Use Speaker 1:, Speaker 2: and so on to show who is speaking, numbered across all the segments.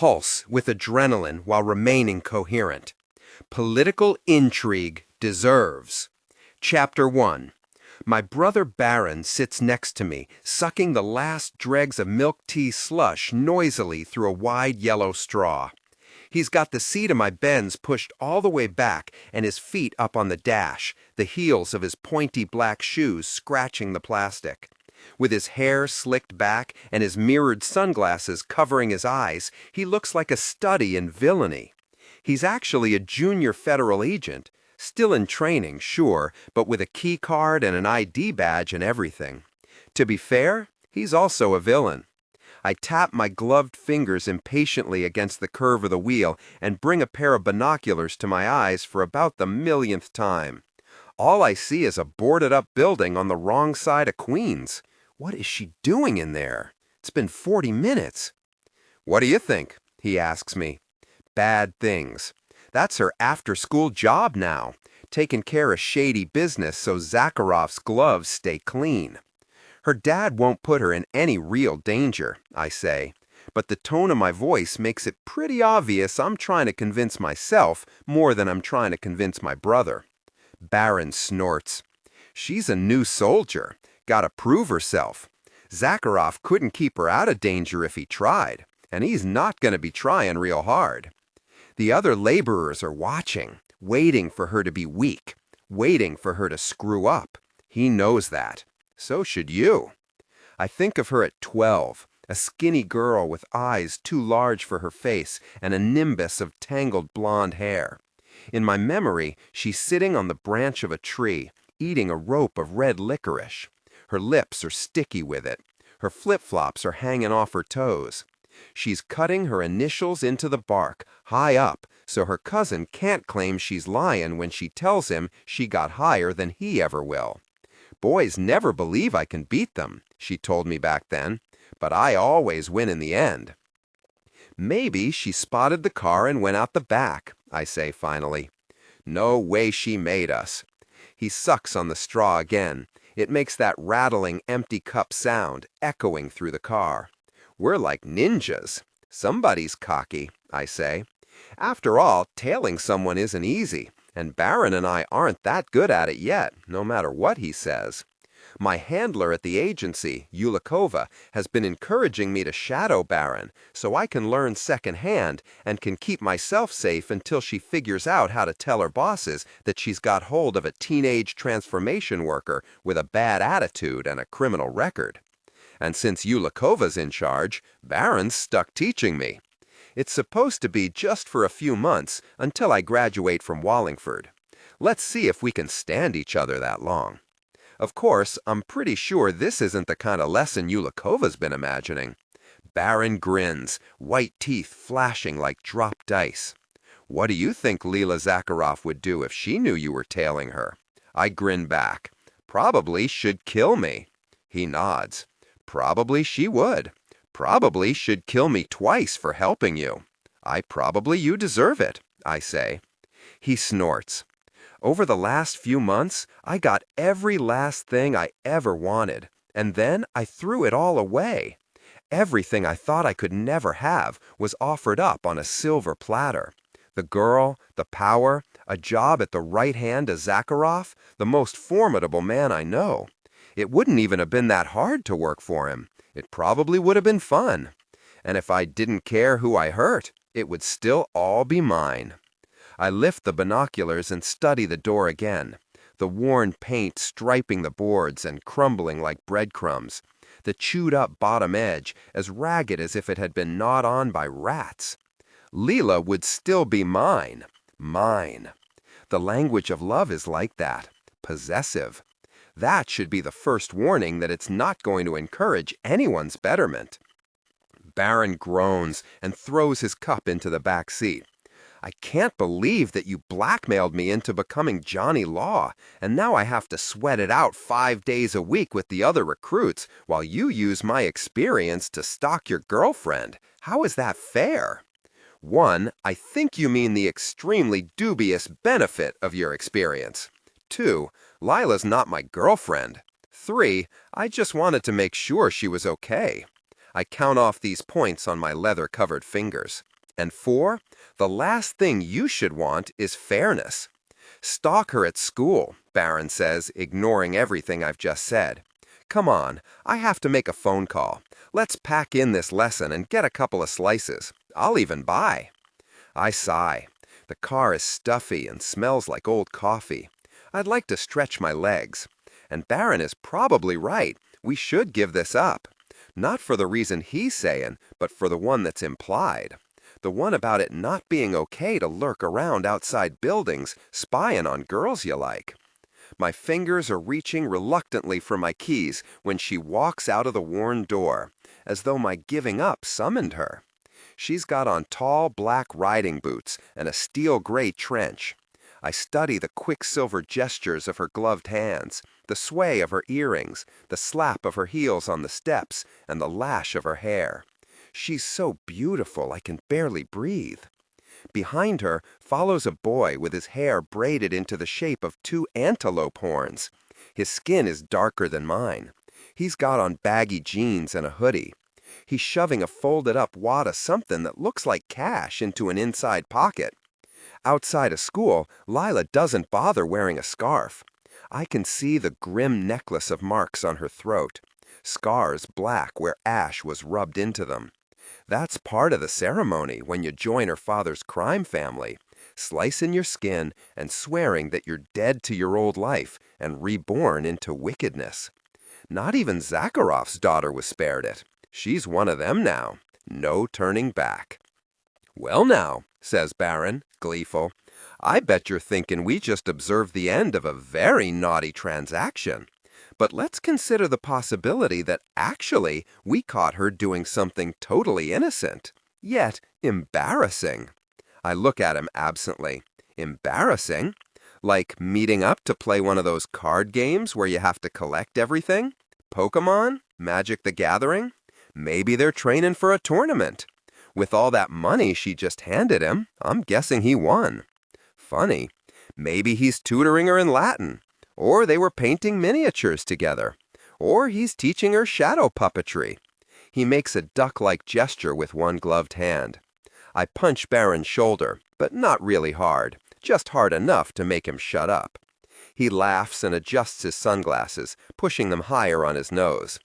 Speaker 1: pulse with adrenaline while remaining coherent. Political intrigue deserves. Chapter 1. My brother Baron sits next to me, sucking the last dregs of milk tea slush noisily through a wide yellow straw. He's got the seat of my Benz pushed all the way back and his feet up on the dash, the heels of his pointy black shoes scratching the plastic. With his hair slicked back and his mirrored sunglasses covering his eyes, he looks like a study in villainy. He's actually a junior federal agent, still in training, sure, but with a key card and an ID badge and everything. To be fair, he's also a villain. I tap my gloved fingers impatiently against the curve of the wheel and bring a pair of binoculars to my eyes for about the millionth time. All I see is a boarded-up building on the wrong side of Queens. What is she doing in there? It's been 40 minutes. What do you think? He asks me. Bad things. That's her after-school job now, taking care of shady business so Zakharov's gloves stay clean. Her dad won't put her in any real danger, I say, but the tone of my voice makes it pretty obvious I'm trying to convince myself more than I'm trying to convince my brother. Baron snorts. She's a new soldier. Gotta prove herself. Zakharov couldn't keep her out of danger if he tried, and he's not gonna be trying real hard. The other laborers are watching, waiting for her to be weak, waiting for her to screw up. He knows that. So should you. I think of her at 12, a skinny girl with eyes too large for her face and a nimbus of tangled blonde hair. In my memory, she's sitting on the branch of a tree, eating a rope of red licorice. Her lips are sticky with it. Her flip-flops are hanging off her toes. She's cutting her initials into the bark, high up, so her cousin can't claim she's lying when she tells him she got higher than he ever will. Boys never believe I can beat them, she told me back then, but I always win in the end. Maybe she spotted the car and went out the back, I say finally. No way she made us. He sucks on the straw again. It makes that rattling empty cup sound, echoing through the car. We're like ninjas. Somebody's cocky, I say. After all, tailing someone isn't easy, and Baron and I aren't that good at it yet, no matter what he says. My handler at the agency, Yulikova, has been encouraging me to shadow Baron so I can learn secondhand and can keep myself safe until she figures out how to tell her bosses that she's got hold of a teenage transformation worker with a bad attitude and a criminal record. And since Yulikova's in charge, Baron's stuck teaching me. It's supposed to be just for a few months until I graduate from Wallingford. Let's see if we can stand each other that long. Of course, I'm pretty sure this isn't the kind of lesson Yulikova's been imagining. Baron grins, white teeth flashing like dropped dice. What do you think Leela Zakharov would do if she knew you were tailing her? I grin back. Probably she'd kill me. He nods. Probably she would. Probably she'd kill me twice for helping you. Probably you deserve it, I say. He snorts. Over the last few months, I got every last thing I ever wanted, and then I threw it all away. Everything I thought I could never have was offered up on a silver platter. The girl, the power, a job at the right hand of Zakharov, the most formidable man I know. It wouldn't even have been that hard to work for him. It probably would have been fun. And if I didn't care who I hurt, it would still all be mine. I lift the binoculars and study the door again, the worn paint striping the boards and crumbling like breadcrumbs, the chewed-up bottom edge as ragged as if it had been gnawed on by rats. Leela would still be mine. Mine. The language of love is like that, possessive. That should be the first warning that it's not going to encourage anyone's betterment. Baron groans and throws his cup into the back seat. I can't believe that you blackmailed me into becoming Johnny Law, and now I have to sweat it out 5 days a week with the other recruits while you use my experience to stalk your girlfriend. How is that fair? 1, I think you mean the extremely dubious benefit of your experience. 2, Lila's not my girlfriend. 3, I just wanted to make sure she was okay. I count off these points on my leather-covered fingers. And 4, the last thing you should want is fairness. Stalk her at school, Barron says, ignoring everything I've just said. Come on, I have to make a phone call. Let's pack in this lesson and get a couple of slices. I'll even buy. I sigh. The car is stuffy and smells like old coffee. I'd like to stretch my legs. And Barron is probably right. We should give this up. Not for the reason he's saying, but for the one that's implied. The one about it not being okay to lurk around outside buildings, spying on girls you like. My fingers are reaching reluctantly for my keys when she walks out of the worn door, as though my giving up summoned her. She's got on tall black riding boots and a steel gray trench. I study the quicksilver gestures of her gloved hands, the sway of her earrings, the slap of her heels on the steps, and the lash of her hair. She's so beautiful I can barely breathe. Behind her follows a boy with his hair braided into the shape of 2 antelope horns. His skin is darker than mine. He's got on baggy jeans and a hoodie. He's shoving a folded-up wad of something that looks like cash into an inside pocket. Outside of school, Lila doesn't bother wearing a scarf. I can see the grim necklace of marks on her throat, scars black where ash was rubbed into them. That's part of the ceremony when you join her father's crime family, slicing your skin and swearing that you're dead to your old life and reborn into wickedness. Not even Zakharov's daughter was spared it. She's one of them now. No turning back. Well now, says Barron, gleeful, I bet you're thinking we just observed the end of a very naughty transaction. But let's consider the possibility that actually we caught her doing something totally innocent, yet embarrassing. I look at him absently. Embarrassing? Like meeting up to play one of those card games where you have to collect everything? Pokemon? Magic the Gathering? Maybe they're training for a tournament. With all that money she just handed him, I'm guessing he won. Funny. Maybe he's tutoring her in Latin. Or they were painting miniatures together. Or he's teaching her shadow puppetry. He makes a duck-like gesture with one gloved hand. I punch Barron's shoulder, but not really hard, just hard enough to make him shut up. He laughs and adjusts his sunglasses, pushing them higher on his nose.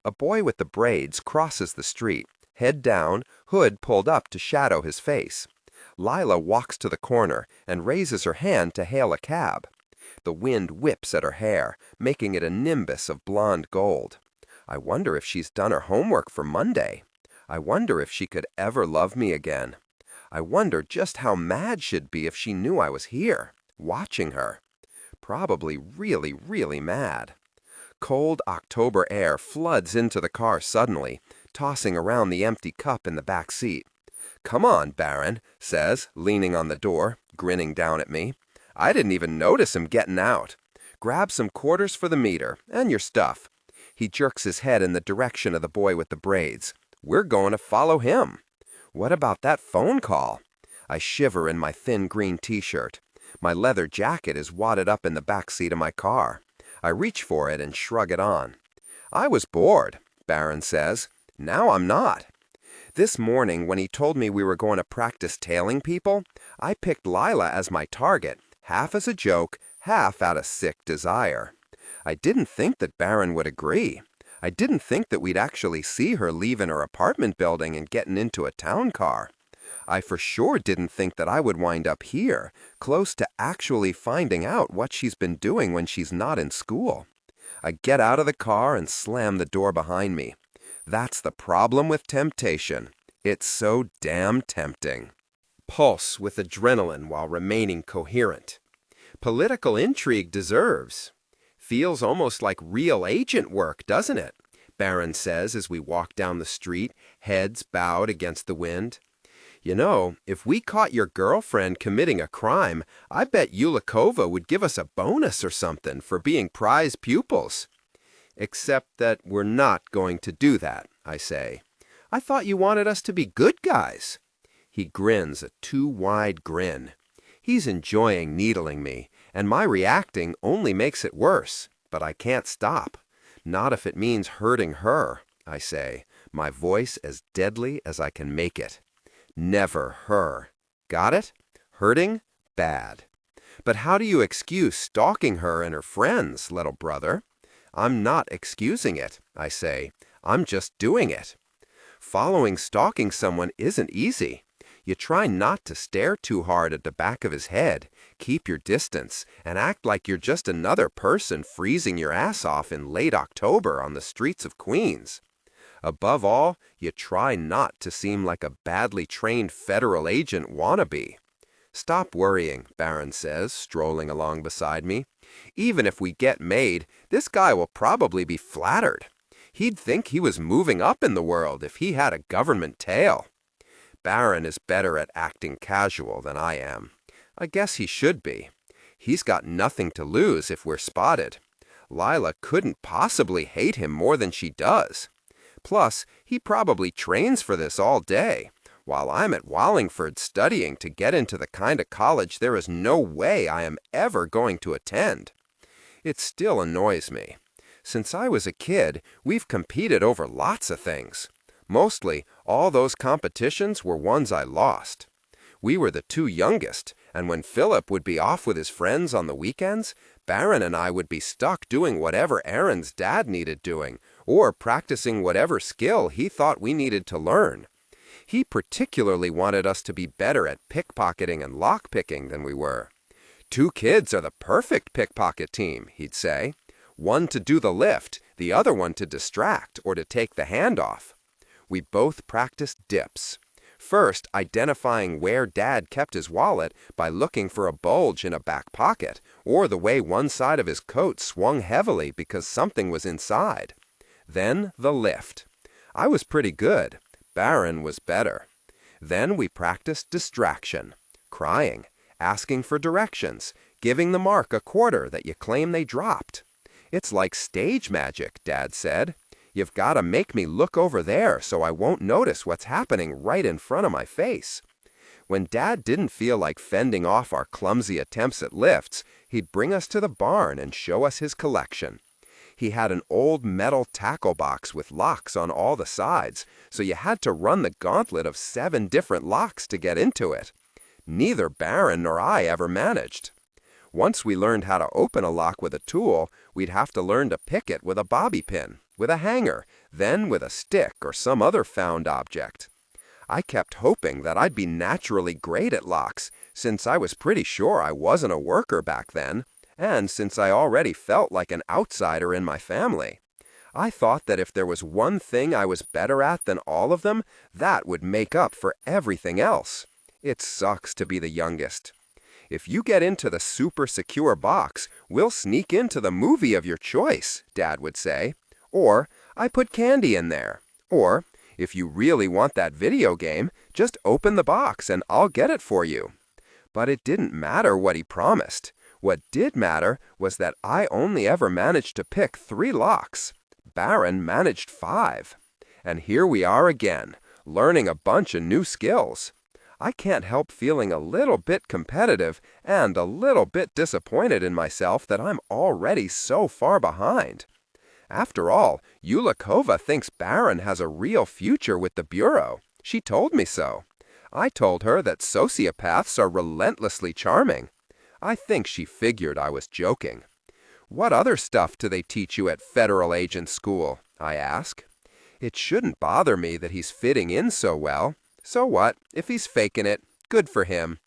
Speaker 1: A boy with the braids crosses the street, head down, hood pulled up to shadow his face. Lila walks to the corner and raises her hand to hail a cab. The wind whips at her hair, making it a nimbus of blonde gold. I wonder if she's done her homework for Monday. I wonder if she could ever love me again. I wonder just how mad she'd be if she knew I was here, watching her. Probably really, really mad. Cold October air floods into the car suddenly, tossing around the empty cup in the back seat. Come on, Barron, says, leaning on the door, grinning down at me. I didn't even notice him getting out. Grab some quarters for the meter, and your stuff. He jerks his head in the direction of the boy with the braids. We're going to follow him. What about that phone call? I shiver in my thin green t-shirt. My leather jacket is wadded up in the back seat of my car. I reach for it and shrug it on. I was bored, Barron says. Now I'm not. This morning, when he told me we were going to practice tailing people, I picked Lila as my target, half as a joke, half out of sick desire. I didn't think that Barron would agree. I didn't think that we'd actually see her leaving her apartment building and getting into a town car. I for sure didn't think that I would wind up here, close to actually finding out what she's been doing when she's not in school. I get out of the car and slam the door behind me. That's the problem with temptation. It's so damn tempting. Pulse with adrenaline while remaining coherent. Political intrigue deserves. Feels almost like real agent work, doesn't it? Barron says as we walk down the street, heads bowed against the wind. You know, if we caught your girlfriend committing a crime, I bet Yulikova would give us a bonus or something for being prize pupils. Except that we're not going to do that, I say. I thought you wanted us to be good guys. He grins a too wide grin. He's enjoying needling me, and my reacting only makes it worse, but I can't stop. Not if it means hurting her, I say, my voice as deadly as I can make it. Never her. Got it? Hurting? Bad. But how do you excuse stalking her and her friends, little brother? I'm not excusing it, I say. I'm just doing it. Following stalking someone isn't easy. You try not to stare too hard at the back of his head, keep your distance, and act like you're just another person freezing your ass off in late October on the streets of Queens. Above all, you try not to seem like a badly trained federal agent wannabe. Stop worrying, Barron says, strolling along beside me. Even if we get made, this guy will probably be flattered. He'd think he was moving up in the world if he had a government tail. Barron is better at acting casual than I am. I guess he should be. He's got nothing to lose if we're spotted. Lila couldn't possibly hate him more than she does. Plus, he probably trains for this all day, while I'm at Wallingford studying to get into the kind of college there is no way I am ever going to attend. It still annoys me. Since I was a kid, we've competed over lots of things. Mostly, all those competitions were ones I lost. We were the two youngest, and when Philip would be off with his friends on the weekends, Barron and I would be stuck doing whatever errands Dad needed doing, or practicing whatever skill he thought we needed to learn. He particularly wanted us to be better at pickpocketing and lockpicking than we were. 2 kids are the perfect pickpocket team, he'd say. One to do the lift, the other one to distract or to take the hand off. We both practiced dips. First, identifying where Dad kept his wallet by looking for a bulge in a back pocket, or the way one side of his coat swung heavily because something was inside. Then the lift. I was pretty good. Barron was better. Then we practiced distraction, crying, asking for directions, giving the mark a quarter that you claim they dropped. It's like stage magic, Dad said. You've got to make me look over there so I won't notice what's happening right in front of my face. When Dad didn't feel like fending off our clumsy attempts at lifts, he'd bring us to the barn and show us his collection. He had an old metal tackle box with locks on all the sides, so you had to run the gauntlet of 7 different locks to get into it. Neither Barron nor I ever managed. Once we learned how to open a lock with a tool, we'd have to learn to pick it with a bobby pin, with a hanger, then with a stick or some other found object. I kept hoping that I'd be naturally great at locks, since I was pretty sure I wasn't a worker back then, and since I already felt like an outsider in my family. I thought that if there was one thing I was better at than all of them, that would make up for everything else. It sucks to be the youngest. If you get into the super secure box, we'll sneak into the movie of your choice, Dad would say. Or, I put candy in there. Or, if you really want that video game, just open the box and I'll get it for you. But it didn't matter what he promised. What did matter was that I only ever managed to pick 3 locks. Barron managed 5. And here we are again, learning a bunch of new skills. I can't help feeling a little bit competitive and a little bit disappointed in myself that I'm already so far behind. After all, Yulikova thinks Barron has a real future with the Bureau. She told me so. I told her that sociopaths are relentlessly charming. I think she figured I was joking. What other stuff do they teach you at Federal Agent School? I ask. It shouldn't bother me that he's fitting in so well. So what? If he's faking it, good for him.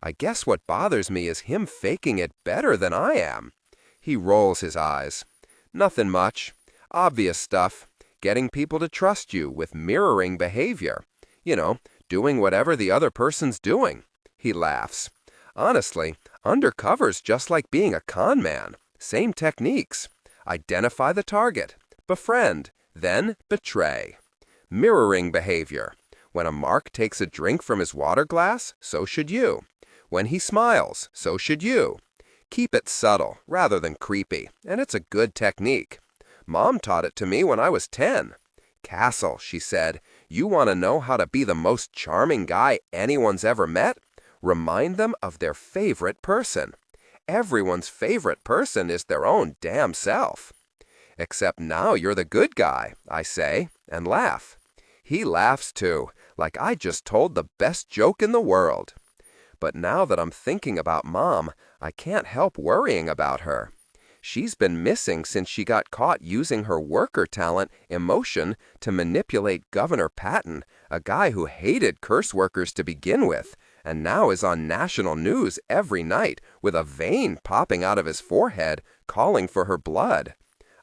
Speaker 1: I guess what bothers me is him faking it better than I am. He rolls his eyes. Nothing much. Obvious stuff. Getting people to trust you with mirroring behavior. You know, doing whatever the other person's doing. He laughs. Honestly, undercover's just like being a con man. Same techniques. Identify the target. Befriend. Then betray. Mirroring behavior. When a mark takes a drink from his water glass, so should you. When he smiles, so should you. Keep it subtle rather than creepy, and it's a good technique. Mom taught it to me when I was 10. Cassel, she said, you want to know how to be the most charming guy anyone's ever met? Remind them of their favorite person. Everyone's favorite person is their own damn self. Except now you're the good guy, I say, and laugh. He laughs too, like I just told the best joke in the world. But now that I'm thinking about Mom, I can't help worrying about her. She's been missing since she got caught using her worker talent, emotion, to manipulate Governor Patton, a guy who hated curse workers to begin with, and now is on national news every night with a vein popping out of his forehead, calling for her blood.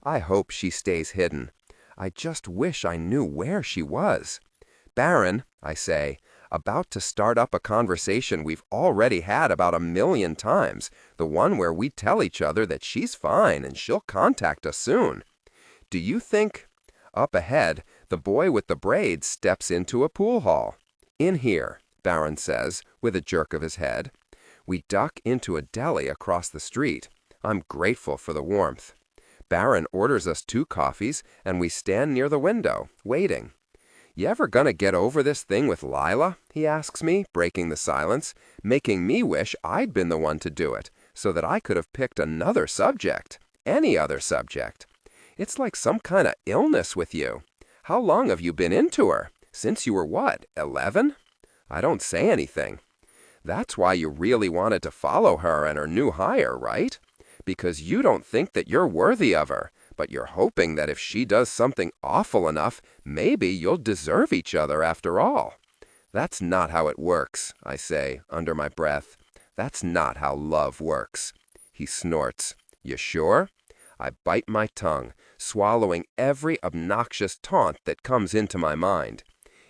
Speaker 1: I hope she stays hidden. I just wish I knew where she was. Baron, I say, about to start up a conversation we've already had about 1,000,000 times, the one where we tell each other that she's fine and she'll contact us soon. Do you think... Up ahead, the boy with the braids steps into a pool hall. In here, Baron says, with a jerk of his head. We duck into a deli across the street. I'm grateful for the warmth. Baron orders us 2 coffees, and we stand near the window, waiting. "You ever gonna get over this thing with Lila?" he asks me, breaking the silence, making me wish I'd been the one to do it, so that I could have picked another subject, any other subject. It's like some kind of illness with you. How long have you been into her? Since you were what, 11? I don't say anything. That's why you really wanted to follow her and her new hire, right? Because you don't think that you're worthy of her, but you're hoping that if she does something awful enough, maybe you'll deserve each other after all. That's not how it works, I say, under my breath. That's not how love works. He snorts. You sure? I bite my tongue, swallowing every obnoxious taunt that comes into my mind.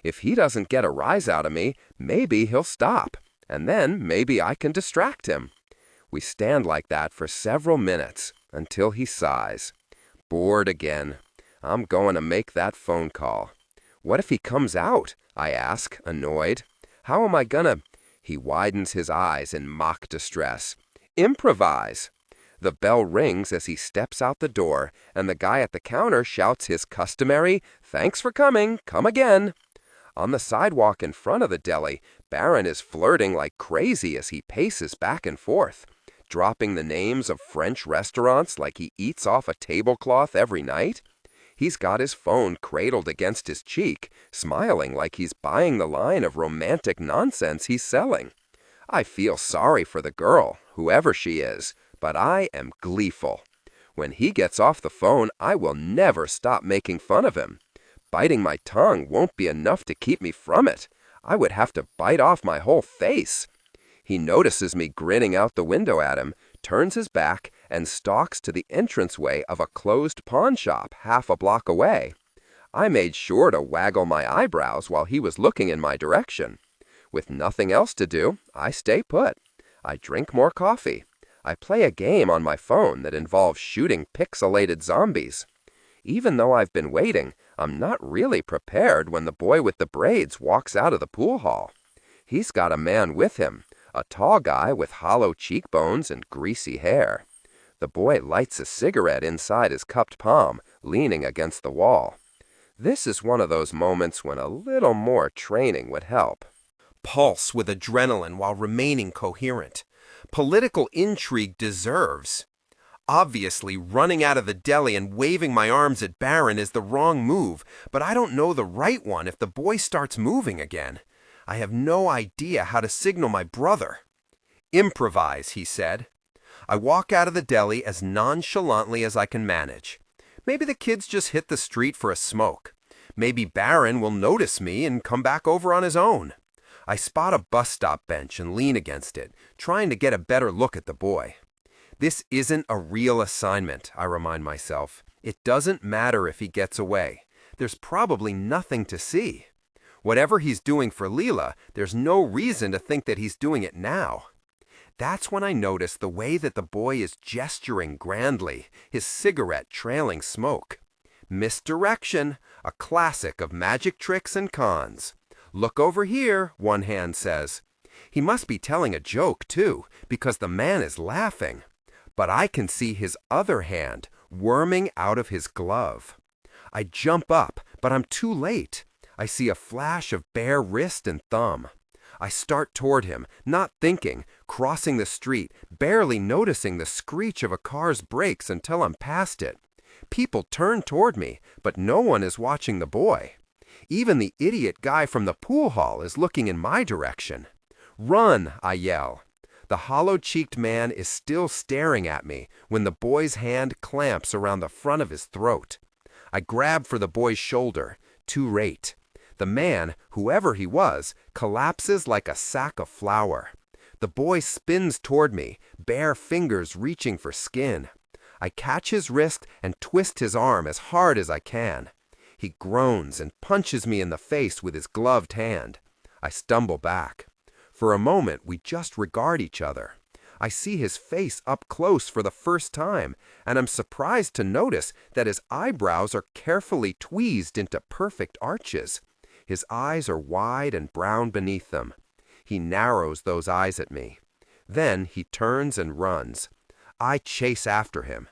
Speaker 1: If he doesn't get a rise out of me, maybe he'll stop, and then maybe I can distract him. We stand like that for several minutes, until he sighs. Bored again. I'm going to make that phone call. What if he comes out? I ask, annoyed. How am I gonna... He widens his eyes in mock distress. Improvise. The bell rings as he steps out the door, and the guy at the counter shouts his customary, "Thanks for coming, come again." On the sidewalk in front of the deli, Baron is flirting like crazy as he paces back and forth, dropping the names of French restaurants like he eats off a tablecloth every night. He's got his phone cradled against his cheek, smiling like he's buying the line of romantic nonsense he's selling. I feel sorry for the girl, whoever she is, but I am gleeful. When he gets off the phone, I will never stop making fun of him. Biting my tongue won't be enough to keep me from it. I would have to bite off my whole face. He notices me grinning out the window at him, turns his back, and stalks to the entranceway of a closed pawn shop half a block away. I made sure to waggle my eyebrows while he was looking in my direction. With nothing else to do, I stay put. I drink more coffee. I play a game on my phone that involves shooting pixelated zombies. Even though I've been waiting, I'm not really prepared when the boy with the braids walks out of the pool hall. He's got a man with him, a tall guy with hollow cheekbones and greasy hair. The boy lights a cigarette inside his cupped palm, leaning against the wall. This is one of those moments when a little more training would help. Pulse with adrenaline while remaining coherent. Political intrigue deserves. Obviously, running out of the deli and waving my arms at Baron is the wrong move, but I don't know the right one if the boy starts moving again. I have no idea how to signal my brother. Improvise, he said. I walk out of the deli as nonchalantly as I can manage. Maybe the kids just hit the street for a smoke. Maybe Baron will notice me and come back over on his own. I spot a bus stop bench and lean against it, trying to get a better look at the boy. This isn't a real assignment, I remind myself. It doesn't matter if he gets away. There's probably nothing to see. Whatever he's doing for Leela, there's no reason to think that he's doing it now. That's when I notice the way that the boy is gesturing grandly, his cigarette trailing smoke. Misdirection, a classic of magic tricks and cons. Look over here, one hand says. He must be telling a joke, too, because the man is laughing. But I can see his other hand worming out of his glove. I jump up, but I'm too late. I see a flash of bare wrist and thumb. I start toward him, not thinking, crossing the street, barely noticing the screech of a car's brakes until I'm past it. People turn toward me, but no one is watching the boy. Even the idiot guy from the pool hall is looking in my direction. "Run!" I yell. The hollow-cheeked man is still staring at me when the boy's hand clamps around the front of his throat. I grab for the boy's shoulder. Too late. The man, whoever he was, collapses like a sack of flour. The boy spins toward me, bare fingers reaching for skin. I catch his wrist and twist his arm as hard as I can. He groans and punches me in the face with his gloved hand. I stumble back. For a moment, we just regard each other. I see his face up close for the first time, and I'm surprised to notice that his eyebrows are carefully tweezed into perfect arches. His eyes are wide and brown beneath them. He narrows those eyes at me. Then he turns and runs. I chase after him.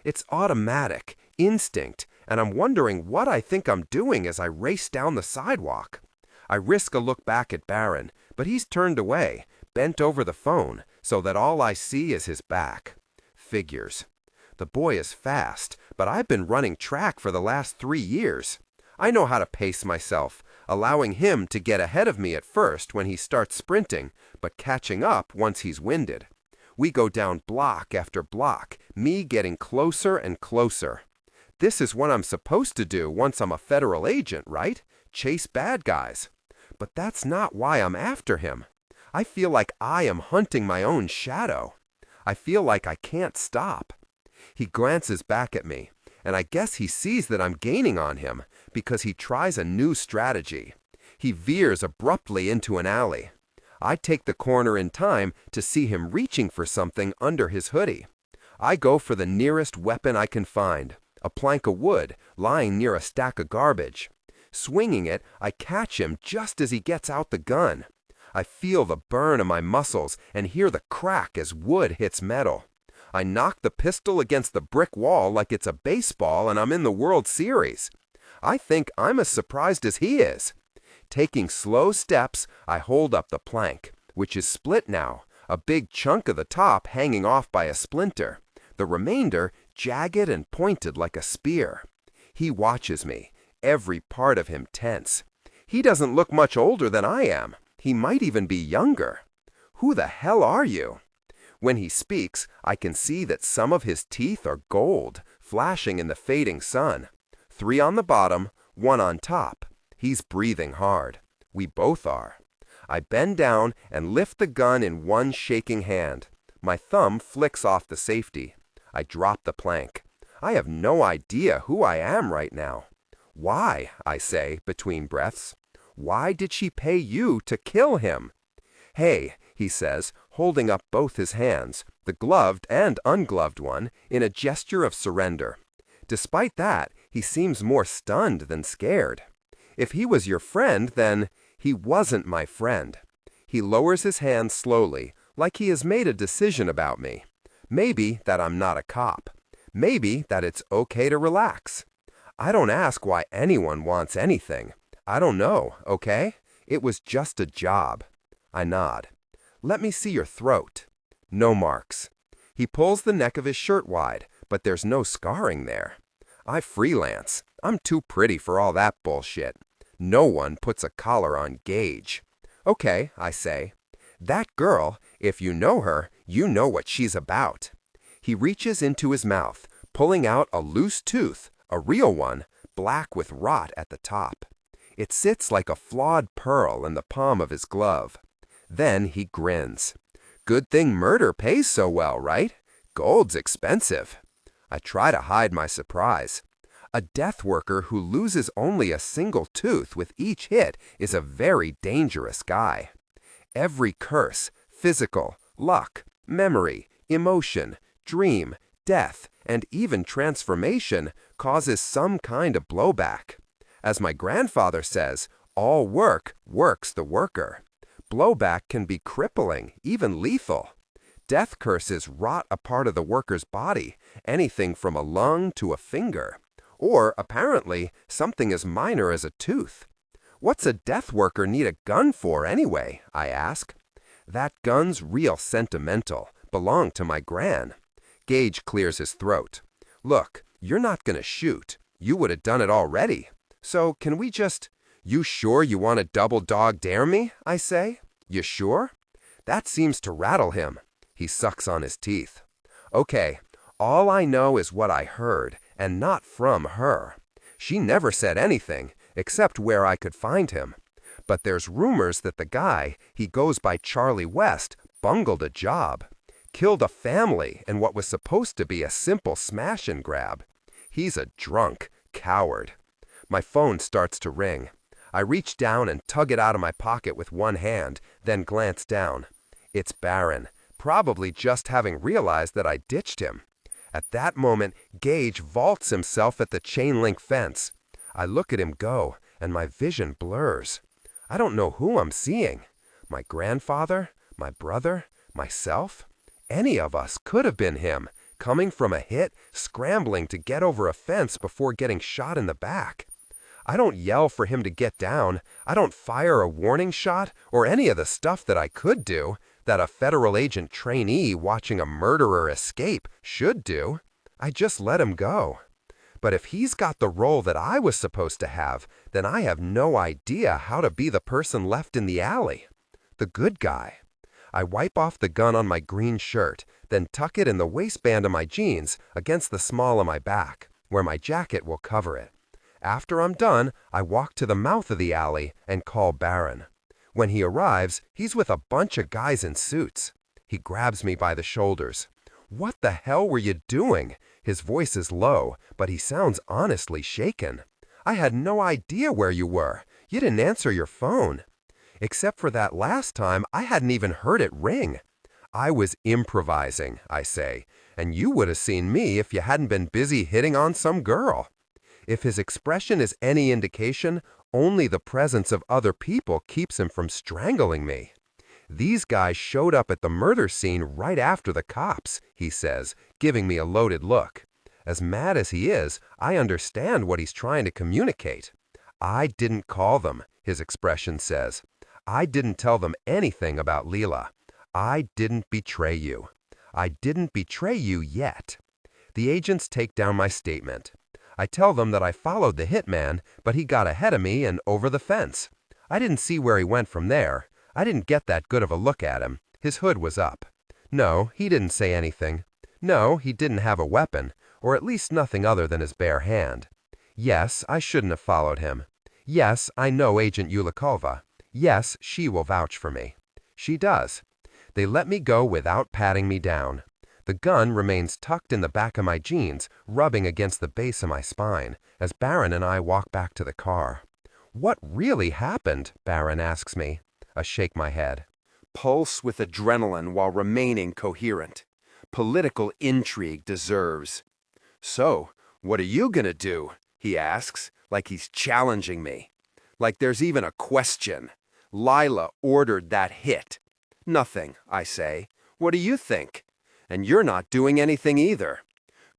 Speaker 1: It's automatic, instinct, and I'm wondering what I think I'm doing as I race down the sidewalk. I risk a look back at Barron, but he's turned away, bent over the phone, so that all I see is his back. Figures. The boy is fast, but I've been running track for the last 3 years. I know how to pace myself, allowing him to get ahead of me at first when he starts sprinting, but catching up once he's winded. We go down block after block, me getting closer and closer. This is what I'm supposed to do once I'm a federal agent, right? Chase bad guys. But that's not why I'm after him. I feel like I am hunting my own shadow. I feel like I can't stop. He glances back at me, and I guess he sees that I'm gaining on him because he tries a new strategy. He veers abruptly into an alley. I take the corner in time to see him reaching for something under his hoodie. I go for the nearest weapon I can find, a plank of wood lying near a stack of garbage. Swinging it, I catch him just as he gets out the gun. I feel the burn of my muscles and hear the crack as wood hits metal. I knock the pistol against the brick wall like it's a baseball and I'm in the World Series. I think I'm as surprised as he is. Taking slow steps, I hold up the plank, which is split now, a big chunk of the top hanging off by a splinter, the remainder jagged and pointed like a spear. He watches me, every part of him tense. He doesn't look much older than I am. He might even be younger. "Who the hell are you?" When he speaks, I can see that some of his teeth are gold, flashing in the fading sun. 3 on the bottom, 1 on top. He's breathing hard. We both are. I bend down and lift the gun in one shaking hand. My thumb flicks off the safety. I drop the plank. I have no idea who I am right now. "Why?" I say between breaths. "Why did she pay you to kill him?" "Hey," he says, holding up both his hands, the gloved and ungloved one, in a gesture of surrender. Despite that, he seems more stunned than scared. "If he was your friend, then he wasn't my friend." He lowers his hands slowly, like he has made a decision about me. Maybe that I'm not a cop. Maybe that it's okay to relax. I don't ask why anyone wants anything. I don't know, okay? It was just a job. I nod. "Let me see your throat." No marks. He pulls the neck of his shirt wide, but there's no scarring there. I freelance. I'm too pretty for all that bullshit. No one puts a collar on Gage. "Okay," I say. "That girl, if you know her, you know what she's about." He reaches into his mouth, pulling out a loose tooth, a real one, black with rot at the top. It sits like a flawed pearl in the palm of his glove. Then he grins. "Good thing murder pays so well, right? Gold's expensive." I try to hide my surprise. A death worker who loses only a single tooth with each hit is a very dangerous guy. Every curse, physical, luck, memory, emotion, dream, death, and even transformation causes some kind of blowback. As my grandfather says, all work works the worker. Blowback can be crippling, even lethal. Death curses rot a part of the worker's body, anything from a lung to a finger. Or, apparently, something as minor as a tooth. "What's a death worker need a gun for anyway?" I ask. "That gun's real sentimental. Belonged to my gran." Gage clears his throat. "Look, you're not gonna shoot. You would have done it already. So can we just—" "You sure you want to double dog dare me?" I say. "You sure?" That seems to rattle him. He sucks on his teeth. "Okay, all I know is what I heard, and not from her. She never said anything, except where I could find him. But there's rumors that the guy, he goes by Charlie West, bungled a job. Killed a family in what was supposed to be a simple smash and grab. He's a drunk coward." My phone starts to ring. I reach down and tug it out of my pocket with one hand, then glance down. It's Barron, probably just having realized that I ditched him. At that moment, Gage vaults himself at the chain-link fence. I look at him go, and my vision blurs. I don't know who I'm seeing. My grandfather? My brother? Myself? Any of us could have been him, coming from a hit, scrambling to get over a fence before getting shot in the back. I don't yell for him to get down. I don't fire a warning shot or any of the stuff that I could do, that a federal agent trainee watching a murderer escape should do. I just let him go. But if he's got the role that I was supposed to have, then I have no idea how to be the person left in the alley. The good guy. I wipe off the gun on my green shirt, then tuck it in the waistband of my jeans against the small of my back, where my jacket will cover it. After I'm done, I walk to the mouth of the alley and call Barron. When he arrives, he's with a bunch of guys in suits. He grabs me by the shoulders. "What the hell were you doing?" His voice is low, but he sounds honestly shaken. "I had no idea where you were. You didn't answer your phone." "Except for that last time, I hadn't even heard it ring." "I was improvising," I say, "and you would have seen me if you hadn't been busy hitting on some girl." If his expression is any indication, only the presence of other people keeps him from strangling me. "These guys showed up at the murder scene right after the cops," he says, giving me a loaded look. As mad as he is, I understand what he's trying to communicate. "I didn't call them," his expression says. "I didn't tell them anything about Leela. I didn't betray you. I didn't betray you yet." The agents take down my statement. I tell them that I followed the hitman, but he got ahead of me and over the fence. I didn't see where he went from there. I didn't get that good of a look at him. His hood was up. No, he didn't say anything. No, he didn't have a weapon, or at least nothing other than his bare hand. Yes, I shouldn't have followed him. Yes, I know Agent Yulikova. Yes, she will vouch for me. She does. They let me go without patting me down. The gun remains tucked in the back of my jeans, rubbing against the base of my spine, as Barron and I walk back to the car. "What really happened?" Barron asks me. I shake my head. "Pulse with adrenaline while remaining coherent. Political intrigue deserves." "So, what are you gonna do?" he asks, like he's challenging me. Like there's even a question. "Lila ordered that hit." "Nothing," I say. "What do you think?" "And you're not doing anything either."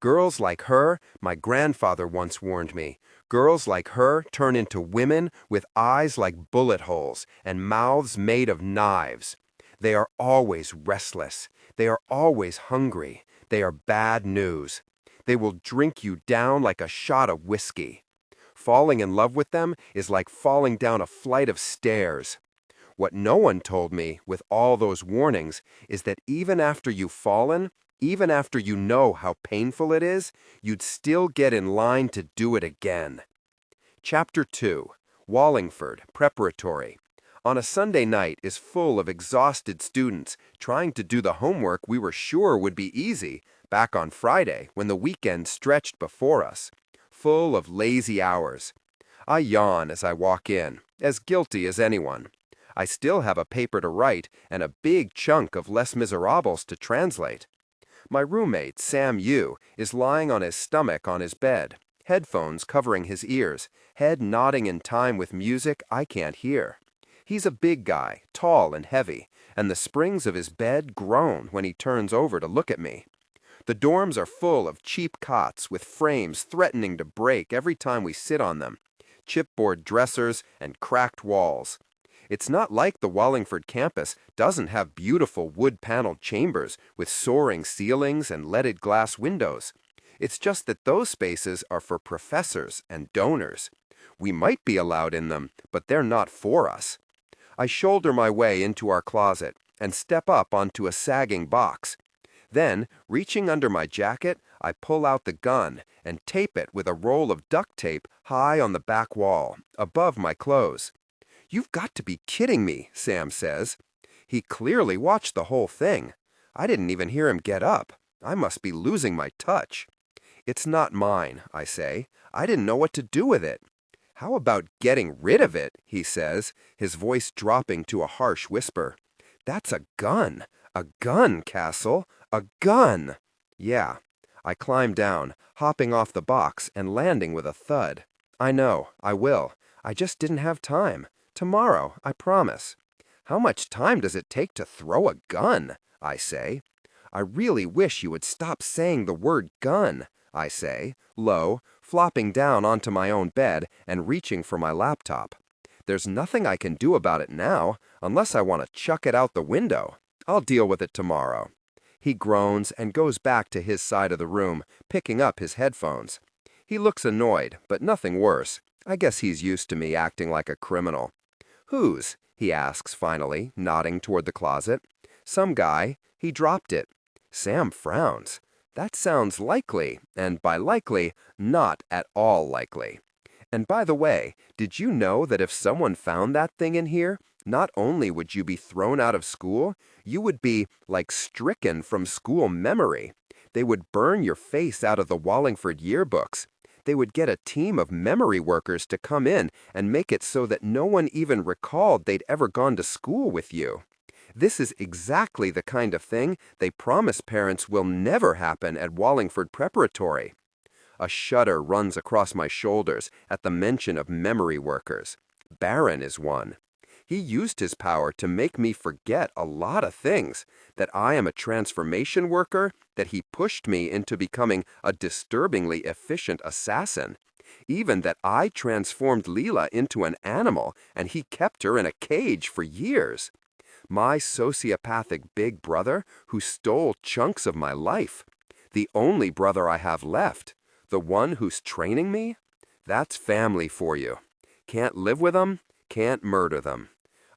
Speaker 1: Girls like her, my grandfather once warned me, girls like her turn into women with eyes like bullet holes and mouths made of knives. They are always restless. They are always hungry. They are bad news. They will drink you down like a shot of whiskey. Falling in love with them is like falling down a flight of stairs. What no one told me, with all those warnings, is that even after you've fallen, even after you know how painful it is, you'd still get in line to do it again. Chapter 2. Wallingford, Preparatory. On a Sunday night is full of exhausted students trying to do the homework we were sure would be easy back on Friday when the weekend stretched before us. Full of lazy hours. I yawn as I walk in, as guilty as anyone. I still have a paper to write and a big chunk of Les Miserables to translate. My roommate, Sam Yu, is lying on his stomach on his bed, headphones covering his ears, head nodding in time with music I can't hear. He's a big guy, tall and heavy, and the springs of his bed groan when he turns over to look at me. The dorms are full of cheap cots with frames threatening to break every time we sit on them, chipboard dressers and cracked walls. It's not like the Wallingford campus doesn't have beautiful wood-paneled chambers with soaring ceilings and leaded glass windows. It's just that those spaces are for professors and donors. We might be allowed in them, but they're not for us. I shoulder my way into our closet and step up onto a sagging box. Then, reaching under my jacket, I pull out the gun and tape it with a roll of duct tape high on the back wall, above my clothes. "You've got to be kidding me," Sam says. He clearly watched the whole thing. I didn't even hear him get up. I must be losing my touch. "It's not mine," I say. "I didn't know what to do with it." "How about getting rid of it?" he says, his voice dropping to a harsh whisper. "That's a gun. A gun, Cassel. A gun." "Yeah." I climb down, hopping off the box and landing with a thud. "I know. I will. I just didn't have time. Tomorrow, I promise." "How much time does it take to throw a gun?" I say. "I really wish you would stop saying the word gun," I say, low, flopping down onto my own bed and reaching for my laptop. "There's nothing I can do about it now, unless I want to chuck it out the window. I'll deal with it tomorrow." He groans and goes back to his side of the room, picking up his headphones. He looks annoyed, but nothing worse. I guess he's used to me acting like a criminal. "Whose?" he asks finally, nodding toward the closet. "Some guy. He dropped it." Sam frowns. That sounds likely, and by likely, not at all likely. "And by the way, did you know that if someone found that thing in here, not only would you be thrown out of school, you would be, like, stricken from school memory. They would burn your face out of the Wallingford yearbooks. They would get a team of memory workers to come in and make it so that no one even recalled they'd ever gone to school with you. This is exactly the kind of thing they promise parents will never happen at Wallingford Preparatory." A shudder runs across my shoulders at the mention of memory workers. Barron is one. He used his power to make me forget a lot of things, that I am a transformation worker, that he pushed me into becoming a disturbingly efficient assassin, even that I transformed Leela into an animal and he kept her in a cage for years. My sociopathic big brother who stole chunks of my life. The only brother I have left. The one who's training me? That's family for you. Can't live with them, can't murder them.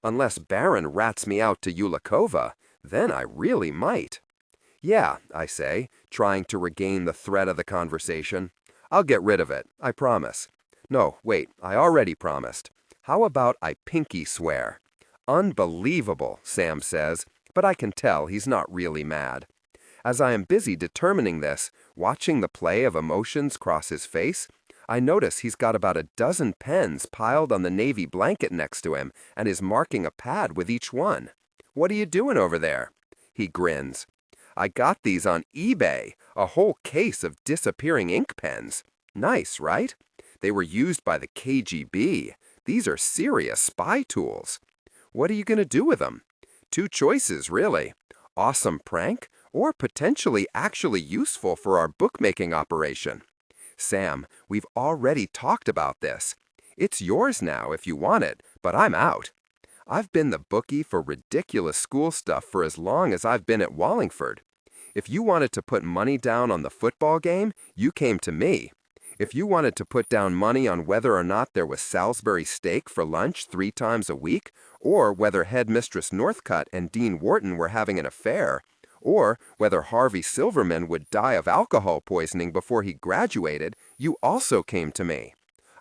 Speaker 1: Unless Barron rats me out to Yulikova, then I really might. "Yeah," I say, trying to regain the thread of the conversation. "I'll get rid of it, I promise." "No, wait, I already promised. How about I pinky swear?" "Unbelievable," Sam says, but I can tell he's not really mad. As I am busy determining this, watching the play of emotions cross his face, I notice he's got about a dozen pens piled on the navy blanket next to him and is marking a pad with each one. "What are you doing over there?" He grins. "I got these on eBay, a whole case of disappearing ink pens. Nice, right? They were used by the KGB. These are serious spy tools." "What are you going to do with them?" "Two choices, really. Awesome prank, or potentially actually useful for our bookmaking operation." "Sam, we've already talked about this. It's yours now if you want it, but I'm out. I've been the bookie for ridiculous school stuff for as long as I've been at Wallingford. If you wanted to put money down on the football game, you came to me. If you wanted to put down money on whether or not there was Salisbury steak for lunch 3 times a week, or whether Headmistress Northcutt and Dean Wharton were having an affair, or whether Harvey Silverman would die of alcohol poisoning before he graduated, you also came to me.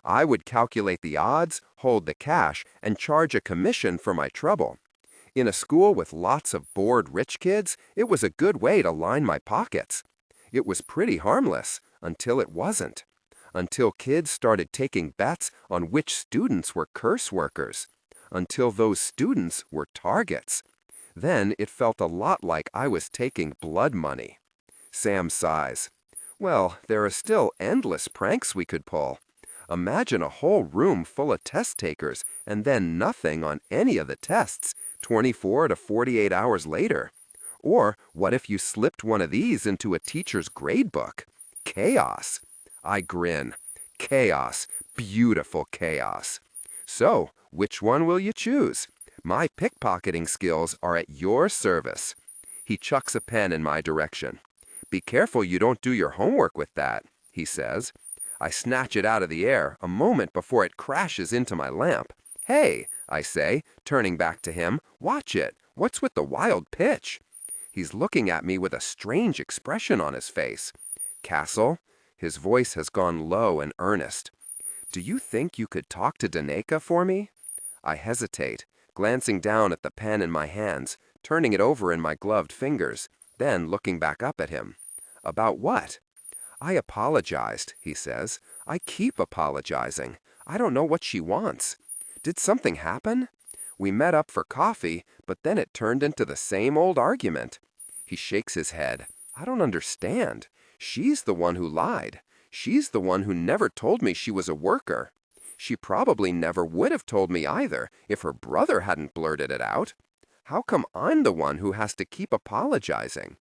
Speaker 1: I would calculate the odds, hold the cash, and charge a commission for my trouble. In a school with lots of bored rich kids, it was a good way to line my pockets. It was pretty harmless, until it wasn't. Until kids started taking bets on which students were curse workers. Until those students were targets. Then it felt a lot like I was taking blood money." Sam sighs. "Well, there are still endless pranks we could pull. Imagine a whole room full of test takers and then nothing on any of the tests 24 to 48 hours later. Or what if you slipped one of these into a teacher's grade book? Chaos." I grin. Chaos. Beautiful chaos. "So, which one will you choose? My pickpocketing skills are at your service." He chucks a pen in my direction. "Be careful you don't do your homework with that," he says. I snatch it out of the air a moment before it crashes into my lamp. "Hey," I say, turning back to him, "watch it. What's with the wild pitch?" He's looking at me with a strange expression on his face. "Cassel," his voice has gone low and earnest, "do you think you could talk to Daneka for me?" I hesitate, glancing down at the pen in my hands, turning it over in my gloved fingers, then looking back up at him. "About what?" "I apologized," he says. "I keep apologizing. I don't know what she wants. Did something happen? We met up for coffee, but then it turned into the same old argument." He shakes his head. "I don't understand. She's the one who lied. She's the one who never told me she was a worker. She probably never would have told me either if her brother hadn't blurted it out. How come I'm the one who has to keep apologizing?"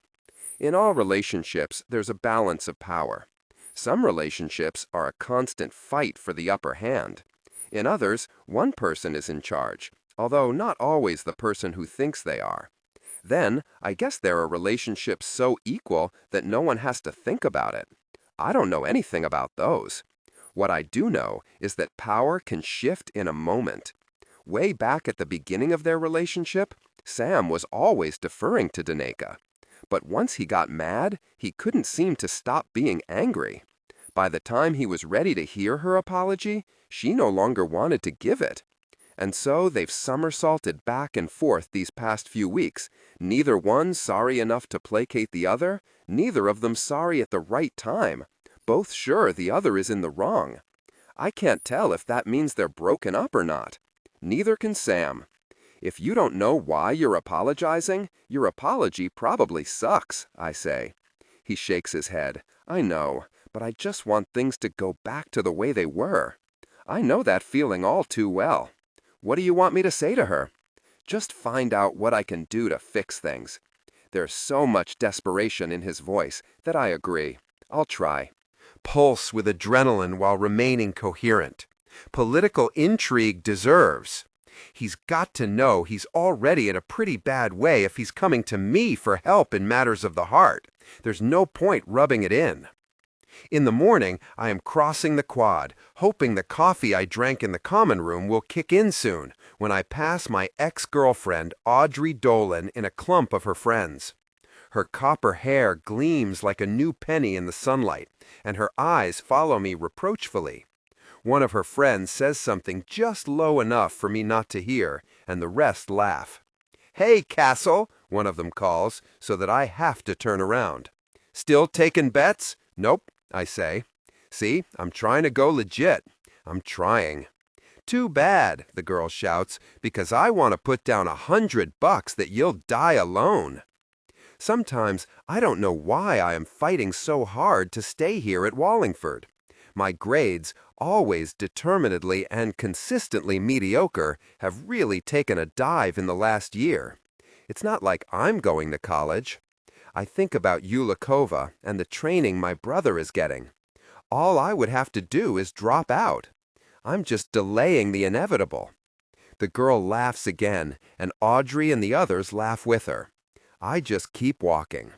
Speaker 1: In all relationships, there's a balance of power. Some relationships are a constant fight for the upper hand. In others, one person is in charge, although not always the person who thinks they are. Then, I guess there are relationships so equal that no one has to think about it. I don't know anything about those. What I do know is that power can shift in a moment. Way back at the beginning of their relationship, Sam was always deferring to Daneka. But once he got mad, he couldn't seem to stop being angry. By the time he was ready to hear her apology, she no longer wanted to give it. And so they've somersaulted back and forth these past few weeks, neither one sorry enough to placate the other, neither of them sorry at the right time, both sure the other is in the wrong. I can't tell if that means they're broken up or not. Neither can Sam. If you don't know why you're apologizing, your apology probably sucks, I say. He shakes his head. I know, but I just want things to go back to the way they were. I know that feeling all too well. What do you want me to say to her? Just find out what I can do to fix things. There's so much desperation in his voice that I agree. I'll try. Pulse with adrenaline while remaining coherent. Political intrigue deserves. He's got to know he's already in a pretty bad way if he's coming to me for help in matters of the heart. There's no point rubbing it in. In the morning, I am crossing the quad, hoping the coffee I drank in the common room will kick in soon, when I pass my ex-girlfriend, Audrey Dolan, in a clump of her friends. Her copper hair gleams like a new penny in the sunlight, and her eyes follow me reproachfully. One of her friends says something just low enough for me not to hear, and the rest laugh. "Hey, Cassel," one of them calls, so that I have to turn around. "Still taking bets?" "Nope," I say. "See, I'm trying to go legit. I'm trying." "Too bad," the girl shouts, "because I want to put down $100 that you'll die alone." Sometimes I don't know why I am fighting so hard to stay here at Wallingford. My grades, always determinedly and consistently mediocre, have really taken a dive in the last year. It's not like I'm going to college. I think about Yulikova and the training my brother is getting. All I would have to do is drop out. I'm just delaying the inevitable. The girl laughs again, and Audrey and the others laugh with her. I just keep walking.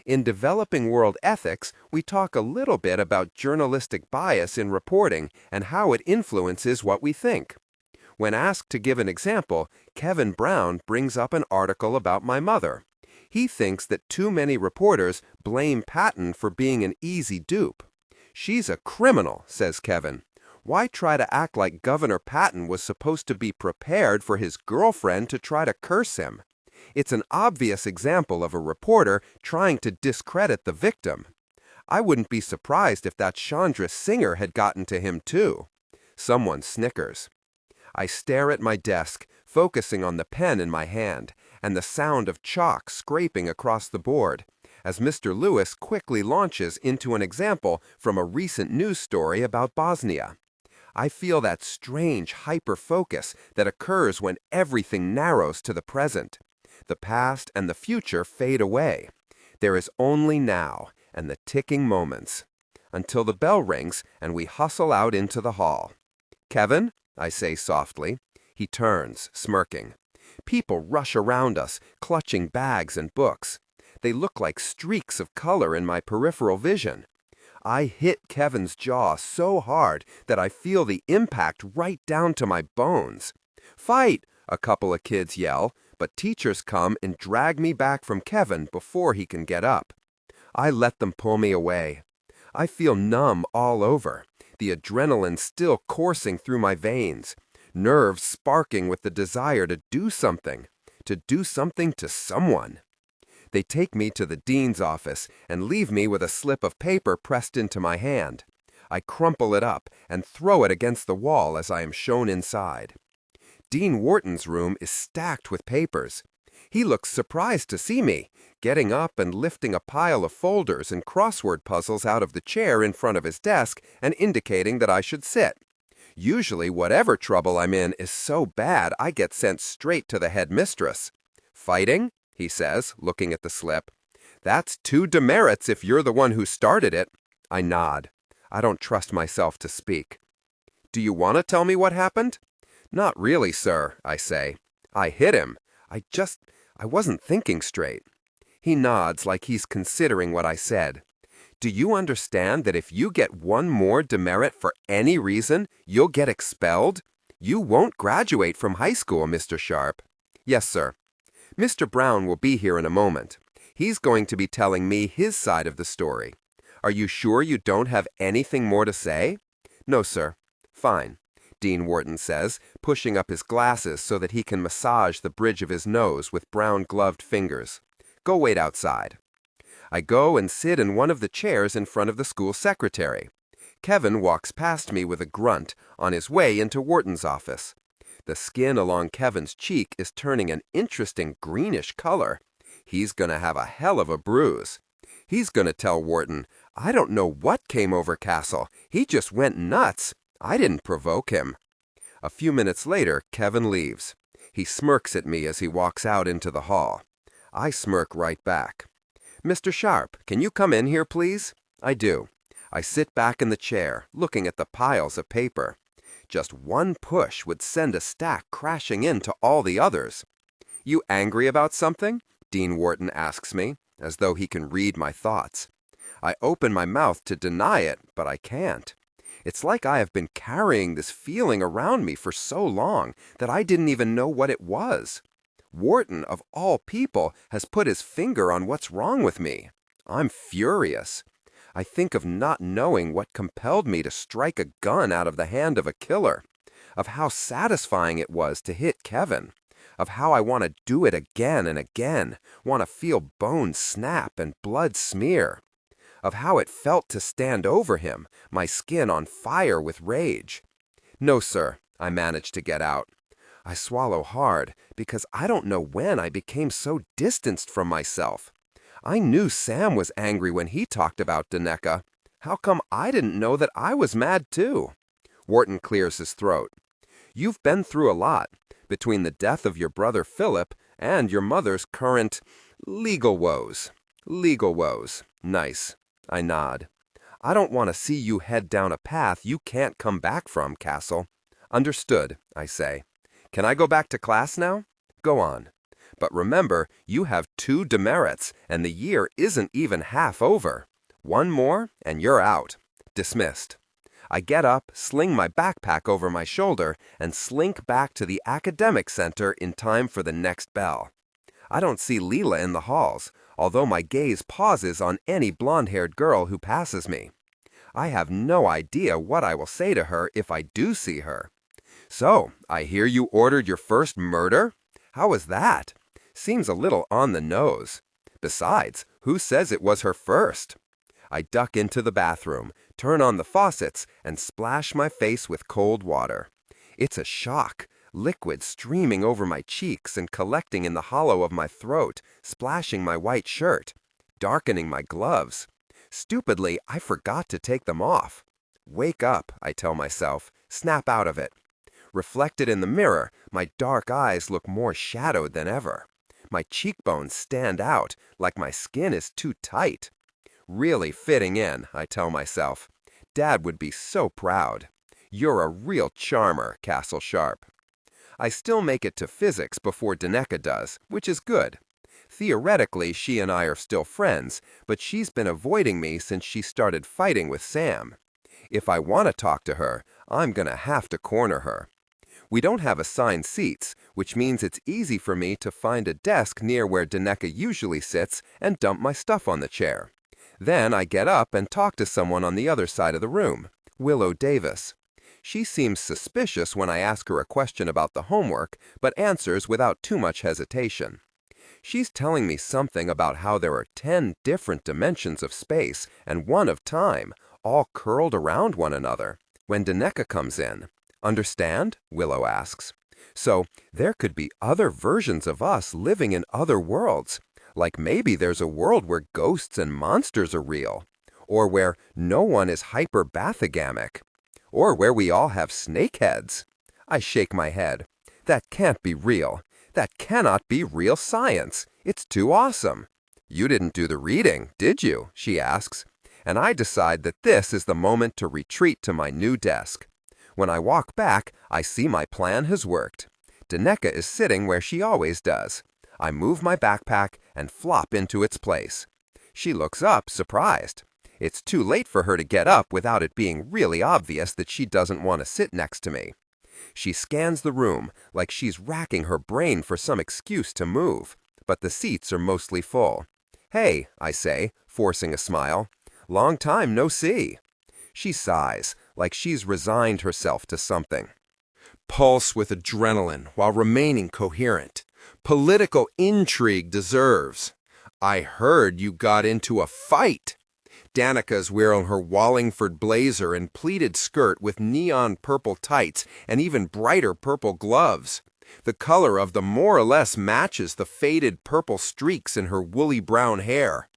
Speaker 1: In Developing World Ethics, we talk a little bit about journalistic bias in reporting and how it influences what we think. When asked to give an example, Kevin Brown brings up an article about my mother. He thinks that too many reporters blame Patton for being an easy dupe. "She's a criminal," says Kevin. "Why try to act like Governor Patton was supposed to be prepared for his girlfriend to try to curse him? It's an obvious example of a reporter trying to discredit the victim. I wouldn't be surprised if that Chandra Singer had gotten to him too." Someone snickers. I stare at my desk, focusing on the pen in my hand, and the sound of chalk scraping across the board, as Mr. Lewis quickly launches into an example from a recent news story about Bosnia. I feel that strange hyper-focus that occurs when everything narrows to the present. The past and the future fade away. There is only now and the ticking moments, until the bell rings and we hustle out into the hall. "Kevin?" I say softly. He turns, smirking. People rush around us, clutching bags and books. They look like streaks of color in my peripheral vision. I hit Kevin's jaw so hard that I feel the impact right down to my bones. "Fight!" a couple of kids yell, but teachers come and drag me back from Kevin before he can get up. I let them pull me away. I feel numb all over, the adrenaline still coursing through my veins, nerves sparking with the desire to do something to someone. They take me to the dean's office and leave me with a slip of paper pressed into my hand. I crumple it up and throw it against the wall as I am shown inside. Dean Wharton's room is stacked with papers. He looks surprised to see me, getting up and lifting a pile of folders and crossword puzzles out of the chair in front of his desk and indicating that I should sit. Usually, whatever trouble I'm in is so bad I get sent straight to the headmistress. "Fighting?" he says, looking at the slip. "That's 2 demerits if you're the one who started it." I nod. I don't trust myself to speak. "Do you want to tell me what happened?" "Not really, sir," I say. "I hit him. I wasn't thinking straight." He nods like he's considering what I said. "Do you understand that if you get 1 more demerit for any reason, you'll get expelled? You won't graduate from high school, Mr. Sharpe." "Yes, sir." "Mr. Brown will be here in a moment. He's going to be telling me his side of the story. Are you sure you don't have anything more to say?" "No, sir." "Fine," Dean Wharton says, pushing up his glasses so that he can massage the bridge of his nose with brown-gloved fingers. "Go wait outside." I go and sit in one of the chairs in front of the school secretary. Kevin walks past me with a grunt on his way into Wharton's office. The skin along Kevin's cheek is turning an interesting greenish color. He's going to have a hell of a bruise. He's going to tell Wharton, "I don't know what came over Cassel. He just went nuts. I didn't provoke him." A few minutes later, Kevin leaves. He smirks at me as he walks out into the hall. I smirk right back. "Mr. Sharpe, can you come in here, please?" I do. I sit back in the chair, looking at the piles of paper. Just one push would send a stack crashing into all the others. "You angry about something?" Dean Wharton asks me, as though he can read my thoughts. I open my mouth to deny it, but I can't. It's like I have been carrying this feeling around me for so long that I didn't even know what it was. Wharton, of all people, has put his finger on what's wrong with me. I'm furious. I think of not knowing what compelled me to strike a gun out of the hand of a killer, of how satisfying it was to hit Kevin, of how I want to do it again and again, want to feel bones snap and blood smear, of how it felt to stand over him, my skin on fire with rage. "No, sir," I manage to get out. I swallow hard because I don't know when I became so distanced from myself. I knew Sam was angry when he talked about Danica. How come I didn't know that I was mad too? Wharton clears his throat. "You've been through a lot, between the death of your brother Philip and your mother's current legal woes." "Legal woes. Nice." I nod. "I don't want to see you head down a path you can't come back from, Cassel." "Understood," I say. "Can I go back to class now?" "Go on. But remember, you have 2 demerits, and the year isn't even half over. 1 more, and you're out. Dismissed." I get up, sling my backpack over my shoulder, and slink back to the academic center in time for the next bell. I don't see Leela in the halls, although my gaze pauses on any blonde-haired girl who passes me. I have no idea what I will say to her if I do see her. "So, I hear you ordered your first murder? How was that? Seems a little on the nose. Besides, who says it was her first?" I duck into the bathroom, turn on the faucets, and splash my face with cold water. It's a shock, liquid streaming over my cheeks and collecting in the hollow of my throat, splashing my white shirt, darkening my gloves. Stupidly, I forgot to take them off. "Wake up," I tell myself. Snap out of it. Reflected in the mirror, my dark eyes look more shadowed than ever. My cheekbones stand out, like my skin is too tight. "Really fitting in," I tell myself. "Dad would be so proud. You're a real charmer, Cassel Sharpe." I still make it to physics before Danica does, which is good.
Speaker 2: Theoretically, she and I are still friends, but she's been avoiding me since she started fighting with Sam. If I want to talk to her, I'm gonna have to corner her. We don't have assigned seats, which means it's easy for me to find a desk near where Danica usually sits and dump my stuff on the chair. Then I get up and talk to someone on the other side of the room, Willow Davis. She seems suspicious when I ask her a question about the homework, but answers without too much hesitation. She's telling me something about how there are 10 different dimensions of space and one of time, all curled around one another. When Danica comes in, "Understand?" Willow asks. So there could be other versions of us living in other worlds. Like maybe there's a world where ghosts and monsters are real, or where no one is hyperbathogamic, or where we all have snake heads. I shake my head. That can't be real. That cannot be real science. It's too awesome. "You didn't do the reading, did you?" she asks. And I decide that this is the moment to retreat to my new desk. When I walk back, I see my plan has worked. Danica is sitting where she always does. I move my backpack and flop into its place. She looks up, surprised. It's too late for her to get up without it being really obvious that she doesn't want to sit next to me. She scans the room like she's racking her brain for some excuse to move, but the seats are mostly full. "Hey," I say, forcing a smile. "Long time no see." She sighs, like she's resigned herself to something.
Speaker 1: Pulse with adrenaline while remaining coherent. Political intrigue deserves. "I heard you got into a fight." Danica's wearing her Wallingford blazer and pleated skirt with neon purple tights and even brighter purple gloves. The color of them more or less matches the faded purple streaks in her woolly brown hair.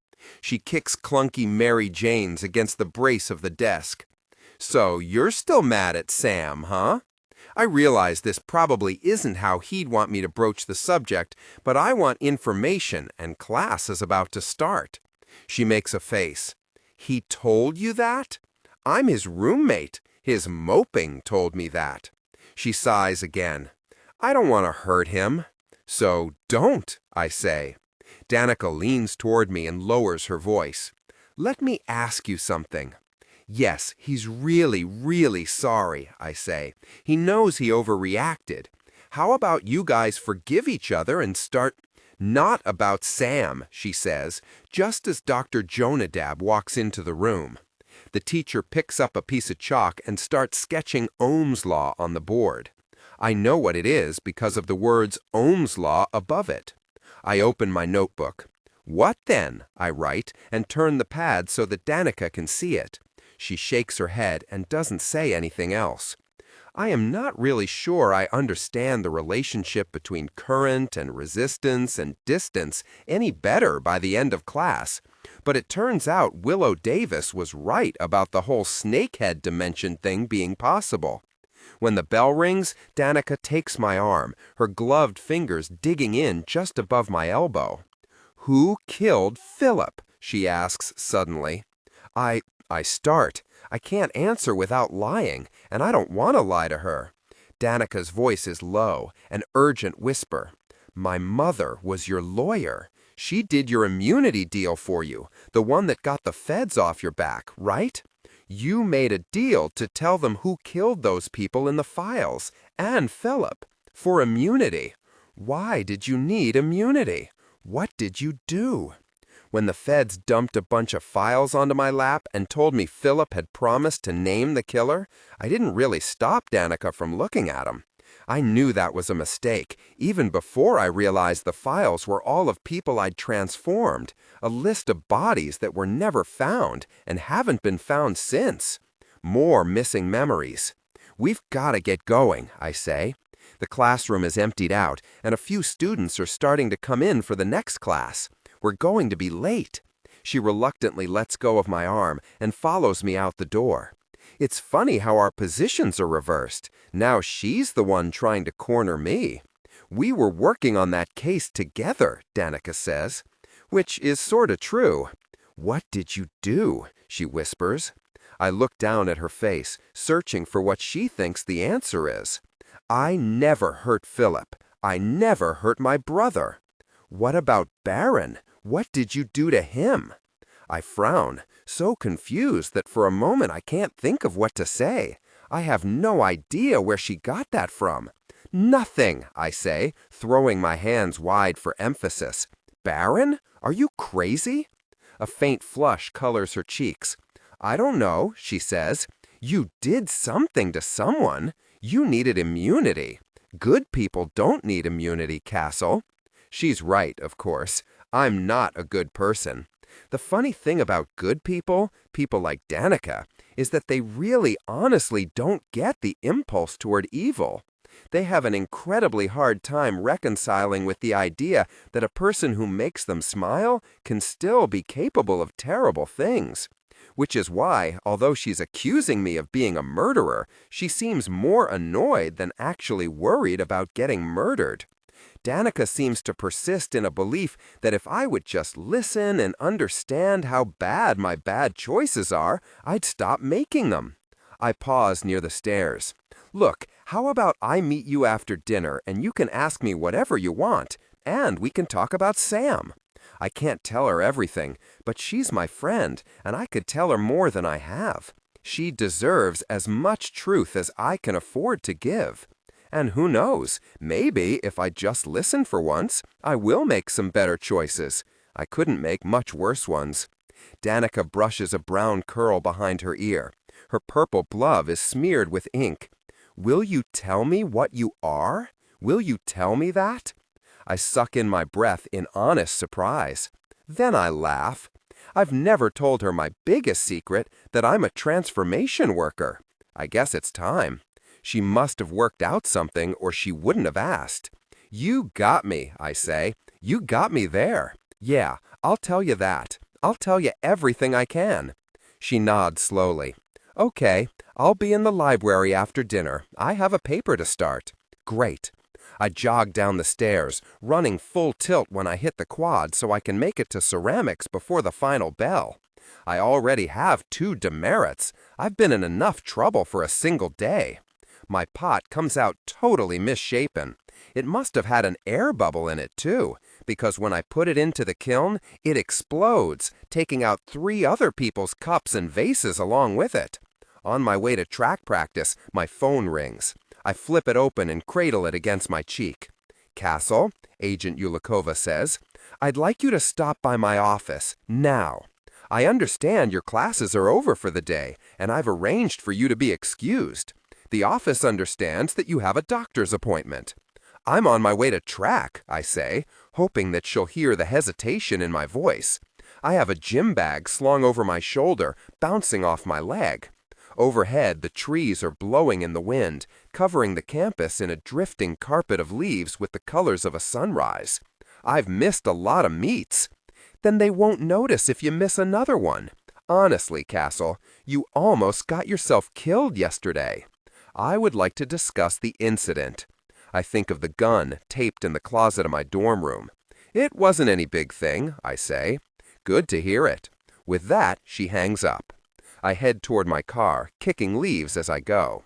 Speaker 1: She kicks clunky Mary Janes against the brace of the desk. "So you're still mad at Sam, huh?" I realize this probably isn't how he'd want me to broach the subject, but I want information, and class is about to start. She makes a face. "He told you that?" "I'm his roommate. His moping told me that." She sighs again. "I don't want to hurt him." "So don't," I say. Danica leans toward me and lowers her voice. "Let me ask you something." "Yes, he's really, really sorry," I say. "He knows he overreacted. How about you guys forgive each other and start—" "Not about Sam," she says, just as Dr. Jonadab walks into the room. The teacher picks up a piece of chalk and starts sketching Ohm's law on the board. I know what it is because of the words Ohm's law above it. I open my notebook. "What then?" I write, and turn the pad so that Danica can see it. She shakes her head and doesn't say anything else. I am not really sure I understand the relationship between current and resistance and distance any better by the end of class, but it turns out Willow Davis was right about the whole snakehead dimension thing being possible. When the bell rings, Danica takes my arm, her gloved fingers digging in just above my elbow. "Who killed Philip?" she asks suddenly. I start. I can't answer without lying, and I don't want to lie to her. Danica's voice is low, an urgent whisper. "My mother was your lawyer. She did your immunity deal for you, the one that got the feds off your back, right? You made a deal to tell them who killed those people in the files, and Philip, for immunity. Why did you need immunity? What did you do?" When the feds dumped a bunch of files onto my lap and told me Philip had promised to name the killer, I didn't really stop Danica from looking at them. I knew that was a mistake, even before I realized the files were all of people I'd transformed, a list of bodies that were never found and haven't been found since. More missing memories. "We've got to get going," I say. The classroom is emptied out, and a few students are starting to come in for the next class. We're going to be late. She reluctantly lets go of my arm and follows me out the door. It's funny how our positions are reversed. Now she's the one trying to corner me. "We were working on that case together," Danica says, which is sort of true. "What did you do?" she whispers. I look down at her face, searching for what she thinks the answer is. "I never hurt Philip. I never hurt my brother."
Speaker 2: What about Baron? What did you do to him? I frown, so confused that for a moment I can't think of what to say. I have no idea where she got that from. Nothing, I say, throwing my hands wide for emphasis. Baron? Are you crazy? A faint flush colors her cheeks. I don't know, she says. You did something to someone. You needed immunity. Good people don't need immunity, Cassel. She's right, of course. I'm not a good person. The funny thing about good people, people like Danica, is that they really honestly don't get the impulse toward evil. They have an incredibly hard time reconciling with the idea that a person who makes them smile can still be capable of terrible things. Which is why, although she's accusing me of being a murderer, she seems more annoyed than actually worried about getting murdered. Danica seems to persist in a belief that if I would just listen and understand how bad my bad choices are, I'd stop making them. I pause near the stairs. Look, how about I meet you after dinner and you can ask me whatever you want, and we can talk about Sam. I can't tell her everything, but she's my friend, and I could tell her more than I have. She deserves as much truth as I can afford to give. And who knows, maybe if I just listen for once, I will make some better choices. I couldn't make much worse ones. Danica brushes a brown curl behind her ear. Her purple glove is smeared with ink. Will you tell me what you are? Will you tell me that? I suck in my breath in honest surprise. Then I laugh. I've never told her my biggest secret, that I'm a transformation worker. I guess it's time. She must have worked out something or she wouldn't have asked. You got me, I say. You got me there. Yeah, I'll tell you that. I'll tell you everything I can. She nods slowly. Okay, I'll be in the library after dinner. I have a paper to start. Great. I jog down the stairs, running full tilt when I hit the quad so I can make it to ceramics before the final bell. I already have 2 demerits. I've been in enough trouble for a single day. My pot comes out totally misshapen. It must have had an air bubble in it, too, because when I put it into the kiln, it explodes, taking out 3 other people's cups and vases along with it. On my way to track practice, my phone rings. I flip it open and cradle it against my cheek. Cassel, Agent Yulikova says, I'd like you to stop by my office, now. I understand your classes are over for the day, and I've arranged for you to be excused. The office understands that you have a doctor's appointment. I'm on my way to track, I say, hoping that she'll hear the hesitation in my voice. I have a gym bag slung over my shoulder, bouncing off my leg. Overhead, the trees are blowing in the wind, covering the campus in a drifting carpet of leaves with the colors of a sunrise. I've missed a lot of meets. Then they won't notice if you miss another one. Honestly, Cassel, you almost got yourself killed yesterday. I would like to discuss the incident. I think of the gun taped in the closet of my dorm room. It wasn't any big thing, I say. Good to hear it. With that, she hangs up. I head toward my car, kicking leaves as I go.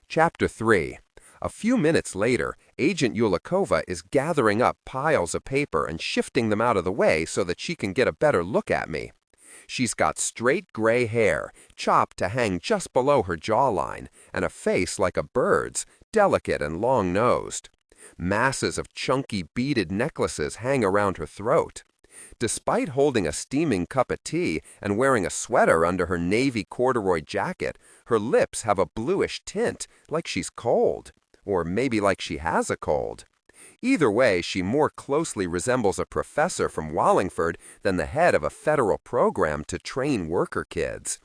Speaker 2: Chapter 3. A few minutes later, Agent Yulikova is gathering up piles of paper and shifting them out of the way so that she can get a better look at me. She's got straight gray hair, chopped to hang just below her jawline, and a face like a bird's, delicate and long-nosed. Masses of chunky beaded necklaces hang around her throat. Despite holding a steaming cup of tea and wearing a sweater under her navy corduroy jacket, her lips have a bluish tint, like she's cold, or maybe like she has a cold. Either way, she more closely resembles a professor from Wallingford than the head of a federal program to train worker kids.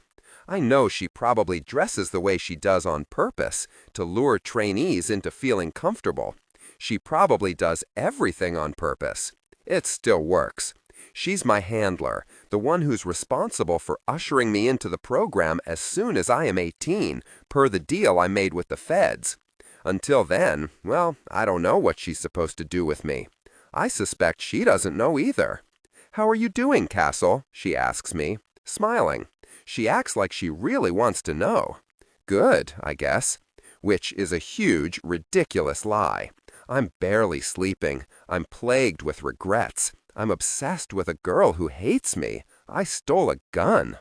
Speaker 2: I know she probably dresses the way she does on purpose, to lure trainees into feeling comfortable. She probably does everything on purpose. It still works. She's my handler, the one who's responsible for ushering me into the program as soon as I am 18, per the deal I made with the feds. Until then, well, I don't know what she's supposed to do with me. I suspect she doesn't know either. How are you doing, Cassel? She asks me, smiling. She acts like she really wants to know. Good, I guess. Which is a huge, ridiculous lie. I'm barely sleeping. I'm plagued with regrets. I'm obsessed with a girl who hates me. I stole a gun.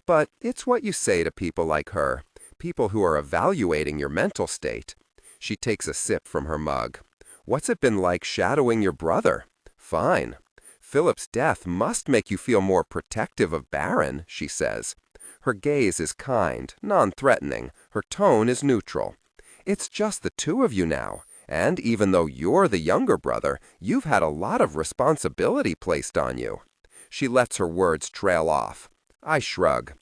Speaker 2: But it's what you say to people like her, people who are evaluating your mental state. She takes a sip from her mug. What's it been like shadowing your brother? Fine. Philip's death must make you feel more protective of Baron, she says. Her gaze is kind, non-threatening. Her tone is neutral. It's just the two of you now, and even though you're the younger brother, you've had a lot of responsibility placed on you. She lets her words trail off. I shrug.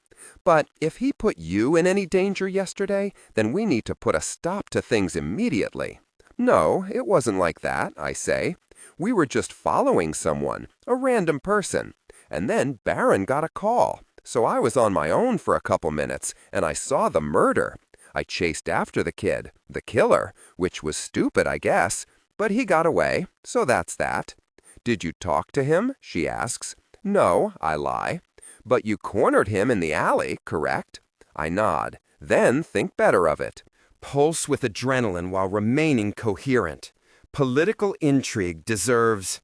Speaker 2: But if he put you in any danger yesterday, then we need to put a stop to things immediately. No, it wasn't like that, I say. We were just following someone, a random person. And then Baron got a call. So I was on my own for a couple minutes, and I saw the murder. I chased after the kid, the killer, which was stupid, I guess. But he got away, so that's that. Did you talk to him? She asks. No, I lie. But you cornered him in the alley, correct? I nod. Then think better of it.
Speaker 1: Pulse with adrenaline while remaining coherent. Political intrigue deserves...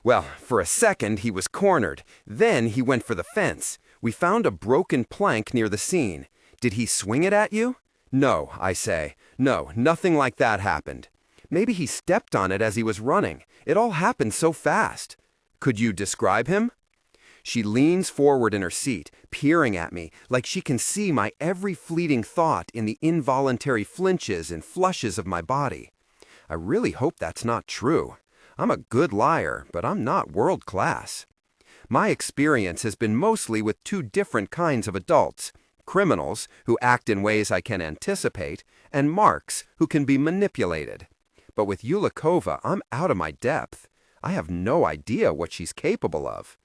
Speaker 1: Well, for a second he was cornered. Then he went for the fence. We found a broken plank near the scene. Did he swing it at you? No, I say. No, nothing like that happened. Maybe he stepped on it as he was running. It all happened so fast. Could you describe him? She leans forward in her seat, peering at me like she can see my every fleeting thought in the involuntary flinches and flushes of my body. I really hope that's not true. I'm a good liar, but I'm not world class. My experience has been mostly with two different kinds of adults: criminals who act in ways I can anticipate, and marks who can be manipulated. But with Yulikova, I'm out of my depth. I have no idea what she's capable of.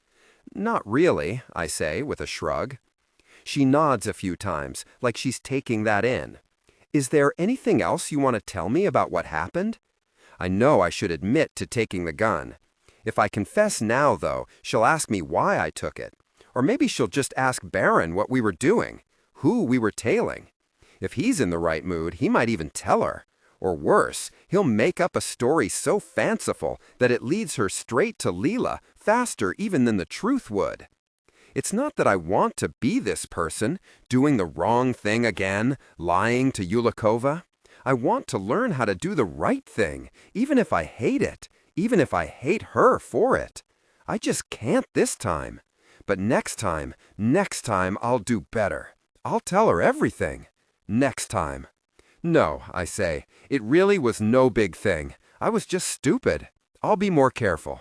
Speaker 1: Not really, I say with a shrug. She nods a few times, like she's taking that in. Is there anything else you want to tell me about what happened? I know I should admit to taking the gun. If I confess now, though, she'll ask me why I took it. Or maybe she'll just ask Baron what we were doing, who we were tailing. If he's in the right mood, he might even tell her. Or worse, he'll make up a story so fanciful that it leads her straight to Leela, faster even than the truth would. It's not that I want to be this person, doing the wrong thing again, lying to Yulikova. I want to learn how to do the right thing, even if I hate it, even if I hate her for it. I just can't this time. But next time I'll do better. I'll tell her everything. Next time. No, I say, it really was no big thing. I was just stupid. I'll be more careful.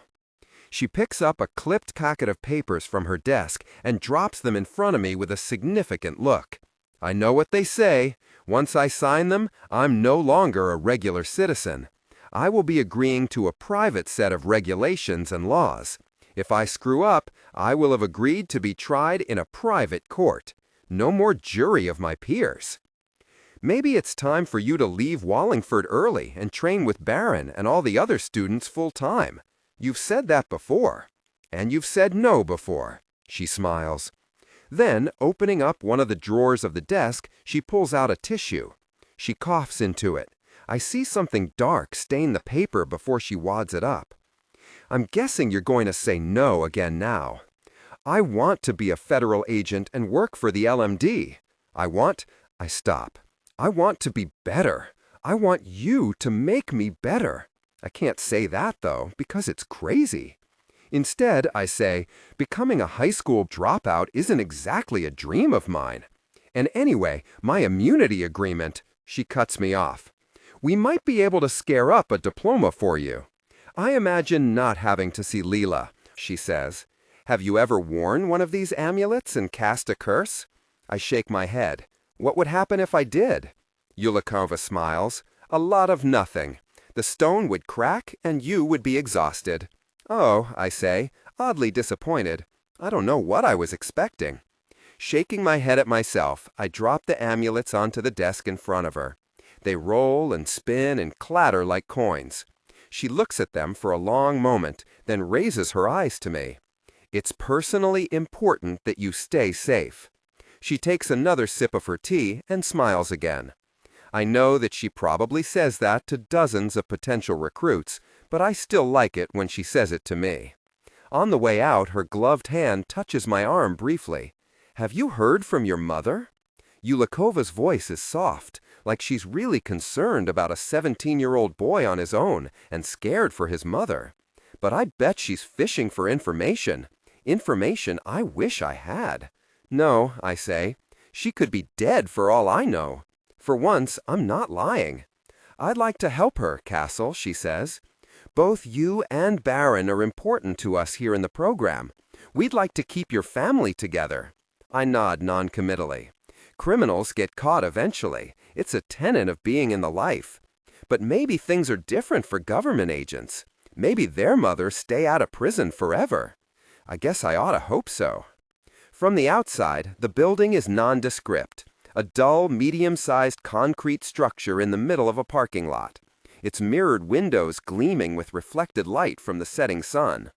Speaker 1: She picks up a clipped packet of papers from her desk and drops them in front of me with a significant look. I know what they say. Once I sign them, I'm no longer a regular citizen. I will be agreeing to a private set of regulations and laws. If I screw up, I will have agreed to be tried in a private court. No more jury of my peers. Maybe it's time for you to leave Wallingford early and train with Baron and all the other students full-time. You've said that before. And you've said no before. She smiles. Then, opening up one of the drawers of the desk, she pulls out a tissue. She coughs into it. I see something dark stain the paper before she wads it up. I'm guessing you're going to say no again now. I want to be a federal agent and work for the LMD. I stop. I want to be better. I want you to make me better. I can't say that, though, because it's crazy. Instead, I say, becoming a high school dropout isn't exactly a dream of mine. And anyway, my immunity agreement, she cuts me off. We might be able to scare up a diploma for you. I imagine not having to see Leela, she says. Have you ever worn one of these amulets and cast a curse? I shake my head. What would happen if I did? Yulikova smiles. A lot of nothing. The stone would crack and you would be exhausted. Oh, I say, oddly disappointed. I don't know what I was expecting. Shaking my head at myself, I drop the amulets onto the desk in front of her. They roll and spin and clatter like coins. She looks at them for a long moment, then raises her eyes to me. It's personally important that you stay safe. She takes another sip of her tea and smiles again.
Speaker 2: I know that she probably says that to dozens of potential recruits, but I still like it when she says it to me. On the way out, her gloved hand touches my arm briefly. "Have you heard from your mother?" Yulikova's voice is soft, like she's really concerned about a 17-year-old boy on his own and scared for his mother. But I bet she's fishing for information. Information I wish I had. "No," I say. "She could be dead for all I know." For once, I'm not lying. "I'd like to help her, Cassel," she says. "Both you and Baron are important to us here in the program. We'd like to keep your family together." I nod non-committally. Criminals get caught eventually. It's a tenet of being in the life. But maybe things are different for government agents. Maybe their mothers stay out of prison forever. I guess I ought to hope so. From the outside, the building is nondescript. A dull, medium-sized concrete structure in the middle of a parking lot. Its mirrored windows gleaming with reflected light from the setting sun.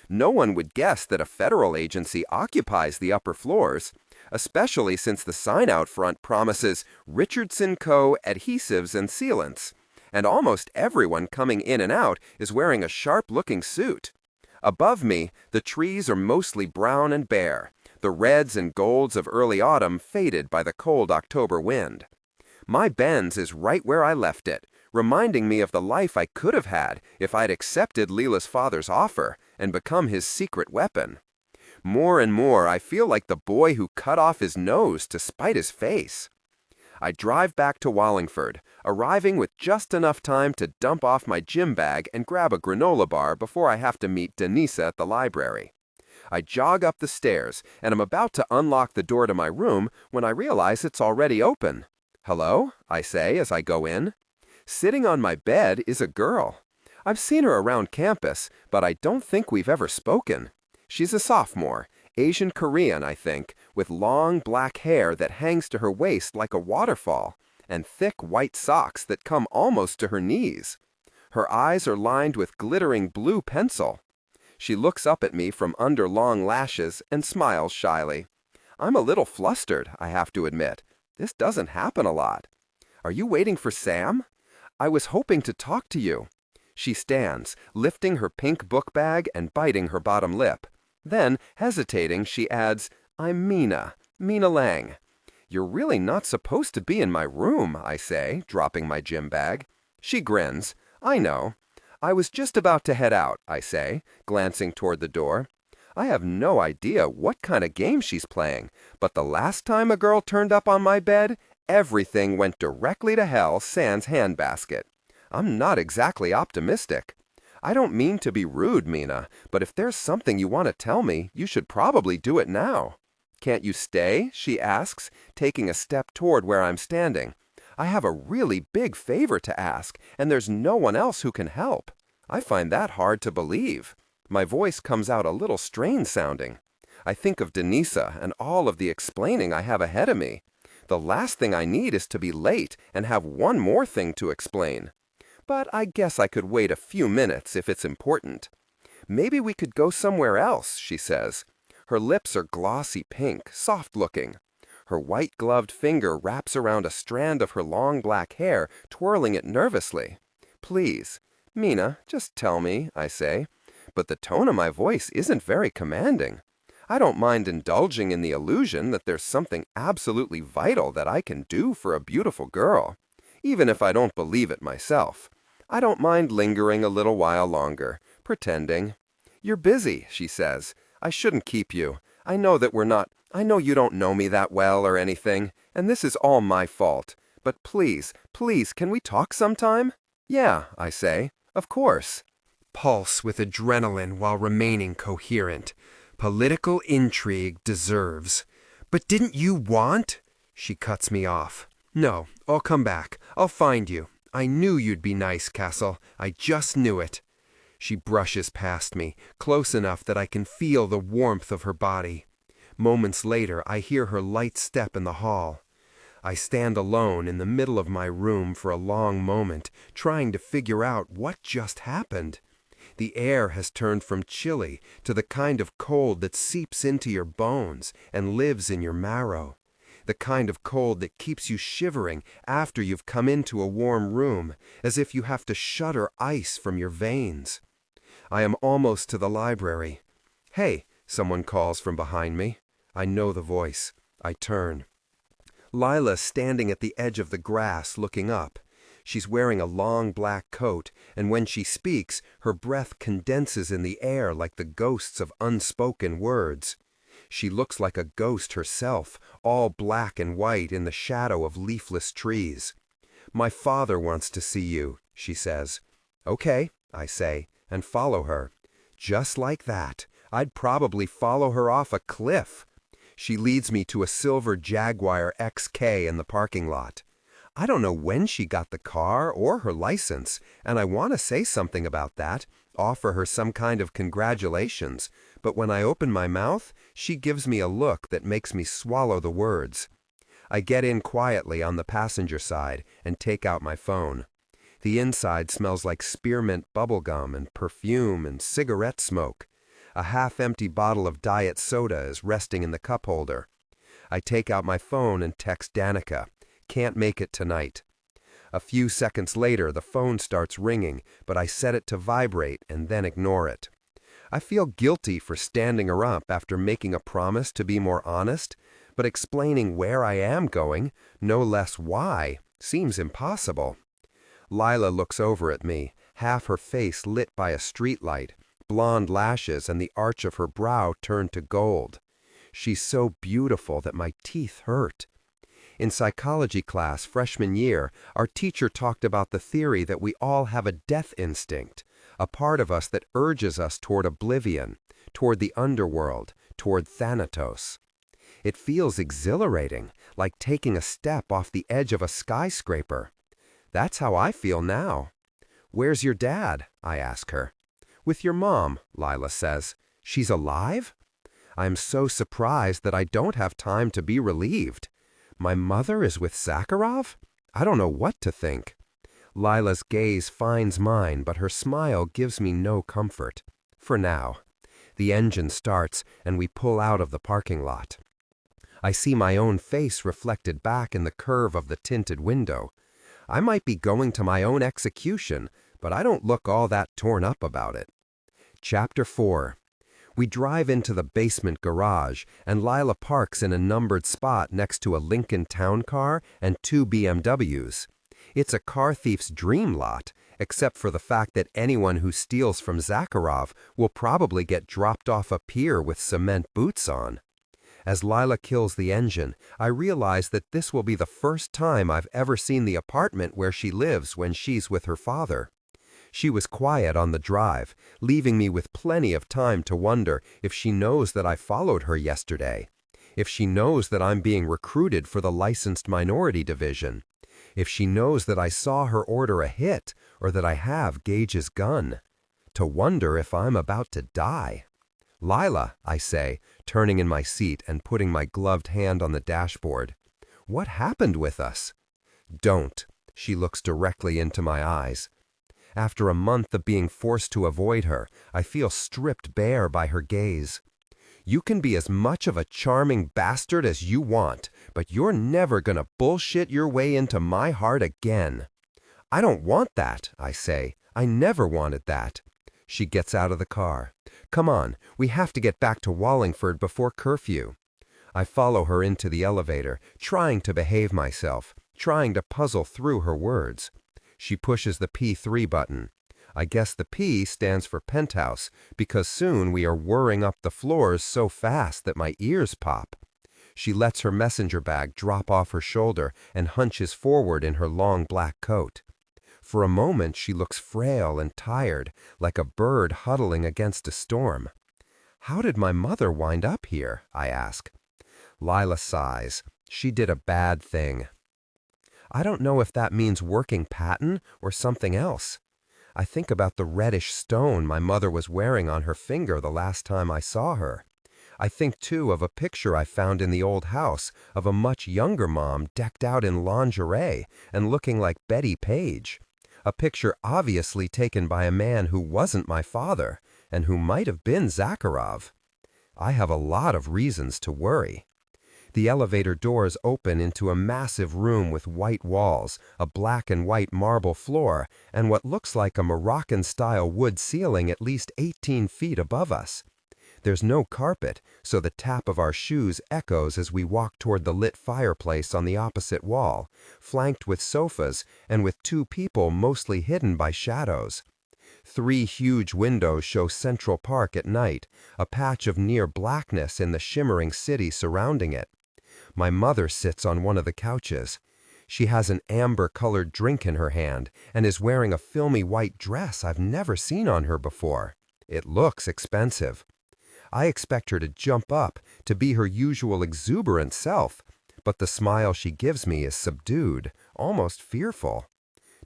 Speaker 2: No one would guess that a federal agency occupies the upper floors, especially since the sign out front promises Richardson Co. adhesives and sealants, and almost everyone coming in and out is wearing a sharp-looking suit. Above me, the trees are mostly brown and bare, the reds and golds of early autumn faded by the cold October wind. My Benz is right where I left it, reminding me of the life I could have had if I'd accepted Leela's father's offer and become his secret weapon. More and more, I feel like the boy who cut off his nose to spite his face. I drive back to Wallingford, arriving with just enough time to dump off my gym bag and grab a granola bar before I have to meet Denisa at the library. I jog up the stairs, and I'm about to unlock the door to my room when I realize it's already open. "Hello?" I say as I go in. Sitting on my bed is a girl. I've seen her around campus, but I don't think we've ever spoken. She's a sophomore, Asian Korean, I think, with long black hair that hangs to her waist like a waterfall, and thick white socks that come almost to her knees. Her eyes are lined with glittering blue pencil. She looks up at me from under long lashes and smiles shyly. I'm a little flustered, I have to admit. This doesn't happen a lot. "Are you waiting for Sam?" "I was hoping to talk to you." She stands, lifting her pink book bag and biting her bottom lip. Then, hesitating, she adds, "I'm Mina Lang." "You're really not supposed to be in my room," I say, dropping my gym bag. She grins. "I know." "I was just about to head out," I say, glancing toward the door. I have no idea what kind of game she's playing, but the last time a girl turned up on my bed, everything went directly to hell sans handbasket. I'm not exactly optimistic. "I don't mean to be rude, Mina, but if there's something you want to tell me, you should probably do it now." "Can't you stay?" she asks, taking a step toward where I'm standing. "I have a really big favor to ask, and there's no one else who can help." I find that hard to believe. My voice comes out a little strained sounding. I think of Denisa and all of the explaining I have ahead of me. The last thing I need is to be late and have one more thing to explain. But I guess I could wait a few minutes if it's important. "Maybe we could go somewhere else," she says. Her lips are glossy pink, soft-looking. Her white-gloved finger wraps around a strand of her long black hair, twirling it nervously. "Please." "Mina, just tell me," I say. But the tone of my voice isn't very commanding. I don't mind indulging in the illusion that there's something absolutely vital that I can do for a beautiful girl, even if I don't believe it myself. I don't mind lingering a little while longer, pretending. "You're busy," she says. "I shouldn't keep you. I know you don't know me that well or anything, and this is all my fault. But please, can we talk sometime?" "Yeah," I say. "Of course."
Speaker 1: Pulse with adrenaline while remaining coherent. Political intrigue deserves. "But didn't you want?" She cuts me off. "No, I'll come back. I'll find you. I knew you'd be nice, Cassel. I just knew it." She brushes past me, close enough that I can feel the warmth of her body. Moments later, I hear her light step in the hall. I stand alone in the middle of my room for a long moment, trying to figure out what just happened. The air has turned from chilly to the kind of cold that seeps into your bones and lives in your marrow. The kind of cold that keeps you shivering after you've come into a warm room, as if you have to shudder ice from your veins. I am almost to the library. "Hey," someone calls from behind me. I know the voice. I turn. Lila's standing at the edge of the grass looking up. She's wearing a long black coat, and when she speaks, her breath condenses in the air like the ghosts of unspoken words. She looks like a ghost herself, all black and white in the shadow of leafless trees. "My father wants to see you," she says. "Okay," I say, and follow her. Just like that. I'd probably follow her off a cliff. She leads me to a silver Jaguar XK in the parking lot. I don't know when she got the car or her license, and I want to say something about that, offer her some kind of congratulations, but when I open my mouth, she gives me a look that makes me swallow the words. I get in quietly on the passenger side and take out my phone. The inside smells like spearmint bubblegum and perfume and cigarette smoke. A half-empty bottle of diet soda is resting in the cup holder. I take out my phone and text Danica. "Can't make it tonight." A few seconds later, the phone starts ringing, but I set it to vibrate and then ignore it. I feel guilty for standing her up after making a promise to be more honest, but explaining where I am going, no less why, seems impossible. Lila looks over at me, half her face lit by a streetlight, blonde lashes and the arch of her brow turned to gold. She's so beautiful that my teeth hurt. In psychology class freshman year, our teacher talked about the theory that we all have a death instinct, a part of us that urges us toward oblivion, toward the underworld, toward Thanatos. It feels exhilarating, like taking a step off the edge of a skyscraper. That's how I feel now. "Where's your dad?" I ask her. "With your mom," Lila says. "She's alive?" I'm so surprised that I don't have time to be relieved. My mother is with Zakharov? I don't know what to think. Lila's gaze finds mine, but her smile gives me no comfort. For now. The engine starts, and we pull out of the parking lot. I see my own face reflected back in the curve of the tinted window. I might be going to my own execution, but I don't look all that torn up about it. Chapter 4. We drive into the basement garage, and Lila parks in a numbered spot next to a Lincoln Town Car and 2 BMWs. It's a car thief's dream lot, except for the fact that anyone who steals from Zakharov will probably get dropped off a pier with cement boots on. As Lila kills the engine, I realize that this will be the first time I've ever seen the apartment where she lives when she's with her father. She was quiet on the drive, leaving me with plenty of time to wonder if she knows that I followed her yesterday, if she knows that I'm being recruited for the licensed minority division, if she knows that I saw her order a hit or that I have Gage's gun, to wonder if I'm about to die. "Lila," I say, turning in my seat and putting my gloved hand on the dashboard. "What happened with us?" "Don't." She looks directly into my eyes. After a month of being forced to avoid her, I feel stripped bare by her gaze. "You can be as much of a charming bastard as you want, but you're never gonna bullshit your way into my heart again." "I don't want that," I say. "I never wanted that." She gets out of the car. "Come on, we have to get back to Wallingford before curfew." I follow her into the elevator, trying to behave myself, trying to puzzle through her words. She pushes the P3 button. I guess the P stands for penthouse, because soon we are whirring up the floors so fast that my ears pop. She lets her messenger bag drop off her shoulder and hunches forward in her long black coat. For a moment she looks frail and tired, like a bird huddling against a storm. "How did my mother wind up here?" I ask. Lila sighs. She did a bad thing. I don't know if that means working patent or something else. I think about the reddish stone my mother was wearing on her finger the last time I saw her. I think, too, of a picture I found in the old house of a much younger mom decked out in lingerie and looking like Betty Page. A picture obviously taken by a man who wasn't my father and who might have been Zakharov. I have a lot of reasons to worry.
Speaker 2: The elevator doors open into a massive room with white walls, a black and white marble floor, and what looks like a Moroccan-style wood ceiling at least 18 feet above us. There's no carpet, so the tap of our shoes echoes as we walk toward the lit fireplace on the opposite wall, flanked with sofas and with two people mostly hidden by shadows. 3 huge windows show Central Park at night, a patch of near blackness in the shimmering city surrounding it. My mother sits on one of the couches. She has an amber-colored drink in her hand and is wearing a filmy white dress I've never seen on her before. It looks expensive. I expect her to jump up, to be her usual exuberant self, but the smile she gives me is subdued, almost fearful.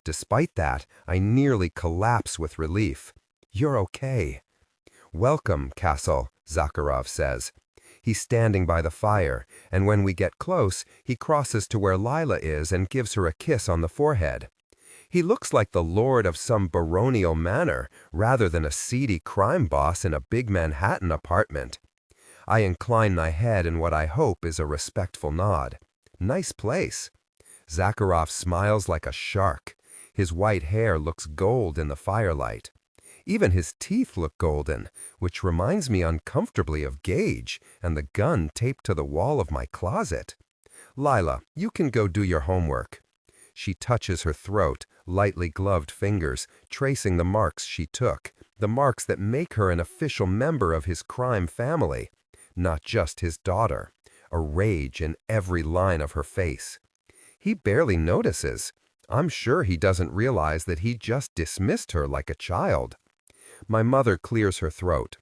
Speaker 2: Despite that, I nearly collapse with relief. "You're okay." "Welcome, Cassel," Zakharov says. He's standing by the fire, and when we get close, he crosses to where Lila is and gives her a kiss on the forehead. He looks like the lord of some baronial manor, rather than a seedy crime boss in a big Manhattan apartment. I incline my head in what I hope is a respectful nod. Nice place. Zakharov smiles like a shark. His white hair looks gold in the firelight. Even his teeth look golden, which reminds me uncomfortably of Gage and the gun taped to the wall of my closet. "Lila, you can go do your homework." She touches her throat, lightly gloved fingers, tracing the marks she took, the marks that make her an official member of his crime family, not just his daughter, a rage in every line of her face. He barely notices. I'm sure he doesn't realize that he just dismissed her like a child. My mother clears her throat.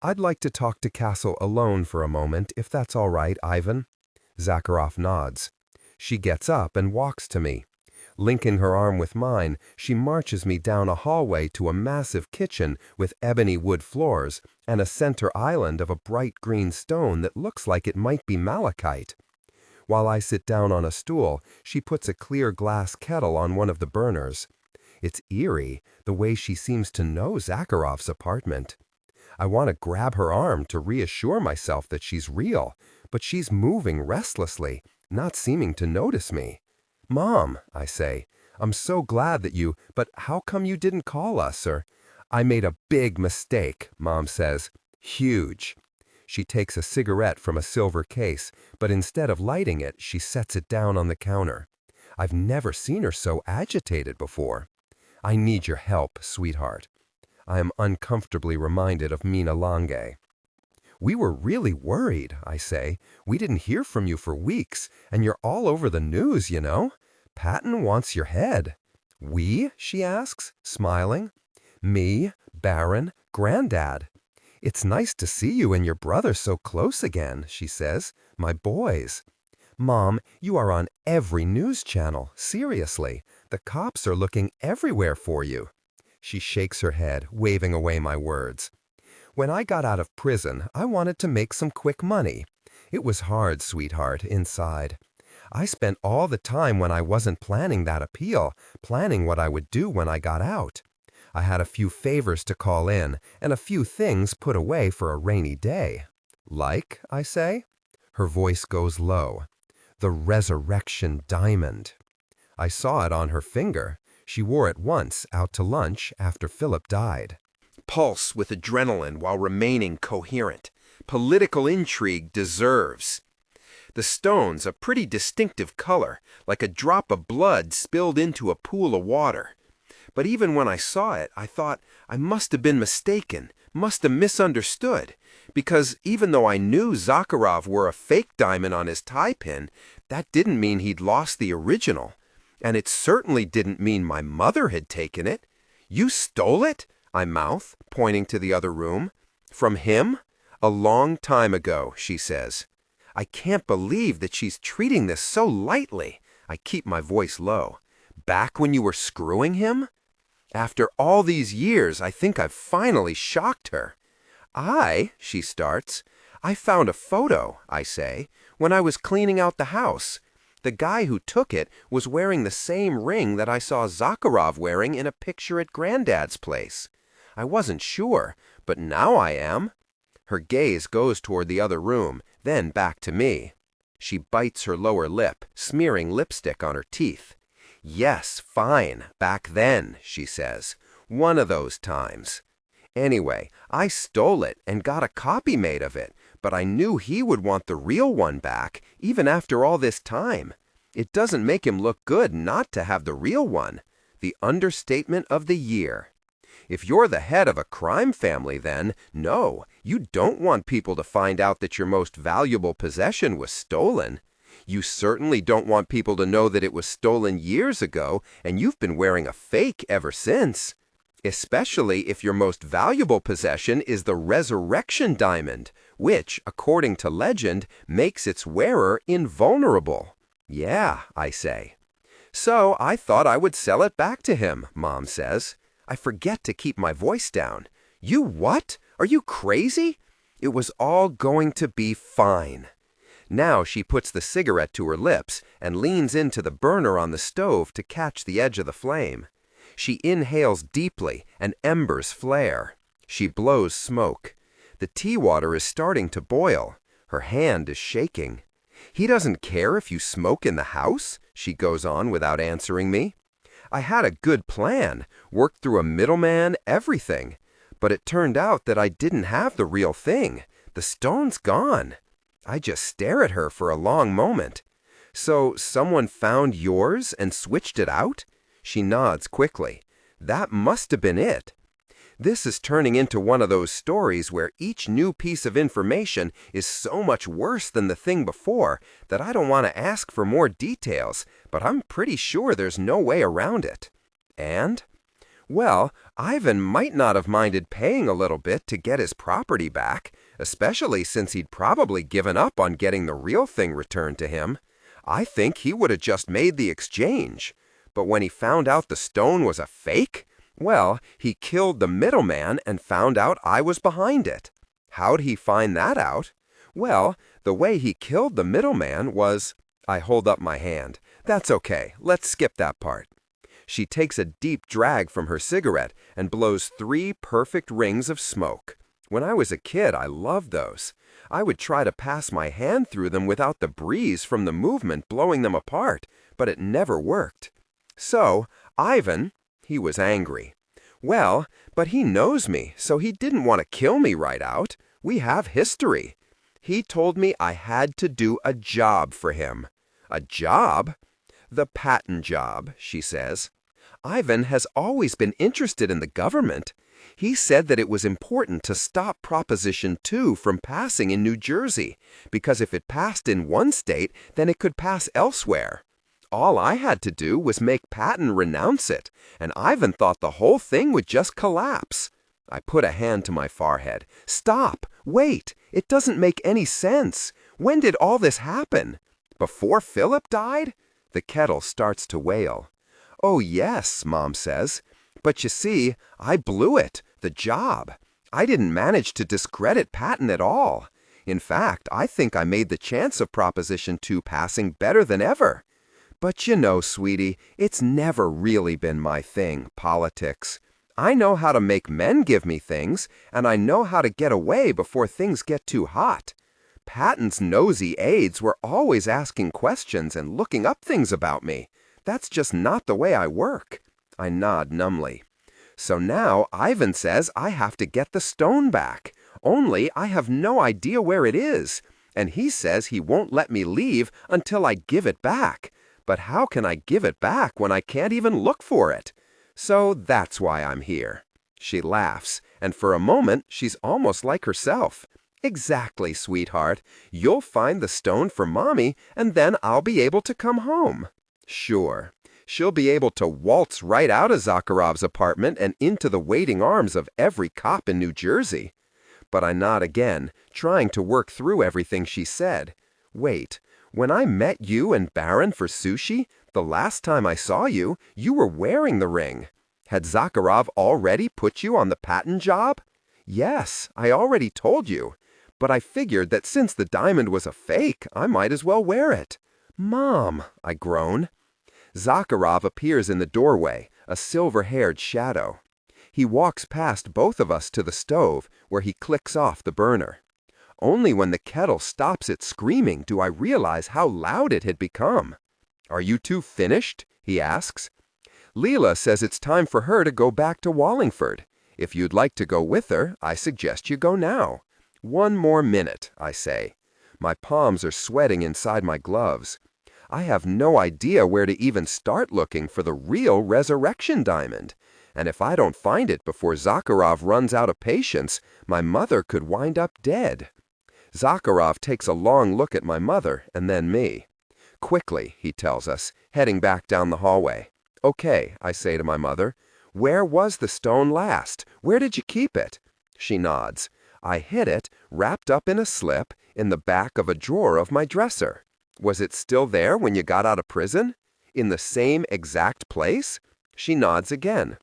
Speaker 2: "I'd like to talk to Cassel alone for a moment, if that's all right, Ivan." Zakharov nods. She gets up and walks to me. Linking her arm with mine, she marches me down a hallway to a massive kitchen with ebony wood floors and a center island of a bright green stone that looks like it might be malachite. While I sit down on a stool, she puts a clear glass kettle on one of the burners. It's eerie, the way she seems to know Zakharov's apartment. I want to grab her arm to reassure myself that she's real, but she's moving restlessly, not seeming to notice me. "Mom," I say, "I'm so glad that but how come you didn't call us, or—" "I made a big mistake," Mom says. "Huge." She takes a cigarette from a silver case, but instead of lighting it, she sets it down on the counter. I've never seen her so agitated before. "I need your help, sweetheart." I am uncomfortably reminded of Mina Lange. "We were really worried," I say. "We didn't hear from you for weeks, and you're all over the news, you know. Patton wants your head." "We?" she asks, smiling. "Me, Baron, Granddad. It's nice to see you and your brother so close again," she says. "My boys." "Mom, you are on every news channel, seriously. The cops are looking everywhere for you." She shakes her head, waving away my words. "When I got out of prison, I wanted to make some quick money. It was hard, sweetheart, inside. I spent all the time when I wasn't planning that appeal, planning what I would do when I got out. I had a few favors to call in, and a few things put away for a rainy day." "Like?" I say. Her voice goes low. "The resurrection diamond." I saw it on her finger. She wore it once out to lunch after Philip died.
Speaker 1: Pulse with adrenaline while remaining coherent. Political intrigue deserves. The stone's a pretty distinctive color, like a drop of blood spilled into a pool of water. But even when I saw it, I thought I must have been mistaken, must have misunderstood, because even though I knew Zakharov wore a fake diamond on his tie pin, that didn't mean he'd lost the original. And it certainly didn't mean my mother had taken it. "You stole it?" I mouth, pointing to the other room. "From him? A long time ago," she says. I can't believe that she's treating this so lightly. I keep my voice low. "Back when you were screwing him?" After all these years, I think I've finally shocked her. She starts. "I found a photo," I say, "when I was cleaning out the house. The guy who took it was wearing the same ring that I saw Zakharov wearing in a picture at Granddad's place. I wasn't sure, but now I am." Her gaze goes toward the other room, then back to me.
Speaker 2: She bites her lower lip, smearing lipstick on her teeth. "Yes, fine, back then," she says. "One of those times. Anyway, I stole it and got a copy made of it, but I knew he would want the real one back, even after all this time. It doesn't make him look good not to have the real one." The understatement of the year. If you're the head of a crime family, then, no, you don't want people to find out that your most valuable possession was stolen. You certainly don't want people to know that it was stolen years ago and you've been wearing a fake ever since. Especially if your most valuable possession is the resurrection diamond, which, according to legend, makes its wearer invulnerable. "Yeah," I say. "So I thought I would sell it back to him," Mom says. I forget to keep my voice down. "You what? Are you crazy?" It was all going to be fine. Now she puts the cigarette to her lips and leans into the burner on the stove to catch the edge of the flame. She inhales deeply and embers flare. She blows smoke. The tea water is starting to boil. Her hand is shaking. "He doesn't care if you smoke in the house?" she goes on without answering me. I had a good plan, worked through a middleman, everything. But it turned out that I didn't have the real thing. The stone's gone. I just stare at her for a long moment. "So someone found yours and switched it out?" She nods quickly. "That must have been it." This is turning into one of those stories where each new piece of information is so much worse than the thing before that I don't want to ask for more details, but I'm pretty sure there's no way around it. And? Well, Ivan might not have minded paying a little bit to get his property back, especially since he'd probably given up on getting the real thing returned to him. I think he would have just made the exchange. But when he found out the stone was a fake, well, he killed the middleman and found out I was behind it. How'd he find that out? Well, the way he killed the middleman was— I hold up my hand. "That's okay. Let's skip that part." She takes a deep drag from her cigarette and blows 3 perfect rings of smoke. When I was a kid, I loved those. I would try to pass my hand through them without the breeze from the movement blowing them apart, but it never worked. So, Ivan— he was angry. Well, but he knows me, so he didn't want to kill me right out. We have history. He told me I had to do a job for him. "A job?" "The patent job," she says. "Ivan has always been interested in the government. He said that it was important to stop Proposition 2 from passing in New Jersey, because if it passed in one state, then it could pass elsewhere. All I had to do was make Patton renounce it, and Ivan thought the whole thing would just collapse." I put a hand to my forehead. "Stop! Wait! It doesn't make any sense. When did all this happen? Before Philip died?" The kettle starts to wail. "Oh, yes," Mom says. "But you see, I blew it, the job. I didn't manage to discredit Patton at all. In fact, I think I made the chance of Proposition 2 passing better than ever. But you know, sweetie, it's never really been my thing, politics. I know how to make men give me things, and I know how to get away before things get too hot. Patton's nosy aides were always asking questions and looking up things about me. That's just not the way I work." I nod numbly. "So now Ivan says I have to get the stone back, only I have no idea where it is, and he says he won't let me leave until I give it back. But how can I give it back when I can't even look for it? So that's why I'm here." She laughs, and for a moment she's almost like herself. "Exactly, sweetheart. You'll find the stone for Mommy, and then I'll be able to come home." Sure. She'll be able to waltz right out of Zakharov's apartment and into the waiting arms of every cop in New Jersey. But I nod again, trying to work through everything she said. Wait. When I met you and Baron for sushi, the last time I saw you, you were wearing the ring. Had Zakharov already put you on the patent job? Yes, I already told you. But I figured that since the diamond was a fake, I might as well wear it. Mom, I groan. Zakharov appears in the doorway, a silver-haired shadow. He walks past both of us to the stove, where he clicks off the burner. Only when the kettle stops its screaming do I realize how loud it had become. "Are you two finished?" he asks. "Leela says it's time for her to go back to Wallingford. If you'd like to go with her, I suggest you go now." "One more minute," I say. My palms are sweating inside my gloves. I have no idea where to even start looking for the real resurrection diamond. And if I don't find it before Zakharov runs out of patience, my mother could wind up dead. Zakharov takes a long look at my mother and then me. "Quickly," he tells us, heading back down the hallway. "Okay," I say to my mother. "Where was the stone last? Where did you keep it?" She nods. "I hid it, wrapped up in a slip, in the back of a drawer of my dresser." "Was it still there when you got out of prison? In the same exact place?" She nods again.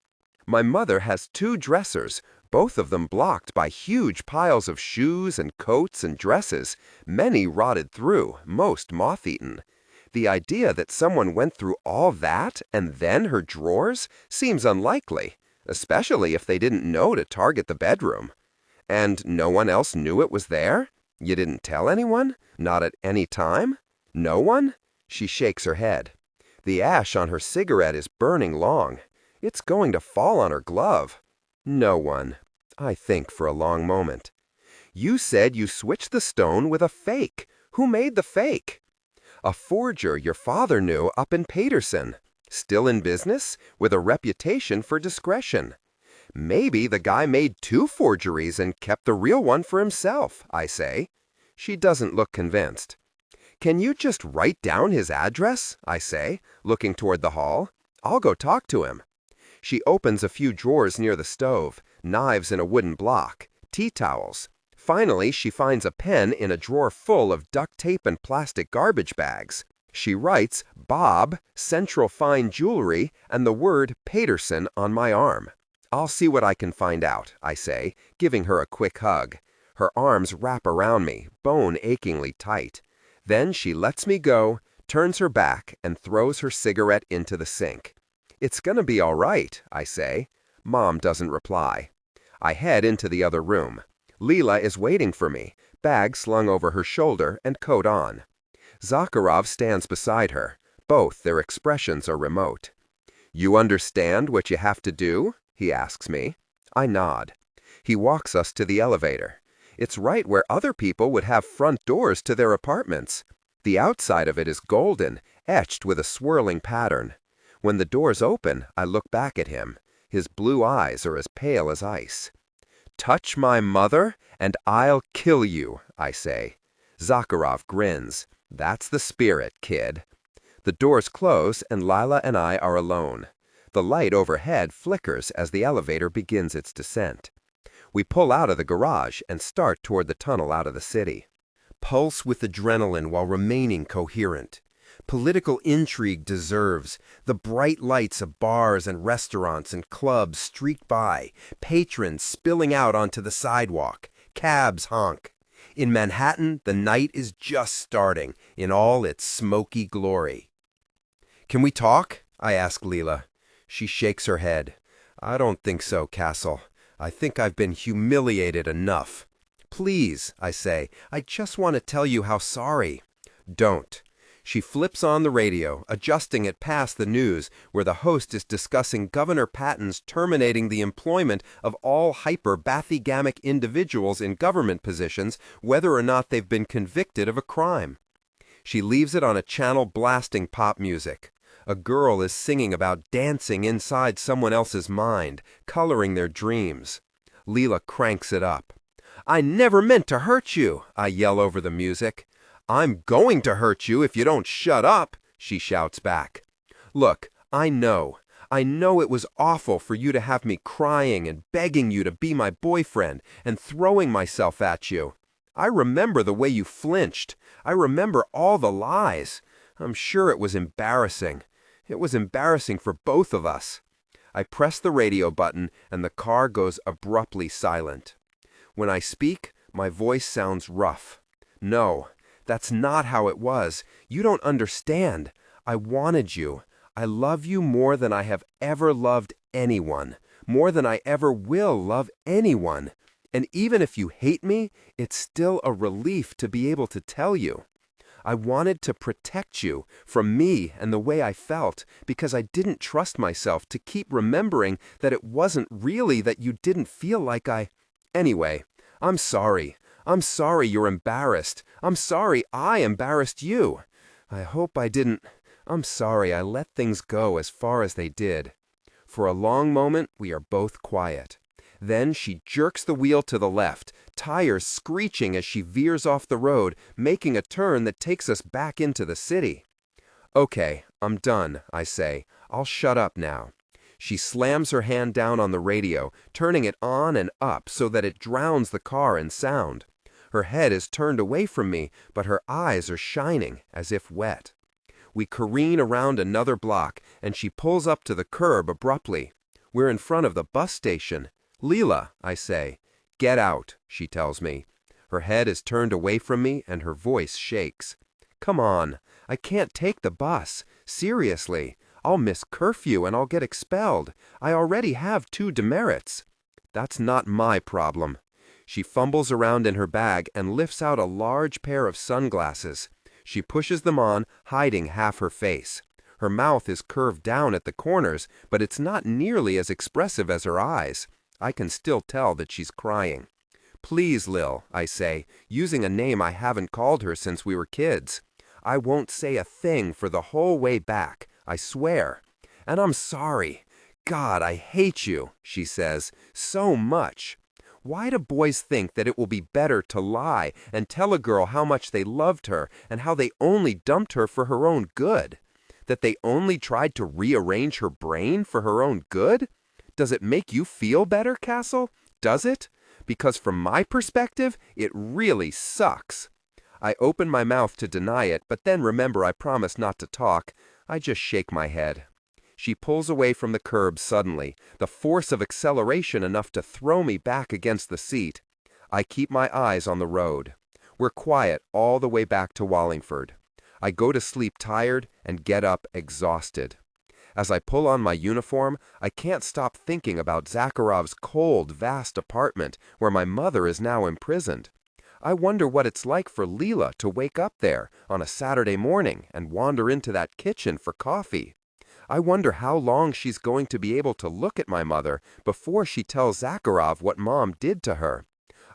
Speaker 2: My mother has 2 dressers, both of them blocked by huge piles of shoes and coats and dresses, many rotted through, most moth-eaten. The idea that someone went through all that and then her drawers seems unlikely, especially if they didn't know to target the bedroom. "And no one else knew it was there? You didn't tell anyone? Not at any time? No one?" She shakes her head. The ash on her cigarette is burning long. It's going to fall on her glove. "No one." I think for a long moment. "You said you switched the stone with a fake. Who made the fake?" "A forger your father knew up in Paterson. Still in business, with a reputation for discretion." "Maybe the guy made 2 forgeries and kept the real one for himself," I say. She doesn't look convinced. "Can you just write down his address?" I say, looking toward the hall. "I'll go talk to him." She opens a few drawers near the stove, knives in a wooden block, tea towels. Finally, she finds a pen in a drawer full of duct tape and plastic garbage bags. She writes "Bob, Central Fine Jewelry," and the word "Paterson" on my arm. "I'll see what I can find out," I say, giving her a quick hug. Her arms wrap around me, bone achingly tight. Then she lets me go, turns her back, and throws her cigarette into the sink. "It's gonna be all right," I say. Mom doesn't reply. I head into the other room. Leela is waiting for me, bag slung over her shoulder and coat on. Zakharov stands beside her. Both their expressions are remote. "You understand what you have to do?" he asks me. I nod. He walks us to the elevator. It's right where other people would have front doors to their apartments. The outside of it is golden, etched with a swirling pattern. When the doors open, I look back at him. His blue eyes are as pale as ice. "Touch my mother, and I'll kill you," I say. Zakharov grins. "That's the spirit, kid." The doors close, and Lila and I are alone. The light overhead flickers as the elevator begins its descent. We pull out of the garage and start toward the tunnel out of the city.
Speaker 1: Pulse with adrenaline while remaining coherent. Political intrigue deserves. The bright lights of bars and restaurants and clubs streak by, patrons spilling out onto the sidewalk, cabs honk. In Manhattan, the night is just starting in all its smoky glory. "Can we talk?" I ask Leela. She shakes her head. "I don't think so, Cassel. I think I've been humiliated enough." "Please," I say, "I just want to tell you how sorry." "Don't." She flips on the radio, adjusting it past the news, where the host is discussing Governor Patton's terminating the employment of all hyper-bathygamic individuals in government positions, whether or not they've been convicted of a crime. She leaves it on a channel blasting pop music. A girl is singing about dancing inside someone else's mind, coloring their dreams. Leela cranks it up. "I never meant to hurt you," I yell over the music. "I'm going to hurt you if you don't shut up," she shouts back. "Look, I know it was awful for you to have me crying and begging you to be my boyfriend and throwing myself at you. I remember the way you flinched. I remember all the lies. I'm sure it was embarrassing. It was embarrassing for both of us." I press the radio button and the car goes abruptly silent. When I speak, my voice sounds rough. "No, that's not how it was. You don't understand. I wanted you. I love you more than I have ever loved anyone, more than I ever will love anyone.
Speaker 2: And even if you hate me, it's still a relief to be able to tell you. I wanted to protect you from me and the way I felt because I didn't trust myself to keep remembering that it wasn't really that you didn't feel like I... Anyway, I'm sorry. I'm sorry you're embarrassed. I'm sorry I embarrassed you. I hope I didn't... I'm sorry I let things go as far as they did. For a long moment, we are both quiet. Then she jerks the wheel to the left, tires screeching as she veers off the road, making a turn that takes us back into the city. Okay, I'm done, I say. I'll shut up now. She slams her hand down on the radio, turning it on and up so that it drowns the car in sound. Her head is turned away from me, but her eyes are shining, as if wet. We careen around another block, and she pulls up to the curb abruptly. We're in front of the bus station. Leela, I say. Get out, she tells me. Her head is turned away from me, and her voice shakes. Come on, I can't take the bus. Seriously, I'll miss curfew and I'll get expelled. I already have 2 demerits. That's not my problem. She fumbles around in her bag and lifts out a large pair of sunglasses. She pushes them on, hiding half her face. Her mouth is curved down at the corners, but it's not nearly as expressive as her eyes. I can still tell that she's crying. Please, Lil, I say, using a name I haven't called her since we were kids. I won't say a thing for the whole way back, I swear. And I'm sorry. God, I hate you, she says, so much. Why do boys think that it will be better to lie and tell a girl how much they loved her and how they only dumped her for her own good? That they only tried to rearrange her brain for her own good? Does it make you feel better, Cassel? Does it? Because from my perspective, it really sucks. I open my mouth to deny it, but then remember I promised not to talk. I just shake my head. She pulls away from the curb suddenly, the force of acceleration enough to throw me back against the seat. I keep my eyes on the road. We're quiet all the way back to Wallingford. I go to sleep tired and get up exhausted. As I pull on my uniform, I can't stop thinking about Zakharov's cold, vast apartment where my mother is now imprisoned. I wonder what it's like for Leela to wake up there on a Saturday morning and wander into that kitchen for coffee. I wonder how long she's going to be able to look at my mother before she tells Zakharov what Mom did to her.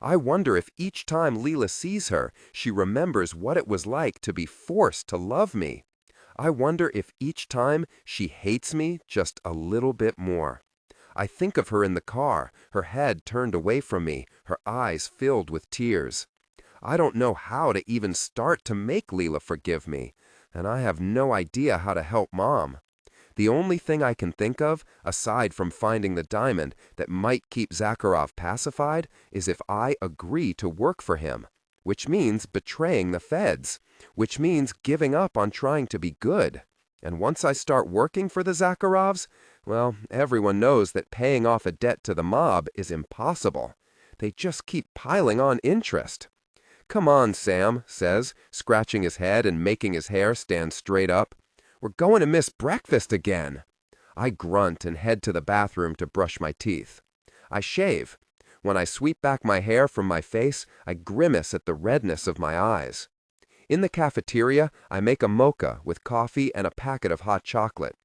Speaker 2: I wonder if each time Leela sees her, she remembers what it was like to be forced to love me. I wonder if each time she hates me just a little bit more. I think of her in the car, her head turned away from me, her eyes filled with tears. I don't know how to even start to make Leela forgive me, and I have no idea how to help Mom. The only thing I can think of, aside from finding the diamond that might keep Zakharov pacified, is if I agree to work for him, which means betraying the feds, which means giving up on trying to be good. And once I start working for the Zakharovs, well, everyone knows that paying off a debt to the mob is impossible. They just keep piling on interest. Come on, Sam says, scratching his head and making his hair stand straight up. We're going to miss breakfast again. I grunt and head to the bathroom to brush my teeth. I shave. When I sweep back my hair from my face, I grimace at the redness of my eyes. In the cafeteria, I make a mocha with coffee and a packet of hot chocolate.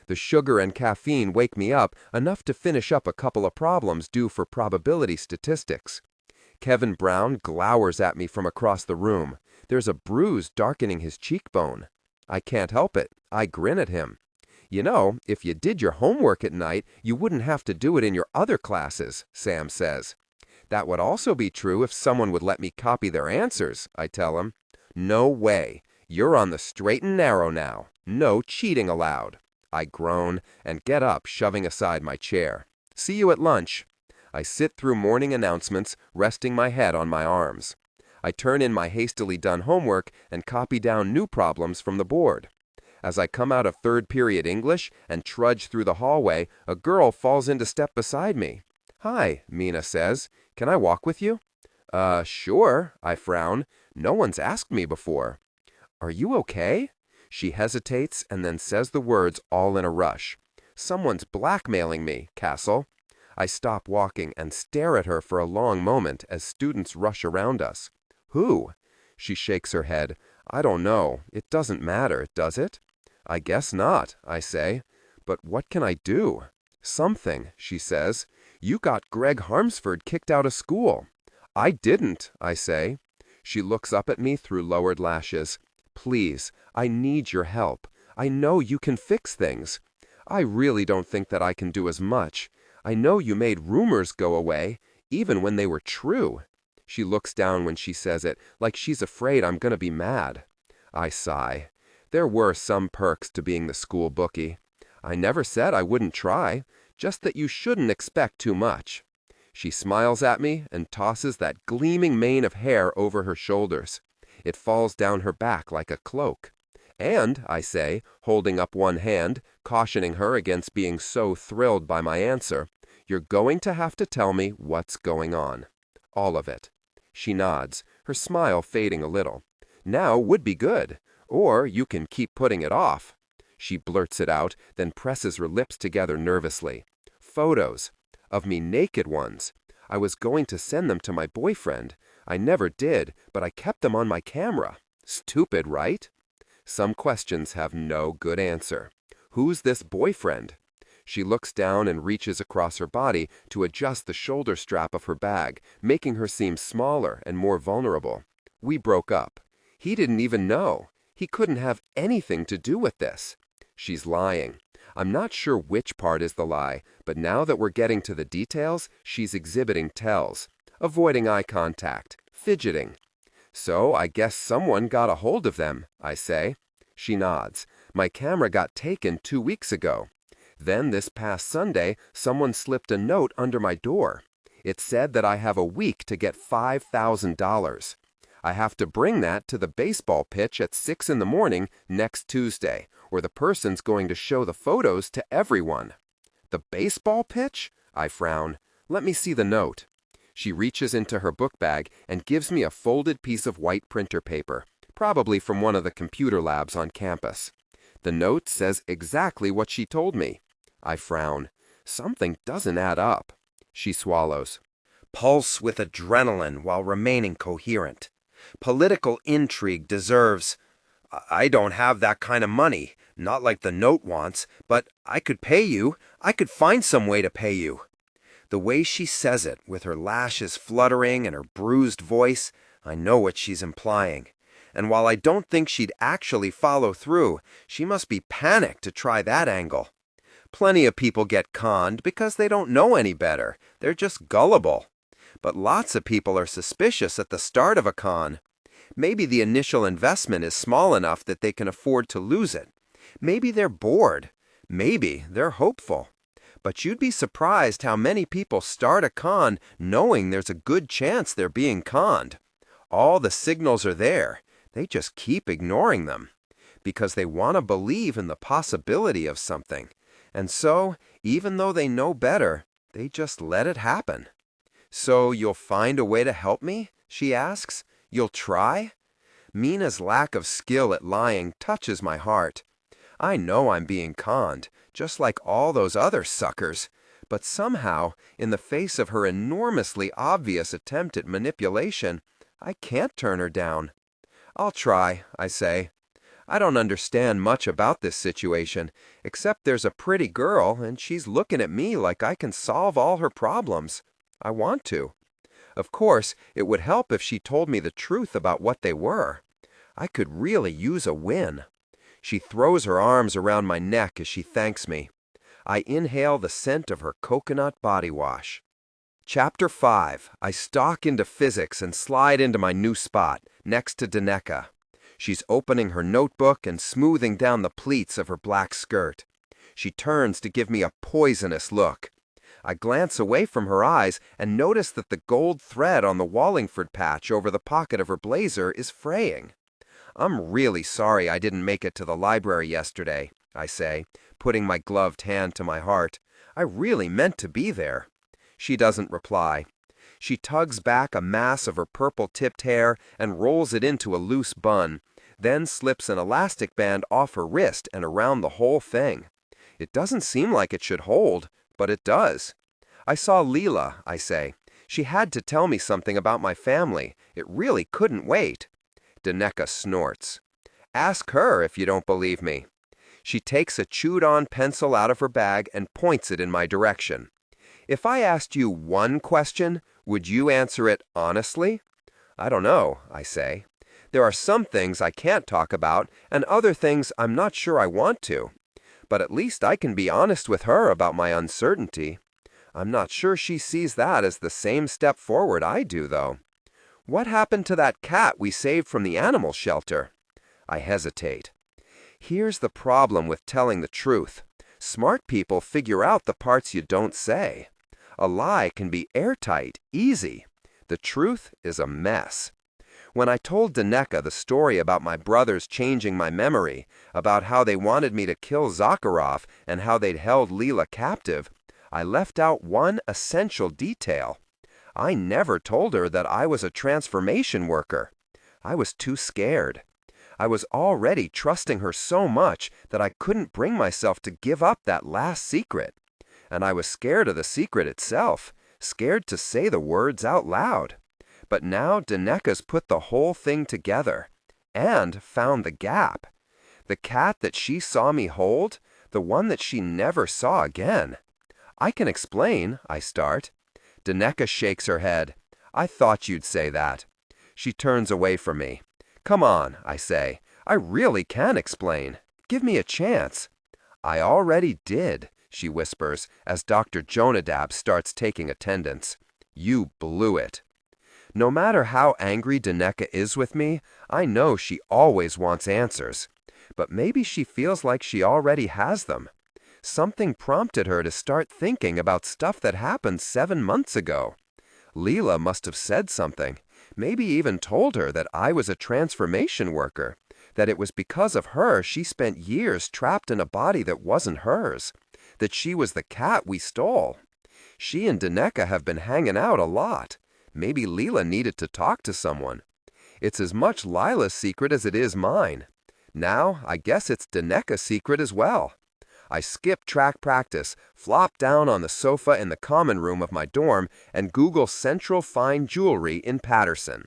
Speaker 2: The sugar and caffeine wake me up enough to finish up a couple of problems due for probability statistics. Kevin Brown glowers at me from across the room. There's a bruise darkening his cheekbone. I can't help it. I grin at him. You know, if you did your homework at night, you wouldn't have to do it in your other classes, Sam says. That would also be true if someone would let me copy their answers, I tell him. No way. You're on the straight and narrow now. No cheating allowed. I groan and get up, shoving aside my chair. See you at lunch. I sit through morning announcements, resting my head on my arms. I turn in my hastily done homework and copy down new problems from the board. As I come out of third period English and trudge through the hallway, a girl falls into step beside me. Hi, Mina says. Can I walk with you? Sure, I frown. No one's asked me before. Are you okay? She hesitates and then says the words all in a rush. Someone's blackmailing me, Cassel. I stop walking and stare at her for a long moment as students rush around us. Who? She shakes her head. I don't know. It doesn't matter, does it? I guess not, I say. But what can I do? Something, she says. You got Greg Harmsford kicked out of school. I didn't, I say. She looks up at me through lowered lashes. Please, I need your help. I know you can fix things. I really don't think that I can do as much. I know you made rumors go away, even when they were true. She looks down when she says it, like she's afraid I'm going to be mad. I sigh. There were some perks to being the school bookie. I never said I wouldn't try, just that you shouldn't expect too much. She smiles at me and tosses that gleaming mane of hair over her shoulders. It falls down her back like a cloak. And, I say, holding up one hand, cautioning her against being so thrilled by my answer, you're going to have to tell me what's going on. All of it. She nods, her smile fading a little. Now would be good, or you can keep putting it off. She blurts it out, then presses her lips together nervously. Photos. Of me naked ones. I was going to send them to my boyfriend. I never did, but I kept them on my camera. Stupid, right? Some questions have no good answer. Who's this boyfriend? She looks down and reaches across her body to adjust the shoulder strap of her bag, making her seem smaller and more vulnerable. We broke up. He didn't even know. He couldn't have anything to do with this. She's lying. I'm not sure which part is the lie, but now that we're getting to the details, she's exhibiting tells. Avoiding eye contact, fidgeting. So I guess someone got a hold of them, I say. She nods. My camera got taken 2 weeks ago. Then this past Sunday, someone slipped a note under my door. It said that I have a week to get $5,000. I have to bring that to the baseball pitch at 6 in the morning next Tuesday, where the person's going to show the photos to everyone. The baseball pitch? I frown. Let me see the note. She reaches into her book bag and gives me a folded piece of white printer paper, probably from one of the computer labs on campus. The note says exactly what she told me. I frown. Something doesn't add up. She swallows.
Speaker 1: Pulse with adrenaline while remaining coherent. Political intrigue deserves... I don't have that kind of money, not like the note wants, but I could pay you. I could find some way to pay you. The way she says it, with her lashes fluttering and her bruised voice, I know what she's implying. And while I don't think she'd actually follow through, she must be panicked to try that angle. Plenty of people get conned because they don't know any better. They're just gullible. But lots of people are suspicious at the start of a con. Maybe the initial investment is small enough that they can afford to lose it. Maybe they're bored. Maybe they're hopeful. But you'd be surprised how many people start a con knowing there's a good chance they're being conned. All the signals are there. They just keep ignoring them because they want to believe in the possibility of something. And so, even though they know better, they just let it happen. So you'll find a way to help me? She asks. You'll try? Mina's lack of skill at lying touches my heart. I know I'm being conned, just like all those other suckers. But somehow, in the face of her enormously obvious attempt at manipulation, I can't turn her down. I'll try, I say. I don't understand much about this situation, except there's a pretty girl and she's looking at me like I can solve all her problems. I want to. Of course, it would help if she told me the truth about what they were. I could really use a win. She throws her arms around my neck as she thanks me. I inhale the scent of her coconut body wash. Chapter 5. I stalk into physics and slide into my new spot, next to Daneka. She's opening her notebook and smoothing down the pleats of her black skirt. She turns to give me a poisonous look. I glance away from her eyes and notice that the gold thread on the Wallingford patch over the pocket of her blazer is fraying. I'm really sorry I didn't make it to the library yesterday, I say, putting my gloved hand to my heart. I really meant to be there. She doesn't reply. She tugs back a mass of her purple-tipped hair and rolls it into a loose bun, then slips an elastic band off her wrist and around the whole thing. It doesn't seem like it should hold, but it does.
Speaker 2: I saw Leela, I say. She had to tell me something about my family. It really couldn't wait. Daneka snorts. Ask her if you don't believe me. She takes a chewed-on pencil out of her bag and points it in my direction. If I asked you one question, would you answer it honestly? I don't know, I say. There are some things I can't talk about and other things I'm not sure I want to. But at least I can be honest with her about my uncertainty. I'm not sure she sees that as the same step forward I do, though. What happened to that cat we saved from the animal shelter? I hesitate. Here's the problem with telling the truth. Smart people figure out the parts you don't say. A lie can be airtight, easy. The truth is a mess. When I told Daneka the story about my brothers changing my memory, about how they wanted me to kill Zakharov and how they'd held Leela captive, I left out one essential detail. I never told her that I was a transformation worker. I was too scared. I was already trusting her so much that I couldn't bring myself to give up that last secret. And I was scared of the secret itself, scared to say the words out loud. But now Daneka's put the whole thing together and found the gap. The cat that she saw me hold, the one that she never saw again. I can explain, I start. Daneka shakes her head. I thought you'd say that. She turns away from me. Come on, I say. I really can explain. Give me a chance. I already did, she whispers as Dr. Jonadab starts taking attendance. You blew it. No matter how angry Daneka is with me, I know she always wants answers. But maybe she feels like she already has them. Something prompted her to start thinking about stuff that happened 7 months ago. Leela must have said something, maybe even told her that I was a transformation worker, that it was because of her she spent years trapped in a body that wasn't hers, that she was the cat we stole. She and Daneka have been hanging out a lot. Maybe Leela needed to talk to someone. It's as much Lila's secret as it is mine. Now, I guess it's Daneka's secret as well. I skip track practice, flop down on the sofa in the common room of my dorm, and Google Central Fine Jewelry in Patterson.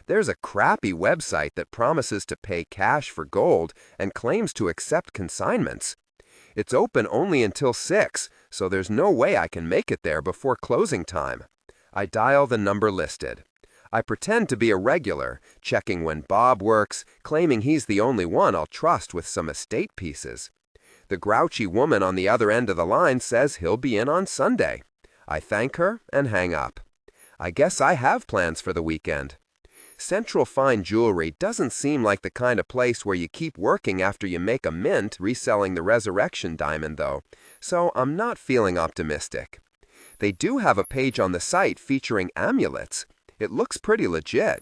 Speaker 2: There's a crappy website that promises to pay cash for gold and claims to accept consignments. It's open only until 6, so there's no way I can make it there before closing time. I dial the number listed. I pretend to be a regular, checking when Bob works, claiming he's the only one I'll trust with some estate pieces. The grouchy woman on the other end of the line says he'll be in on Sunday. I thank her and hang up. I guess I have plans for the weekend. Central Fine Jewelry doesn't seem like the kind of place where you keep working after you make a mint reselling the resurrection diamond, though, so I'm not feeling optimistic. They do have a page on the site featuring amulets. It looks pretty legit.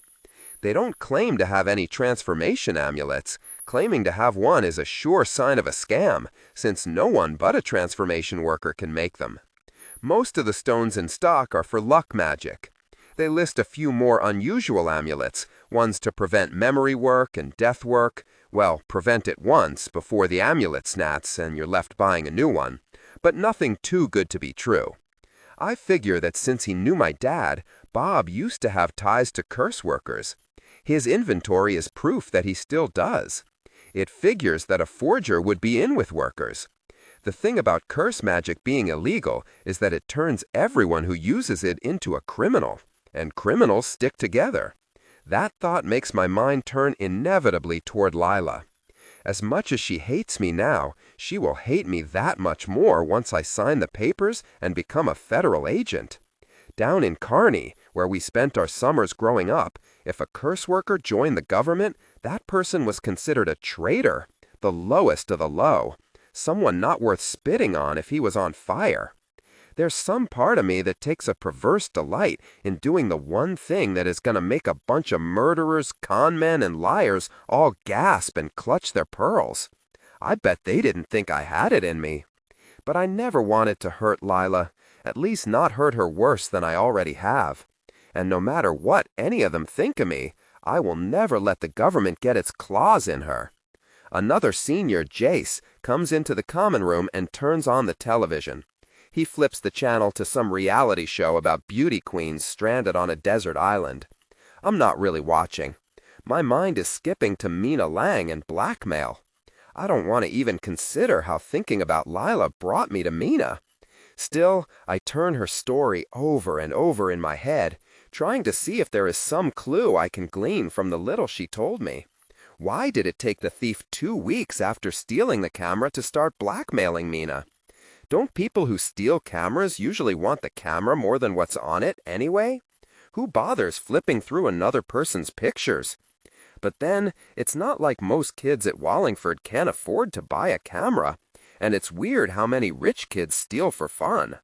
Speaker 2: They don't claim to have any transformation amulets. Claiming to have one is a sure sign of a scam, since no one but a transformation worker can make them. Most of the stones in stock are for luck magic. They list a few more unusual amulets, ones to prevent memory work and death work. Well, prevent it once before the amulet snaps and you're left buying a new one. But nothing too good to be true. I figure that since he knew my dad, Bob used to have ties to curse workers. His inventory is proof that he still does. It figures that a forger would be in with workers. The thing about curse magic being illegal is that it turns everyone who uses it into a criminal, and criminals stick together. That thought makes my mind turn inevitably toward Lila. As much as she hates me now, she will hate me that much more once I sign the papers and become a federal agent. Down in Kearney, where we spent our summers growing up, if a curse worker joined the government, that person was considered a traitor, the lowest of the low, someone not worth spitting on if he was on fire. There's some part of me that takes a perverse delight in doing the one thing that is going to make a bunch of murderers, con men, and liars all gasp and clutch their pearls. I bet they didn't think I had it in me. But I never wanted to hurt Lila, at least not hurt her worse than I already have. And no matter what any of them think of me, I will never let the government get its claws in her. Another senior, Jace, comes into the common room and turns on the television. He flips the channel to some reality show about beauty queens stranded on a desert island. I'm not really watching. My mind is skipping to Mina Lang and blackmail. I don't want to even consider how thinking about Lila brought me to Mina. Still, I turn her story over and over in my head, trying to see if there is some clue I can glean from the little she told me. Why did it take the thief 2 weeks after stealing the camera to start blackmailing Mina? Don't people who steal cameras usually want the camera more than what's on it anyway? Who bothers flipping through another person's pictures? But then, it's not like most kids at Wallingford can afford to buy a camera, and it's weird how many rich kids steal for fun.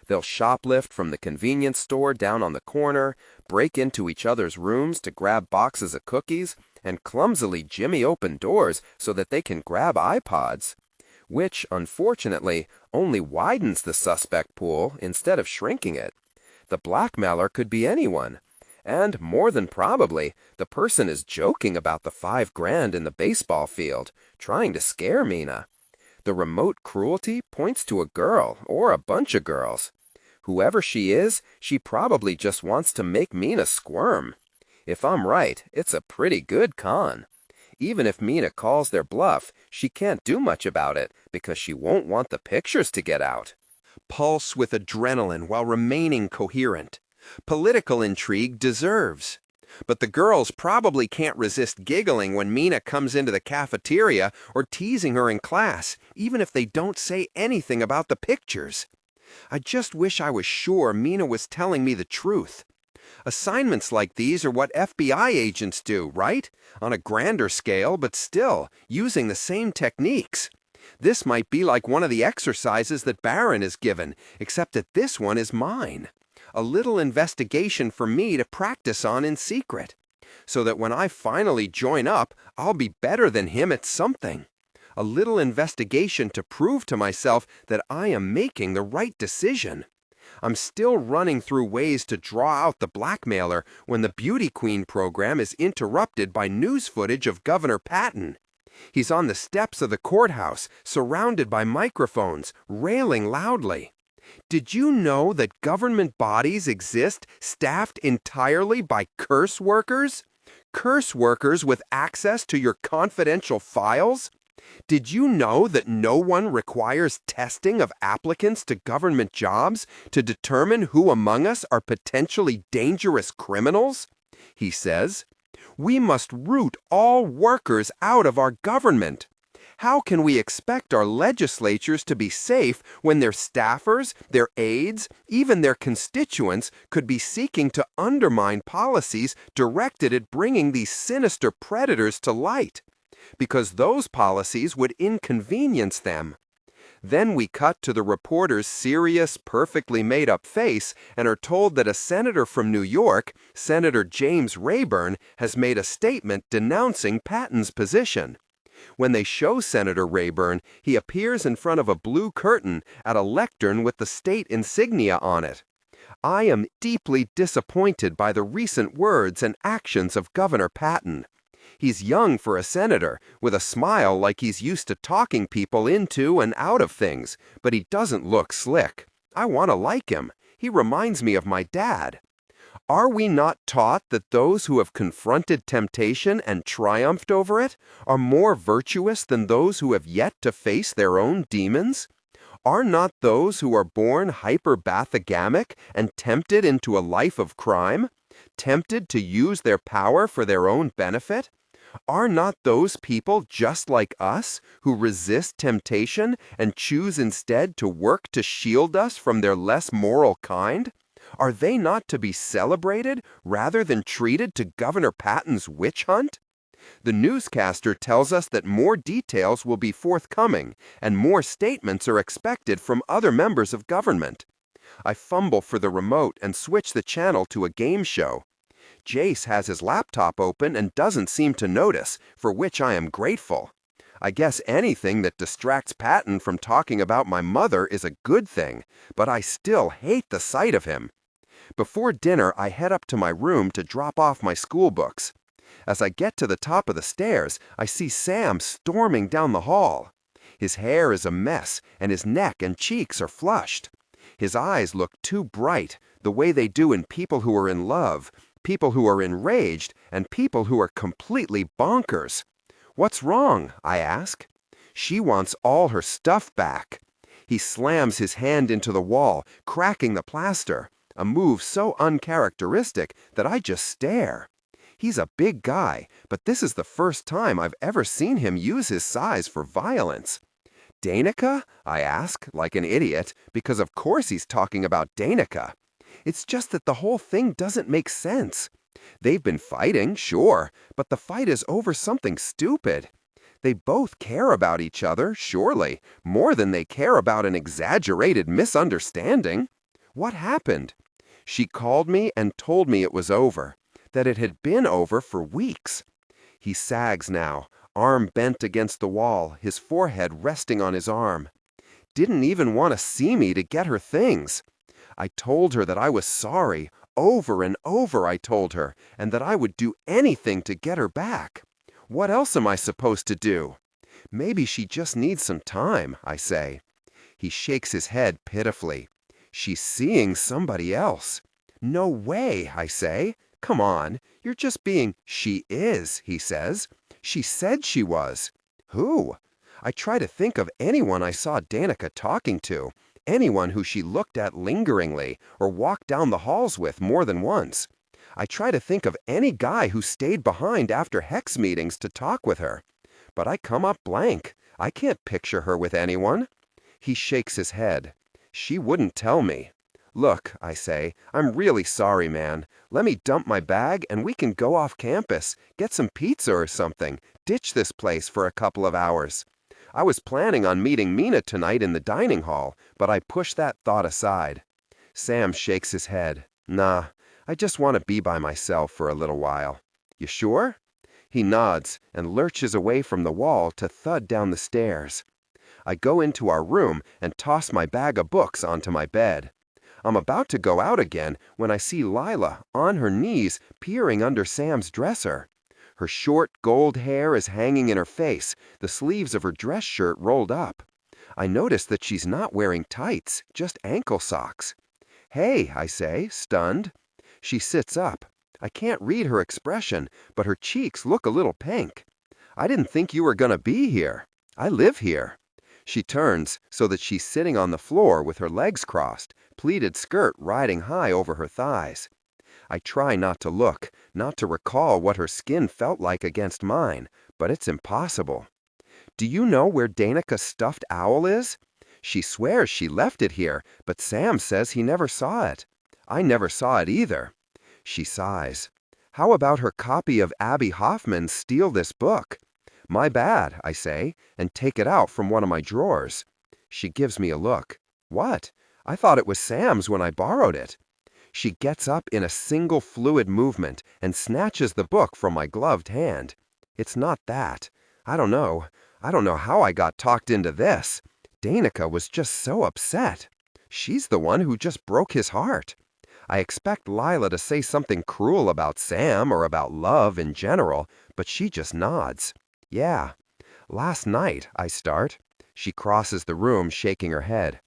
Speaker 2: They'll shoplift from the convenience store down on the corner, break into each other's rooms to grab boxes of cookies, and clumsily jimmy open doors so that they can grab iPods, which, unfortunately, only widens the suspect pool instead of shrinking it. The blackmailer could be anyone. And, more than probably, the person is joking about the $5,000 in the baseball field, trying to scare Mina. The remote cruelty points to a girl, or a bunch of girls. Whoever she is, she probably just wants to make Mina squirm. If I'm right, it's a pretty good con. Even if Mina calls their bluff, she can't do much about it because she won't want the pictures to get out.
Speaker 1: Pulse with adrenaline while remaining coherent. Political intrigue deserves. But the girls probably can't resist giggling when Mina comes into the cafeteria or teasing her in class, even if they don't say anything about the pictures. I just wish I was sure Mina was telling me the truth. Assignments like these are what FBI agents do, right? On a grander scale, but still, using the same techniques. This might be like one of the exercises that Barron is given, except that this one is mine. A little investigation for me to practice on in secret, so that when I finally join up, I'll be better than him at something. A little investigation to prove to myself that I am making the right decision. I'm still running through ways to draw out the blackmailer when the Beauty Queen program is interrupted by news footage of Governor Patton. He's on the steps of the courthouse, surrounded by microphones, railing loudly. Did you know that government bodies exist staffed entirely by curse workers? Curse workers with access to your confidential files? Did you know that no one requires testing of applicants to government jobs to determine who among us are potentially dangerous criminals? He says, we must root all workers out of our government. How can we expect our legislatures to be safe when their staffers, their aides, even their constituents could be seeking to undermine policies directed at bringing these sinister predators to light? Because those policies would inconvenience them. Then we cut to the reporter's serious, perfectly made-up face and are told that a senator from New York, Senator James Rayburn, has made a statement denouncing Patton's position. When they show Senator Rayburn, he appears in front of a blue curtain at a lectern with the state insignia on it. I am deeply disappointed by the recent words and actions of Governor Patton. He's young for a senator, with a smile like he's used to talking people into and out of things, but he doesn't look slick. I want to like him. He reminds me of my dad. Are we not taught that those who have confronted temptation and triumphed over it are more virtuous than those who have yet to face their own demons? Are not those who are born hyperbathogamic and tempted into a life of crime, tempted to use their power for their own benefit? Are not those people just like us who resist temptation and choose instead to work to shield us from their less moral kind? Are they not to be celebrated rather than treated to Governor Patton's witch hunt? The newscaster tells us that more details will be forthcoming and more statements are expected from other members of government. I fumble for the remote and switch the channel to a game show. Jace has his laptop open and doesn't seem to notice, for which I am grateful. I guess anything that distracts Patton from talking about my mother is a good thing, but I still hate the sight of him. Before dinner, I head up to my room to drop off my school books. As I get to the top of the stairs, I see Sam storming down the hall. His hair is a mess, and his neck and cheeks are flushed.
Speaker 2: His eyes look too bright, the way they do in people who are in love, people who are enraged, and people who are completely bonkers. What's wrong? I ask. She wants all her stuff back. He slams his hand into the wall, cracking the plaster, a move so uncharacteristic that I just stare. He's a big guy, but this is the first time I've ever seen him use his size for violence. Danica? I ask, like an idiot, because of course he's talking about Danica. It's just that the whole thing doesn't make sense. They've been fighting, sure, but the fight is over something stupid. They both care about each other, surely, more than they care about an exaggerated misunderstanding. What happened? She called me and told me it was over, that it had been over for weeks. He sags now, arm bent against the wall, his forehead resting on his arm. Didn't even want to see me to get her things. I told her that I was sorry, over and over I told her, and that I would do anything to get her back. What else am I supposed to do? Maybe she just needs some time, I say. He shakes his head pitifully. She's seeing somebody else. No way, I say. Come on, you're just being... She is, he says. She said she was. Who? I try to think of anyone I saw Danica talking to, anyone who she looked at lingeringly or walked down the halls with more than once. I try to think of any guy who stayed behind after Hex meetings to talk with her. But I come up blank. I can't picture her with anyone. He shakes his head. She wouldn't tell me. Look, I say, I'm really sorry, man. Let me dump my bag and we can go off campus, get some pizza or something, ditch this place for a couple of hours. I was planning on meeting Mina tonight in the dining hall, but I pushed that thought aside. Sam shakes his head. Nah, I just want to be by myself for a little while. You sure? He nods and lurches away from the wall to thud down the stairs. I go into our room and toss my bag of books onto my bed. I'm about to go out again when I see Lila, on her knees, peering under Sam's dresser. Her short gold hair is hanging in her face, the sleeves of her dress shirt rolled up. I notice that she's not wearing tights, just ankle socks. Hey, I say, stunned. She sits up. I can't read her expression, but her cheeks look a little pink. I didn't think you were going to be here. I live here. She turns so that she's sitting on the floor with her legs crossed, pleated skirt riding high over her thighs. I try not to look, not to recall what her skin felt like against mine, but it's impossible. Do you know where Danica's stuffed owl is? She swears she left it here, but Sam says he never saw it. I never saw it either. She sighs. How about her copy of Abby Hoffman's Steal This Book? My bad, I say, and take it out from one of my drawers. She gives me a look. What? I thought it was Sam's when I borrowed it. She gets up in a single fluid movement and snatches the book from my gloved hand. It's not that. I don't know. I don't know how I got talked into this. Danica was just so upset. She's the one who just broke his heart. I expect Lila to say something cruel about Sam or about love in general, but she just nods. Yeah. Last night, I start. She crosses the room, shaking her head.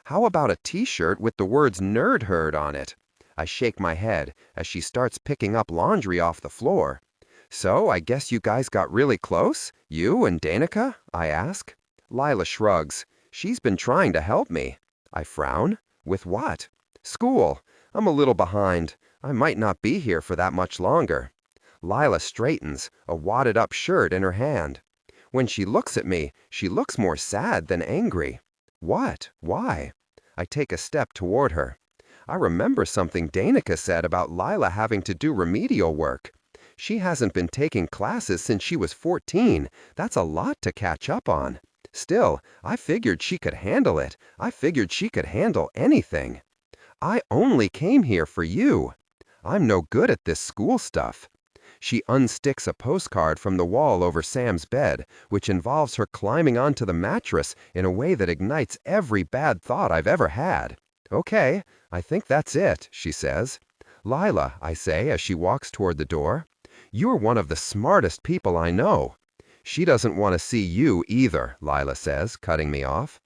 Speaker 2: How about a t-shirt with the words Nerd Herd on it? I shake my head as she starts picking up laundry off the floor. So I guess you guys got really close? You and Danica? I ask. Lila shrugs. She's been trying to help me. I frown. With what? School. I'm a little behind. I might not be here for that much longer. Lila straightens, a wadded-up shirt in her hand. When she looks at me, she looks more sad than angry. What? Why? I take a step toward her. I remember something Danica said about Lila having to do remedial work. She hasn't been taking classes since she was 14. That's a lot to catch up on. Still, I figured she could handle it. I figured she could handle anything. I only came here for you. I'm no good at this school stuff. She unsticks a postcard from the wall over Sam's bed, which involves her climbing onto the mattress in a way that ignites every bad thought I've ever had. Okay, I think that's it, she says. Lila, I say as she walks toward the door, you're one of the smartest people I know. She doesn't want to see you either, Lila says, cutting me off.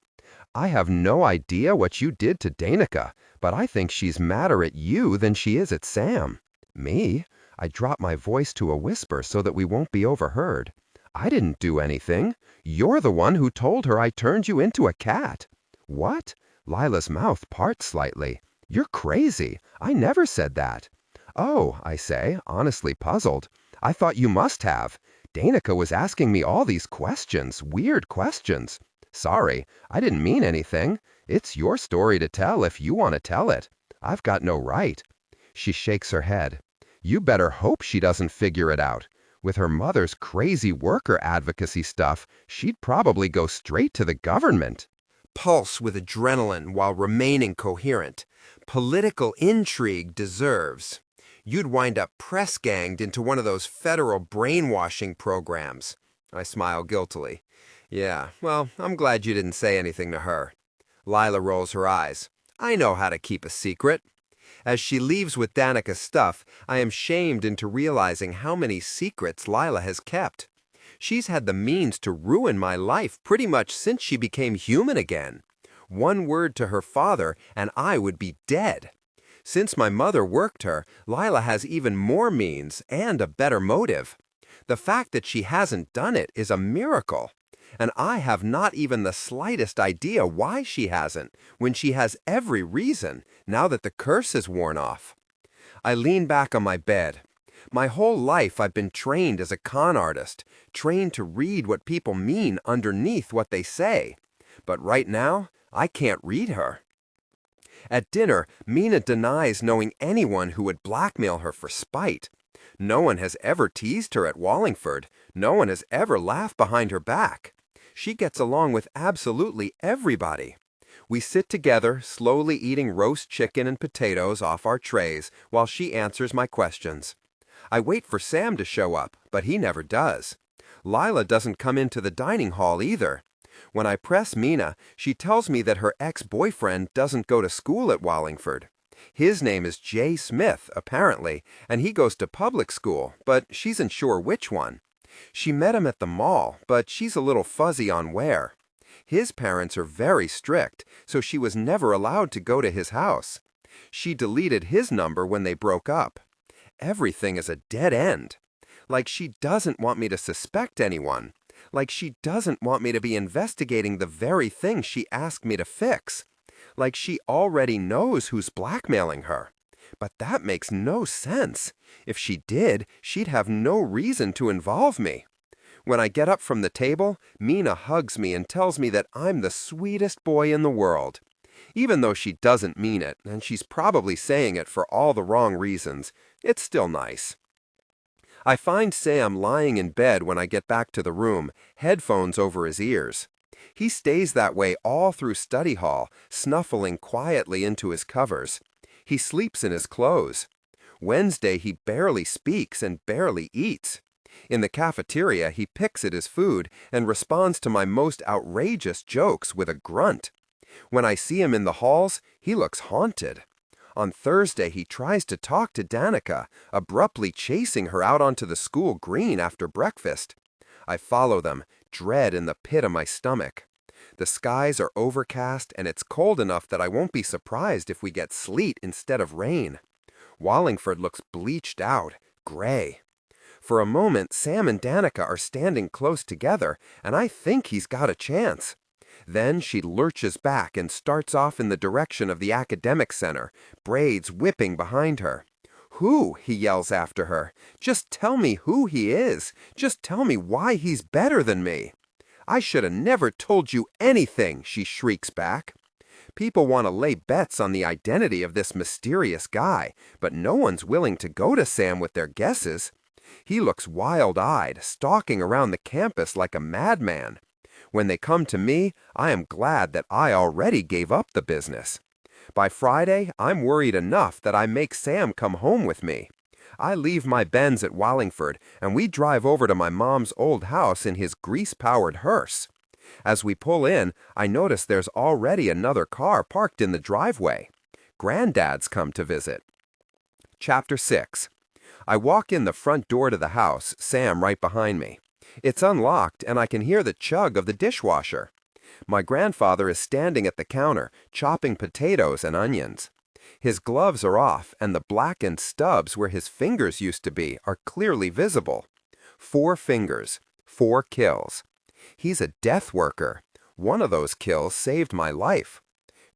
Speaker 2: I have no idea what you did to Danica, but I think she's madder at you than she is at Sam. Me? I drop my voice to a whisper so that we won't be overheard. I didn't do anything. You're the one who told her I turned you into a cat. What? Lila's mouth parts slightly. You're crazy. I never said that. Oh, I say, honestly puzzled. I thought you must have. Danica was asking me all these questions, weird questions. Sorry, I didn't mean anything. It's your story to tell if you want to tell it. I've got no right. She shakes her head. You better hope she doesn't figure it out. With her mother's crazy worker advocacy stuff, she'd probably go straight to the government.
Speaker 1: Pulse with adrenaline while remaining coherent. Political intrigue deserves. You'd wind up press-ganged into one of those federal brainwashing programs. I smile guiltily. Yeah, well, I'm glad you didn't say anything to her. Lila rolls her eyes. I know how to keep a secret. As she leaves with Danica's stuff, I am shamed into realizing how many secrets Lila has kept. She's had the means to ruin my life pretty much since she became human again. One word to her father, and I would be dead. Since my mother worked her, Lila has even more means and a better motive. The fact that she hasn't done it is a miracle. And I have not even the slightest idea why she hasn't, when she has every reason, now that the curse is worn off. I lean back on my bed. My whole life I've been trained as a con artist, trained to read what people mean underneath what they say. But right now, I can't read her. At dinner, Mina denies knowing anyone who would blackmail her for spite. No one has ever teased her at Wallingford. No one has ever laughed behind her back. She gets along with absolutely everybody. We sit together, slowly eating roast chicken and potatoes off our trays while she answers my questions. I wait for Sam to show up, but he never does. Lila doesn't come into the dining hall either. When I press Mina, she tells me that her ex-boyfriend doesn't go to school at Wallingford. His name is Jay Smith, apparently, and he goes to public school, but she's unsure which one. She met him at the mall, but she's a little fuzzy on where. His parents are very strict, so she was never allowed to go to his house. She deleted his number when they broke up. Everything is a dead end. Like she doesn't want me to suspect anyone. Like she doesn't want me to be investigating the very thing she asked me to fix. Like she already knows who's blackmailing her. But that makes no sense. If she did, she'd have no reason to involve me. When I get up from the table, Mina hugs me and tells me that I'm the sweetest boy in the world. Even though she doesn't mean it, and she's probably saying it for all the wrong reasons, it's still nice. I find Sam lying in bed when I get back to the room, headphones over his ears. He stays that way all through study hall, snuffling quietly into his covers. He sleeps in his clothes. Wednesday he barely speaks and barely eats. In the cafeteria he picks at his food and responds to my most outrageous jokes with a grunt. When I see him in the halls, he looks haunted. On Thursday he tries to talk to Danica, abruptly chasing her out onto the school green after breakfast. I follow them, dread in the pit of my stomach. The skies are overcast and it's cold enough that I won't be surprised if we get sleet instead of rain. Wallingford looks bleached out, gray. For a moment, Sam and Danica are standing close together, and I think he's got a chance. Then she lurches back and starts off in the direction of the academic center, braids whipping behind her. Who? He yells after her. Just tell me who he is. Just tell me why he's better than me. I should have never told you anything, she shrieks back. People want to lay bets on the identity of this mysterious guy, but no one's willing to go to Sam with their guesses. He looks wild-eyed, stalking around the campus like a madman. When they come to me, I am glad that I already gave up the business. By Friday, I'm worried enough that I make Sam come home with me. I leave my Benz at Wallingford, and we drive over to my mom's old house in his grease-powered hearse. As we pull in, I notice there's already another car parked in the driveway. Granddad's come to visit. Chapter 6. I walk in the front door to the house, Sam right behind me. It's unlocked, and I can hear the chug of the dishwasher.
Speaker 2: My grandfather is standing at the counter, chopping potatoes and onions. His gloves are off, and the blackened stubs where his fingers used to be are clearly visible. 4 fingers, 4 kills. He's a death worker. One of those kills saved my life.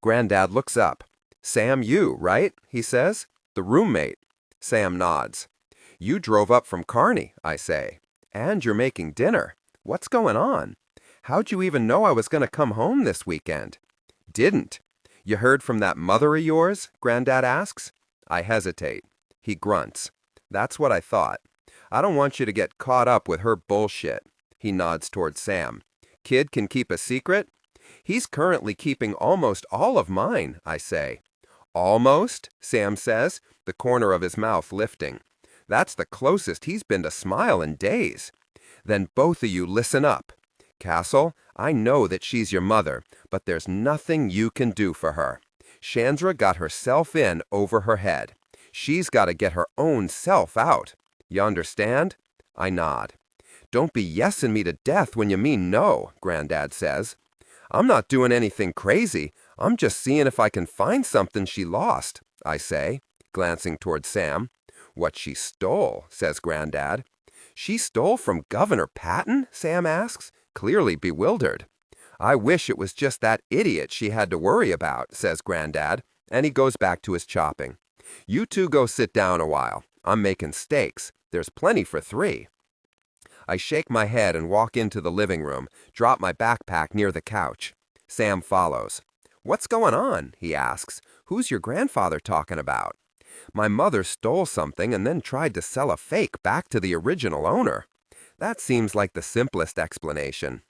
Speaker 2: Granddad looks up. "Sam, you, right?" he says. "The roommate." Sam nods. "You drove up from Kearney," I say. "And you're making dinner. What's going on? How'd you even know I was going to come home this weekend?" "Didn't. You heard from that mother of yours?" Granddad asks. I hesitate. He grunts. "That's what I thought. I don't want you to get caught up with her bullshit." He nods towards Sam. "Kid can keep a secret?" "He's currently keeping almost all of mine," I say. "Almost?" Sam says, the corner of his mouth lifting. "That's the closest he's been to smile in days." "Then both of you listen up. Cassel, I know that she's your mother, but there's nothing you can do for her. Chandra got herself in over her head. She's got to get her own self out. You understand?" I nod. "Don't be yesing me to death when you mean no," Granddad says. "I'm not doing anything crazy. I'm just seeing if I can find something she lost," I say, glancing toward Sam. "What she stole," says Granddad. "She stole from Governor Patton?" Sam asks, clearly bewildered. "I wish it was just that idiot she had to worry about," says Granddad, and he goes back to his chopping. "You two go sit down a while. I'm making steaks. There's plenty for 3. I shake my head and walk into the living room, drop my backpack near the couch. Sam follows. "What's going on?" he asks. "Who's your grandfather talking about?" "My mother stole something and then tried to sell a fake back to the original owner." That seems like the simplest explanation.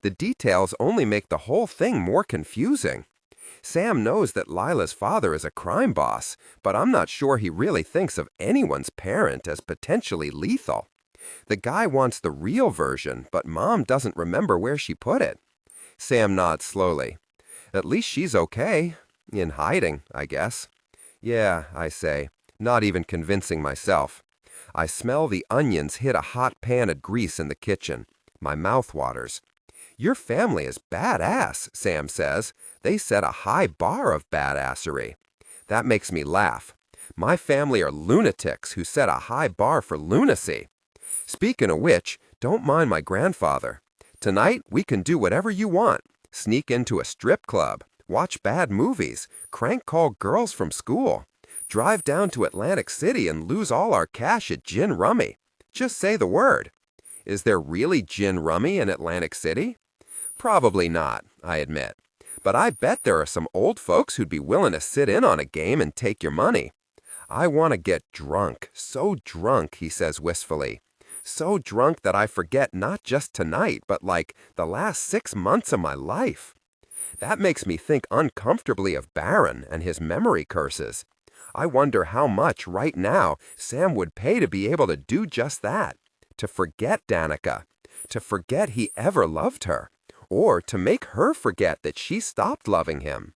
Speaker 2: The details only make the whole thing more confusing. Sam knows that Lila's father is a crime boss, but I'm not sure he really thinks of anyone's parent as potentially lethal. The guy wants the real version, but Mom doesn't remember where she put it. Sam nods slowly. "At least she's okay. In hiding, I guess." "Yeah," I say, not even convincing myself. I smell the onions hit a hot pan of grease in the kitchen. My mouth waters. "Your family is badass," Sam says. "They set a high bar of badassery." That makes me laugh. My family are lunatics who set a high bar for lunacy. Speaking of which, don't mind my grandfather. Tonight, we can do whatever you want. Sneak into a strip club, watch bad movies, crank call girls from school, drive down to Atlantic City and lose all our cash at gin rummy. Just say the word. Is there really gin rummy in Atlantic City? Probably not, I admit. But I bet there are some old folks who'd be willing to sit in on a game and take your money. "I want to get drunk, so drunk," he says wistfully. "So drunk that I forget not just tonight, but like the last 6 months of my life." That makes me think uncomfortably of Barron and his memory curses. I wonder how much, right now, Sam would pay to be able to do just that. To forget Danica. To forget he ever loved her. Or to make her forget that she stopped loving him.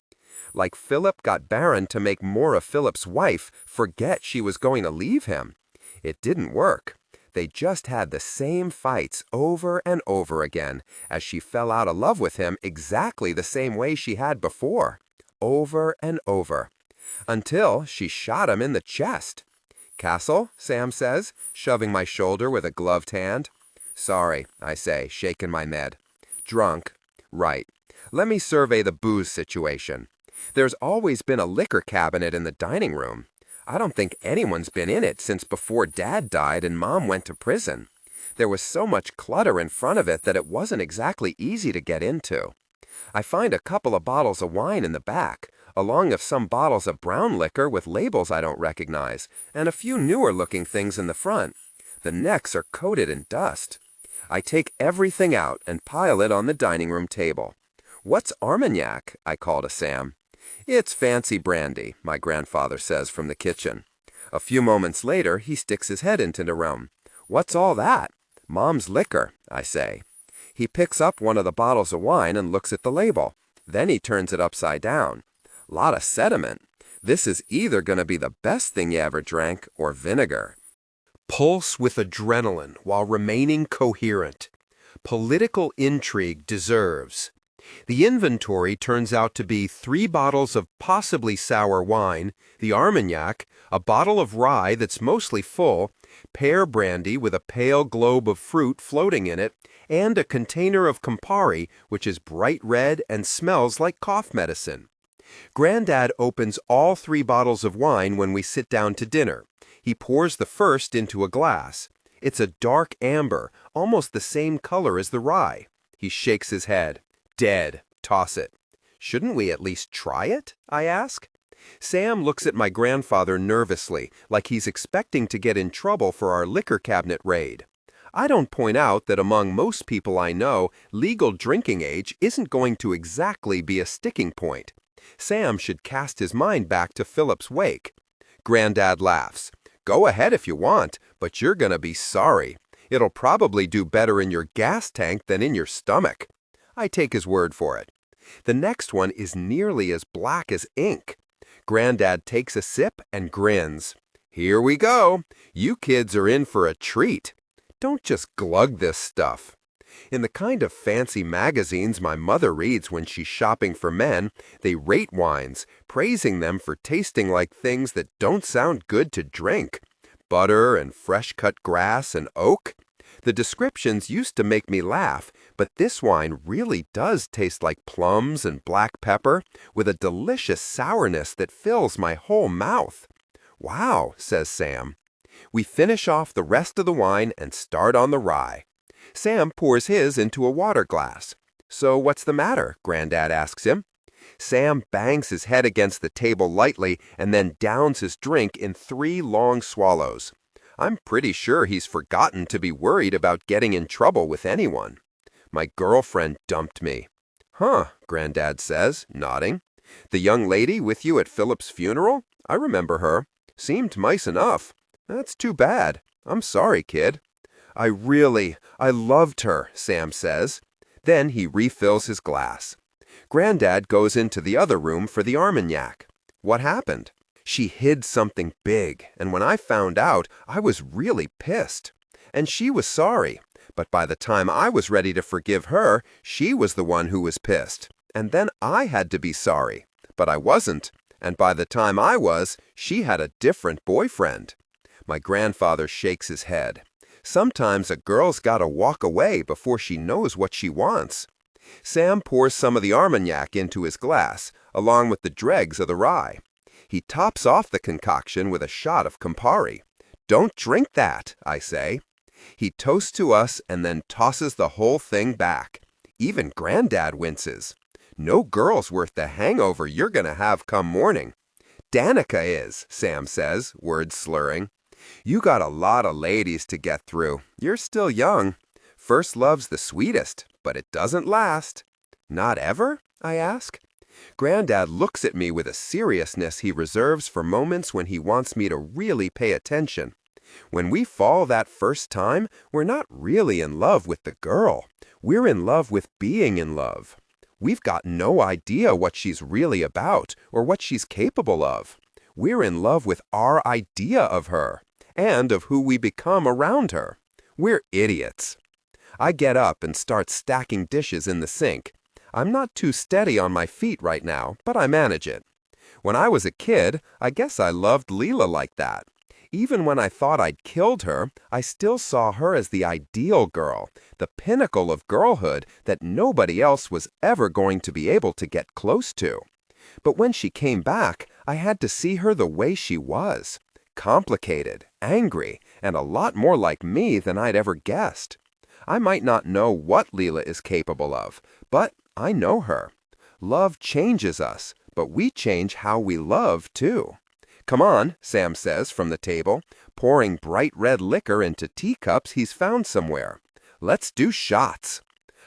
Speaker 2: Like Philip got Barron to make Maura Philip's wife forget she was going to leave him. It didn't work. They just had the same fights over and over again as she fell out of love with him exactly the same way she had before. Over and over. Until she shot him in the chest. "Cassel," Sam says, shoving my shoulder with a gloved hand. "Sorry," I say, shaking my head. "Drunk. Right. Let me survey the booze situation. There's always been a liquor cabinet in the dining room. I don't think anyone's been in it since before Dad died and Mom went to prison. There was so much clutter in front of it that it wasn't exactly easy to get into. I find a couple of bottles of wine in the back, along with some bottles of brown liquor with labels I don't recognize, and a few newer-looking things in the front. The necks are coated in dust. I take everything out and pile it on the dining room table. "What's Armagnac?" I call to Sam. "It's fancy brandy," my grandfather says from the kitchen. A few moments later, he sticks his head into the room. "What's all that?" "Mom's liquor," I say. He picks up one of the bottles of wine and looks at the label. Then he turns it upside down. Lot of sediment. This is either going to be the best thing you ever drank or vinegar.
Speaker 1: Pulse with adrenaline while remaining coherent. Political intrigue deserves. The inventory turns out to be 3 bottles of possibly sour wine, the Armagnac, a bottle of rye that's mostly full, pear brandy with a pale globe of fruit floating in it, and a container of Campari, which is bright red and smells like cough medicine. Granddad opens all 3 bottles of wine when we sit down to dinner. He pours the first into a glass. It's a dark amber, almost the same color as the rye. He shakes his head. Dead. Toss it. Shouldn't we at least try it? I ask. Sam looks at my grandfather nervously, like he's expecting to get in trouble for our liquor cabinet raid. I don't point out that among most people I know, legal drinking age isn't going to exactly be a sticking point. Sam should cast his mind back to Philip's wake. Granddad laughs. Go ahead if you want, but you're gonna be sorry. It'll probably do better in your gas tank than in your stomach. I take his word for it. The next one is nearly as black as ink. Granddad takes a sip and grins. Here we go. You kids are in for a treat. Don't just glug this stuff. In the kind of fancy magazines my mother reads when she's shopping for men, they rate wines, praising them for tasting like things that don't sound good to drink. Butter and fresh-cut grass and oak. The descriptions used to make me laugh, but this wine really does taste like plums and black pepper, with a delicious sourness that fills my whole mouth. Wow, says Sam. We finish off the rest of the wine and start on the rye. Sam pours his into a water glass. So what's the matter? Granddad asks him. Sam bangs his head against the table lightly and then downs his drink in 3 long swallows. I'm pretty sure he's forgotten to be worried about getting in trouble with anyone. My girlfriend dumped me. Huh, Granddad says, nodding. The young lady with you at Philip's funeral? I remember her. Seemed nice enough. That's too bad. I'm sorry, kid. I loved her, Sam says. Then he refills his glass. Granddad goes into the other room for the Armagnac. What happened? She hid something big, and when I found out, I was really pissed. And she was sorry, but by the time I was ready to forgive her, she was the one who was pissed. And then I had to be sorry, but I wasn't. And by the time I was, she had a different boyfriend. My grandfather shakes his head. Sometimes a girl's gotta walk away before she knows what she wants. Sam pours some of the Armagnac into his glass, along with the dregs of the rye. He tops off the concoction with a shot of Campari. Don't drink that, I say. He toasts to us and then tosses the whole thing back. Even Granddad winces. No girl's worth the hangover you're gonna have come morning. Danica is, Sam says, words slurring. You got a lot of ladies to get through. You're still young. First love's the sweetest, but it doesn't last. Not ever? I ask. Granddad looks at me with a seriousness he reserves for moments when he wants me to really pay attention. When we fall that first time, we're not really in love with the girl. We're in love with being in love. We've got no idea what she's really about or what she's capable of. We're in love with our idea of her and of who we become around her. We're idiots. I get up and start stacking dishes in the sink. I'm not too steady on my feet right now, but I manage it. When I was a kid, I guess I loved Leela like that. Even when I thought I'd killed her, I still saw her as the ideal girl, the pinnacle of girlhood that nobody else was ever going to be able to get close to. But when she came back, I had to see her the way she was. Complicated, angry, and a lot more like me than I'd ever guessed. I might not know what Leela is capable of, but I know her. Love changes us, but we change how we love, too. Come on, Sam says from the table, pouring bright red liquor into teacups he's found somewhere. Let's do shots.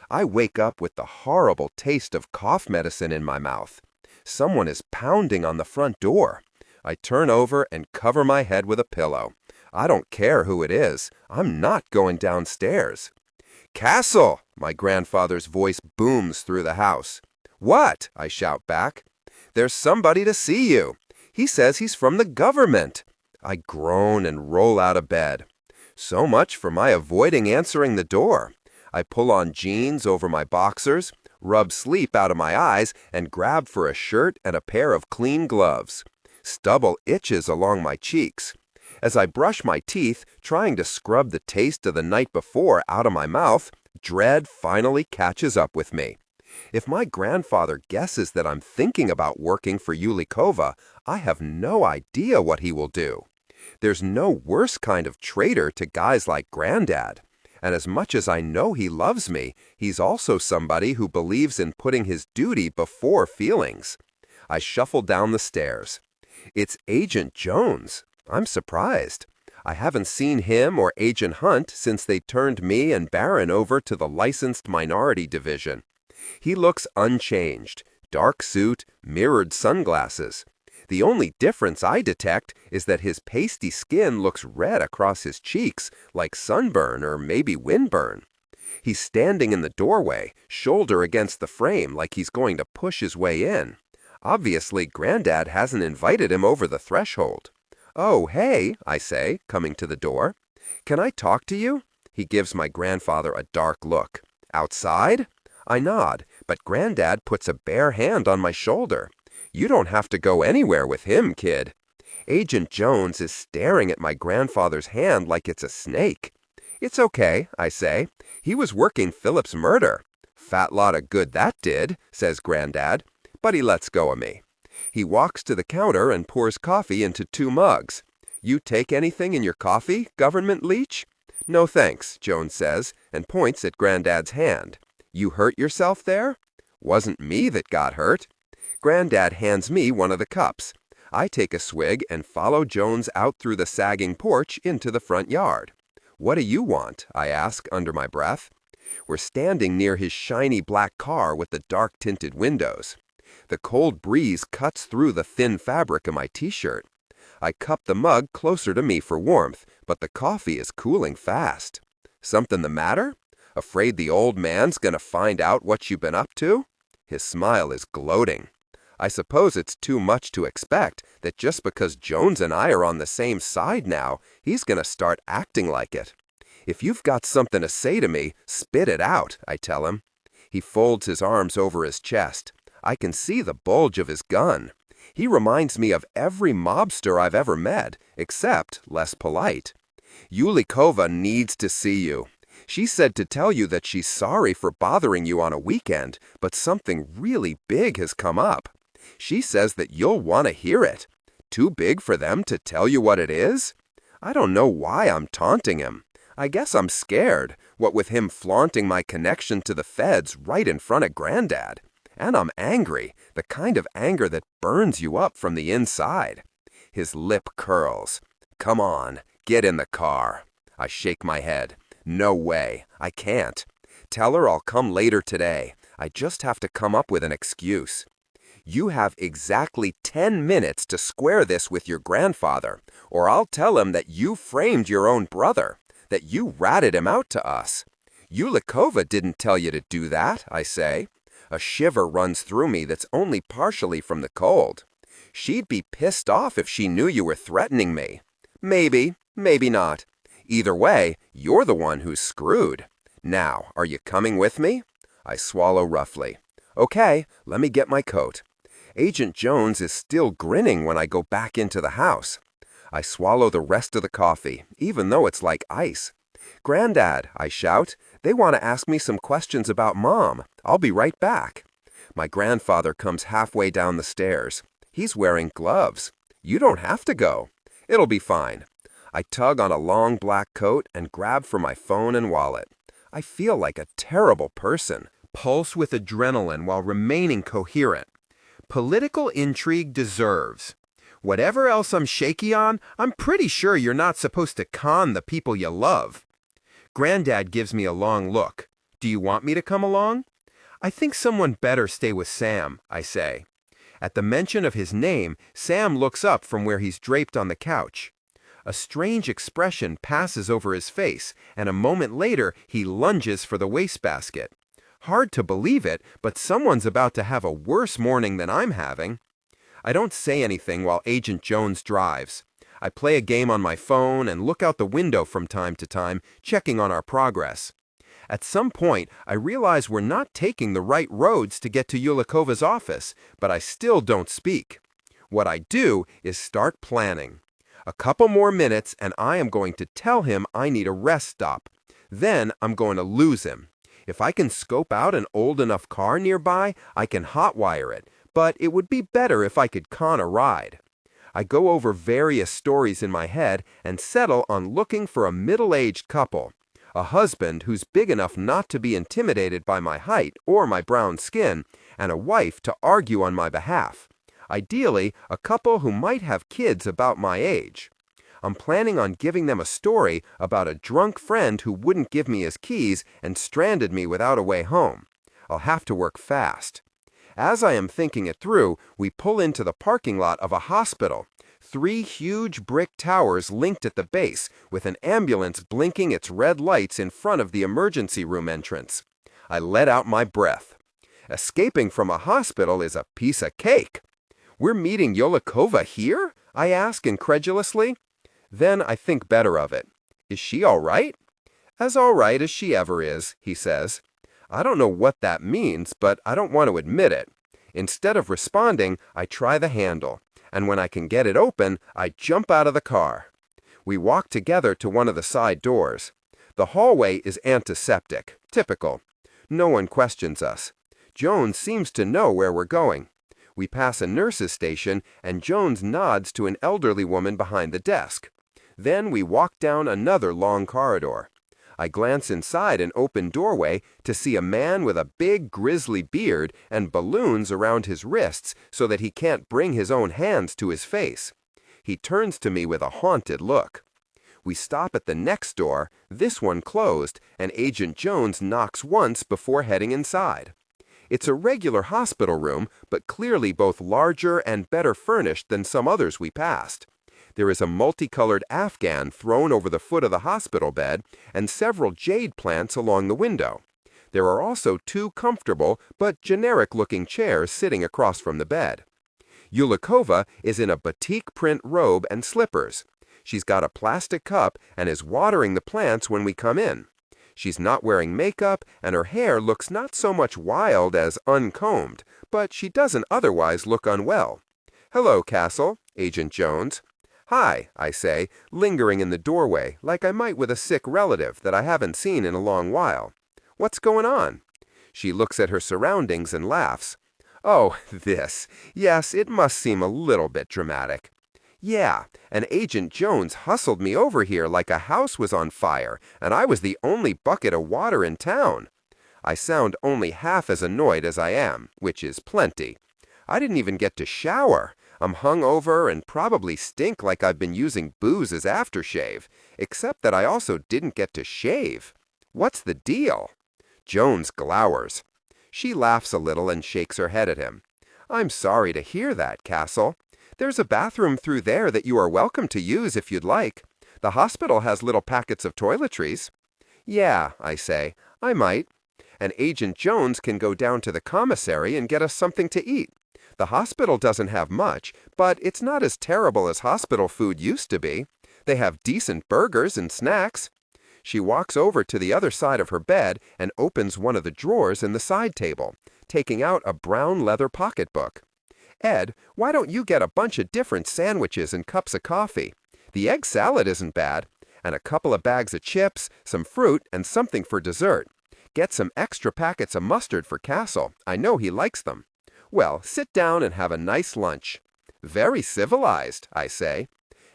Speaker 1: I wake up with the horrible taste of cough medicine in my mouth. Someone is pounding on the front door. I turn over and cover my head with a pillow. I don't care who it is. I'm not going downstairs. Cassel! My grandfather's voice booms through the house. What? I shout back. There's somebody to see you. He says he's from the government. I groan and roll out of bed. So much for my avoiding answering the door. I pull on jeans over my boxers,
Speaker 2: rub sleep out of my eyes, and grab for a shirt and a pair of clean gloves. Stubble itches along my cheeks. As I brush my teeth, trying to scrub the taste of the night before out of my mouth, dread finally catches up with me. If my grandfather guesses that I'm thinking about working for Yulikova, I have no idea what he will do. There's no worse kind of traitor to guys like Granddad. And as much as I know he loves me, he's also somebody who believes in putting his duty before feelings. I shuffle down the stairs. It's Agent Jones. I'm surprised. I haven't seen him or Agent Hunt since they turned me and Barron over to the licensed minority division. He looks unchanged. Dark suit, mirrored sunglasses. The only difference I detect is that his pasty skin looks red across his cheeks, like sunburn or maybe windburn. He's standing in the doorway, shoulder against the frame like he's going to push his way in. Obviously, Granddad hasn't invited him over the threshold. "Oh, hey," I say, coming to the door. "Can I talk to you?" He gives my grandfather a dark look. "Outside?" I nod, but Granddad puts a bare hand on my shoulder. "You don't have to go anywhere with him, kid." Agent Jones is staring at my grandfather's hand like it's a snake. "It's okay," I say. "He was working Philip's murder." "Fat lot of good that did," says Granddad, but he lets go of me. He walks to the counter and pours coffee into 2 mugs. "You take anything in your coffee, government leech?" "No thanks," Jones says, and points at Granddad's hand. "You hurt yourself there?" "Wasn't me that got hurt." Granddad hands me one of the cups. I take a swig and follow Jones out through the sagging porch into the front yard. "What do you want?" I ask under my breath. We're standing near his shiny black car with the dark-tinted windows. The cold breeze cuts through the thin fabric of my t-shirt. I cup the mug closer to me for warmth, but the coffee is cooling fast. "Something the matter? Afraid the old man's gonna find out what you've been up to?" His smile is gloating. I suppose it's too much to expect that just because Jones and I are on the same side now, he's gonna start acting like it. "If you've got something to say to me, spit it out," I tell him. He folds his arms over his chest. I can see the bulge of his gun. He reminds me of every mobster I've ever met, except less polite. "Yulikova needs to see you. She said to tell you that she's sorry for bothering you on a weekend, but something really big has come up. She says that you'll want to hear it. Too big for them to tell you what it is?" I don't know why I'm taunting him. I guess I'm scared, what with him flaunting my connection to the feds right in front of Granddad. And I'm angry, the kind of anger that burns you up from the inside. His lip curls. "Come on, get in the car." I shake my head. "No way, I can't. Tell her I'll come later today. I just have to come up with an excuse." "You have exactly 10 minutes to square this with your grandfather, or I'll tell him that you framed your own brother, that you ratted him out to us." "Yulikova didn't tell you to do that," I say. A shiver runs through me that's only partially from the cold. "She'd be pissed off if she knew you were threatening me." "Maybe, maybe not. Either way, you're the one who's screwed. Now, are you coming with me?" I swallow roughly. "Okay, let me get my coat." Agent Jones is still grinning when I go back into the house. I swallow the rest of the coffee, even though it's like ice. "Granddad," I shout, "they want to ask me some questions about Mom. I'll be right back." My grandfather comes halfway down the stairs. He's wearing gloves. "You don't have to go. It'll be fine." I tug on a long black coat and grab for my phone and wallet. I feel like a terrible person.
Speaker 1: Pulse with adrenaline while remaining coherent. Political intrigue deserves. Whatever else I'm shaky on, I'm pretty sure you're not supposed to con the people you love. Granddad gives me a long look. "Do you want me to come along?" "I think someone better stay with Sam," I say. At the mention of his name, Sam looks up from where he's draped on the couch. A strange expression passes over his face, and a moment later he lunges for the wastebasket. Hard to believe it, but someone's about to have a worse morning than I'm having. I don't say anything while Agent Jones drives. I play a game on my phone and look out the window from time to time, checking on our progress. At some point, I realize we're not taking the right roads to get to Yulikova's office, but I still don't speak. What I do is start planning. A couple more minutes and I am going to tell him I need a rest stop. Then I'm going to lose him. If I can scope out an old enough car nearby, I can hotwire it, but it would be better if I could con a ride. I go over various stories in my head and settle on looking for a middle-aged couple. A husband who's big enough not to be intimidated by my height or my brown skin, and a wife to argue on my behalf. Ideally, a couple who might have kids about my age. I'm planning on giving them a story about a drunk friend who wouldn't give me his keys and stranded me without a way home. I'll have to work fast. As I am thinking it through, we pull into the parking lot of a hospital. 3 huge brick towers linked at the base, with an ambulance blinking its red lights in front of the emergency room entrance. I let out my breath. Escaping from a hospital is a piece of cake. We're meeting Yulikova here? I ask incredulously. Then I think better of it. Is she all right? As all right as she ever is, he says. I don't know what that means, but I don't want to admit it. Instead of responding, I try the handle, and when I can get it open, I jump out of the car. We walk together to one of the side doors. The hallway is antiseptic, typical. No one questions us. Jones seems to know where we're going. We pass a nurse's station, and Jones nods to an elderly woman behind the desk. Then we walk down another long corridor. I glance inside an open doorway to see a man with a big grizzly beard and balloons around his wrists so that he can't bring his own hands to his face. He turns to me with a haunted look. We stop at the next door, this one closed, and Agent Jones knocks once before heading inside. It's a regular hospital room, but clearly both larger and better furnished than some others we passed. There is a multicolored afghan thrown over the foot of the hospital bed and several jade plants along the window. There are also 2 comfortable but generic-looking chairs sitting across from the bed. Yulikova is in a batik print robe and slippers. She's got a plastic cup and is watering the plants when we come in. She's not wearing makeup and her hair looks not so much wild as uncombed, but she doesn't otherwise look unwell. Hello, Cassel, Agent Jones. Hi, I say, lingering in the doorway like I might with a sick relative that I haven't seen in a long while. What's going on? She looks at her surroundings and laughs. Oh, this. Yes, it must seem a little bit dramatic. Yeah, and Agent Jones hustled me over here like a house was on fire, and I was the only bucket of water in town. I sound only half as annoyed as I am, which is plenty. I didn't even get to shower. I'm hungover and probably stink like I've been using booze as aftershave, except that I also didn't get to shave. What's the deal? Jones glowers. She laughs a little and shakes her head at him. I'm sorry to hear that, Cassel. There's a bathroom through there that you are welcome to use if you'd like. The hospital has little packets of toiletries. Yeah, I say, I might. And Agent Jones can go down to the commissary and get us something to eat. The hospital doesn't have much, but it's not as terrible as hospital food used to be. They have decent burgers and snacks. She walks over to the other side of her bed and opens one of the drawers in the side table, taking out a brown leather pocketbook. Ed, why don't you get a bunch of different sandwiches and cups of coffee? The egg salad isn't bad, and a couple of bags of chips, some fruit, and something for dessert. Get some extra packets of mustard for Cassel. I know he likes them. Well, sit down and have a nice lunch. Very civilized, I say.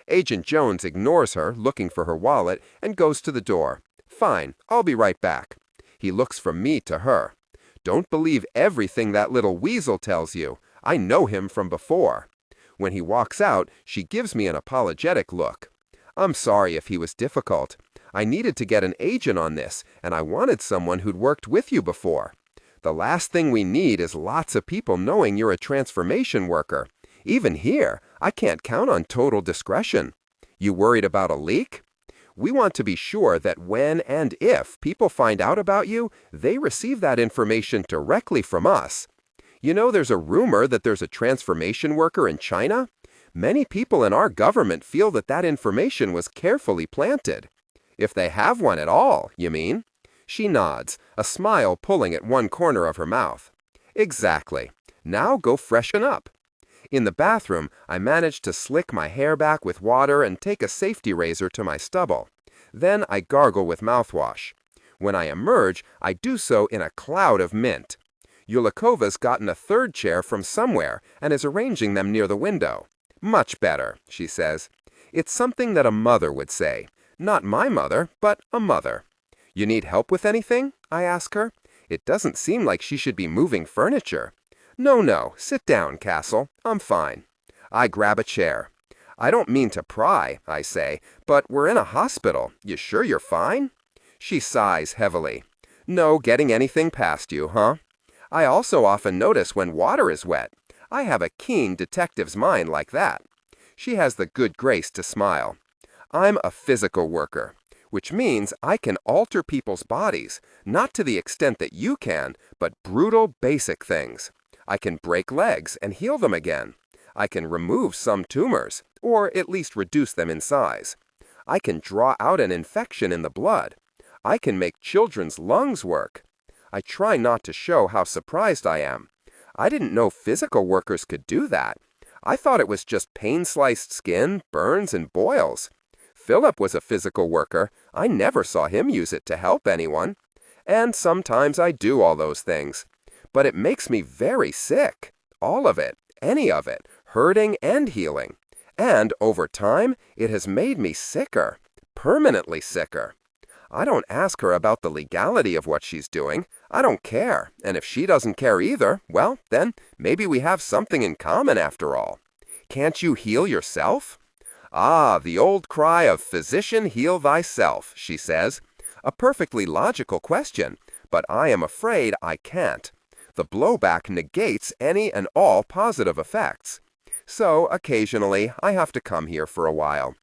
Speaker 1: Agent Jones ignores her, looking for her wallet, and goes to the door. Fine, I'll be right back. He looks from me to her. Don't believe everything that little weasel tells you. I know him from before. When he walks out, she gives me an apologetic look. I'm sorry if he was difficult. I needed to get an agent on this, and I wanted someone who'd worked with you before. The last thing we need is lots of people knowing you're a transformation worker. Even here, I can't count on total discretion. You worried about a leak? We want to be sure that when and if people find out about you, they receive that information directly from us. You know, there's a rumor that there's a transformation worker in China. Many people in our government feel that that information was carefully planted. If they have one at all, you mean?
Speaker 2: She nods, a smile pulling at one corner of her mouth. Exactly. Now go freshen up. In the bathroom, I manage to slick my hair back with water and take a safety razor to my stubble. Then I gargle with mouthwash. When I emerge, I do so in a cloud of mint. Yulikova's gotten a third chair from somewhere and is arranging them near the window. Much better, she says. It's something that a mother would say. Not my mother, but a mother. You need help with anything? I ask her. It doesn't seem like she should be moving furniture. No, sit down, Cassel. I'm fine. I grab a chair. I don't mean to pry, I say, but we're in a hospital. You sure you're fine? She sighs heavily. No getting anything past you, huh? I also often notice when water is wet. I have a keen detective's mind like that. She has the good grace to smile. I'm a physical worker, which means I can alter people's bodies, not to the extent that you can, but brutal, basic things. I can break legs and heal them again. I can remove some tumors, or at least reduce them in size. I can draw out an infection in the blood. I can make children's lungs work. I try not to show how surprised I am. I didn't know physical workers could do that. I thought it was just pain-sliced skin, burns, and boils. Philip was a physical worker. I never saw him use it to help anyone. And sometimes I do all those things. But it makes me very sick. All of it, any of it, hurting and healing. And over time, it has made me sicker, permanently sicker. I don't ask her about the legality of what she's doing. I don't care. And if she doesn't care either, well, then maybe we have something in common after all. Can't you heal yourself? Ah, the old cry of physician, heal thyself, she says. A perfectly logical question, but I am afraid I can't. The blowback negates any and all positive effects. So, occasionally, I have to come here for a while.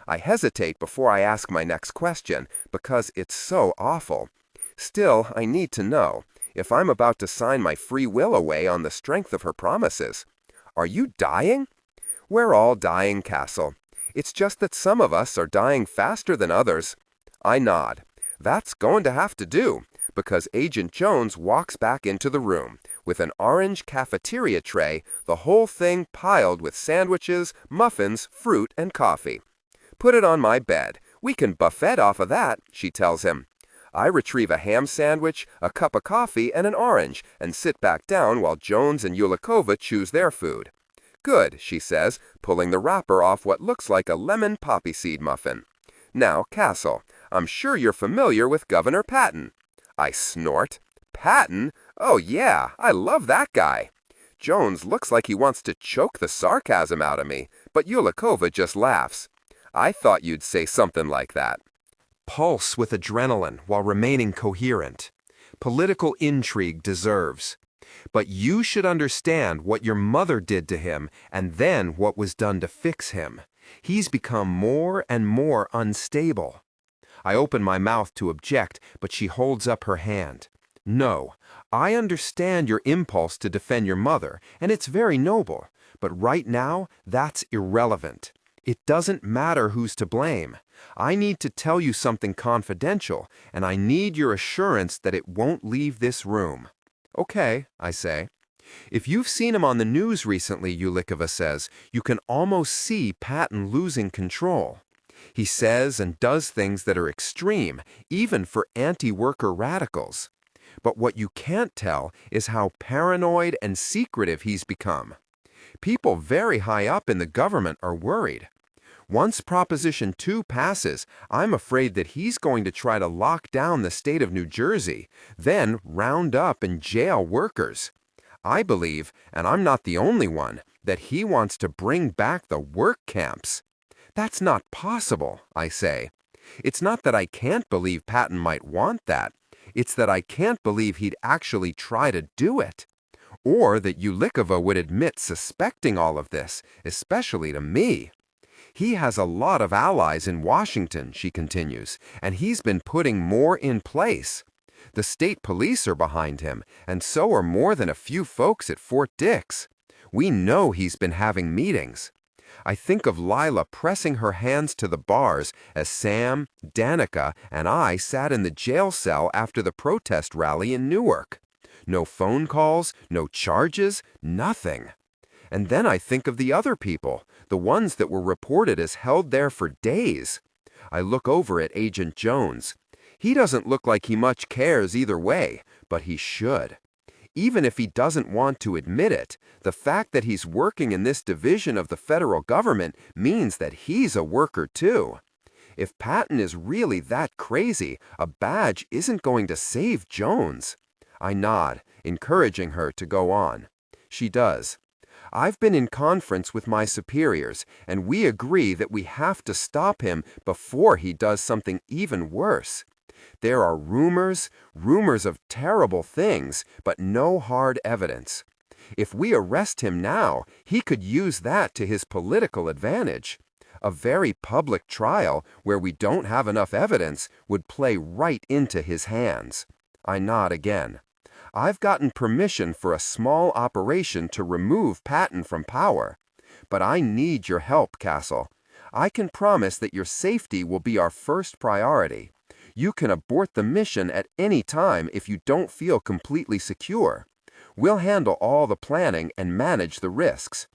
Speaker 2: I hesitate before I ask my next question, because it's so awful. Still, I need to know, if I'm about to sign my free will away on the strength of her promises. Are you dying? We're all dying, Cassel. It's just that some of us are dying faster than others. I nod. That's going to have to do, because Agent Jones walks back into the room with an orange cafeteria tray, the whole thing piled with sandwiches, muffins, fruit, and coffee. Put it on my bed. We can buffet off of that, she tells him. I retrieve a ham sandwich, a cup of coffee, and an orange, and sit back down while Jones and Yulikova choose their food. Good, she says, pulling the wrapper off what looks like a lemon poppy seed muffin. Now, Cassel, I'm sure you're familiar with Governor Patton. I snort. Patton? Oh yeah, I love that guy. Jones looks like he wants to choke the sarcasm out of me, but Yulikova just laughs. I thought you'd say something like that.
Speaker 1: Pulse with adrenaline while remaining coherent. Political intrigue deserves. But you should understand what your mother did to him and then what was done to fix him. He's become more and more unstable. I open my mouth to object, but she holds up her hand. No, I understand your impulse to defend your mother, and it's very noble, but right now, that's irrelevant. It doesn't matter who's to blame. I need to tell you something confidential, and I need your assurance that it won't leave this room. Okay, I say. If you've seen him on the news recently, Yulikova says, you can almost see Patton losing control. He says and does things that are extreme, even for anti-worker radicals. But what you can't tell is how paranoid and secretive he's become. People very high up in the government are worried. Once Proposition 2 passes, I'm afraid that he's going to try to lock down the state of New Jersey, then round up and jail workers. I believe, and I'm not the only one, that he wants to bring back the work camps. That's not possible, I say. It's not that I can't believe Patton might want that. It's that I can't believe he'd actually try to do it. Or that Yulikova would admit suspecting all of this, especially to me. He has a lot of allies in Washington, she continues, and he's been putting more in place. The state police are behind him, and so are more than a few folks at Fort Dix. We know he's been having meetings.
Speaker 2: I think of Lila pressing her hands to the bars as Sam, Danica, and I sat in the jail cell after the protest rally in Newark. No phone calls, no charges, nothing. And then I think of the other people, the ones that were reported as held there for days. I look over at Agent Jones. He doesn't look like he much cares either way, but he should. Even if he doesn't want to admit it, the fact that he's working in this division of the federal government means that he's a worker too. If Patton is really that crazy, a badge isn't going to save Jones. I nod, encouraging her to go on. She does. I've been in conference with my superiors, and we agree that we have to stop him before he does something even worse. There are rumors of terrible things, but no hard evidence. If we arrest him now, he could use that to his political advantage. A very public trial where we don't have enough evidence would play right into his hands. I nod again. I've gotten permission for a small operation to remove Patton from power. But I need your help, Cassel. I can promise that your safety will be our first priority. You can abort the mission at any time if you don't feel completely secure. We'll handle all the planning and manage the risks.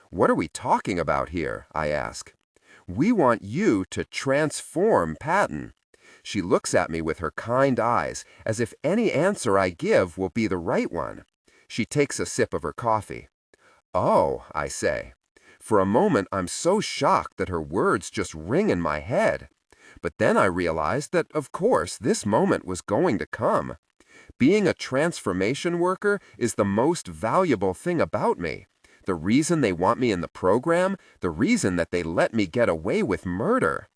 Speaker 2: What are we talking about here? I ask. We want you to transform Patton. She looks at me with her kind eyes, as if any answer I give will be the right one. She takes a sip of her coffee. Oh, I say. For a moment, I'm so shocked that her words just ring in my head. But then I realized that, of course, this moment was going to come. Being a transformation worker is the most valuable thing about me. The reason they want me in the program, the reason that they let me get away with murder.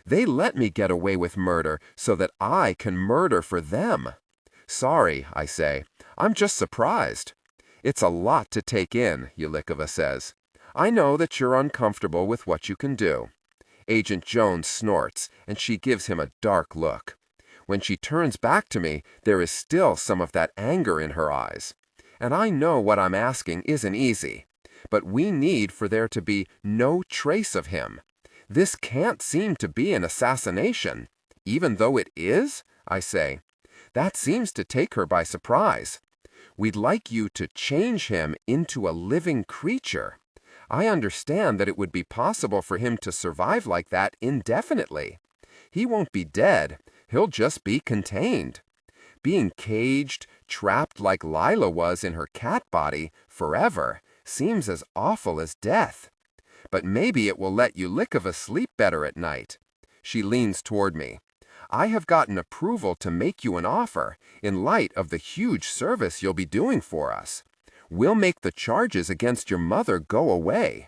Speaker 2: They let me get away with murder so that I can murder for them. Sorry, I say. I'm just surprised. It's a lot to take in, Yulikova says. I know that you're uncomfortable with what you can do. Agent Jones snorts, and she gives him a dark look. When she turns back to me, there is still some of that anger in her eyes. And I know what I'm asking isn't easy. But we need for there to be no trace of him. This can't seem to be an assassination. Even though it is, I say. That seems to take her by surprise. We'd like you to change him into a living creature. I understand that it would be possible for him to survive like that indefinitely. He won't be dead. He'll just be contained. Being caged, trapped like Lila was in her cat body forever seems as awful as death. But maybe it will let Yulikova sleep better at night. She leans toward me. I have gotten approval to make you an offer in light of the huge service you'll be doing for us. We'll make the charges against your mother go away.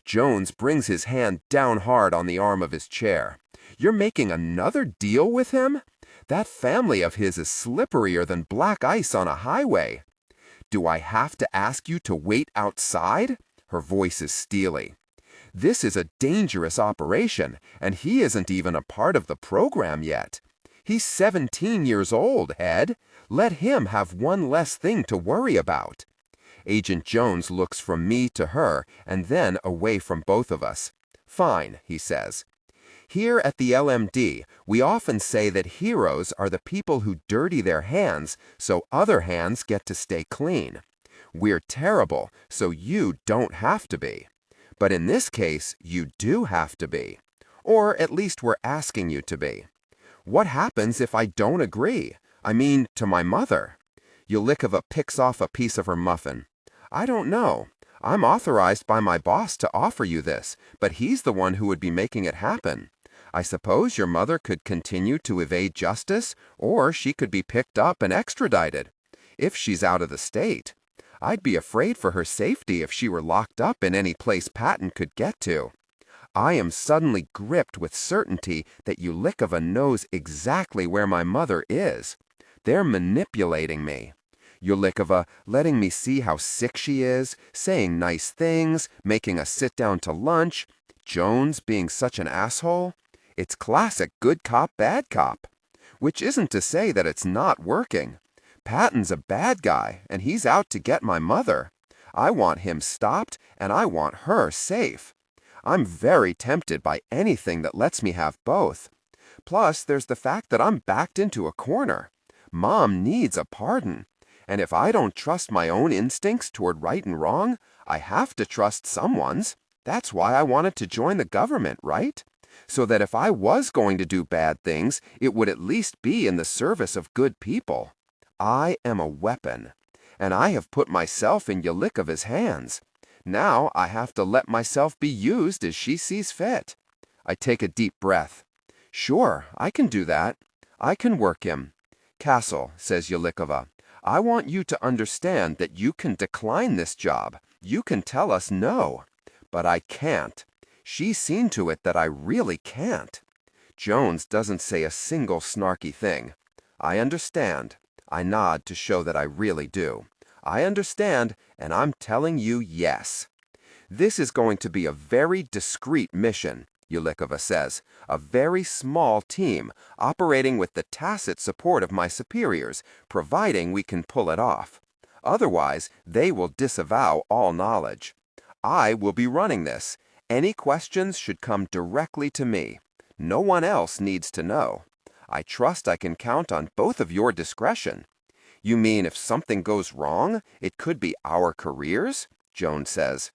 Speaker 2: Jones brings his hand down hard on the arm of his chair. You're making another deal with him? That family of his is slipperier than black ice on a highway. Do I have to ask you to wait outside? Her voice is steely. This is a dangerous operation, and he isn't even a part of the program yet. He's 17 years old, Head. Let him have one less thing to worry about. Agent Jones looks from me to her and then away from both of us. Fine, he says. Here at the LMD, we often say that heroes are the people who dirty their hands so other hands get to stay clean. We're terrible, so you don't have to be. But in this case, you do have to be. Or at least we're asking you to be. What happens if I don't agree? I mean, to my mother. Yulikova picks off a piece of her muffin. I don't know. I'm authorized by my boss to offer you this, but he's the one who would be making it happen. I suppose your mother could continue to evade justice, or she could be picked up and extradited. If she's out of the state. I'd be afraid for her safety if she were locked up in any place Patton could get to. I am suddenly gripped with certainty that Yulikova knows exactly where my mother is. They're manipulating me. Yulikova letting me see how sick she is, saying nice things, making us sit down to lunch, Jones being such an asshole. It's classic good cop, bad cop. Which isn't to say that it's not working. Patton's a bad guy, and he's out to get my mother. I want him stopped, and I want her safe. I'm very tempted by anything that lets me have both. Plus, there's the fact that I'm backed into a corner. Mom needs a pardon. And if I don't trust my own instincts toward right and wrong, I have to trust someone's. That's why I wanted to join the government, right? So that if I was going to do bad things, it would at least be in the service of good people. I am a weapon, and I have put myself in Yelikova's hands. Now I have to let myself be used as she sees fit. I take a deep breath. Sure, I can do that. I can work him. Cassel, says Yelikova, I want you to understand that you can decline this job. You can tell us no. But I can't. She's seen to it that I really can't. Jones doesn't say a single snarky thing. I understand. I nod to show that I really do. I understand, and I'm telling you yes. This is going to be a very discreet mission, Yelikova says, a very small team operating with the tacit support of my superiors, providing we can pull it off. Otherwise, they will disavow all knowledge. I will be running this. Any questions should come directly to me. No one else needs to know. I trust I can count on both of your discretion. You mean if something goes wrong, it could be our careers? Jones says.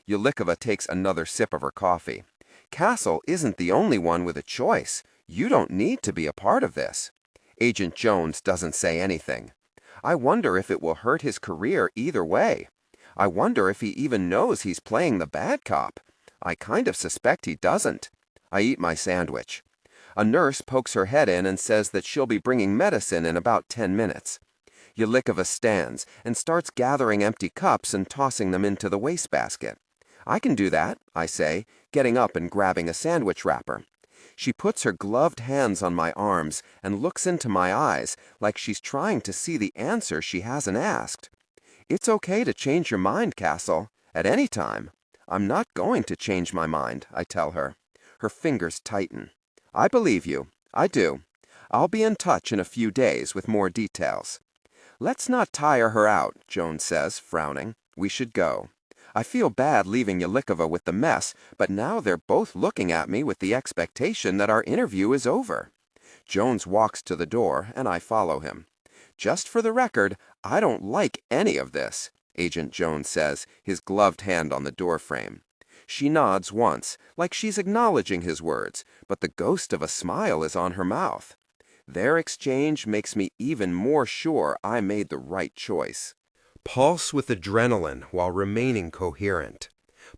Speaker 2: Yelikova takes another sip of her coffee. Cassel isn't the only one with a choice. You don't need to be a part of this. Agent Jones doesn't say anything. I wonder if it will hurt his career either way. I wonder if he even knows he's playing the bad cop. I kind of suspect he doesn't. I eat my sandwich. A nurse pokes her head in and says that she'll be bringing medicine in about 10 minutes. Yelikova stands and starts gathering empty cups and tossing them into the wastebasket. I can do that, I say, getting up and grabbing a sandwich wrapper. She puts her gloved hands on my arms and looks into my eyes like she's trying to see the answer she hasn't asked. It's okay to change your mind, Cassel, at any time. I'm not going to change my mind, I tell her. Her fingers tighten. I believe you. I do. I'll be in touch in a few days with more details. Let's not tire her out, Jones says, frowning. We should go. I feel bad leaving Yelikova with the mess, but now they're both looking at me with the expectation that our interview is over. Jones walks to the door, and I follow him. Just for the record, I don't like any of this, Agent Jones says, his gloved hand on the doorframe. She nods once, like she's acknowledging his words, but the ghost of a smile is on her mouth. Their exchange makes me even more sure I made the right choice.
Speaker 1: Pulse with adrenaline while remaining coherent.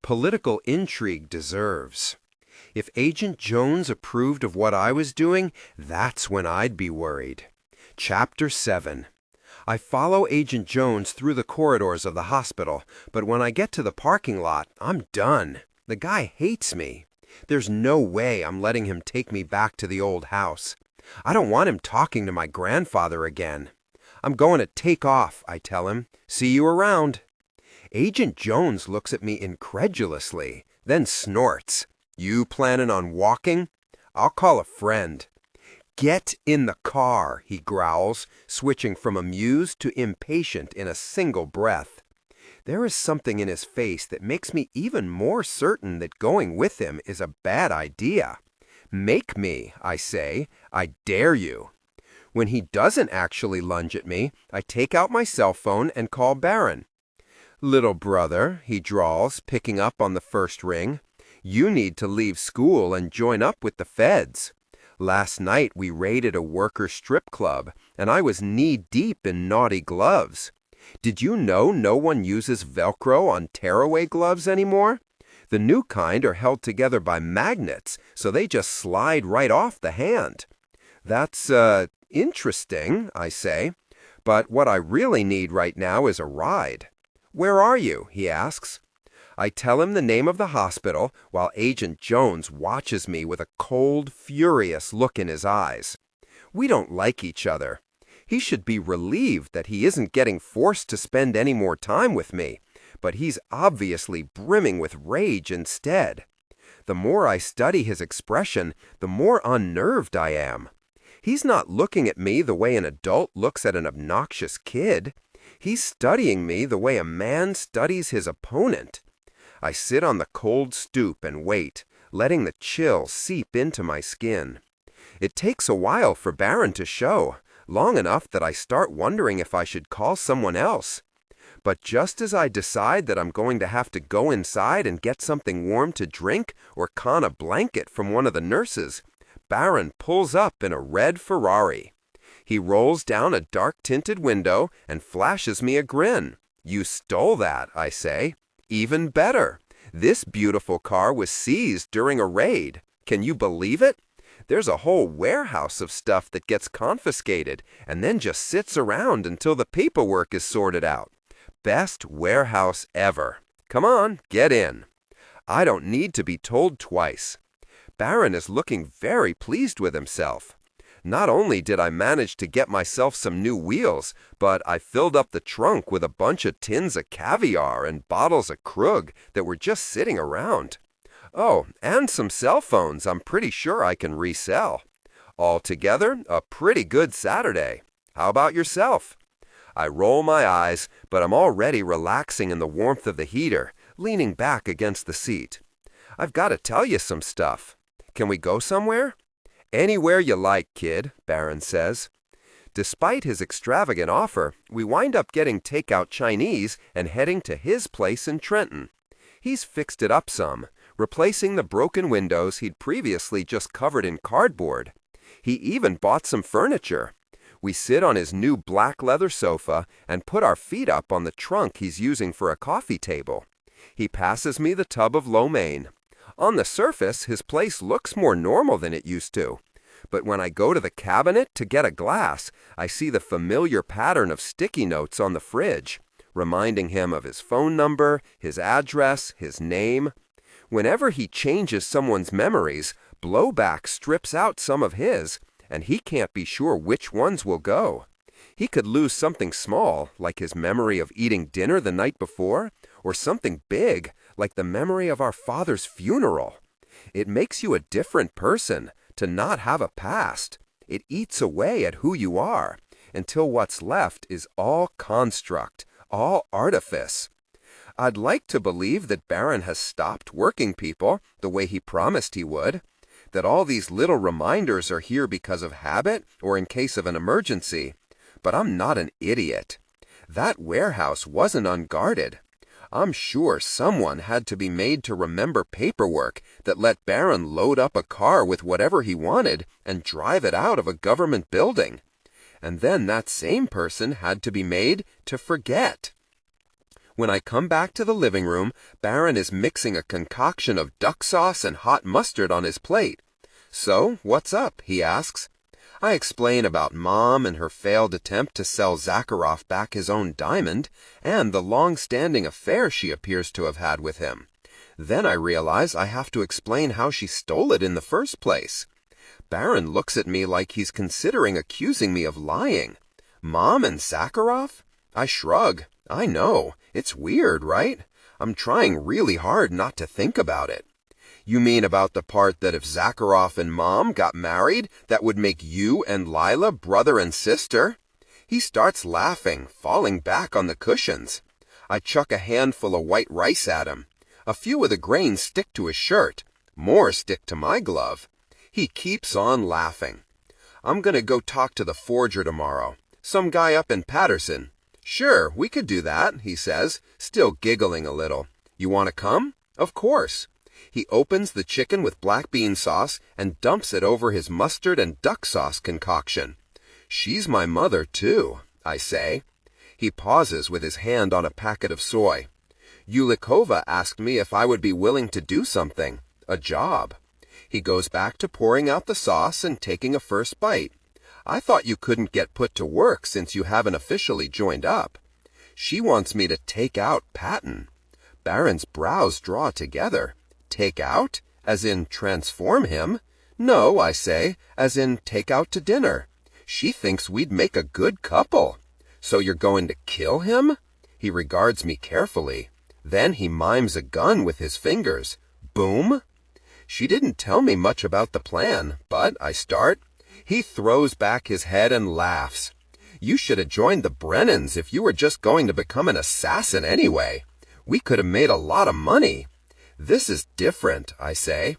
Speaker 1: Political intrigue deserves. If Agent Jones approved of what I was doing, that's when I'd be worried. Chapter 7. I follow Agent Jones through the corridors of the hospital, but when I get to the parking lot, I'm done. The guy hates me. There's no way I'm letting him take me back to the old house. I don't want him talking to my grandfather again. I'm going to take off, I tell him. See you around. Agent Jones looks at me incredulously, then snorts. You planning on walking? I'll call a friend. Get in the car, he growls, switching from amused to impatient in a single breath. There is something in his face that makes me even more certain that going with him is a bad idea. Make me, I say. I dare you. When he doesn't actually lunge at me, I take out my cell phone and call Baron. Little brother, he drawls, picking up on the first ring. You need to leave school and join up with the feds. Last night we raided a worker strip club, and I was knee-deep in naughty gloves. Did you know no one uses Velcro on tearaway gloves anymore? The new kind are held together by magnets, so they just slide right off the hand. That's, interesting, I say. But what I really need right now is a ride. Where are you? He asks. I tell him the name of the hospital while Agent Jones watches me with a cold, furious look in his eyes. We don't like each other. He should be relieved that he isn't getting forced to spend any more time with me, but he's obviously brimming with rage instead. The more I study his expression, the more unnerved I am. He's not looking at me the way an adult looks at an obnoxious kid. He's studying me the way a man studies his opponent.
Speaker 2: I sit on the cold stoop and wait, letting the chill seep into my skin. It takes a while for Baron to show, long enough that I start wondering if I should call someone else. But just as I decide that I'm going to have to go inside and get something warm to drink or con a blanket from one of the nurses, Baron pulls up in a red Ferrari. He rolls down a dark-tinted window and flashes me a grin. "You stole that," I say. "Even better. This beautiful car was seized during a raid. Can you believe it? There's a whole warehouse of stuff that gets confiscated and then just sits around until the paperwork is sorted out. Best warehouse ever. Come on, get in." I don't need to be told twice. Baron is looking very pleased with himself. Not only did I manage to get myself some new wheels, but I filled up the trunk with a bunch of tins of caviar and bottles of Krug that were just sitting around. Oh, and some cell phones I'm pretty sure I can resell. Altogether, a pretty good Saturday. How about yourself? I roll my eyes, but I'm already relaxing in the warmth of the heater, leaning back against the seat. I've got to tell you some stuff. Can we go somewhere? "Anywhere you like, kid," Baron says. Despite his extravagant offer, we wind up getting takeout Chinese and heading to his place in Trenton. He's fixed it up some, replacing the broken windows he'd previously just covered in cardboard. He even bought some furniture. We sit on his new black leather sofa and put our feet up on the trunk he's using for a coffee table. He passes me the tub of lo mein. On the surface, his place looks more normal than it used to. But when I go to the cabinet to get a glass, I see the familiar pattern of sticky notes on the fridge, reminding him of his phone number, his address, his name. Whenever he changes someone's memories, blowback strips out some of his, and he can't be sure which ones will go. He could lose something small, like his memory of eating dinner the night before, or something big, like the memory of our father's funeral. It makes you a different person to not have a past. It eats away at who you are, until what's left is all construct, all artifice. I'd like to believe that Baron has stopped working people the way he promised he would, that all these little reminders are here because of habit or in case of an emergency. But I'm not an idiot. That warehouse wasn't unguarded. I'm sure someone had to be made to remember paperwork that let Baron load up a car with whatever he wanted and drive it out of a government building. And then that same person had to be made to forget. When I come back to the living room, Baron is mixing a concoction of duck sauce and hot mustard on his plate. "So, what's up?" he asks. I explain about Mom and her failed attempt to sell Zakharov back his own diamond, and the long-standing affair she appears to have had with him. Then I realize I have to explain how she stole it in the first place. Baron looks at me like he's considering accusing me of lying. Mom and Zakharov? I shrug. I know. It's weird, right? I'm trying really hard not to think about it. "You mean about the part that if Zakharov and Mom got married, that would make you and Lila brother and sister?" He starts laughing, falling back on the cushions. I chuck a handful of white rice at him. A few of the grains stick to his shirt. More stick to my glove. He keeps on laughing. "I'm going to go talk to the forger tomorrow. Some guy up in Patterson." "Sure, we could do that," he says, still giggling a little. "You want to come?" "Of course." He opens the chicken with black bean sauce and dumps it over his mustard and duck sauce concoction. "She's my mother, too," I say. He pauses with his hand on a packet of soy. "Yulikova asked me if I would be willing to do something, a job." He goes back to pouring out the sauce and taking a first bite. "I thought you couldn't get put to work since you haven't officially joined up." "She wants me to take out Patton." Baron's brows draw together. "Take out? As in transform him?" "No," I say, "as in take out to dinner. She thinks we'd make a good couple." "So you're going to kill him?" He regards me carefully. Then he mimes a gun with his fingers. Boom! She didn't tell me much about the plan, but I start. He throws back his head and laughs. "You should have joined the Brennans if you were just going to become an assassin anyway. We could have made a lot of money. This is different, I say.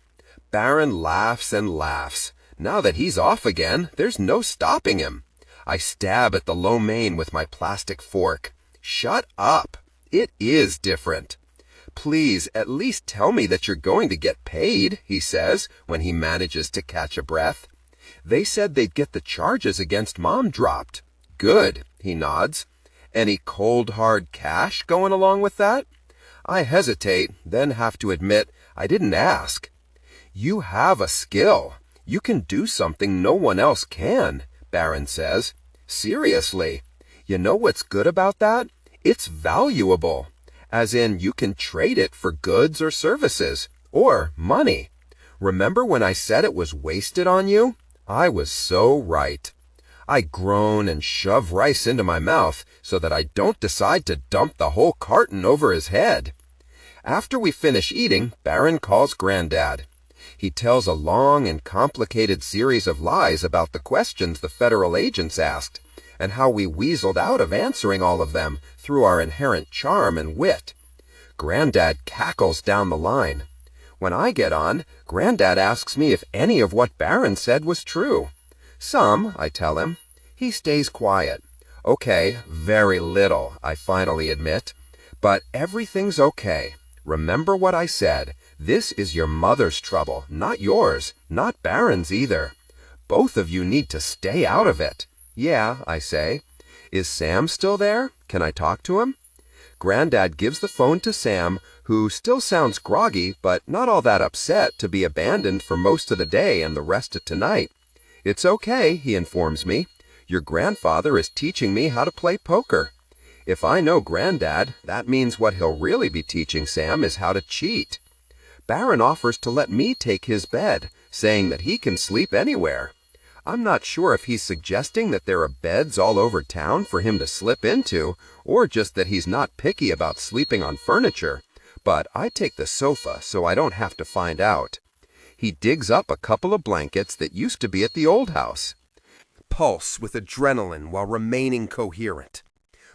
Speaker 2: Baron laughs and laughs. Now that he's off again, there's no stopping him. I stab at the lo mein with my plastic fork. Shut up. It is different. Please, at least tell me that you're going to get paid, he says, when he manages to catch a breath. They said they'd get the charges against Mom dropped. Good, he nods. Any cold, hard cash going along with that? I hesitate, then have to admit I didn't ask. You have a skill. You can do something no one else can, Baron says. Seriously. You know what's good about that? It's valuable. As in, you can trade it for goods or services, or money. Remember when I said it was wasted on you? I was so right. I groan and shove rice into my mouth so that I don't decide to dump the whole carton over his head. After we finish eating, Baron calls Granddad. He tells a long and complicated series of lies about the questions the federal agents asked, and how we weaseled out of answering all of them through our inherent charm and wit. Granddad cackles down the line. When I get on, Granddad asks me if any of what Baron said was true. Some, I tell him. He stays quiet. Okay, very little, I finally admit. But everything's okay. Remember what I said. This is your mother's trouble, not yours, not Baron's either. Both of you need to stay out of it. Yeah, I say. Is Sam still there? Can I talk to him? Granddad gives the phone to Sam, who still sounds groggy, but not all that upset to be abandoned for most of the day and the rest of tonight. It's okay, he informs me. Your grandfather is teaching me how to play poker. If I know Granddad, that means what he'll really be teaching Sam is how to cheat. Baron offers to let me take his bed, saying that he can sleep anywhere. I'm not sure if he's suggesting that there are beds all over town for him to slip into, or just that he's not picky about sleeping on furniture, but I take the sofa so I don't have to find out. He digs up a couple of blankets that used to be at the old house.
Speaker 1: Pulse with adrenaline while remaining coherent.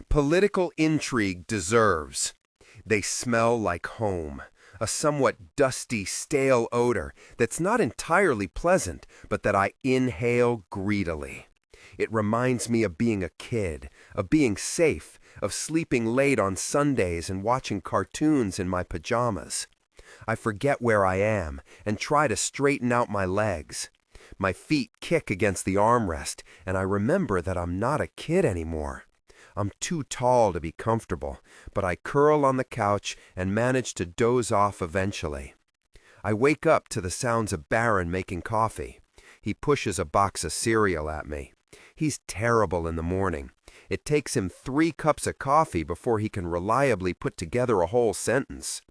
Speaker 1: Political intrigue deserves. They smell like home. A somewhat dusty, stale odor that's not entirely pleasant, but that I inhale greedily. It reminds me of being a kid, of being safe, of sleeping late on Sundays and watching cartoons in my pajamas. I forget where I am and try to straighten out my legs. My feet kick against the armrest, and I remember that I'm not a kid anymore. I'm too tall to be comfortable, but I curl on the couch and manage to doze off eventually. I wake up to the sounds of Baron making coffee. He pushes a box of cereal at me. He's terrible in the morning. It takes him 3 cups of coffee before he can reliably put together a whole sentence.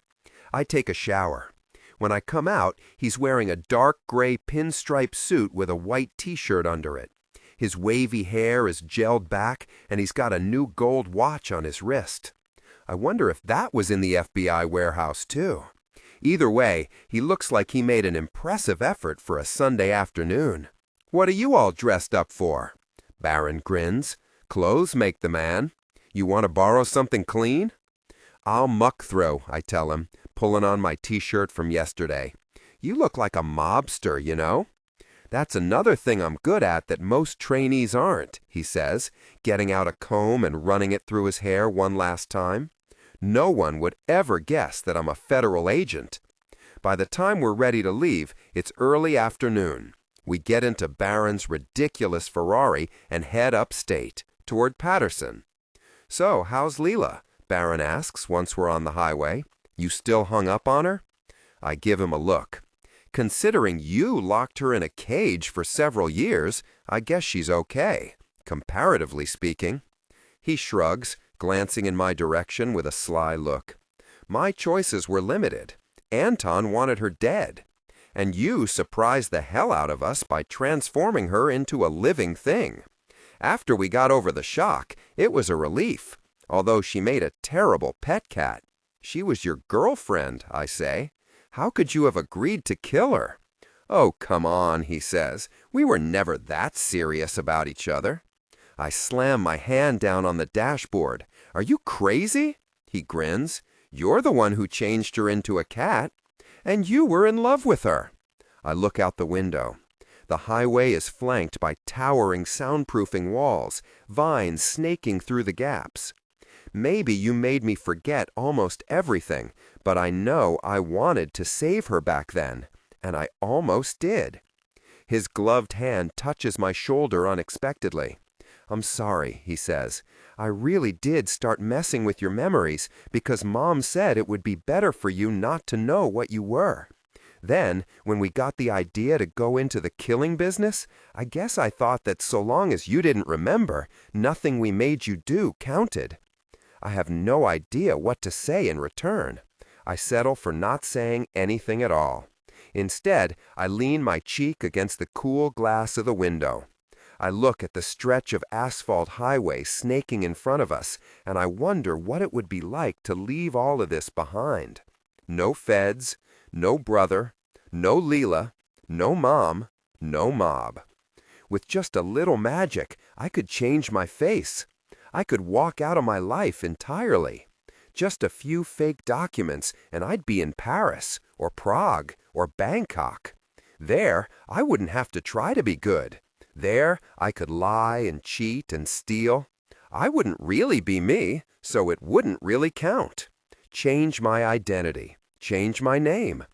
Speaker 1: I take a shower. When I come out, he's wearing a dark gray pinstripe suit with a white t-shirt under it. His wavy hair is gelled back, and he's got a new gold watch on his wrist. I wonder if that was in the FBI warehouse, too. Either way, he looks like he made an impressive effort for a Sunday afternoon. What are you all dressed up for? Baron grins. Clothes make the man. You want to borrow something clean? I'll muck through, I tell him, pulling on my t-shirt from yesterday. You look like a mobster, you know. That's another thing I'm good at that most trainees aren't, he says, getting out a comb and running it through his hair one last time. No one would ever guess that I'm a federal agent. By the time we're ready to leave, it's early afternoon. We get into Baron's ridiculous Ferrari and head upstate, toward Patterson. So, how's Leela? Baron asks once we're on the highway. You still hung up on her? I give him a look. Considering you locked her in a cage for several years, I guess she's okay, comparatively speaking. He shrugs, glancing in my direction with a sly look. My choices were limited. Anton wanted her dead. And you surprised the hell out of us by transforming her into a living thing. After we got over the shock, it was a relief, although she made a terrible pet cat. She was your girlfriend, I say. How could you have agreed to kill her? Oh, come on, he says. We were never that serious about each other. I slam my hand down on the dashboard. Are you crazy? He grins.
Speaker 2: You're the one who changed her into a cat. And you were in love with her. I look out the window. The highway is flanked by towering soundproofing walls, vines snaking through the gaps. Maybe you made me forget almost everything, but I know I wanted to save her back then, and I almost did. His gloved hand touches my shoulder unexpectedly. I'm sorry, he says. I really did start messing with your memories because Mom said it would be better for you not to know what you were. Then, when we got the idea to go into the killing business, I guess I thought that so long as you didn't remember, nothing we made you do counted. I have no idea what to say in return. I settle for not saying anything at all. Instead, I lean my cheek against the cool glass of the window. I look at the stretch of asphalt highway snaking in front of us, and I wonder what it would be like to leave all of this behind. No feds, no brother, no Leela, no Mom, no mob. With just a little magic, I could change my face. I could walk out of my life entirely. Just a few fake documents, and I'd be in Paris, or Prague, or Bangkok. There, I wouldn't have to try to be good. There, I could lie and cheat and steal. I wouldn't really be me, so it wouldn't really count. Change my identity. Change my name.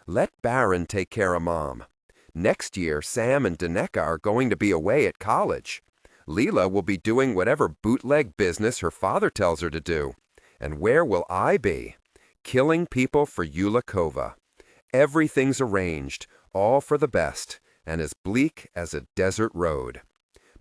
Speaker 2: Let Baron take care of Mom. Next year, Sam and Daneka are going to be away at college. Leela will be doing whatever bootleg business her father tells her to do. And where will I be? Killing people for Yulakova. Everything's arranged, all for the best, and as bleak as a desert road.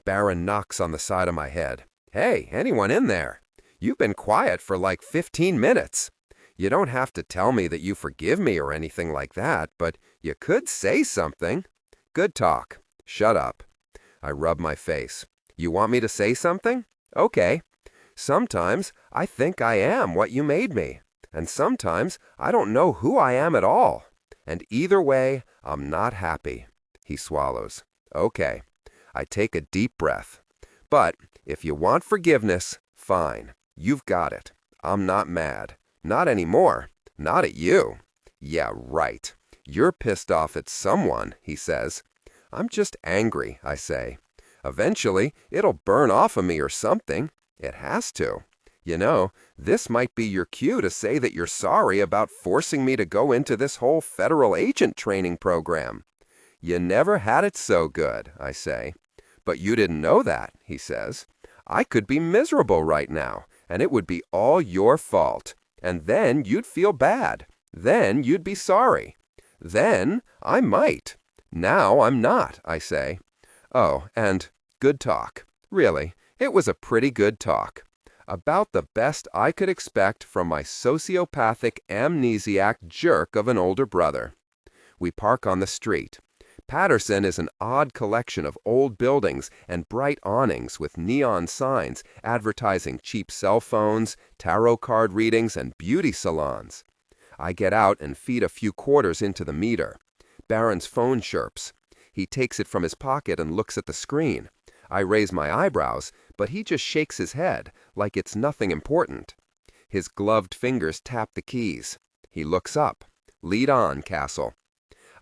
Speaker 2: Baron knocks on the side of my head. Hey, anyone in there? You've been quiet for like 15 minutes. You don't have to tell me that you forgive me or anything like that, but you could say something. Good talk. Shut up. I rub my face. You want me to say something? Okay. Sometimes I think I am what you made me, and sometimes I don't know who I am at all. And either way, I'm not happy. He swallows. Okay. I take a deep breath. But if you want forgiveness, fine. You've got it. I'm not mad. Not anymore. Not at you. Yeah, right. You're pissed off at someone, he says. I'm just angry, I say. Eventually, it'll burn off of me or something. It has to. You know, this might be your cue to say that you're sorry about forcing me to go into this whole federal agent training program. You never had it so good, I say. But you didn't know that, he says. I could be miserable right now, and it would be all your fault. And then you'd feel bad. Then you'd be sorry. Then I might. Now I'm not, I say. Oh, and good talk. Really, it was a pretty good talk. About the best I could expect from my sociopathic amnesiac jerk of an older brother. We park on the street. Patterson is an odd collection of old buildings and bright awnings with neon signs advertising cheap cell phones, tarot card readings, and beauty salons. I get out and feed a few quarters into the meter. Baron's phone chirps. He takes it from his pocket and looks at the screen. I raise my eyebrows, but he just shakes his head, like it's nothing important. His gloved fingers tap the keys. He looks up. Lead on, Cassel.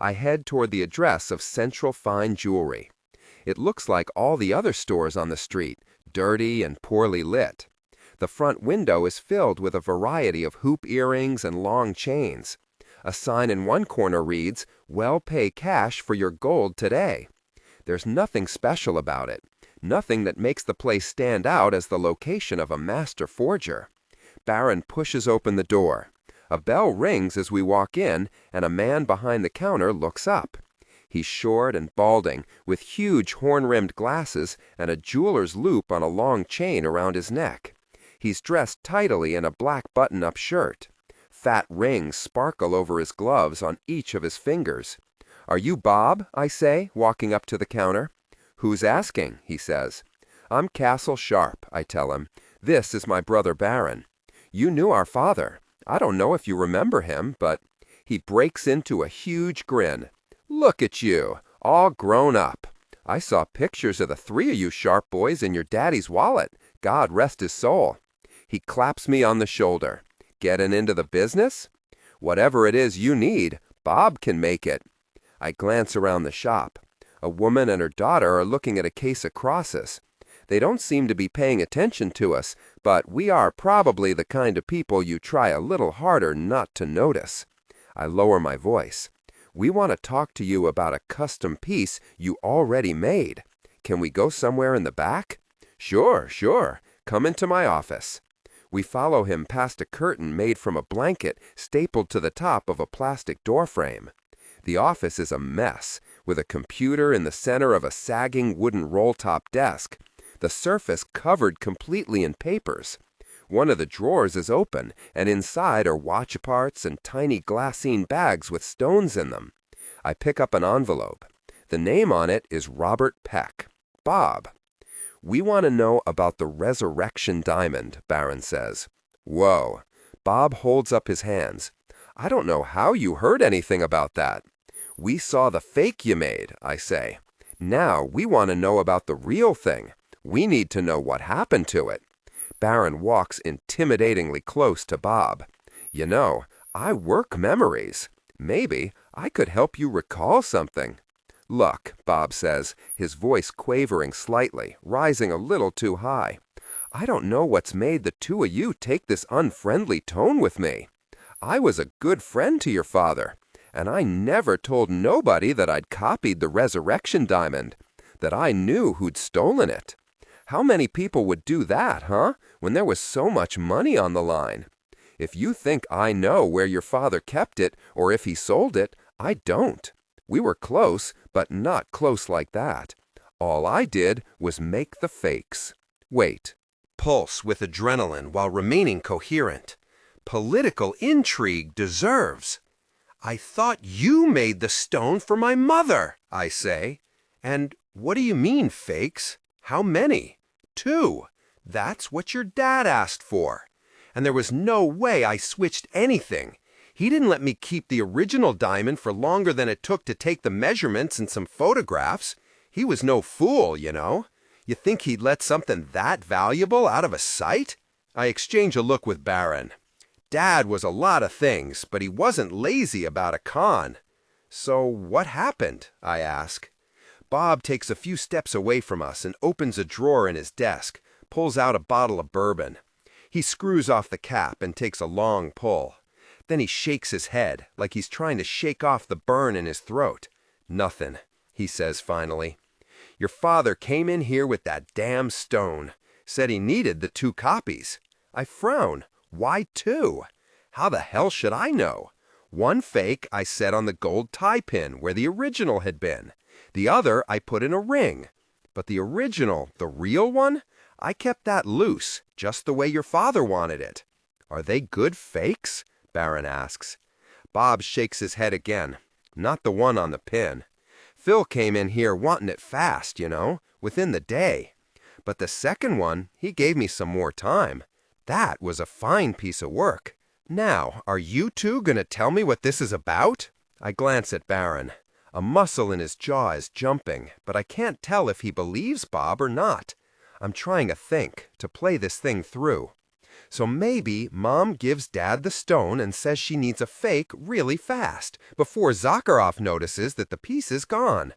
Speaker 2: I head toward the address of Central Fine Jewelry. It looks like all the other stores on the street, dirty and poorly lit. The front window is filled with a variety of hoop earrings and long chains. A sign in one corner reads, "Well pay cash for your gold today." There's nothing special about it. Nothing that makes the place stand out as the location of a master forger. Baron pushes open the door. A bell rings as we walk in, and a man behind the counter looks up. He's short and balding, with huge horn-rimmed glasses and a jeweler's loop on a long chain around his neck. He's dressed tidily in a black button-up shirt. Fat rings sparkle over his gloves on each of his fingers. "Are you Bob?" I say, walking up to the counter. "Who's asking?" he says. "I'm Cassel Sharpe," I tell him. "This is my brother Baron. You knew our father. I don't know if you remember him, but—" He breaks into a huge grin. "Look at you, all grown up. I saw pictures of the three of you Sharpe boys in your daddy's wallet. God rest his soul." He claps me on the shoulder. Getting into the business? Whatever it is you need, Bob can make it. I glance around the shop. A woman and her daughter are looking at a case of crosses. They don't seem to be paying attention to us, but we are probably the kind of people you try a little harder not to notice. I lower my voice. We want to talk to you about a custom piece you already made. Can we go somewhere in the back? Sure. Come into my office. We follow him past a curtain made from a blanket stapled to the top of a plastic doorframe. The office is a mess, with a computer in the center of a sagging wooden roll-top desk, the surface covered completely in papers. One of the drawers is open, and inside are watch parts and tiny glassine bags with stones in them. I pick up an envelope. The name on it is Robert Peck. Bob. We want to know about the resurrection diamond, Barron says. Whoa. Bob holds up his hands. I don't know how you heard anything about that. We saw the fake you made, I say. Now we want to know about the real thing. We need to know what happened to it. Barron walks intimidatingly close to Bob. You know, I work memories. Maybe I could help you recall something. Look, Bob says, his voice quavering slightly, rising a little too high. I don't know what's made the two of you take this unfriendly tone with me. I was a good friend to your father, and I never told nobody that I'd copied the resurrection diamond, that I knew who'd stolen it. How many people would do that, huh, when there was so much money on the line? If you think I know where your father kept it or if he sold it, I don't. We were close, but not close like that. All I did was make the fakes. Wait.
Speaker 1: Pulse with adrenaline while remaining coherent. Political intrigue deserves. I thought you made the stone for my mother, I say. And what do you mean, fakes? How many? 2. That's what your dad asked for. And there was no way I switched anything. He didn't let me keep the original diamond for longer than it took to take the measurements and some photographs. He was no fool, you know. You think he'd let something that valuable out of a sight? I exchange a look with Barron. Dad was a lot of things, but he wasn't lazy about a con. So what happened? I ask. Bob takes a few steps away from us and opens a drawer in his desk, pulls out a bottle of bourbon. He screws off the cap and takes a long pull. Then he shakes his head, like he's trying to shake off the burn in his throat. Nothing, he says finally. Your father came in here with that damn stone. Said he needed the 2 copies. I frown. Why 2? How the hell should I know? One fake I set on the gold tie pin where the original had been. The other I put in a ring. But the original, the real one, I kept that loose, just the way your father wanted it. Are they good fakes? Barron asks. Bob shakes his head again. Not the one on the pin. Phil came in here wanting it fast, you know, within the day. But the second one, he gave me some more time. That was a fine piece of work. Now, are you two going to tell me what this is about? I glance at Barron. A muscle in his jaw is jumping, but I can't tell if he believes Bob or not. I'm trying to think, to play this thing through. So maybe Mom gives Dad the stone and says she needs a fake really fast, before Zakharov notices that the piece is gone.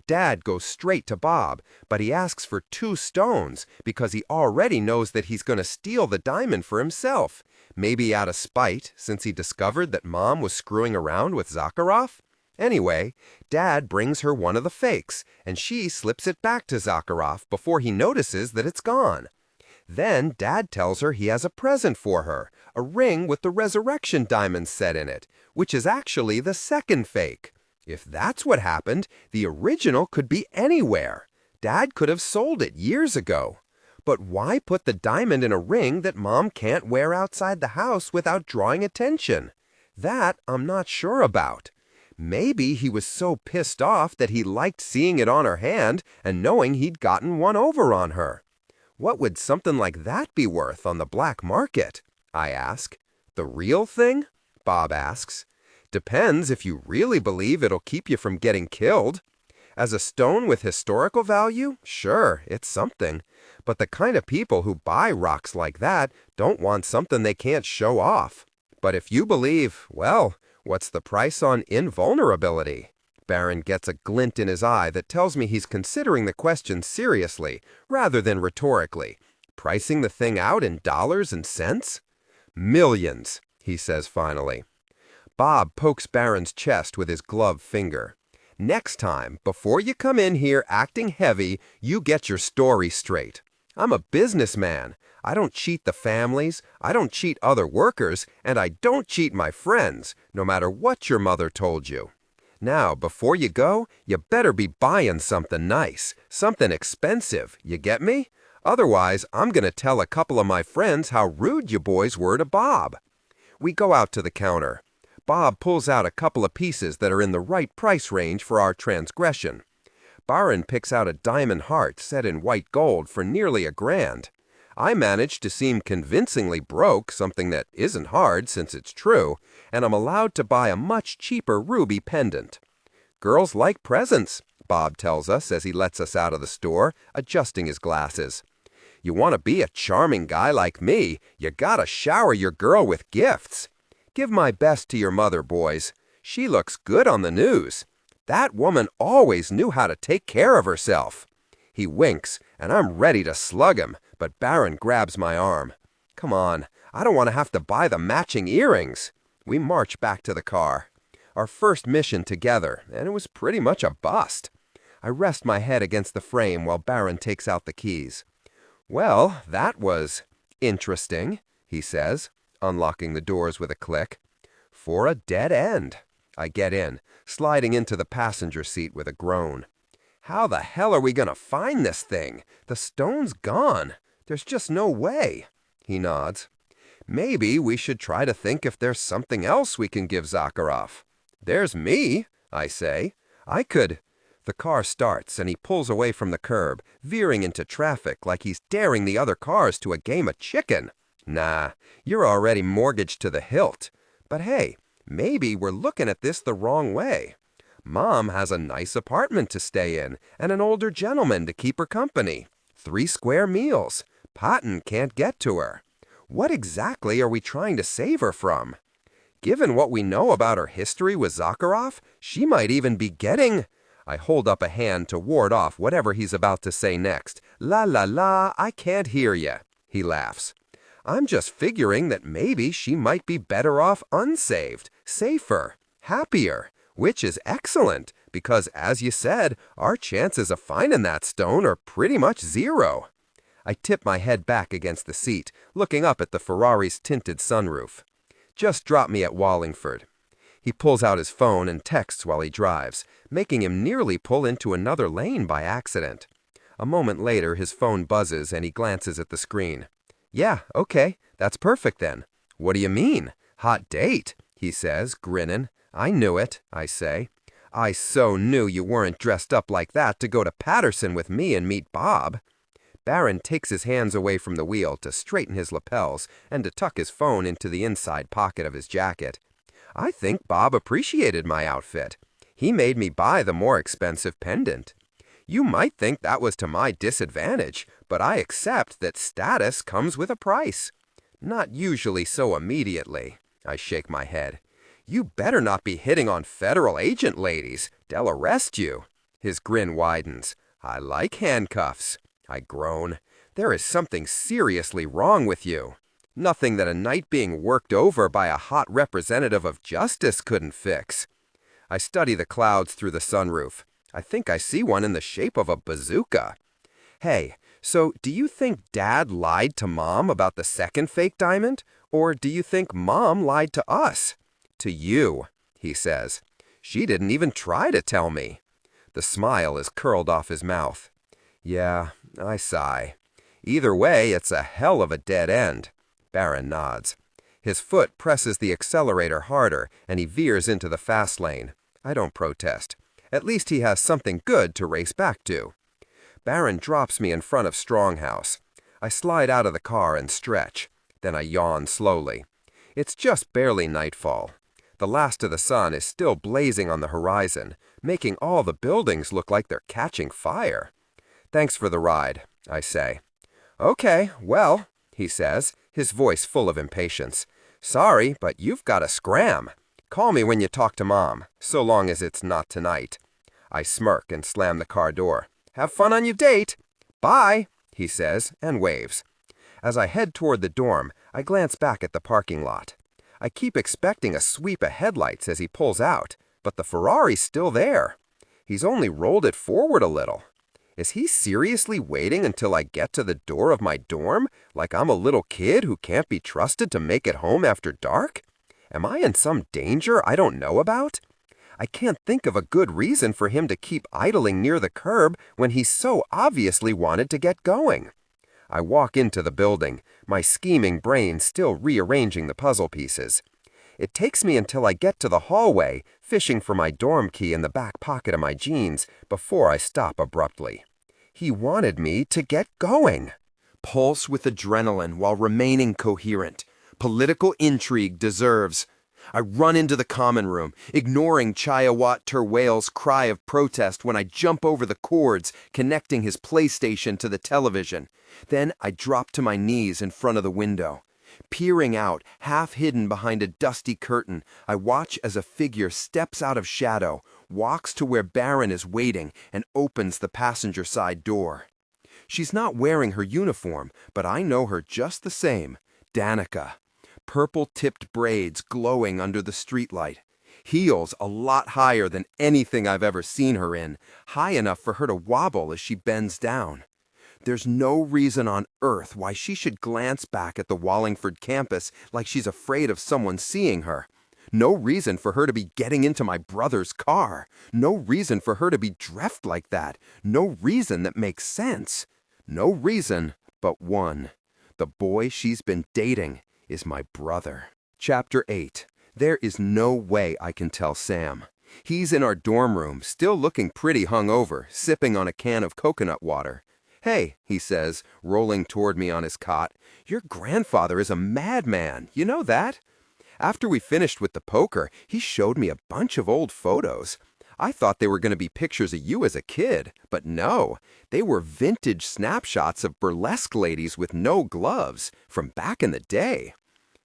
Speaker 1: Dad goes straight to Bob, but he asks for 2 stones because he already knows that he's going to steal the diamond for himself, maybe out of spite since he discovered that Mom was screwing around with Zakharov. Anyway, Dad brings her one of the fakes, and she slips it back to Zakharov before he notices that it's gone. Then Dad tells her he has a present for her, a ring with the resurrection diamond set in it, which is actually the second fake. If that's what happened, the original could be anywhere. Dad could have sold it years ago. But why put the diamond in a ring that Mom can't wear outside the house without drawing attention? That I'm not sure about. Maybe he was so pissed off that he liked seeing it on her hand and knowing he'd gotten one over on her. What would something like that be worth on the black market? I ask. The real thing? Bob asks. Depends if you really believe it'll keep you from getting killed. As a stone with historical value, sure, it's something.
Speaker 2: But the kind of people who buy rocks like that don't want something they can't show off. But if you believe, well, what's the price on invulnerability? Baron gets a glint in his eye that tells me he's considering the question seriously, rather than rhetorically. Pricing the thing out in dollars and cents? Millions, he says finally. Bob pokes Baron's chest with his gloved finger. Next time, before you come in here acting heavy, you get your story straight. I'm a businessman. I don't cheat the families, I don't cheat other workers, and I don't cheat my friends, no matter what your mother told you. Now, before you go, you better be buying something nice, something expensive, you get me? Otherwise, I'm going to tell a couple of my friends how rude you boys were to Bob. We go out to the counter. Bob pulls out a couple of pieces that are in the right price range for our transgression. Baron picks out a diamond heart set in white gold for nearly $1,000. I manage to seem convincingly broke, something that isn't hard since it's true, and I'm allowed to buy a much cheaper ruby pendant. Girls like presents, Bob tells us as he lets us out of the store, adjusting his glasses. You want to be a charming guy like me, you gotta shower your girl with gifts. Give my best to your mother, boys. She looks good on the news. That woman always knew how to take care of herself. He winks, and I'm ready to slug him, but Baron grabs my arm. Come on, I don't want to have to buy the matching earrings. We march back to the car. Our first mission together, and it was pretty much a bust. I rest my head against the frame while Baron takes out the keys. Well, that was interesting, he says, unlocking the doors with a click. For a dead end. I get in, sliding into the passenger seat with a groan. How the hell are we going to find this thing? The stone's gone. There's just no way. He nods. Maybe we should try to think if there's something else we can give Zakharov. There's me, I say. I could. The car starts and he pulls away from the curb, veering into traffic like he's daring the other cars to a game of chicken. Nah, you're already mortgaged to the hilt. But hey, maybe we're looking at this the wrong way. Mom has a nice apartment to stay in and an older gentleman to keep her company. 3 square meals. Patton can't get to her. What exactly are we trying to save her from? Given what we know about her history with Zakharov, she might even be getting... I hold up a hand to ward off whatever he's about to say next. La la la, I can't hear ya. He laughs. I'm just figuring that maybe she might be better off unsaved, safer, happier, which is excellent, because as you said, our chances of finding that stone are pretty much 0. I tip my head back against the seat, looking up at the Ferrari's tinted sunroof. Just drop me at Wallingford. He pulls out his phone and texts while he drives, making him nearly pull into another lane by accident. A moment later, his phone buzzes and he glances at the screen. Yeah, okay, that's perfect then. What do you mean? Hot date, he says, grinning. I knew it, I say. I so knew you weren't dressed up like that to go to Patterson with me and meet Bob. Baron takes his hands away from the wheel to straighten his lapels and to tuck his phone into the inside pocket of his jacket. I think Bob appreciated my outfit. He made me buy the more expensive pendant. You might think that was to my disadvantage, but I accept that status comes with a price. Not usually so immediately. I shake my head. You better not be hitting on federal agent ladies. They'll arrest you. His grin widens. I like handcuffs. I groan. There is something seriously wrong with you. Nothing that a night being worked over by a hot representative of justice couldn't fix. I study the clouds through the sunroof. I think I see one in the shape of a bazooka. Hey, so do you think Dad lied to Mom about the second fake diamond? Or do you think Mom lied to us? To you, he says. She didn't even try to tell me. The smile is curled off his mouth. Yeah, I sigh. Either way, it's a hell of a dead end. Baron nods. His foot presses the accelerator harder, and he veers into the fast lane. I don't protest. At least he has something good to race back to. Baron drops me in front of Stronghouse. I slide out of the car and stretch. Then I yawn slowly. It's just barely nightfall. The last of the sun is still blazing on the horizon, making all the buildings look like they're catching fire. Thanks for the ride, I say. Okay, well, he says, his voice full of impatience. Sorry, but you've got to scram. Call me when you talk to Mom, so long as it's not tonight. I smirk and slam the car door. Have fun on your date. Bye, he says, and waves. As I head toward the dorm, I glance back at the parking lot. I keep expecting a sweep of headlights as he pulls out, but the Ferrari's still there. He's only rolled it forward a little. Is he seriously waiting until I get to the door of my dorm, like I'm a little kid who can't be trusted to make it home after dark? Am I in some danger I don't know about? I can't think of a good reason for him to keep idling near the curb when he so obviously wanted to get going. I walk into the building, my scheming brain still rearranging the puzzle pieces. It takes me until I get to the hallway, fishing for my dorm key in the back pocket of my jeans, before I stop abruptly. He wanted me to get going.
Speaker 1: Pulse with adrenaline while remaining coherent. Political intrigue deserves. I run into the common room, ignoring Chayawat Terwale's cry of protest when I jump over the cords connecting his PlayStation to the television. Then I drop to my knees in front of the window. Peering out, half hidden behind a dusty curtain, I watch as a figure steps out of shadow, walks to where Baron is waiting, and opens the passenger side door. She's not wearing her uniform, but I know her just the same. Danica. Purple-tipped braids glowing under the streetlight. Heels a lot higher than anything I've ever seen her in, high enough for her to wobble as she bends down. There's no reason on earth why she should glance back at the Wallingford campus like she's afraid of someone seeing her. No reason for her to be getting into my brother's car. No reason for her to be dressed like that. No reason that makes sense. No reason but one. The boy she's been dating is my brother. Chapter 8. There is no way I can tell Sam. He's in our dorm room, still looking pretty hungover, sipping on a can of coconut water. Hey, he says, rolling toward me on his cot, your grandfather is a madman, you know that? After we finished with the poker, he showed me a bunch of old photos. I thought they were going to be pictures of you as a kid, but no, they were vintage snapshots of burlesque ladies with no gloves from back in the day.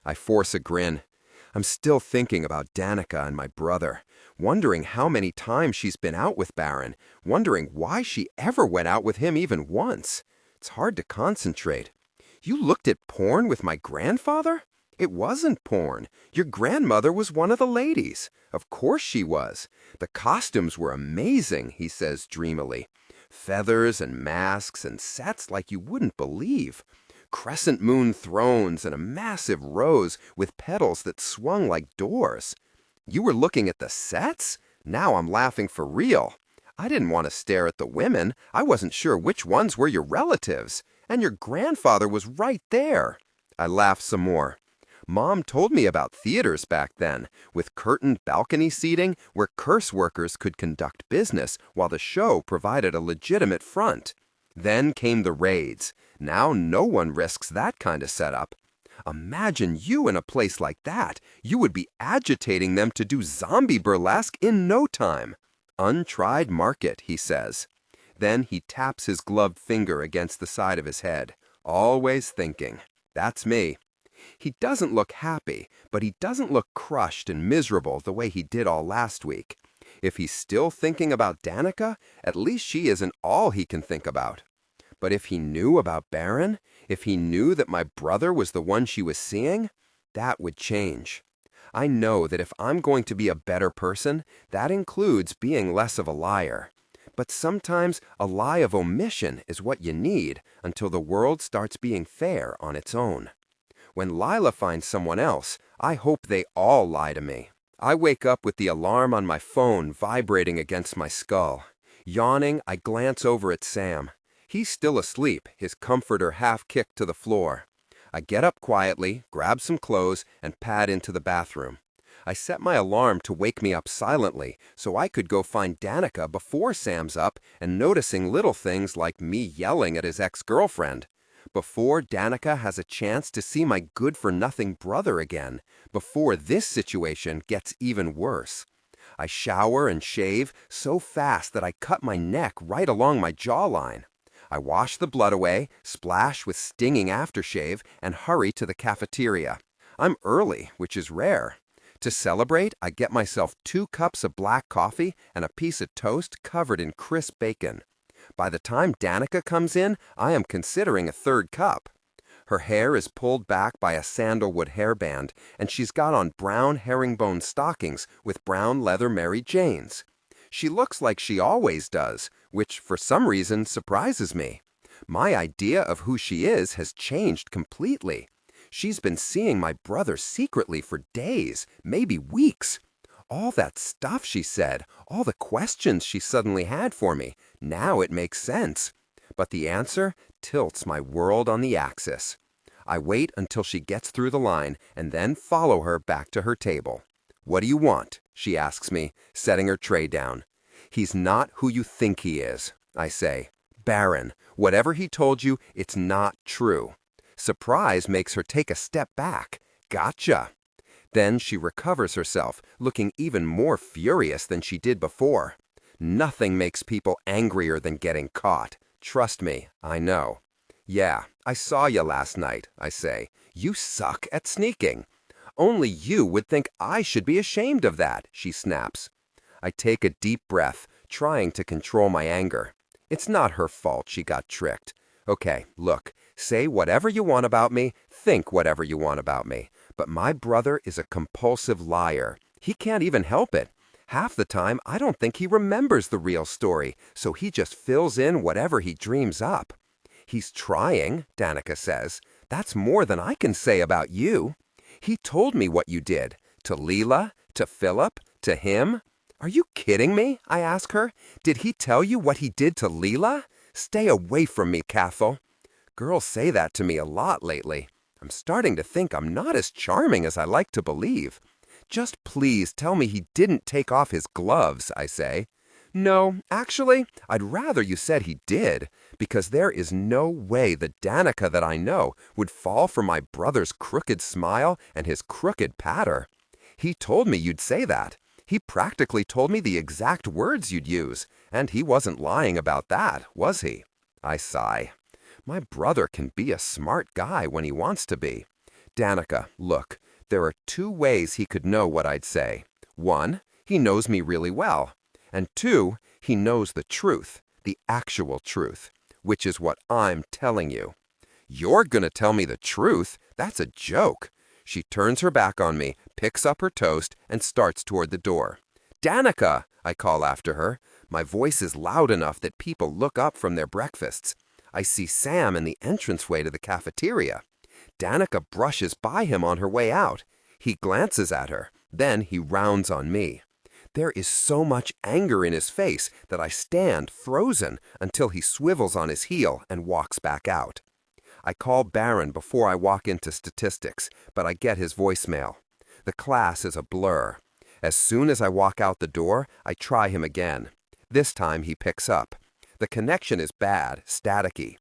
Speaker 1: I force a grin. I'm still thinking about Danica and my brother, wondering how many times she's been out with Baron, wondering why she ever went out with him even once. It's hard to concentrate. You looked at porn with my grandfather? It wasn't porn. Your grandmother was one of the ladies. Of course she was. The costumes were amazing, he says dreamily. Feathers and masks and sets like you wouldn't believe. Crescent moon thrones and a massive rose with petals that swung like doors. You were looking at the sets? Now I'm laughing for real. I didn't want to stare at the women. I wasn't sure which ones were your relatives. And your grandfather was right there. I laugh some more. Mom told me about theaters back then, with curtained balcony seating where curse workers could conduct business while the show provided a legitimate front. Then came the raids. Now no one risks that kind of setup. Imagine you in a place like that. You would be agitating them to do zombie burlesque in no time. Untried market, he says. Then he taps his gloved finger against the side of his head. Always thinking. That's me. He doesn't look happy, but he doesn't look crushed and miserable the way he did all last week. If he's still thinking about Danica, at least she isn't all he can think about. But if he knew about Baron, if he knew that my brother was the one she was seeing, that would change. I know that if I'm going to be a better person, that includes being less of a liar. But sometimes a lie of omission is what you need until the world starts being fair on its own. When Lila finds someone else, I hope they all lie to me. I wake up with the alarm on my phone vibrating against my skull. Yawning, I glance over at Sam. He's still asleep, his comforter half kicked to the floor. I get up quietly, grab some clothes, and pad into the bathroom. I set my alarm to wake me up silently so I could go find Danica before Sam's up and noticing little things like me yelling at his ex-girlfriend. Before Danica has a chance to see my good-for-nothing brother again, before this situation gets even worse. I shower and shave so fast that I cut my neck right along my jawline.
Speaker 2: I wash the blood away, splash with stinging aftershave, and hurry to the cafeteria. I'm early, which is rare. To celebrate, I get myself 2 cups of black coffee and a piece of toast covered in crisp bacon. By the time Danica comes in, I am considering a 3rd cup. Her hair is pulled back by a sandalwood hairband, and she's got on brown herringbone stockings with brown leather Mary Janes. She looks like she always does, which for some reason surprises me. My idea of who she is has changed completely. She's been seeing my brother secretly for days, maybe weeks. All that stuff she said, all the questions she suddenly had for me, now it makes sense. But the answer tilts my world on the axis. I wait until she gets through the line and then follow her back to her table. "What do you want?" she asks me, setting her tray down. "He's not who you think he is," I say. "Baron, whatever he told you, it's not true." Surprise makes her take a step back. "Gotcha." Then she recovers herself, looking even more furious than she did before. Nothing makes people angrier than getting caught. Trust me, I know. "Yeah, I saw you last night," I say. "You suck at sneaking." "Only you would think I should be ashamed of that," she snaps. I take a deep breath, trying to control my anger. It's not her fault she got tricked. "Okay, look, say whatever you want about me, think whatever you want about me. But my brother is a compulsive liar. He can't even help it. Half the time, I don't think he remembers the real story, so he just fills in whatever he dreams up." "He's trying," Danica says. "That's more than I can say about you. He told me what you did. To Leela, to Philip, to him." "Are you kidding me?" I ask her. "Did he tell you what he did to Leela? Stay away from me, Cassel." Girls say that to me a lot lately. I'm starting to think I'm not as charming as I like to believe. "Just please tell me he didn't take off his gloves," I say. "No, actually, I'd rather you said he did, because there is no way the Danica that I know would fall for my brother's crooked smile and his crooked patter. He told me you'd say that. He practically told me the exact words you'd use, and he wasn't lying about that, was he?" I sigh. My brother can be a smart guy when he wants to be. "Danica, look, there are 2 ways he could know what I'd say. 1, he knows me really well. And 2, he knows the truth, the actual truth, which is what I'm telling you." "You're gonna tell me the truth? That's a joke." She turns her back on me, picks up her toast, and starts toward the door. "Danica!" I call after her. My voice is loud enough that people look up from their breakfasts. I see Sam in the entranceway to the cafeteria. Danica brushes by him on her way out. He glances at her. Then he rounds on me. There is so much anger in his face that I stand frozen until he swivels on his heel and walks back out. I call Baron before I walk into statistics, but I get his voicemail. The class is a blur. As soon as I walk out the door, I try him again. This time he picks up. The connection is bad, staticky.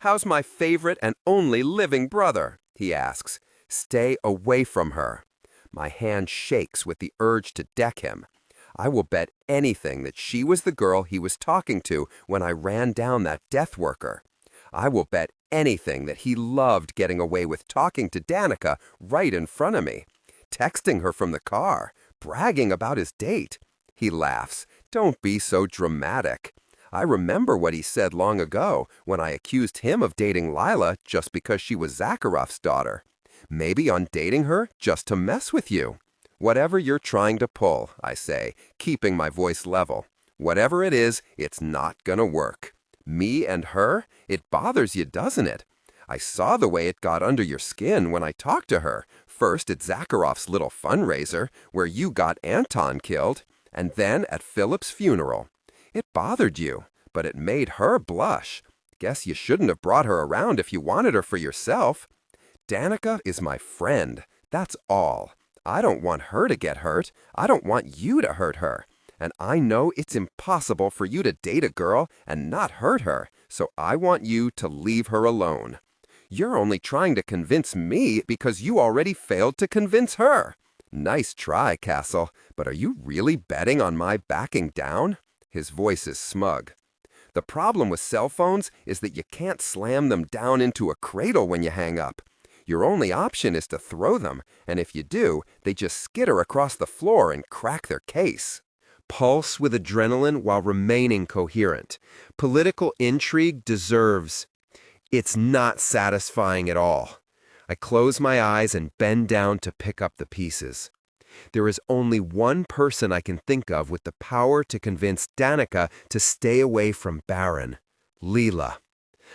Speaker 2: "How's my favorite and only living brother?" he asks. "Stay away from her." My hand shakes with the urge to deck him. I will bet anything that she was the girl he was talking to when I ran down that death worker. I will bet anything that he loved getting away with talking to Danica right in front of me, texting her from the car, bragging about his date. He laughs. "Don't be so dramatic." I remember what he said long ago when I accused him of dating Lila just because she was Zakharov's daughter. Maybe on dating her just to mess with you. "Whatever you're trying to pull," I say, keeping my voice level. "Whatever it is, it's not gonna work. Me and her? It bothers you, doesn't it? I saw the way it got under your skin when I talked to her, first at Zakharov's little fundraiser, where you got Anton killed, and then at Philip's funeral. It bothered you, but it made her blush. Guess you shouldn't have brought her around if you wanted her for yourself. Danica is my friend, that's all. I don't want her to get hurt. I don't want you to hurt her. And I know it's impossible for you to date a girl and not hurt her, so I want you to leave her alone. You're only trying to convince me because you already failed to convince her. Nice try, Cassel, but are you really betting on my backing down?" His voice is smug. The problem with cell phones is that you can't slam them down into a cradle when you hang up. Your only option is to throw them, and if you do, they just skitter across the floor and crack their case.
Speaker 1: Pulse with adrenaline while remaining coherent. Political intrigue deserves. It's not satisfying at all. I close my eyes and bend down to pick up the pieces. There is only one person I can think of with the power to convince Danica to stay away from Baron. Leela.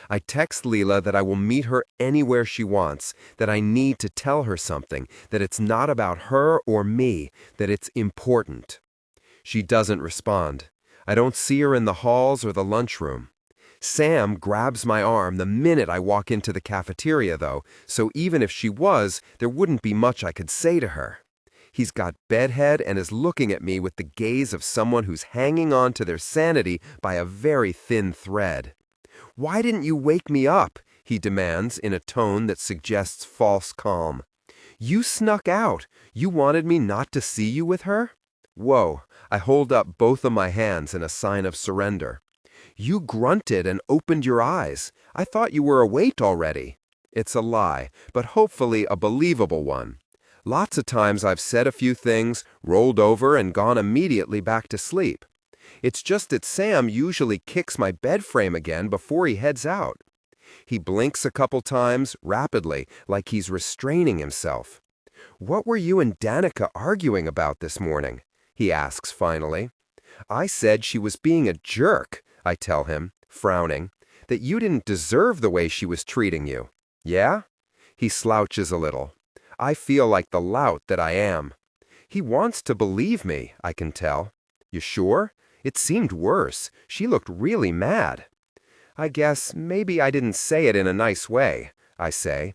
Speaker 1: I text Leela that I will meet her anywhere she wants, that I need to tell her something, that it's not about her or me, that it's important. She doesn't respond. I don't see her in the halls or the lunchroom. Sam grabs my arm the minute I walk into the cafeteria, though, so even if she was, there wouldn't be much I could say to her. He's got bedhead and is looking at me with the gaze of someone who's hanging on to their sanity by a very thin thread. "Why didn't you wake me up?" he demands in a tone that suggests false calm. "You snuck out. You wanted me not to see you with her?" Whoa, I hold up both of my hands in a sign of surrender. "You grunted and opened your eyes. I thought you were awake already." It's a lie, but hopefully a believable one. Lots of times I've said a few things, rolled over, and gone immediately back to sleep. It's just that Sam usually kicks my bed frame again before he heads out. He blinks a couple times, rapidly, like he's restraining himself. "What were you and Danica arguing about this morning?" he asks finally. "I said she was being a jerk," I tell him, frowning, "that you didn't deserve the way she was treating you." "Yeah?" He slouches a little. I feel like the lout that I am. He wants to believe me, I can tell. "You sure? It seemed worse. She looked really mad." "I guess maybe I didn't say it in a nice way," I say.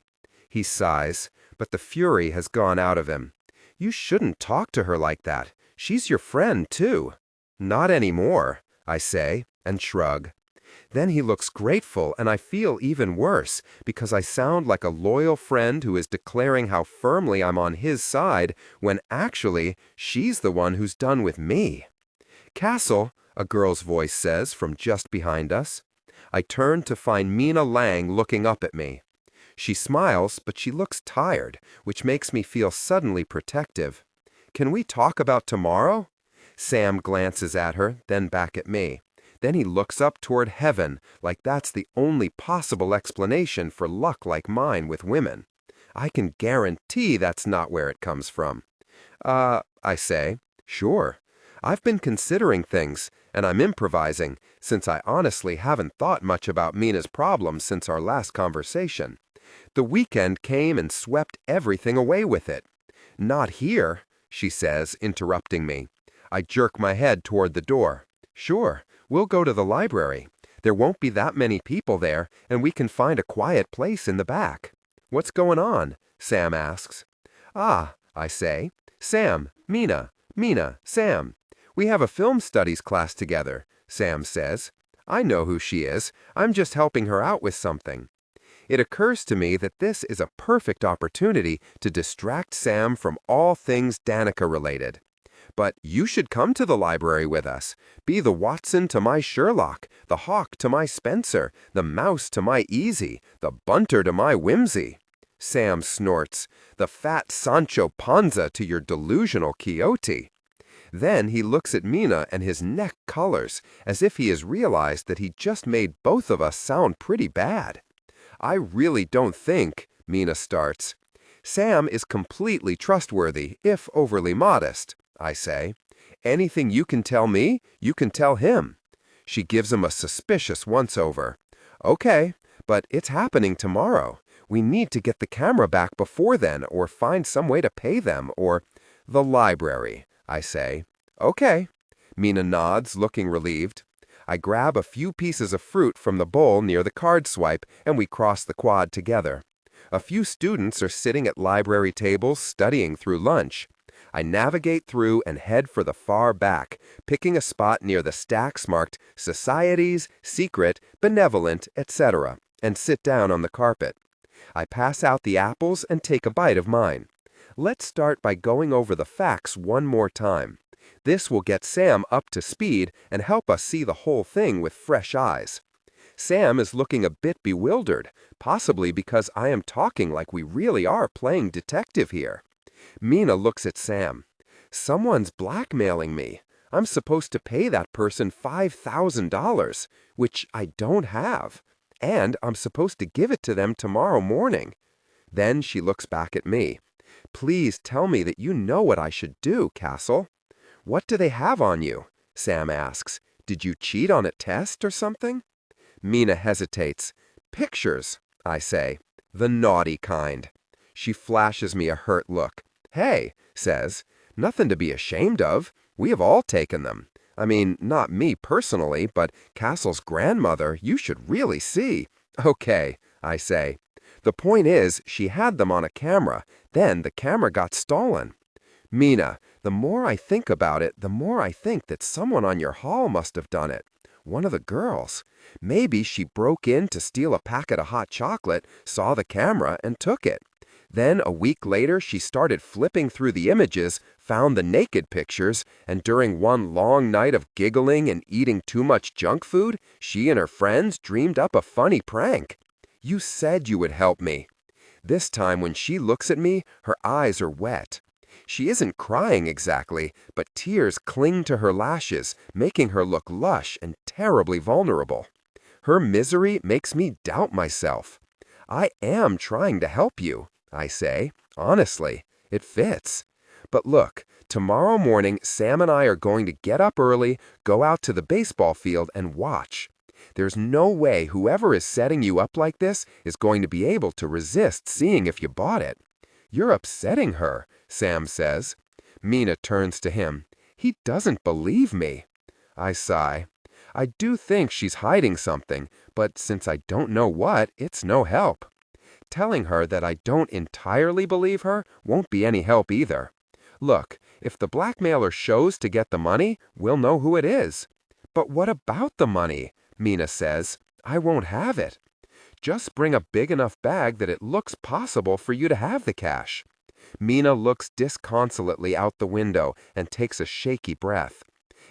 Speaker 1: He sighs, but the fury has gone out of him. "You shouldn't talk to her like that. She's your friend, too." "Not anymore," I say, and shrug. Then he looks grateful, and I feel even worse, because I sound like a loyal friend who is declaring how firmly I'm on his side, when actually, she's the one who's done with me. "Cassel," a girl's voice says from just behind us. I turn to find Mina Lang looking up at me. She smiles, but she looks tired, which makes me feel suddenly protective. "Can we talk about tomorrow?" Sam glances at her, then back at me. Then he looks up toward heaven, like that's the only possible explanation for luck like mine with women. I can guarantee that's not where it comes from. I say, "Sure. I've been considering things, and I'm improvising, since I honestly haven't thought much about Mina's problems since our last conversation. The weekend came and swept everything away with it." "Not here," she says, interrupting me. I jerk my head toward the door. "Sure. We'll go to the library. There won't be that many people there, and we can find a quiet place in the back." "What's going on?" Sam asks. "Ah," I say. "Sam, Mina, Sam. We have a film studies class together," Sam says. "I know who she is. I'm just helping her out with something." It occurs to me that this is a perfect opportunity to distract Sam from all things Danica related. "But you should come to the library with us. Be the Watson to my Sherlock, the Hawk to my Spencer, the Mouse to my Easy, the Bunter to my Whimsy." Sam snorts, "The fat Sancho Panza to your delusional Quixote." Then he looks at Mina and his neck colors, as if he has realized that he just made both of us sound pretty bad. "I really don't think," Mina starts. "Sam is completely trustworthy, if overly modest," I say. "Anything you can tell me, you can tell him." She gives him a suspicious once-over. "Okay, but it's happening tomorrow. We need to get the camera back before then, or find some way to pay them, or—" "The library," I say. "Okay." Mina nods, looking relieved. I grab a few pieces of fruit from the bowl near the card swipe, and we cross the quad together. A few students are sitting at library tables studying through lunch. I navigate through and head for the far back, picking a spot near the stacks marked Societies, Secret, Benevolent, etc., and sit down on the carpet. I pass out the apples and take a bite of mine. Let's start by going over the facts one more time.
Speaker 2: This will get Sam up to speed and help us see the whole thing with fresh eyes. Sam is looking a bit bewildered, possibly because I am talking like we really are playing detective here. Mina looks at Sam. Someone's blackmailing me. I'm supposed to pay that person $5,000, which I don't have. And I'm supposed to give it to them tomorrow morning. Then she looks back at me. Please tell me that you know what I should do, Cassel. What do they have on you? Sam asks. Did you cheat on a test or something? Mina hesitates. Pictures, I say. The naughty kind. She flashes me a hurt look. Hey, says, nothing to be ashamed of. We have all taken them. I mean, not me personally, but Cassel's grandmother, you should really see. Okay, I say. The point is, she had them on a camera. Then the camera got stolen. Mina, the more I think about it, the more I think that someone on your hall must have done it. One of the girls. Maybe she broke in to steal a packet of hot chocolate, saw the camera, and took it. Then a week later, she started flipping through the images, found the naked pictures, and during one long night of giggling and eating too much junk food, she and her friends dreamed up a funny prank. You said you would help me. This time when she looks at me, her eyes are wet. She isn't crying exactly, but tears cling to her lashes, making her look lush and terribly vulnerable. Her misery makes me doubt myself. I am trying to help you, I say. Honestly, it fits. But look, tomorrow morning Sam and I are going to get up early, go out to the baseball field and watch. There's no way whoever is setting you up like this is going to be able to resist seeing if you bought it. You're upsetting her, Sam says. Mina turns to him. He doesn't believe me. I sigh. I do think she's hiding something, but since I don't know what, it's no help. Telling her that I don't entirely believe her won't be any help either. Look, if the blackmailer shows to get the money, we'll know who it is. But what about the money? Mina says. I won't have it. Just bring a big enough bag that it looks possible for you to have the cash. Mina looks disconsolately out the window and takes a shaky breath.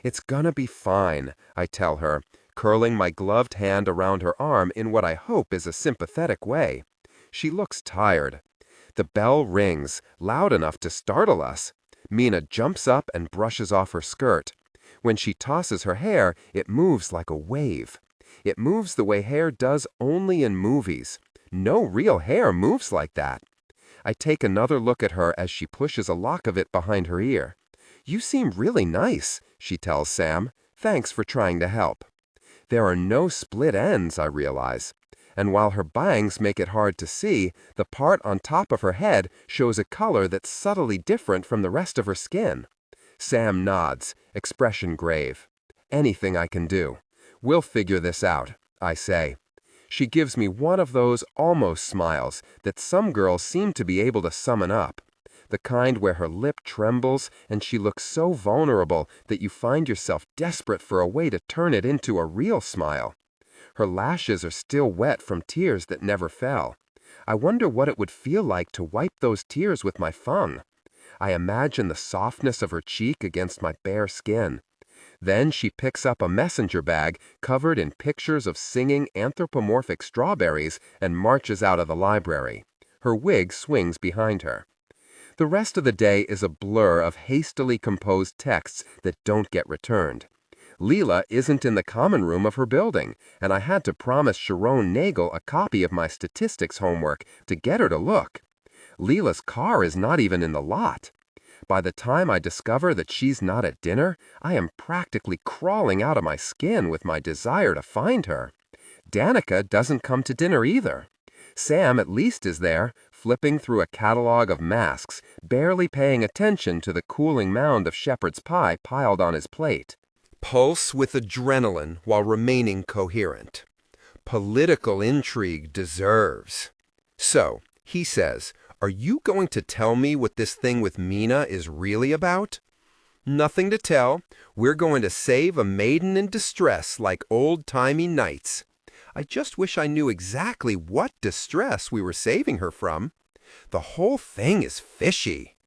Speaker 2: It's gonna be fine, I tell her, curling my gloved hand around her arm in what I hope is a sympathetic way. She looks tired. The bell rings, loud enough to startle us. Mina jumps up and brushes off her skirt. When she tosses her hair, it moves like a wave. It moves the way hair does only in movies. No real hair moves like that. I take another look at her as she pushes a lock of it behind her ear. You seem really nice, she tells Sam. Thanks for trying to help. There are no split ends, I realize. And while her bangs make it hard to see, the part on top of her head shows a color that's subtly different from the rest of her skin. Sam nods, expression grave. Anything I can do. We'll figure this out, I say. She gives me one of those almost smiles that some girls seem to be able to summon up. The kind where her lip trembles and she looks so vulnerable that you find yourself desperate for a way to turn it into a real smile. Her lashes are still wet from tears that never fell. I wonder what it would feel like to wipe those tears with my thumb. I imagine the softness of her cheek against my bare skin. Then she picks up a messenger bag covered in pictures of singing anthropomorphic strawberries and marches out of the library. Her wig swings behind her. The rest of the day is a blur of hastily composed texts that don't get returned. Leela isn't in the common room of her building, and I had to promise Sharon Nagel a copy of my statistics homework to get her to look. Leela's car is not even in the lot. By the time I discover that she's not at dinner, I am practically crawling out of my skin with my desire to find her. Danica doesn't come to dinner either. Sam at least is there, flipping through a catalog of masks, barely paying attention to the cooling mound of shepherd's pie piled on his plate.
Speaker 1: Pulse with adrenaline while remaining coherent. Political intrigue deserves. So, he says, are you going to tell me what this thing with Mina is really about? Nothing to tell. We're going to save a maiden in distress like old-timey knights. I just wish I knew exactly what distress we were saving her from. The whole thing is fishy.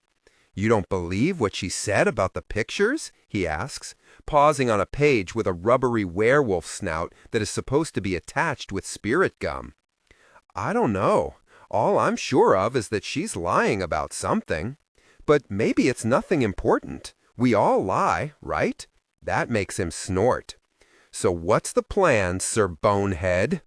Speaker 1: You don't believe what she said about the pictures? He asks, pausing on a page with a rubbery werewolf snout that is supposed to be attached with spirit gum. I don't know. All I'm sure of is that she's lying about something. But maybe it's nothing important. We all lie, right? That makes him snort. So what's the plan, Sir Bonehead?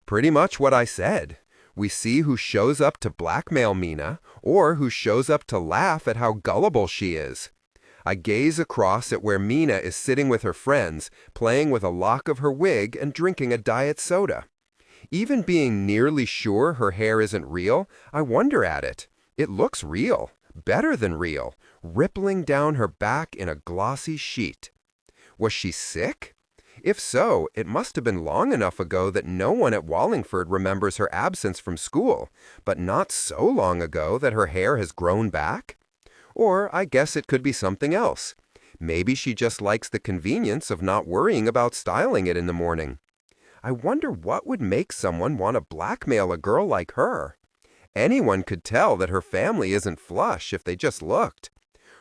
Speaker 1: Pretty much what I said. We see who shows up to blackmail Mina, or who shows up to laugh at how gullible she is. I gaze across at where Mina is sitting with her friends, playing with a lock of her wig and drinking a diet soda. Even being nearly sure her hair isn't real, I wonder at it. It looks real, better than real, rippling down her back in a glossy sheet. Was she sick? If so, it must have been long enough ago that no one at Wallingford remembers her absence from school, but not so long ago that her hair has grown back? Or I guess it could be something else. Maybe she just likes the convenience of not worrying about styling it in the morning. I wonder what would make someone want to blackmail a girl like her. Anyone could tell that her family isn't flush if they just looked.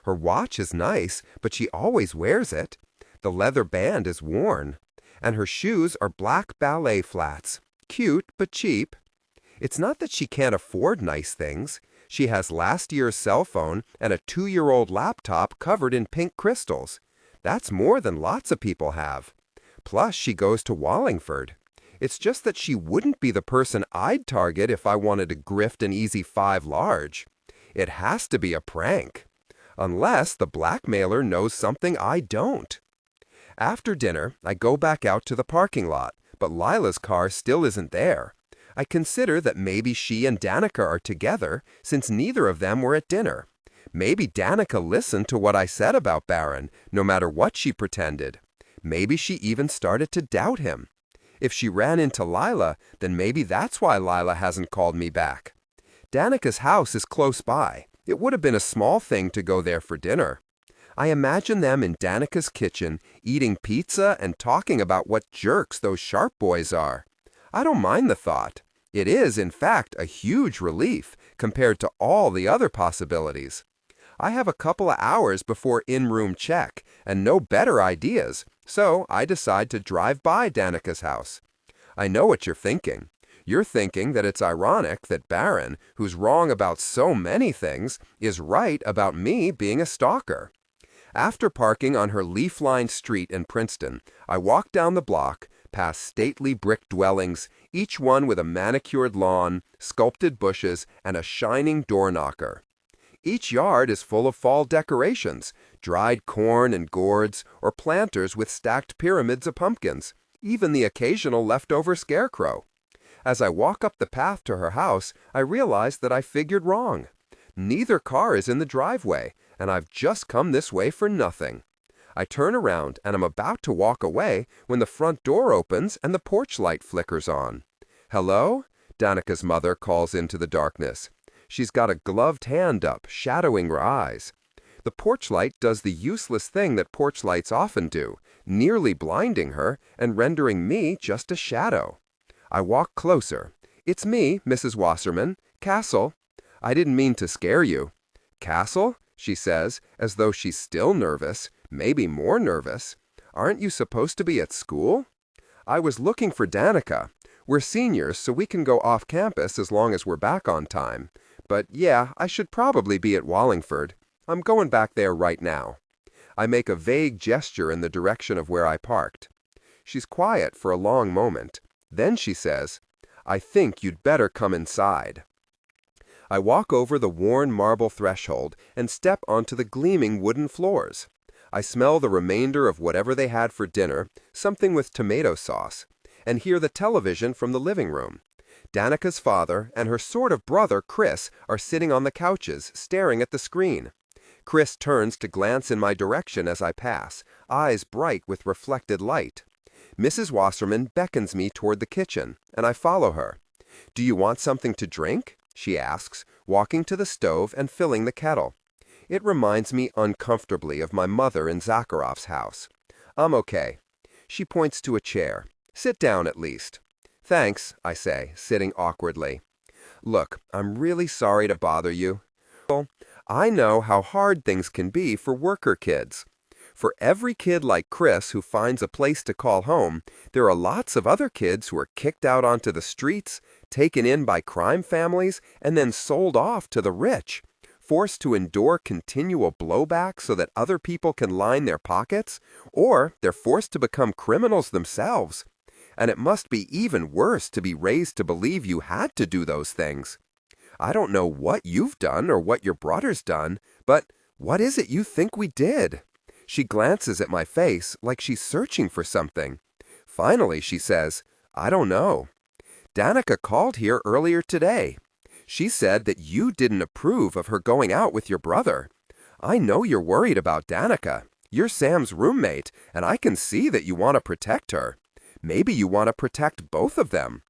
Speaker 1: Her watch is nice, but she always wears it. The leather band is worn, and her shoes are black ballet flats. Cute, but cheap. It's not that she can't afford nice things. She has last year's cell phone and a 2-year-old laptop covered in pink crystals. That's more than lots of people have. Plus, she goes to Wallingford. It's just that she wouldn't be the person I'd target if I wanted to grift an easy 5 large. It has to be a prank. Unless the blackmailer knows something I don't. After dinner, I go back out to the parking lot, but Lila's car still isn't there. I consider that maybe she and Danica are together, since neither of them were at dinner. Maybe Danica listened to what I said about Baron, no matter what she pretended. Maybe she even started to doubt him. If she ran into Lila, then maybe that's why Lila hasn't called me back. Danica's house is close by. It would have been a small thing to go there for dinner. I imagine them in Danica's kitchen, eating pizza and talking about what jerks those Sharpe boys are. I don't mind the thought. It is, in fact, a huge relief compared to all the other possibilities. I have a couple of hours before in-room check and no better ideas, so I decide to drive by Danica's house. I know what you're thinking. You're thinking that it's ironic that Baron, who's wrong about so many things, is right about me being a stalker. After parking on her leaf-lined street in Princeton, I walk down the block, past stately brick dwellings, each one with a manicured lawn, sculpted bushes, and a shining door knocker. Each yard is full of fall decorations, dried corn and gourds, or planters with stacked pyramids of pumpkins, even the occasional leftover scarecrow. As I walk up the path to her house, I realize that I figured wrong. Neither car is in the driveway, and I've just come this way for nothing. I turn around and I'm about to walk away when the front door opens and the porch light flickers on. "Hello?" Danica's mother calls into the darkness. She's got a gloved hand up, shadowing her eyes. The porch light does the useless thing that porch lights often do, nearly blinding her and rendering me just a shadow. I walk closer. "It's me, Mrs. Wasserman. Cassel. I didn't mean to scare you." "Cassel?" she says, as though she's still nervous, maybe more nervous. "Aren't you supposed to be at school?" "I was looking for Danica. We're seniors, so we can go off campus as long as we're back on time. But yeah, I should probably be at Wallingford. I'm going back there right now." I make a vague gesture in the direction of where I parked. She's quiet for a long moment. Then she says, "I think you'd better come inside." I walk over the worn marble threshold and step onto the gleaming wooden floors. I smell the remainder of whatever they had for dinner, something with tomato sauce, and hear the television from the living room. Danica's father and her sort of brother, Chris, are sitting on the couches, staring at the screen. Chris turns to glance in my direction as I pass, eyes bright with reflected light. Mrs. Wasserman beckons me toward the kitchen, and I follow her. "Do you want something to drink?" she asks, walking to the stove and filling the kettle. It reminds me uncomfortably of my mother in Zakharov's house. "I'm okay." She points to a chair. "Sit down at least." "Thanks," I say, sitting awkwardly. "Look, I'm really sorry to bother you. Well,
Speaker 2: I know how hard things can be for worker kids. For every kid like Chris who finds a place to call home, there are lots of other kids who are kicked out onto the streets, taken in by crime families, and then sold off to the rich, forced to endure continual blowback so that other people can line their pockets, or they're forced to become criminals themselves. And it must be even worse to be raised to believe you had to do those things. I don't know what you've done or what your brother's done, but what is it you think we did? She glances at my face like she's searching for something. Finally, she says, I don't know. Danica called here earlier today. She said that you didn't approve of her going out with your brother. I know you're worried about Danica. You're Sam's roommate, and I can see that you want to protect her. Maybe you want to protect both of them.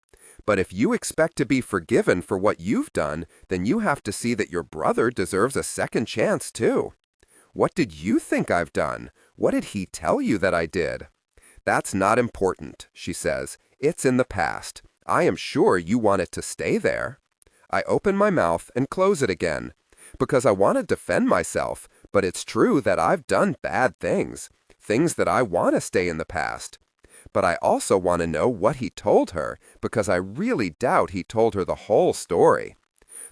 Speaker 2: But if you expect to be forgiven for what you've done, then you have to see that your brother deserves a second chance too. What did you think I've done? What did he tell you that I did? That's not important, she says. It's in the past. I am sure you want it to stay there. I open my mouth and close it again, because I want to defend myself, but it's true that I've done bad things, things that I want to stay in the past. But I also want to know what he told her, because I really doubt he told her the whole story.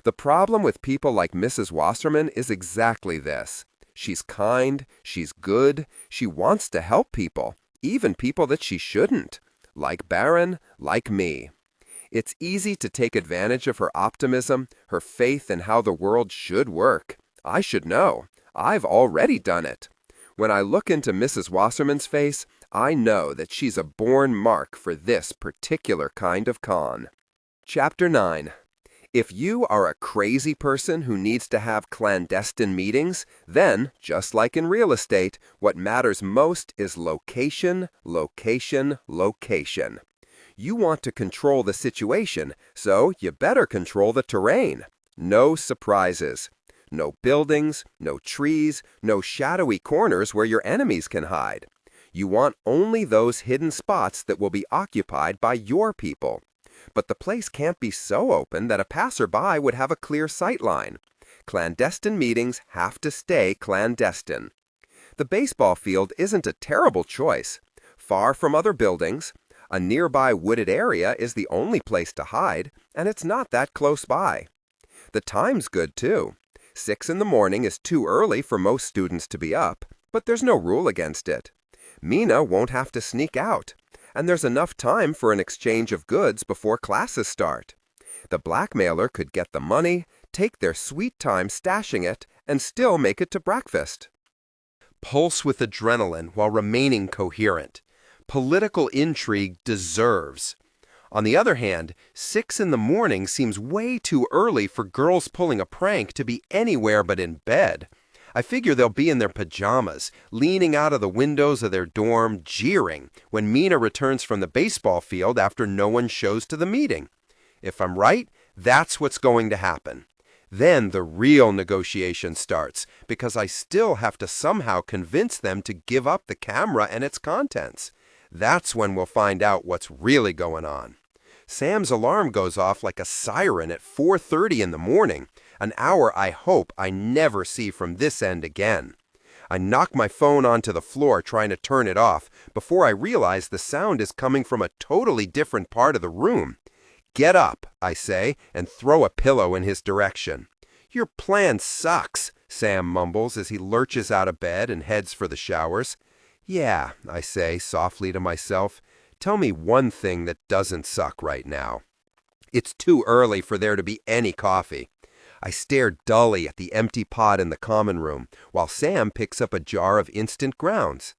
Speaker 2: The problem with people like Mrs. Wasserman is exactly this. She's kind, she's good, she wants to help people, even people that she shouldn't, like Barron, like me. It's easy to take advantage of her optimism, her faith in how the world should work. I should know. I've already done it. When I look into Mrs. Wasserman's face, I know that she's a born mark for this particular kind of con. Chapter 9. If you are a crazy person who needs to have clandestine meetings, then, just like in real estate, what matters most is location, location, location. You want to control the situation, so you better control the terrain. No surprises. No buildings, no trees, no shadowy corners where your enemies can hide. You want only those hidden spots that will be occupied by your people. But the place can't be so open that a passerby would have a clear sight line. Clandestine meetings have to stay clandestine. The baseball field isn't a terrible choice. Far from other buildings, a nearby wooded area is the only place to hide, and it's not that close by. The time's good, too. 6 in the morning is too early for most students to be up, but there's no rule against it. Mina won't have to sneak out, and there's enough time for an exchange of goods before classes start. The blackmailer could get the money, take their sweet time stashing it, and still make it to breakfast.
Speaker 1: Pulse with adrenaline while remaining coherent. Political intrigue deserves. On the other hand, 6 in the morning seems way too early for girls pulling a prank to be anywhere but in bed. I figure they'll be in their pajamas, leaning out of the windows of their dorm, jeering when Mina returns from the baseball field after no one shows to the meeting. If I'm right, that's what's going to happen. Then the real negotiation starts, because I still have to somehow convince them to give up the camera and its contents. That's when we'll find out what's really going on. Sam's alarm goes off like a siren at 4:30 in the morning, an hour I hope I never see from this end again. I knock my phone onto the floor trying to turn it off before I realize the sound is coming from a totally different part of the room. Get up, I say, and throw a pillow in his direction. Your plan sucks, Sam mumbles as he lurches out of bed and heads for the showers. Yeah, I say softly to myself. Tell me one thing that doesn't suck right now. It's too early for there to be any coffee. I stare dully at the empty pot in the common room while Sam picks up a jar of instant grounds.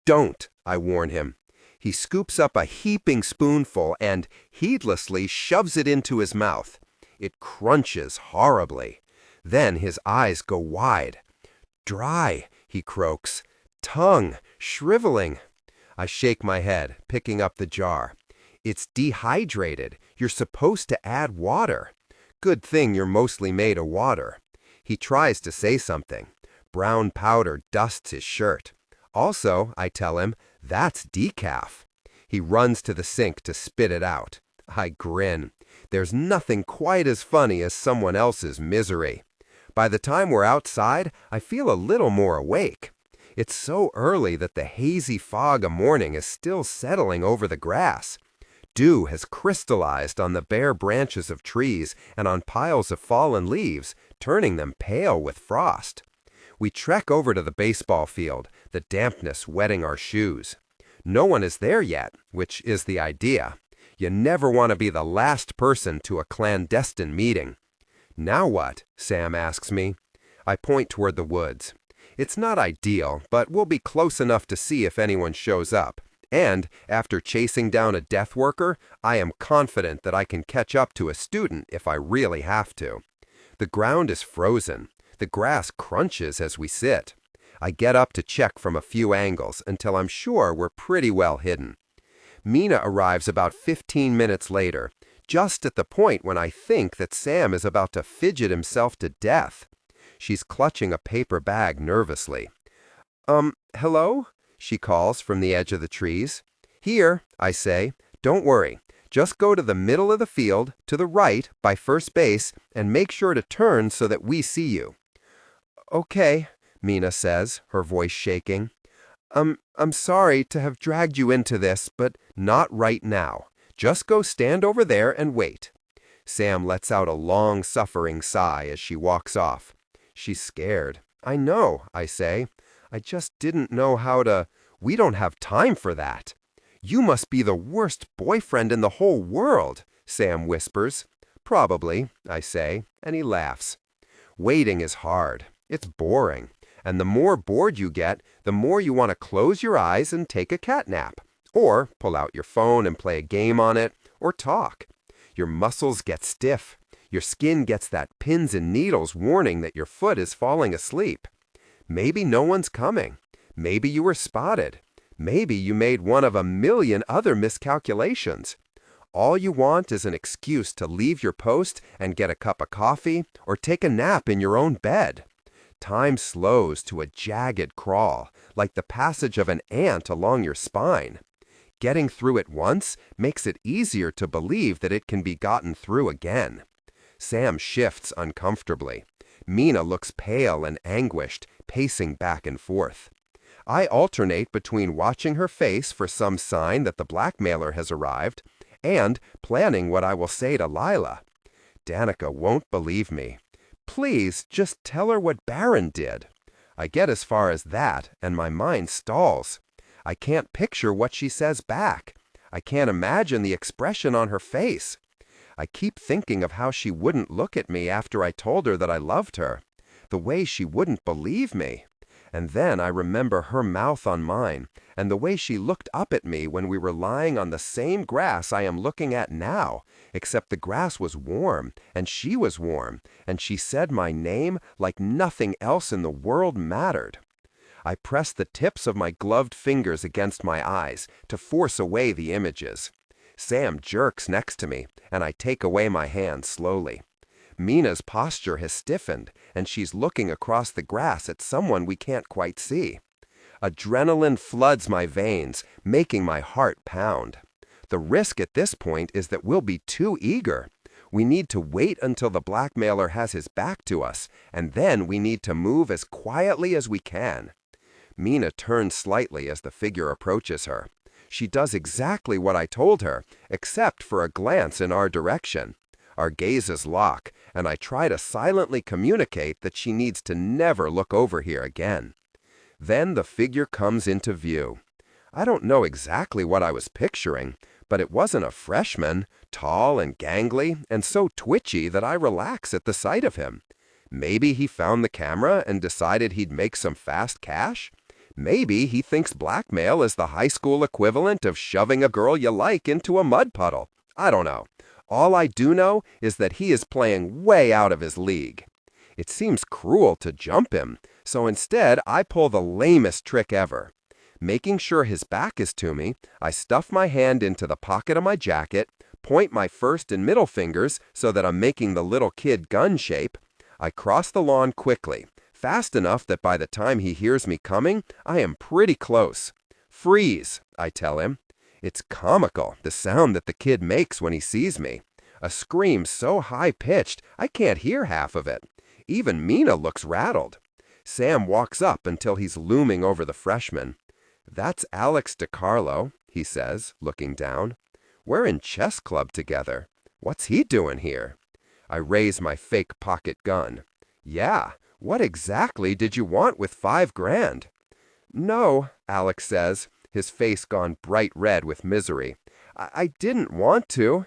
Speaker 1: Don't, I warn him. He scoops up a heaping spoonful and, heedlessly, shoves it into his mouth. It crunches horribly. Then his eyes go wide. Dry, he croaks. Tongue, shriveling. I shake my head, picking up the jar. It's dehydrated. You're supposed to add water. Good thing you're mostly made of water. He tries to say something. Brown powder dusts his shirt. Also, I tell him, that's decaf. He runs to the sink to spit it out. I grin. There's nothing quite as funny as someone else's misery.
Speaker 2: By the time we're outside, I feel a little more awake. It's so early that the hazy fog of morning is still settling over the grass. Dew has crystallized on the bare branches of trees and on piles of fallen leaves, turning them pale with frost. We trek over to the baseball field, the dampness wetting our shoes. No one is there yet, which is the idea. You never want to be the last person to a clandestine meeting. "Now what?" Sam asks me. I point toward the woods. It's not ideal, but we'll be close enough to see if anyone shows up. And, after chasing down a death worker, I am confident that I can catch up to a student if I really have to. The ground is frozen. The grass crunches as we sit. I get up to check from a few angles until I'm sure we're pretty well hidden. Mina arrives about 15 minutes later, just at the point when I think that Sam is about to fidget himself to death. She's clutching a paper bag nervously. Hello?" she calls from the edge of the trees. "Here," I say. "Don't worry. Just go to the middle of the field, to the right, by first base, and make sure to turn so that we see you." "Okay," Mina says, her voice shaking. I'm sorry to have dragged you into this, but not right now. Just go stand over there and wait." Sam lets out a long, suffering sigh as she walks off. She's scared. "I know," I say. "I just didn't know how to—" "We don't have time for that." "You must be the worst boyfriend in the whole world," Sam whispers. "Probably," I say, and he laughs. Waiting is hard. It's boring. And the more bored you get, the more you want to close your eyes and take a cat nap, or pull out your phone and play a game on it, or talk. Your muscles get stiff. Your skin gets that pins and needles warning that your foot is falling asleep. Maybe no one's coming. Maybe you were spotted. Maybe you made one of a million other miscalculations. All you want is an excuse to leave your post and get a cup of coffee or take a nap in your own bed. Time slows to a jagged crawl, like the passage of an ant along your spine. Getting through it once makes it easier to believe that it can be gotten through again. Sam shifts uncomfortably. Mina looks pale and anguished, pacing back and forth. I alternate between watching her face for some sign that the blackmailer has arrived and planning what I will say to Lila. Danica won't believe me. "Please, just tell her what Barron did." I get as far as that, and my mind stalls. I can't picture what she says back. I can't imagine the expression on her face. I keep thinking of how she wouldn't look at me after I told her that I loved her, the way she wouldn't believe me. And then I remember her mouth on mine, and the way she looked up at me when we were lying on the same grass I am looking at now, except the grass was warm, and she was warm, and she said my name like nothing else in the world mattered. I press the tips of my gloved fingers against my eyes to force away the images. Sam jerks next to me, and I take away my hand slowly. Mina's posture has stiffened, and she's looking across the grass at someone we can't quite see. Adrenaline floods my veins, making my heart pound. The risk at this point is that we'll be too eager. We need to wait until the blackmailer has his back to us, and then we need to move as quietly as we can. Mina turns slightly as the figure approaches her. She does exactly what I told her, except for a glance in our direction. Our gazes lock, and I try to silently communicate that she needs to never look over here again. Then the figure comes into view. I don't know exactly what I was picturing, but it wasn't a freshman, tall and gangly, and so twitchy that I relax at the sight of him. Maybe he found the camera and decided he'd make some fast cash? Maybe he thinks blackmail is the high school equivalent of shoving a girl you like into a mud puddle. I don't know. All I do know is that he is playing way out of his league. It seems cruel to jump him, so instead I pull the lamest trick ever. Making sure his back is to me, I stuff my hand into the pocket of my jacket, point my first and middle fingers so that I'm making the little kid gun shape. I cross the lawn quickly, fast enough that by the time he hears me coming, I am pretty close. "Freeze," I tell him. It's comical, the sound that the kid makes when he sees me. A scream so high-pitched, I can't hear half of it. Even Mina looks rattled. Sam walks up until he's looming over the freshman. "That's Alex DiCarlo," he says, looking down. "We're in chess club together. What's he doing here?" I raise my fake pocket gun. "Yeah, what exactly did you want with $5,000? "No," Alex says, his face gone bright red with misery. I didn't want to."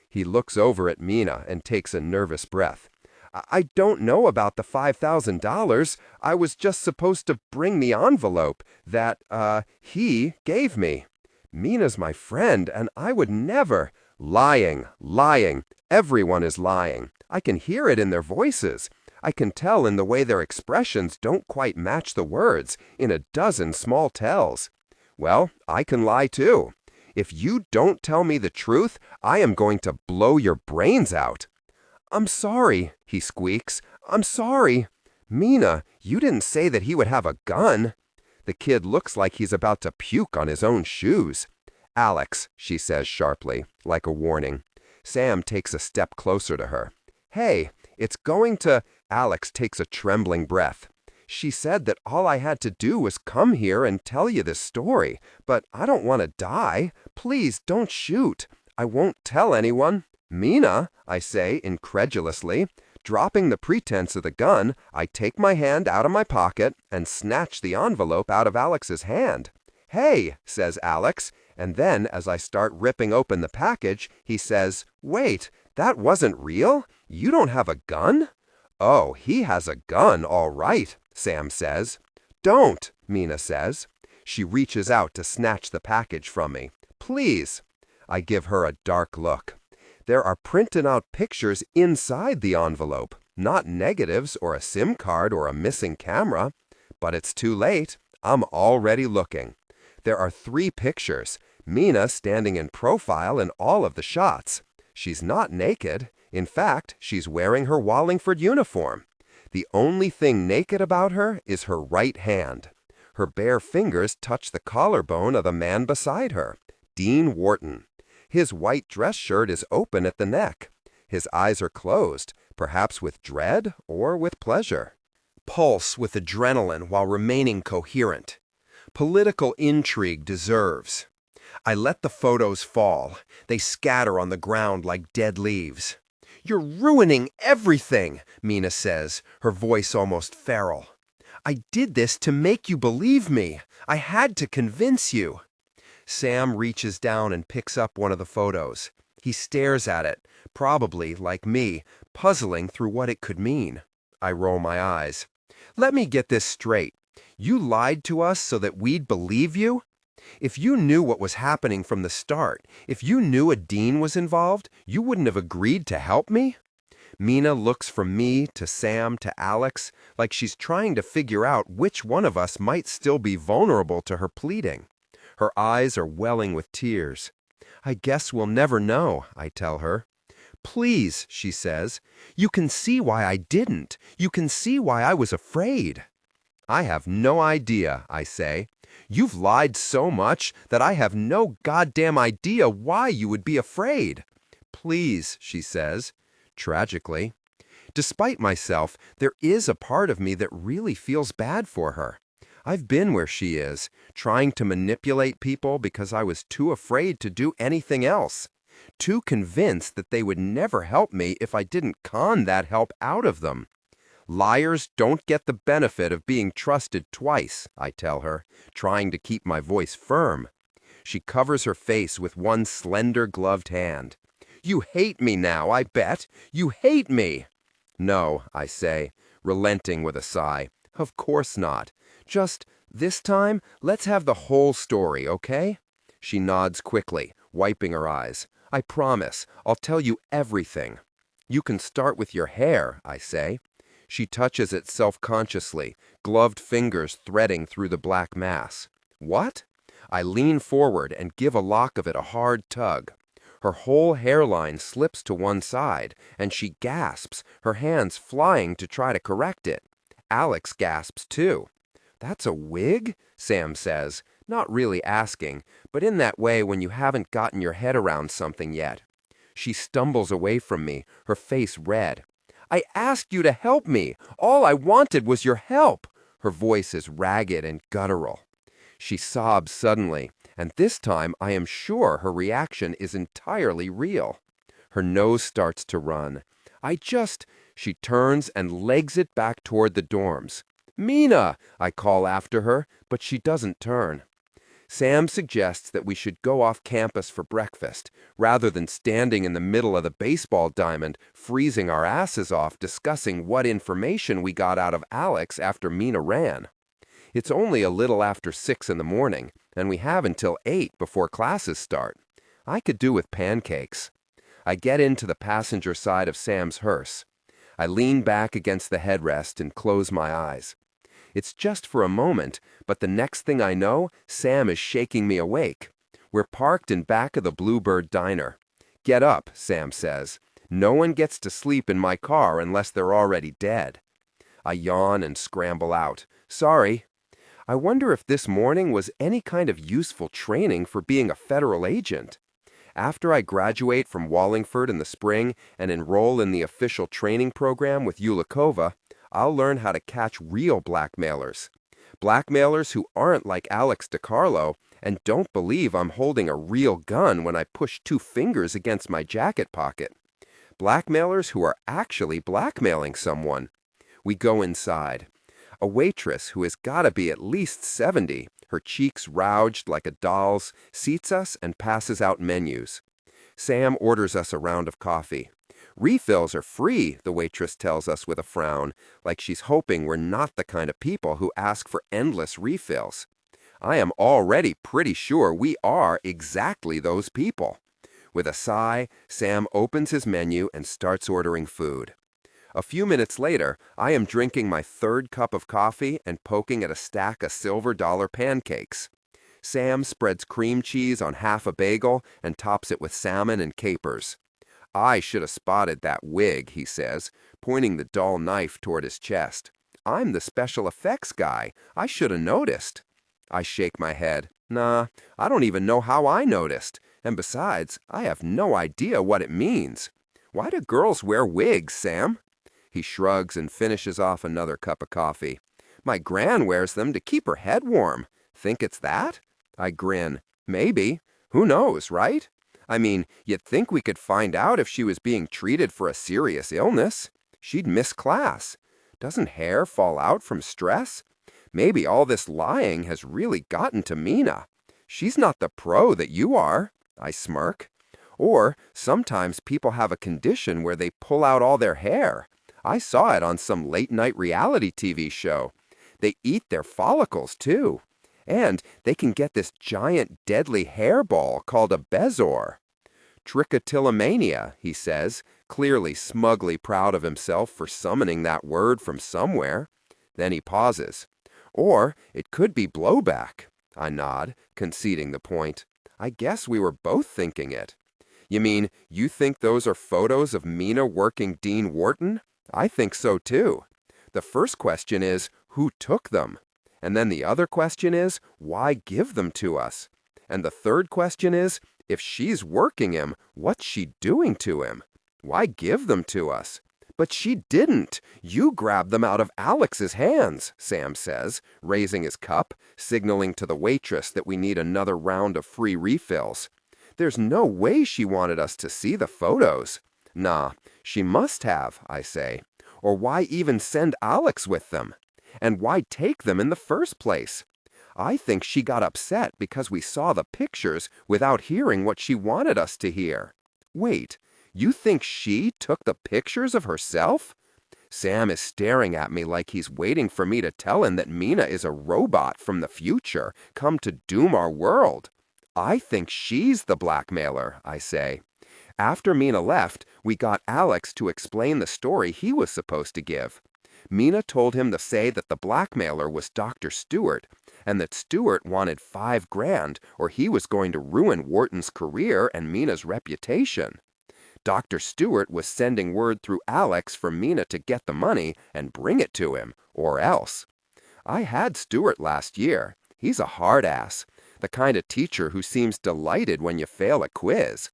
Speaker 2: He looks over at Mina and takes a nervous breath. "I don't know about the $5,000. I was just supposed to bring the envelope that, he gave me. Mina's my friend, and I would never—" "Lying, lying. Everyone is lying. I can hear it in their voices. I can tell in the way their expressions don't quite match the words in a dozen small tells. Well, I can lie too. If you don't tell me the truth, I am going to blow your brains out." "I'm sorry," he squeaks. "I'm sorry. Mina, you didn't say that he would have a gun." The kid looks like he's about to puke on his own shoes. "Alex," she says sharply, like a warning. Sam takes a step closer to her. "Hey, it's going to—" Alex takes a trembling breath. "She said that all I had to do was come here and tell you this story, but I don't want to die. Please don't shoot. I won't tell anyone." "Mina," I say incredulously. Dropping the pretense of the gun, I take my hand out of my pocket and snatch the envelope out of Alex's hand. "Hey," says Alex, and then as I start ripping open the package, he says, "Wait, that wasn't real? You don't have a gun?" "Oh, he has a gun, all right," Sam says. "Don't," Mina says. She reaches out to snatch the package from me. "Please." I give her a dark look. There are printed out pictures inside the envelope, not negatives or a SIM card or a missing camera. But it's too late. I'm already looking. There are 3 pictures. Mina standing in profile in all of the shots. She's not naked. In fact, she's wearing her Wallingford uniform. The only thing naked about her is her right hand. Her bare fingers touch the collarbone of the man beside her, Dean Wharton. His white dress shirt is open at the neck. His eyes are closed, perhaps with dread or with pleasure.
Speaker 1: Pulse with adrenaline while remaining coherent. Political intrigue deserves. I let the photos fall. They scatter on the ground like dead leaves. "You're ruining everything," Mina says, her voice almost feral. "I did this to make you believe me. I had to convince you." Sam reaches down and picks up one of the photos. He stares at it, probably, like me, puzzling through what it could mean. I roll my eyes. "Let me get this straight. You lied to us so that we'd believe you? If you knew what was happening from the start, if you knew a dean was involved, you wouldn't have agreed to help me?" Mina looks from me to Sam to Alex, like she's trying to figure out which one of us might still be vulnerable to her pleading. Her eyes are welling with tears. "I guess we'll never know," I tell her. "Please," she says. "You can see why I didn't. You can see why I was afraid." "I have no idea," I say. "You've lied so much that I have no goddamn idea why you would be afraid." "Please," she says, tragically. Despite myself, there is a part of me that really feels bad for her. I've been where she is, trying to manipulate people because I was too afraid to do anything else. Too convinced that they would never help me if I didn't con that help out of them. "Liars don't get the benefit of being trusted twice," I tell her, trying to keep my voice firm. She covers her face with one slender gloved hand. "You hate me now, I bet. You hate me." "No," I say, relenting with a sigh. "Of course not. Just, this time, let's have the whole story, okay?" She nods quickly, wiping her eyes. "I promise, I'll tell you everything." "You can start with your hair," I say. She touches it self-consciously, gloved fingers threading through the black mass. "What?" I lean forward and give a lock of it a hard tug. Her whole hairline slips to one side, and she gasps, her hands flying to try to correct it. Alex gasps too. "That's a wig?" Sam says, not really asking, but in that way when you haven't gotten your head around something yet. She stumbles away from me, her face red.
Speaker 2: I asked you to help me. All I wanted was your help." Her voice is ragged and guttural. She sobs suddenly, and this time I am sure her reaction is entirely real. Her nose starts to run. She turns and legs it back toward the dorms. "Mina!" I call after her, but she doesn't turn. Sam suggests that we should go off campus for breakfast, rather than standing in the middle of the baseball diamond, freezing our asses off discussing what information we got out of Alex after Mina ran. It's only a little after 6 in the morning, and we have until 8 before classes start. I could do with pancakes. I get into the passenger side of Sam's hearse. I lean back against the headrest and close my eyes. It's just for a moment, but the next thing I know, Sam is shaking me awake. We're parked in back of the Bluebird Diner. "Get up," Sam says. "No one gets to sleep in my car unless they're already dead." I yawn and scramble out. "Sorry." I wonder if this morning was any kind of useful training for being a federal agent. After I graduate from Wallingford in the spring and enroll in the official training program with Yulikova, I'll learn how to catch real blackmailers. Blackmailers who aren't like Alex DiCarlo and don't believe I'm holding a real gun when I push 2 fingers against my jacket pocket. Blackmailers who are actually blackmailing someone. We go inside. A waitress who has got to be at least 70, her cheeks rouged like a doll's, seats us and passes out menus. Sam orders us a round of coffee. "Refills are free," the waitress tells us with a frown, like she's hoping we're not the kind of people who ask for endless refills. I am already pretty sure we are exactly those people. With a sigh, Sam opens his menu and starts ordering food. A few minutes later, I am drinking my 3rd cup of coffee and poking at a stack of silver dollar pancakes. Sam spreads cream cheese on half a bagel and tops it with salmon and capers. "I should have spotted that wig," he says, pointing the dull knife toward his chest. "I'm the special effects guy. I should have noticed." I shake my head. "Nah, I don't even know how I noticed. And besides, I have no idea what it means. Why do girls wear wigs, Sam?" He shrugs and finishes off another cup of coffee. "My gran wears them to keep her head warm. Think it's that?" I grin. "Maybe. Who knows, right? I mean, you'd think we could find out if she was being treated for a serious illness. She'd miss class. Doesn't hair fall out from stress? Maybe all this lying has really gotten to Mina. She's not the pro that you are." I smirk. "Or sometimes people have a condition where they pull out all their hair. I saw it on some late-night reality TV show. They eat their follicles, too. And they can get this giant deadly hairball called a bezoar." "Trichotillomania," he says, clearly smugly proud of himself for summoning that word from somewhere. Then he pauses. "Or it could be blowback." I nod, conceding the point. I guess we were both thinking it. "You mean you think those are photos of Mina working Dean Wharton?" I think so, too. The first question is, who took them? And then the other question is, why give them to us? And the third question is, if she's working him, what's she doing to him? Why give them to us? "But she didn't. You grabbed them out of Alex's hands," Sam says, raising his cup, signaling to the waitress that we need another round of free refills. "There's no way she wanted us to see the photos." "Nah, she must have," I say. "Or why even send Alex with them? And why take them in the first place? I think she got upset because we saw the pictures without hearing what she wanted us to hear." "Wait, you think she took the pictures of herself?" Sam is staring at me like he's waiting for me to tell him that Mina is a robot from the future, come to doom our world. "I think she's the blackmailer," I say. "After Mina left, we got Alex to explain the story he was supposed to give. Mina told him to say that the blackmailer was Dr. Stewart, and that Stewart wanted $5,000 or he was going to ruin Wharton's career and Mina's reputation. Dr. Stewart was sending word through Alex for Mina to get the money and bring it to him, or else. I had Stewart last year. He's a hard ass, the kind of teacher who seems delighted when you fail a quiz.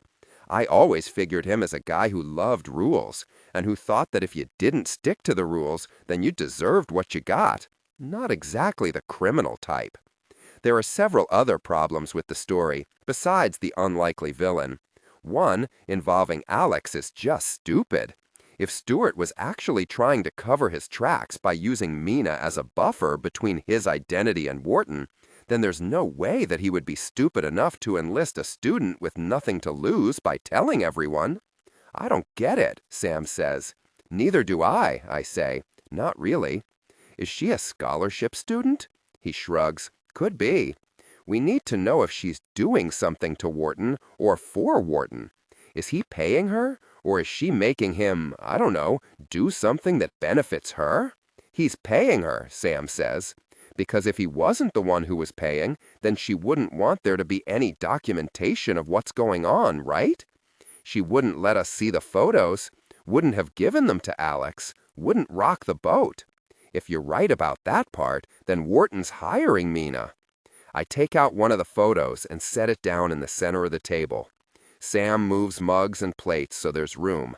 Speaker 2: I always figured him as a guy who loved rules, and who thought that if you didn't stick to the rules, then you deserved what you got. Not exactly the criminal type. There are several other problems with the story, besides the unlikely villain. One, involving Alex, is just stupid. If Stewart was actually trying to cover his tracks by using Mina as a buffer between his identity and Wharton, then there's no way that he would be stupid enough to enlist a student with nothing to lose by telling everyone. I don't get it, Sam says. Neither do I say. Not really. Is she a scholarship student? He shrugs. Could be. We need to know if she's doing something to Wharton or for Wharton. Is he paying her, or is she making him, I don't know, do something that benefits her? He's paying her, Sam says, because if he wasn't the one who was paying, then she wouldn't want there to be any documentation of what's going on, right? She wouldn't let us see the photos, wouldn't have given them to Alex, wouldn't rock the boat. If you're right about that part, then Wharton's hiring Mina. I take out one of the photos and set it down in the center of the table. Sam moves mugs and plates so there's room.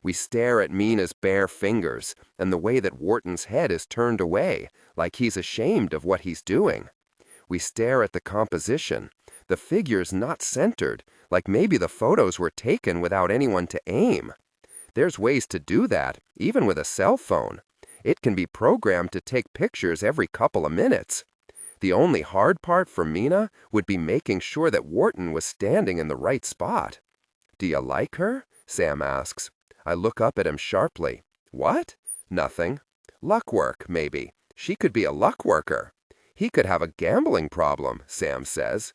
Speaker 2: We stare at Mina's bare fingers and the way that Wharton's head is turned away, like he's ashamed of what he's doing. We stare at the composition. The figure's not centered, like maybe the photos were taken without anyone to aim. There's ways to do that, even with a cell phone. It can be programmed to take pictures every couple of minutes. The only hard part for Mina would be making sure that Wharton was standing in the right spot. Do you like her? Sam asks. I look up at him sharply. What? Nothing. Luck work, maybe. She could be a luck worker. He could have a gambling problem, Sam says.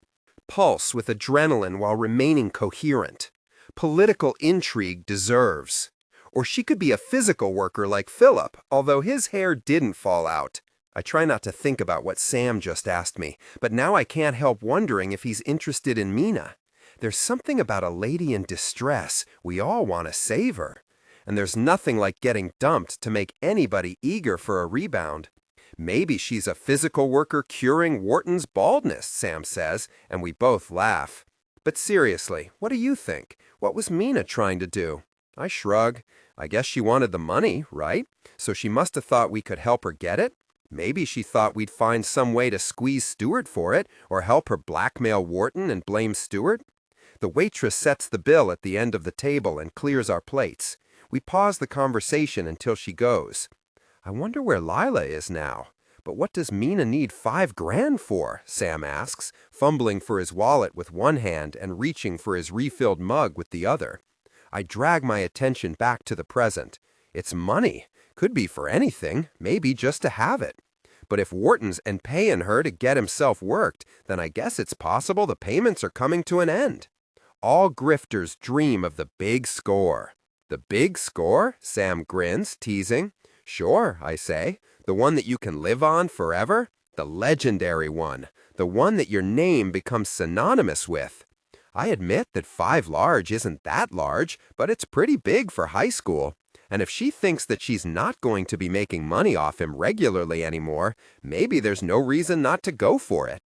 Speaker 1: Pulse with adrenaline while remaining coherent. Political intrigue deserves. Or she could be a physical worker like Philip, although his hair didn't fall out. I try not to think about what Sam just asked me, but now I can't help wondering if he's interested in Mina. There's something about a lady in distress. We all want to save her. And there's nothing like getting dumped to make anybody eager for a rebound. Maybe she's a physical worker curing Wharton's baldness, Sam says, and we both laugh. But seriously, what do you think? What was Mina trying to do? I shrug. I guess she wanted the money, right? So she must have thought we could help her get it. Maybe she thought we'd find some way to squeeze Stewart for it, or help her blackmail Wharton and blame Stewart. The waitress sets the bill at the end of the table and clears our plates. We pause the conversation until she goes. I wonder where Lila is now. But what does Mina need $5,000 for? Sam asks, fumbling for his wallet with one hand and reaching for his refilled mug with the other. I drag my attention back to the present. It's money. Could be for anything, maybe just to have it. But if Wharton's and paying her to get himself worked, then I guess it's possible the payments are coming to an end. All grifters dream of the big score. The big score? Sam grins, teasing. Sure, I say. The one that you can live on forever? The legendary one. The one that your name becomes synonymous with. I admit that 5 large isn't that large, but it's pretty big for high school. And if she thinks that she's not going to be making money off him regularly anymore, maybe there's no reason not to go for it.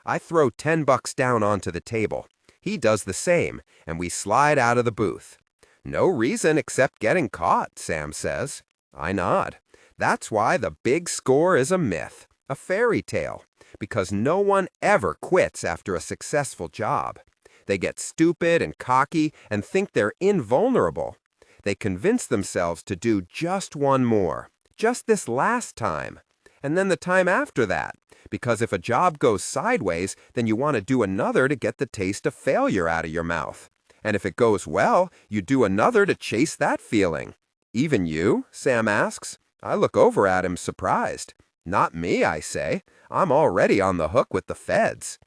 Speaker 1: I throw $10 down onto the table. He does the same, and we slide out of the booth. No reason except getting caught, Sam says. I nod. That's why the big score is a myth, a fairy tale, because no one ever quits after a successful job. They get stupid and cocky and think they're invulnerable. They convince themselves to do just one more, just this last time, and then the time after that, because if a job goes sideways, then you want to do another to get the taste of failure out of your mouth. And if it goes well, you do another to chase that feeling. Even you? Sam asks. I look over at him surprised. Not me, I say. I'm already on the hook with the feds.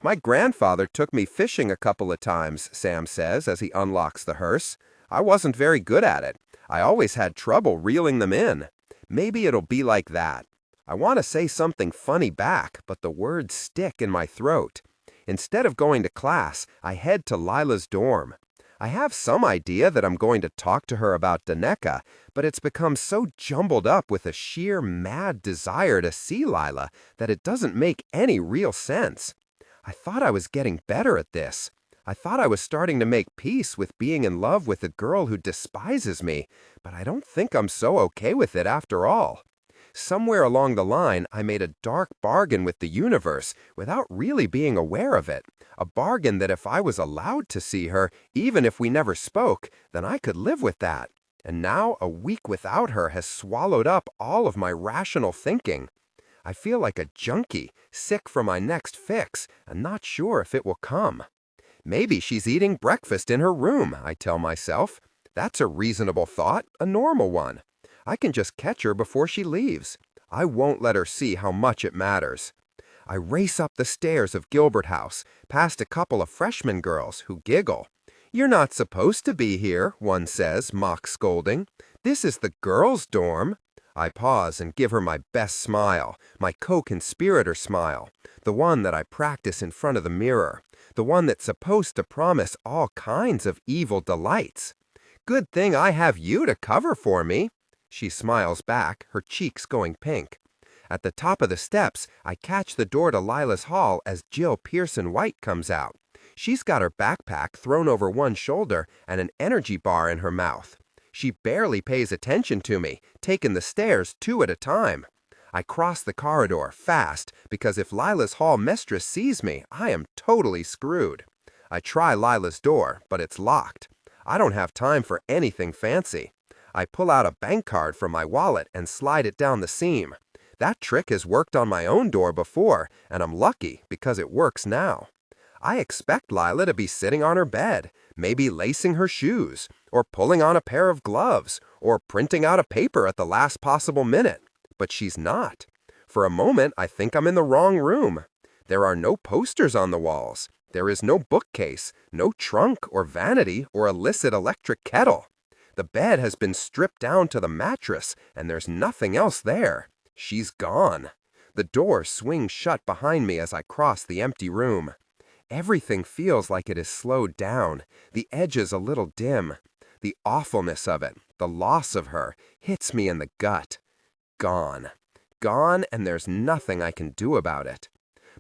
Speaker 1: My grandfather took me fishing a couple of times, Sam says as he unlocks the hearse. I wasn't very good at it. I always had trouble reeling them in. Maybe it'll be like that. I want to say something funny back, but the words stick in my throat. Instead of going to class, I head to Lila's dorm. I have some idea that I'm going to talk to her about Daneka, but it's become so jumbled up with a sheer mad desire to see Lila that it doesn't make any real sense. I thought I was getting better at this.
Speaker 2: I thought I was starting to make peace with being in love with a girl who despises me, but I don't think I'm so okay with it after all. Somewhere along the line, I made a dark bargain with the universe without really being aware of it. A bargain that if I was allowed to see her, even if we never spoke, then I could live with that. And now a week without her has swallowed up all of my rational thinking. I feel like a junkie, sick for my next fix, and not sure if it will come. Maybe she's eating breakfast in her room, I tell myself. That's a reasonable thought, a normal one. I can just catch her before she leaves. I won't let her see how much it matters. I race up the stairs of Gilbert House, past a couple of freshman girls who giggle. "You're not supposed to be here," one says, mock scolding. "This is the girls' dorm." I pause and give her my best smile, my co-conspirator smile, the one that I practice in front of the mirror, the one that's supposed to promise all kinds of evil delights. "Good thing I have you to cover for me." She smiles back, her cheeks going pink. At the top of the steps, I catch the door to Lila's hall as Jill Pearson White comes out. She's got her backpack thrown over one shoulder and an energy bar in her mouth. She barely pays attention to me, taking the stairs 2 at a time. I cross the corridor fast because if Lila's hall mistress sees me, I am totally screwed. I try Lila's door, but it's locked. I don't have time for anything fancy. I pull out a bank card from my wallet and slide it down the seam. That trick has worked on my own door before, and I'm lucky because it works now. I expect Lila to be sitting on her bed, maybe lacing her shoes, or pulling on a pair of gloves, or printing out a paper at the last possible minute. But she's not. For a moment, I think I'm in the wrong room. There are no posters on the walls. There is no bookcase, no trunk or vanity or illicit electric kettle. The bed has been stripped down to the mattress, and there's nothing else there. She's gone. The door swings shut behind me as I cross the empty room. Everything feels like it is slowed down, the edges a little dim. The awfulness of it, the loss of her, hits me in the gut. Gone. Gone, and there's nothing I can do about it.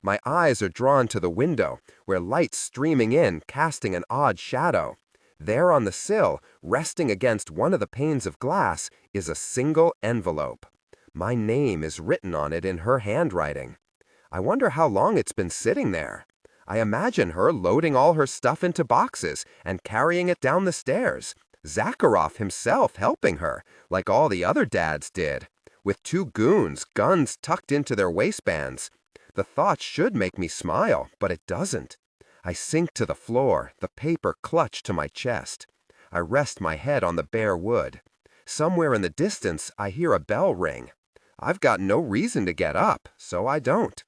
Speaker 2: My eyes are drawn to the window, where light's streaming in, casting an odd shadow. There on the sill, resting against one of the panes of glass, is a single envelope. My name is written on it in her handwriting. I wonder how long it's been sitting there. I imagine her loading all her stuff into boxes and carrying it down the stairs. Zakharov himself helping her, like all the other dads did, with 2 goons, guns tucked into their waistbands. The thought should make me smile, but it doesn't. I sink to the floor, the paper clutched to my chest. I rest my head on the bare wood. Somewhere in the distance, I hear a bell ring. I've got no reason to get up, so I don't.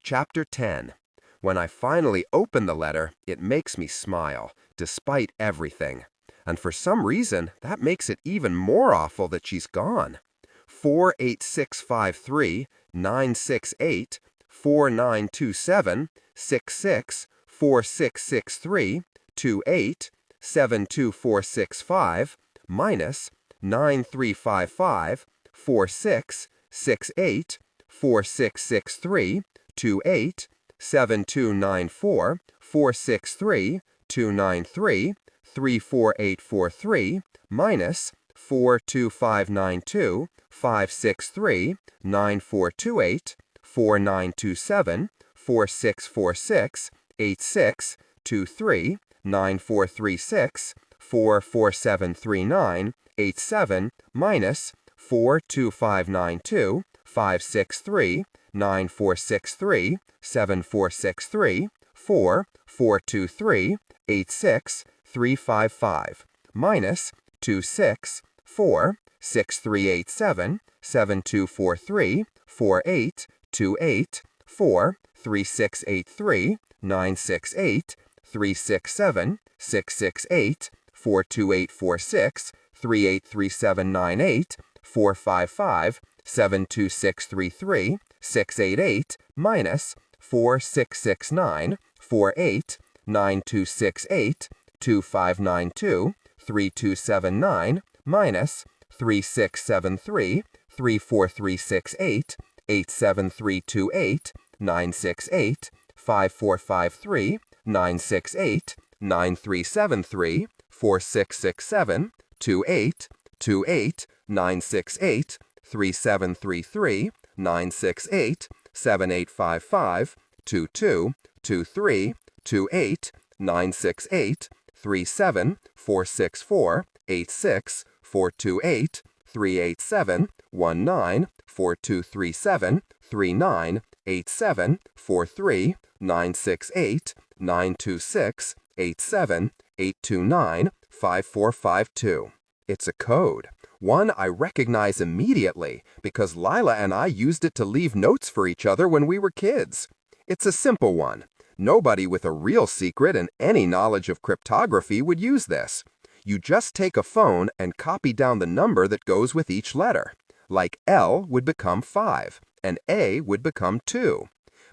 Speaker 2: Chapter 10. When I finally open the letter, it makes me smile, despite everything. And for some reason, that makes it even more awful that she's gone. 48653 968 4927 66 4663 28 72465 minus 9355 46 68 4663 28 7294 463 293 34843 minus 42592 563 9428 4927 4646 86 23 9436 44739 87 minus 42592 563 9463 7463 4 423 86 355 minus 26 4 6387 7243 48 28 4 3683 968 367 668 42846 383798 455 72633 688 minus 4669 48 9268 2592 3279 minus 3673 34368 87328 968 5453 968 9373 4667 28 28 968 3733 968 7855 22 23 28 968 37 464 86 428 387 19 4237 39 87 43 968 926 87 829 5452. It's a code, one I recognize immediately because Lila and I used it to leave notes for each other when we were kids. It's a simple one. Nobody with a real secret and any knowledge of cryptography would use this. You just take a phone and copy down the number that goes with each letter. Like L would become 5, and A would become 2.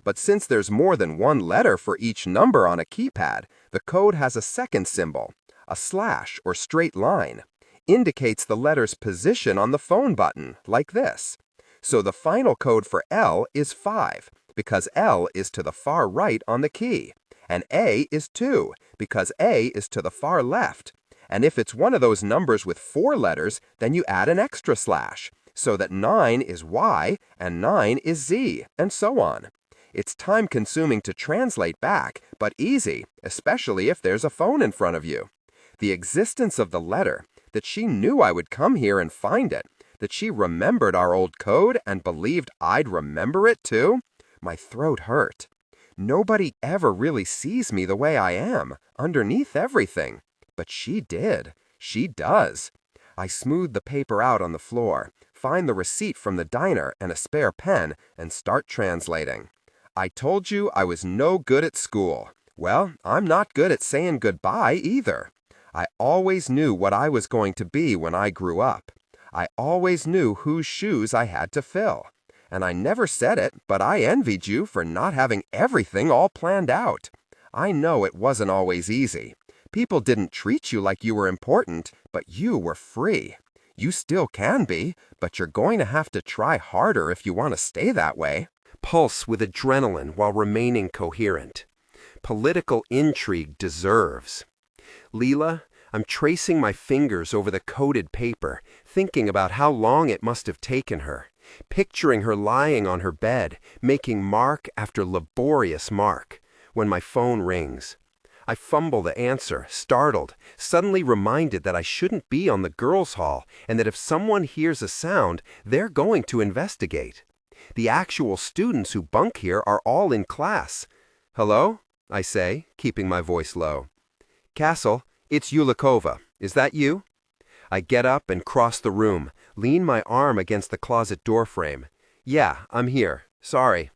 Speaker 2: But since there's more than one letter for each number on a keypad, the code has a second symbol, a slash or straight line. Indicates the letter's position on the phone button, like this. So the final code for L is 5, because L is to the far right on the key, and A is 2, because A is to the far left. And if it's one of those numbers with 4 letters, then you add an extra slash, so that 9 is Y and 9 is Z, and so on. It's time-consuming to translate back, but easy, especially if there's a phone in front of you. The existence of the letter, that she knew I would come here and find it, that she remembered our old code and believed I'd remember it too, my throat hurt. Nobody ever really sees me the way I am, underneath everything. But she did. She does. I smooth the paper out on the floor, find the receipt from the diner and a spare pen, and start translating. I told you I was no good at school. Well, I'm not good at saying goodbye either. I always knew what I was going to be when I grew up. I always knew whose shoes I had to fill. And I never said it, but I envied you for not having everything all planned out. I know it wasn't always easy. People didn't treat you like you were important, but you were free. You still can be, but you're going to have to try harder if you want to stay that way.
Speaker 1: Pulse with adrenaline while remaining coherent. Political intrigue deserves. Leela, I'm tracing my fingers over the coded paper, thinking about how long it must have taken her, picturing her lying on her bed, making mark after laborious mark, when my phone rings. I fumble the answer, startled, suddenly reminded that I shouldn't be on the girls' hall and that if someone hears a sound, they're going to investigate. The actual students who bunk here are all in class. Hello? I say, keeping my voice low. Cassel, it's Yulikova. Is that you? I get up and cross the room, lean my arm against the closet doorframe. Yeah, I'm here. Sorry.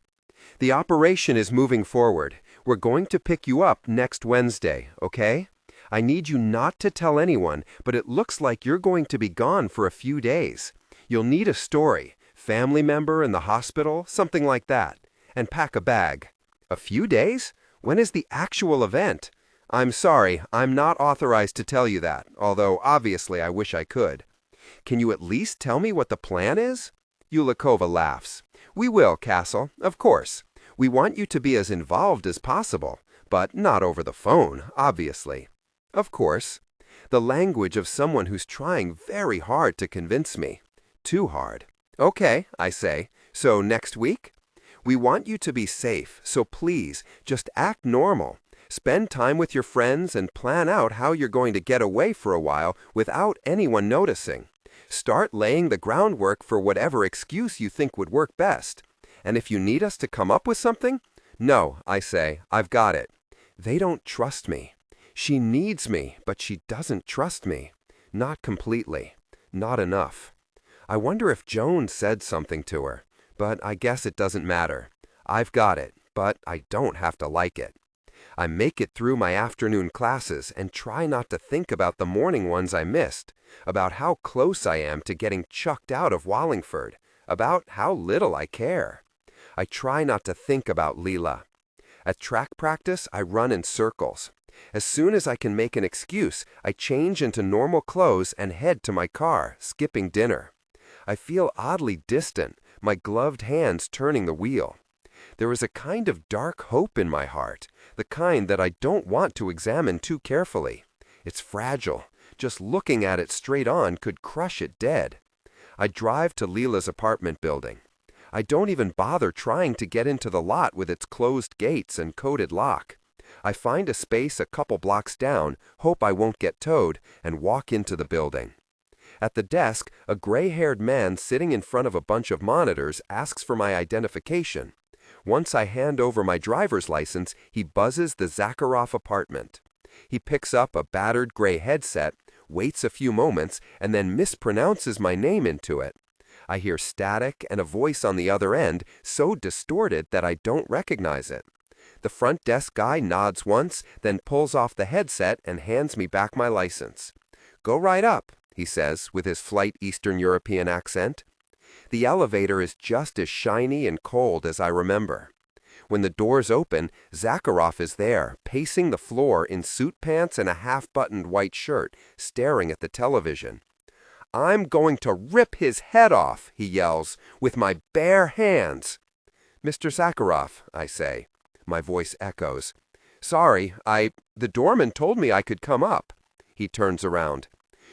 Speaker 1: The operation is moving forward. We're going to pick you up next Wednesday, okay? I need you not to tell anyone, but it looks like you're going to be gone for a few days. You'll need a story, family member in the hospital, something like that, and pack a bag. A few days? When is the actual event? I'm sorry, I'm not authorized to tell you that, although obviously I wish I could. Can you at least tell me what the plan is? Yulikova laughs. We will, Cassel, of course. We want you to be as involved as possible, but not over the phone, obviously. Of course. The language of someone who's trying very hard to convince me. Too hard. Okay, I say. So next week? We want you to be safe, so please, just act normal. Spend time with your friends and plan out how you're going to get away for a while without anyone noticing. Start laying the groundwork for whatever excuse you think would work best. And if you need us to come up with something? No, I say, I've got it. They don't trust me. She needs me, but she doesn't trust me. Not completely. Not enough. I wonder if Joan said something to her, but I guess it doesn't matter. I've got it, but I don't have to like it. I make it through my afternoon classes and try not to think about the morning ones I missed, about how close I am to getting chucked out of Wallingford, about how little I care. I try not to think about Leela. At track practice, I run in circles. As soon as I can make an excuse, I change into normal clothes and head to my car, skipping dinner. I feel oddly distant, my gloved hands turning the wheel.
Speaker 2: There is a kind of dark hope in my heart, the kind that I don't want to examine too carefully. It's fragile. Just looking at it straight on could crush it dead. I drive to Leela's apartment building. I don't even bother trying to get into the lot with its closed gates and coded lock. I find a space a couple blocks down, hope I won't get towed, and walk into the building. At the desk, a gray-haired man sitting in front of a bunch of monitors asks for my identification. Once I hand over my driver's license, he buzzes the Zakharov apartment. He picks up a battered gray headset, waits a few moments, and then mispronounces my name into it. I hear static and a voice on the other end so distorted that I don't recognize it. The front desk guy nods once, then pulls off the headset and hands me back my license. "Go right up," he says with his flight Eastern European accent. The elevator is just as shiny and cold as I remember. When the doors open, Zakharov is there, pacing the floor in suit pants and a half-buttoned white shirt, staring at the television. "I'm going to rip his head off," he yells, "with my bare hands." "Mr. Zakharov," I say. My voice echoes. "Sorry, the doorman told me I could come up." He turns around.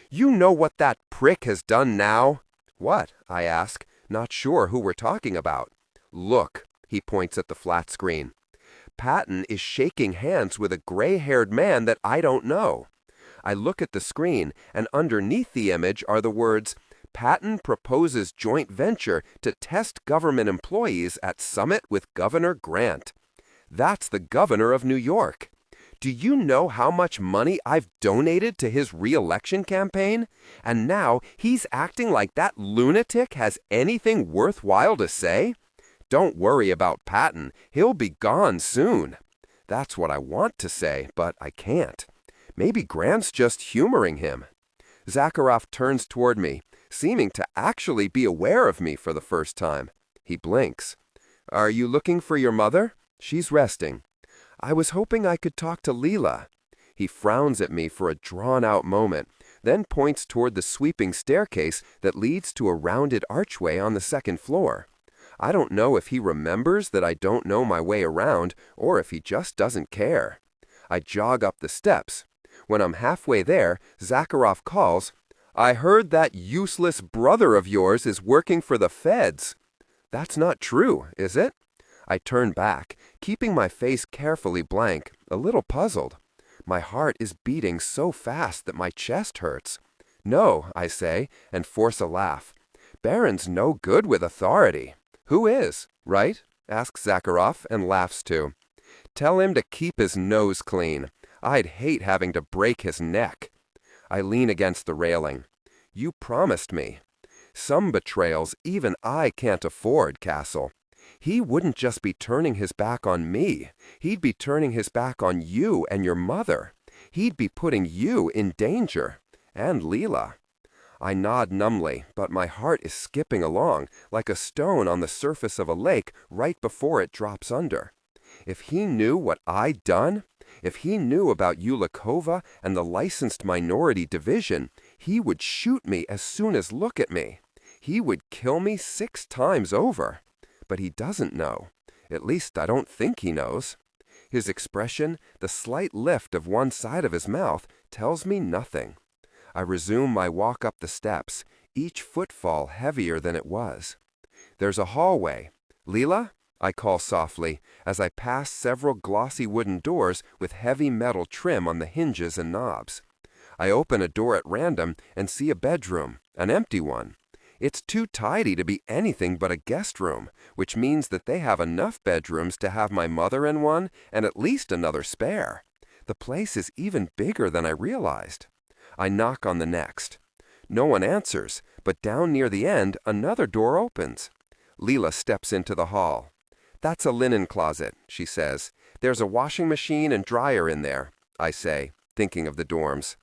Speaker 2: "You know what that prick has done now?" "What?" I ask, not sure who we're talking about. "Look," he points at the flat screen. "Patton is shaking hands with a gray-haired man that I don't know." I look at the screen, and underneath the image are the words, "Patton proposes joint venture to test government employees at summit with Governor Grant." That's the governor of New York. Do you know how much money I've donated to his re-election campaign? And now he's acting like that lunatic has anything worthwhile to say? Don't worry about Patton. He'll be gone soon. That's what I want to say, but I can't. Maybe Grant's just humoring him. Zakharov turns toward me, seeming to actually be aware of me for the first time. He blinks. "Are you looking for your mother? She's resting." "I was hoping I could talk to Leela." He frowns at me for a drawn-out moment, then points toward the sweeping staircase that leads to a rounded archway on the second floor. I don't know if he remembers that I don't know my way around or if he just doesn't care. I jog up the steps. When I'm halfway there, Zakharov calls, "I heard that useless brother of yours is working for the feds." "That's not true, is it?" I turn back, keeping my face carefully blank, a little puzzled. My heart is beating so fast that my chest hurts. "No," I say, and force a laugh. "Baron's no good with authority." "Who is, right?" asks Zakharov, and laughs too. "Tell him to keep his nose clean. I'd hate having to break his neck." I lean against the railing. "You promised me." "Some betrayals even I can't afford, Cassel. He wouldn't just be turning his back on me. He'd be turning his back on you and your mother. He'd be putting you in danger. And Leela." I nod numbly, but my heart is skipping along, like a stone on the surface of a lake right before it drops under. If he knew what I'd done, if he knew about Yulikova and the licensed minority division, he would shoot me as soon as look at me. He would kill me 6 times over. But he doesn't know. At least I don't think he knows. His expression, the slight lift of one side of his mouth, tells me nothing. I resume my walk up the steps, each footfall heavier than it was. There's a hallway. "Leela?" I call softly, as I pass several glossy wooden doors with heavy metal trim on the hinges and knobs. I open a door at random and see a bedroom, an empty one. It's too tidy to be anything but a guest room, which means that they have enough bedrooms to have my mother in one and at least another spare. The place is even bigger than I realized. I knock on the next. No one answers, but down near the end, another door opens. Leela steps into the hall. "That's a linen closet," she says. "There's a washing machine and dryer in there," I say, thinking of the dorms.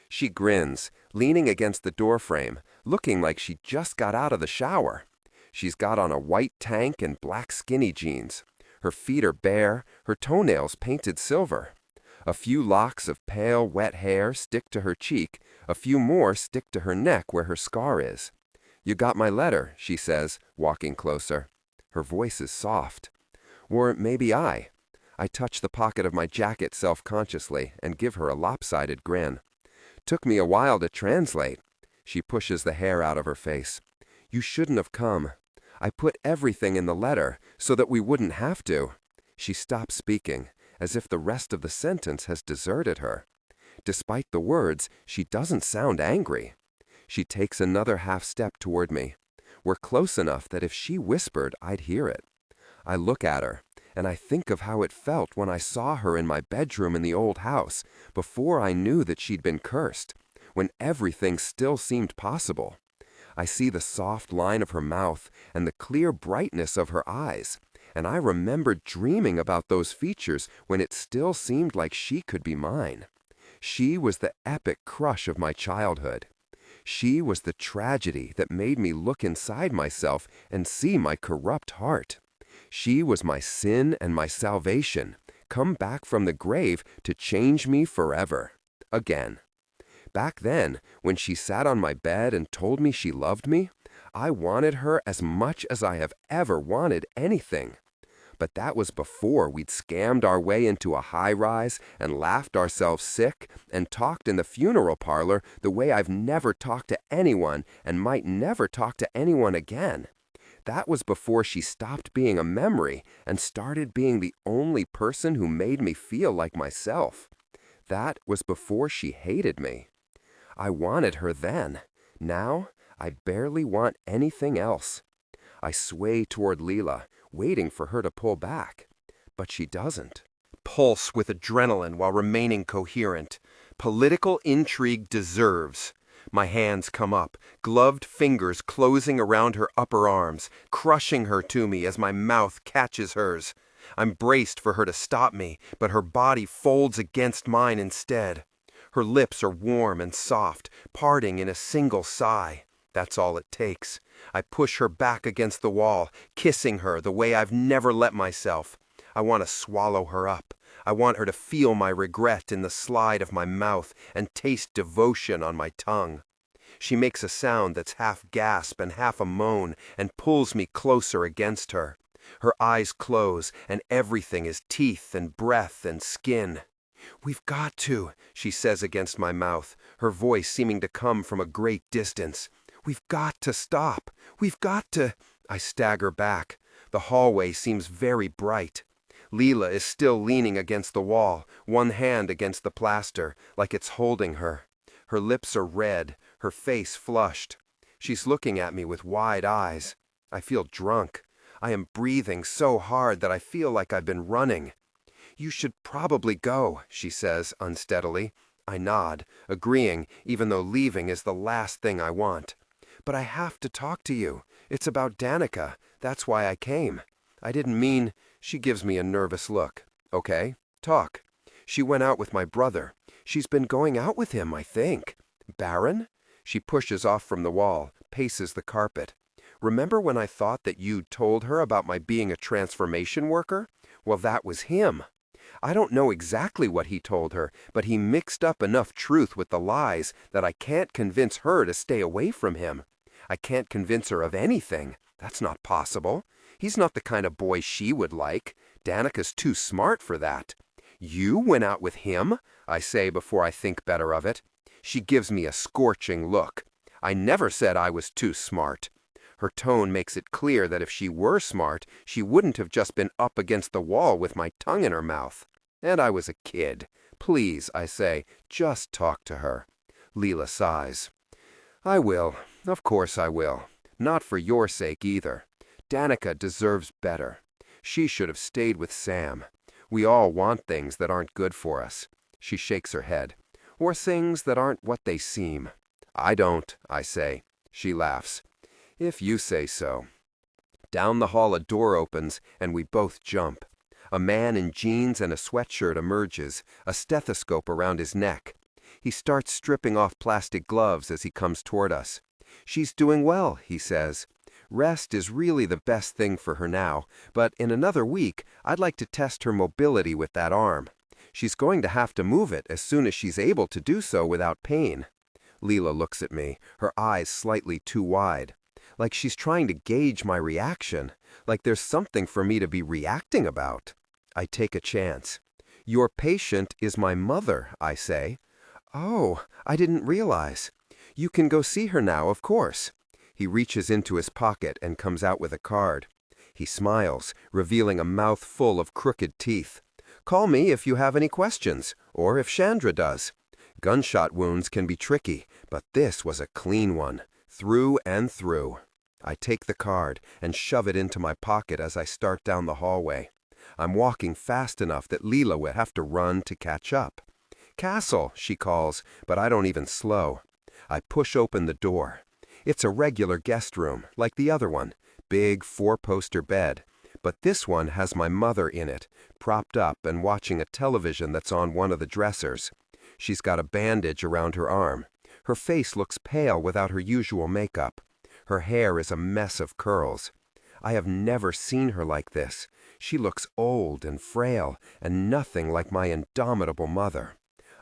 Speaker 2: She grins, leaning against the doorframe, looking like she just got out of the shower. She's got on a white tank and black skinny jeans. Her feet are bare, her toenails painted silver. A few locks of pale, wet hair stick to her cheek, a few more stick to her neck where her scar is. "You got my letter," she says, walking closer. Her voice is soft. Or maybe I. I touch the pocket of my jacket self-consciously and give her a lopsided grin. Took me a while to translate. She pushes the hair out of her face. You shouldn't have come. I put everything in the letter so that we wouldn't have to. She stops speaking, as if the rest of the sentence has deserted her. Despite the words, she doesn't sound angry. She takes another half step toward me. We're close enough that if she whispered, I'd hear it. I look at her, and I think of how it felt when I saw her in my bedroom in the old house, before I knew that she'd been cursed, when everything still seemed possible. I see the soft line of her mouth and the clear brightness of her eyes, and I remember dreaming about those features when it still seemed like she could be mine. She was the epic crush of my childhood. She was the tragedy that made me look inside myself and see my corrupt heart. She was my sin and my salvation, come back from the grave to change me forever. Again. Back then, when she sat on my bed and told me she loved me, I wanted her as much as I have ever wanted anything. But that was before we'd scammed our way into a high-rise and laughed ourselves sick and talked in the funeral parlor the way I've never talked to anyone and might never talk to anyone again. That was before she stopped being a memory and started being the only person who made me feel like myself. That was before she hated me. I wanted her then. Now, I barely want anything else. I sway toward Leela, waiting for her to pull back. But she doesn't.
Speaker 1: Pulse with adrenaline while remaining coherent. Political intrigue deserves. My hands come up, gloved fingers closing around her upper arms, crushing her to me as my mouth catches hers. I'm braced for her to stop me, but her body folds against mine instead. Her lips are warm and soft, parting in a single sigh. That's all it takes. I push her back against the wall, kissing her the way I've never let myself. I want to swallow her up. I want her to feel my regret in the slide of my mouth and taste devotion on my tongue. She makes a sound that's half gasp and half a moan and pulls me closer against her. Her eyes close and everything is teeth and breath and skin. "We've got to," she says against my mouth, her voice seeming to come from a great distance. "We've got to stop. We've got to—" I stagger back. The hallway seems very bright. Leela is still leaning against the wall, one hand against the plaster, like it's holding her. Her lips are red, her face flushed. She's looking at me with wide eyes. I feel drunk. I am breathing so hard that I feel like I've been running. "You should probably go," she says unsteadily. I nod, agreeing, even though leaving is the last thing I want. "But I have to talk to you. It's about Danica. That's why I came. I didn't mean—" She gives me a nervous look. "Okay, talk." "She went out with my brother. She's been going out with him, I think." "Baron?" She pushes off from the wall, paces the carpet. "Remember when I thought that you'd told her about my being a transformation worker? Well, that was him. I don't know exactly what he told her, but he mixed up enough truth with the lies that I can't convince her to stay away from him. I can't convince her of anything. That's not possible. He's not the kind of boy she would like. Danica's too smart for that." "You went out with him?" I say before I think better of it. She gives me a scorching look. "I never said I was too smart." Her tone makes it clear that if she were smart, she wouldn't have just been up against the wall with my tongue in her mouth. And I was a kid. "Please," I say, "just talk to her." Leela sighs. "I will. Of course I will. Not for your sake either. Danica deserves better. She should have stayed with Sam. We all want things that aren't good for us." She shakes her head. "Or things that aren't what they seem." "I don't," I say. She laughs. "If you say so." Down the hall a door opens, and we both jump. A man in jeans and a sweatshirt emerges, a stethoscope around his neck. He starts stripping off plastic gloves as he comes toward us. "She's doing well," he says. "Rest is really the best thing for her now, but in another week, I'd like to test her mobility with that arm. She's going to have to move it as soon as she's able to do so without pain." Leela looks at me, her eyes slightly too wide.
Speaker 2: like she's trying to gauge my reaction, like there's something for me to be reacting about. I take a chance. "Your patient is my mother," I say. "Oh, I didn't realize. You can go see her now, of course." He reaches into his pocket and comes out with a card. He smiles, revealing a mouth full of crooked teeth. "Call me if you have any questions, or if Chandra does. Gunshot wounds can be tricky, but this was a clean one, through and through." I take the card and shove it into my pocket as I start down the hallway. I'm walking fast enough that Leela would have to run to catch up. "Cassel," she calls, but I don't even slow. I push open the door. It's a regular guest room, like the other one, big four-poster bed, but this one has my mother in it, propped up and watching a television that's on one of the dressers. She's got a bandage around her arm. Her face looks pale without her usual makeup. Her hair is a mess of curls. I have never seen her like this. She looks old and frail and nothing like my indomitable mother.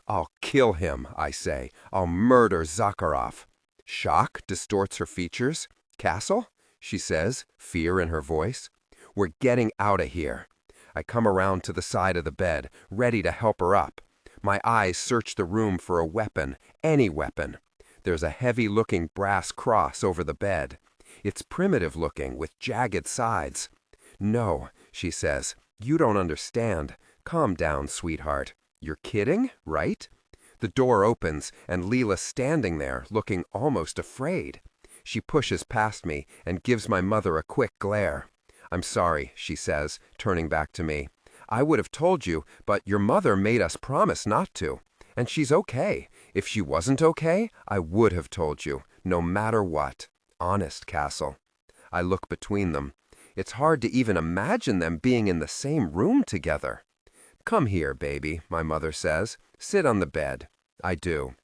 Speaker 2: "I'll kill him," I say. "I'll murder Zakharov." Shock distorts her features. "Cassel?" she says, fear in her voice. "We're getting out of here." I come around to the side of the bed, ready to help her up. My eyes search the room for a weapon, any weapon. There's a heavy-looking brass cross over the bed. It's primitive-looking, with jagged sides. "No," she says, "you don't understand. Calm down, sweetheart. You're kidding, right?" The door opens, and Leela's standing there, looking almost afraid. She pushes past me and gives my mother a quick glare. "I'm sorry," she says, turning back to me. "I would have told you, but your mother made us promise not to. And she's okay. If she wasn't okay, I would have told you, no matter what. Honest, Cassel." I look between them. It's hard to even imagine them being in the same room together. "Come here, baby," my mother says. "Sit on the bed." I do.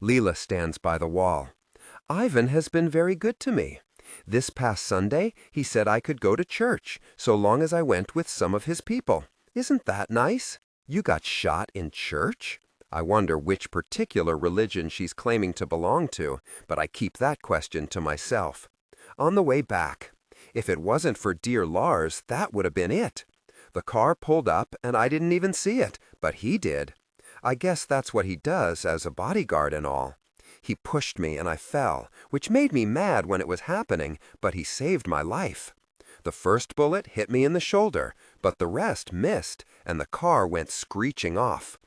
Speaker 2: Leela stands by the wall. "Ivan has been very good to me. This past Sunday, he said I could go to church, so long as I went with some of his people. Isn't that nice? You got shot in church?" I wonder which particular religion she's claiming to belong to, but I keep that question to myself. "On the way back. If it wasn't for dear Lars, that would have been it. The car pulled up, and I didn't even see it, but he did. I guess that's what he does as a bodyguard and all. He pushed me and I fell, which made me mad when it was happening, but he saved my life. The first bullet hit me in the shoulder, but the rest missed, and the car went screeching off."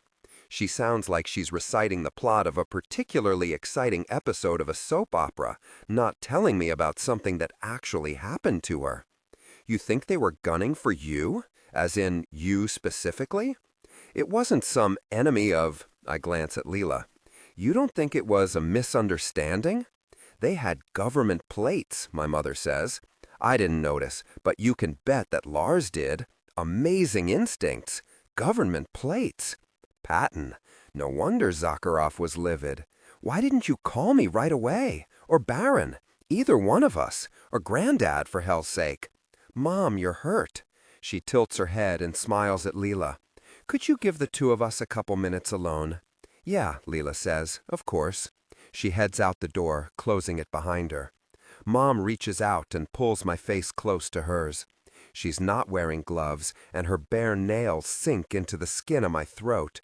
Speaker 2: She sounds like she's reciting the plot of a particularly exciting episode of a soap opera, not telling me about something that actually happened to her. "You think they were gunning for you? As in, you specifically? It wasn't some enemy of—" I glance at Leela. "You don't think it was a misunderstanding? They had government plates," my mother says. "I didn't notice, but you can bet that Lars did. Amazing instincts. Government plates. Patton. No wonder Zakharov was livid. Why didn't you call me right away? Or Baron? Either one of us. Or Granddad, for hell's sake. Mom, you're hurt." She tilts her head and smiles at Leela. "Could you give the two of us a couple minutes alone?" "Yeah," Leela says, "of course." She heads out the door, closing it behind her. Mom reaches out and pulls my face close to hers. She's not wearing gloves, and her bare nails sink into the skin of my throat.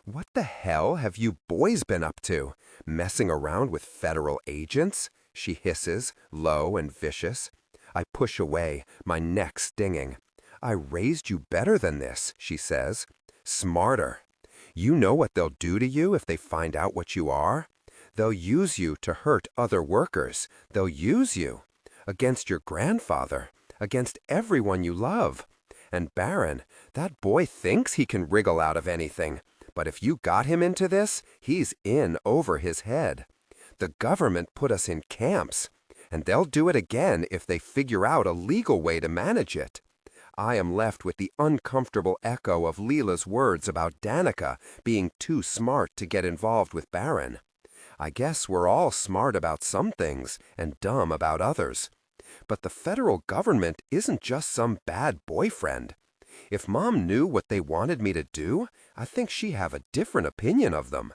Speaker 2: "What the hell have you boys been up to? Messing around with federal agents?" she hisses, low and vicious. I push away, my neck stinging. "I raised you better than this," she says. "Smarter. You know what they'll do to you if they find out what you are? They'll use you to hurt other workers. They'll use you. Against your grandfather. Against everyone you love. And Baron, that boy thinks he can wriggle out of anything. But if you got him into this, he's in over his head. The government put us in camps. And they'll do it again if they figure out a legal way to manage it." I am left with the uncomfortable echo of Leela's words about Danica being too smart to get involved with Baron. I guess we're all smart about some things and dumb about others. But the federal government isn't just some bad boyfriend. If Mom knew what they wanted me to do, I think she'd have a different opinion of them.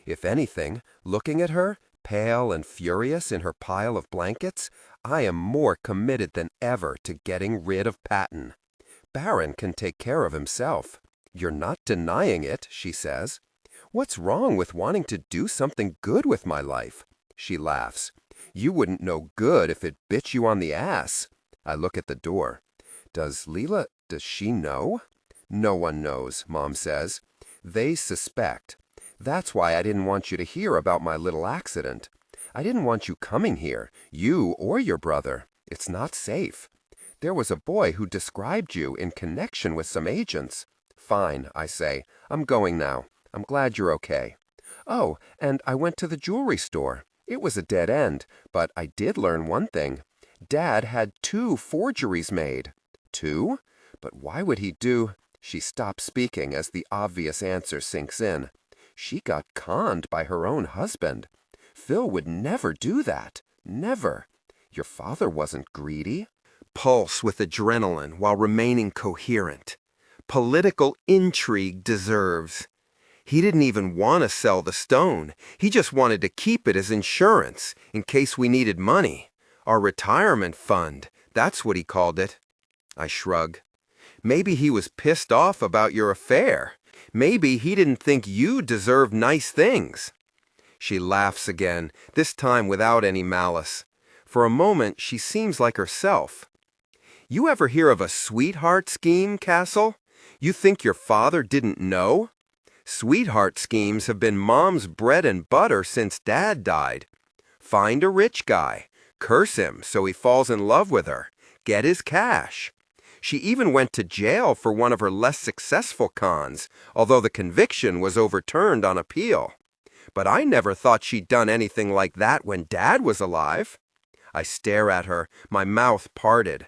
Speaker 2: If anything, looking at her, pale and furious in her pile of blankets, I am more committed than ever to getting rid of Patton. Baron can take care of himself. You're not denying it, she says. What's wrong with wanting to do something good with my life? She laughs. You wouldn't know good if it bit you on the ass. I look at the door. Does she know? No one knows, Mom says. They suspect. That's why I didn't want you to hear about my little accident. I didn't want you coming here, you or your brother. It's not safe. There was a boy who described you in connection with some agents. Fine, I say. I'm going now. I'm glad you're okay. Oh, and I went to the jewelry store. It was a dead end, but I did learn one thing. Dad had 2 forgeries made. 2? But why would he do... She stops speaking as the obvious answer sinks in. She got conned by her own husband. Phil would never do that. Never. Your father wasn't greedy.
Speaker 1: Pulse with adrenaline while remaining coherent. Political intrigue deserves. He didn't even want to sell the stone. He just wanted to keep it as insurance in case we needed money. Our retirement fund, that's what he called it. I shrug. Maybe he was pissed off about your affair. Maybe he didn't think you deserved nice things. She laughs again, this time without any malice. For a moment, she seems like herself. You ever hear of a sweetheart scheme, Cassel? You think your father didn't know? Sweetheart schemes have been Mom's bread and butter since Dad died. Find a rich guy, curse him so he falls in love with her, get his cash. She even went to jail for one of her less successful cons, although the conviction was overturned on appeal. But I never thought she'd done anything like that when Dad was alive. I stare at her, my mouth parted.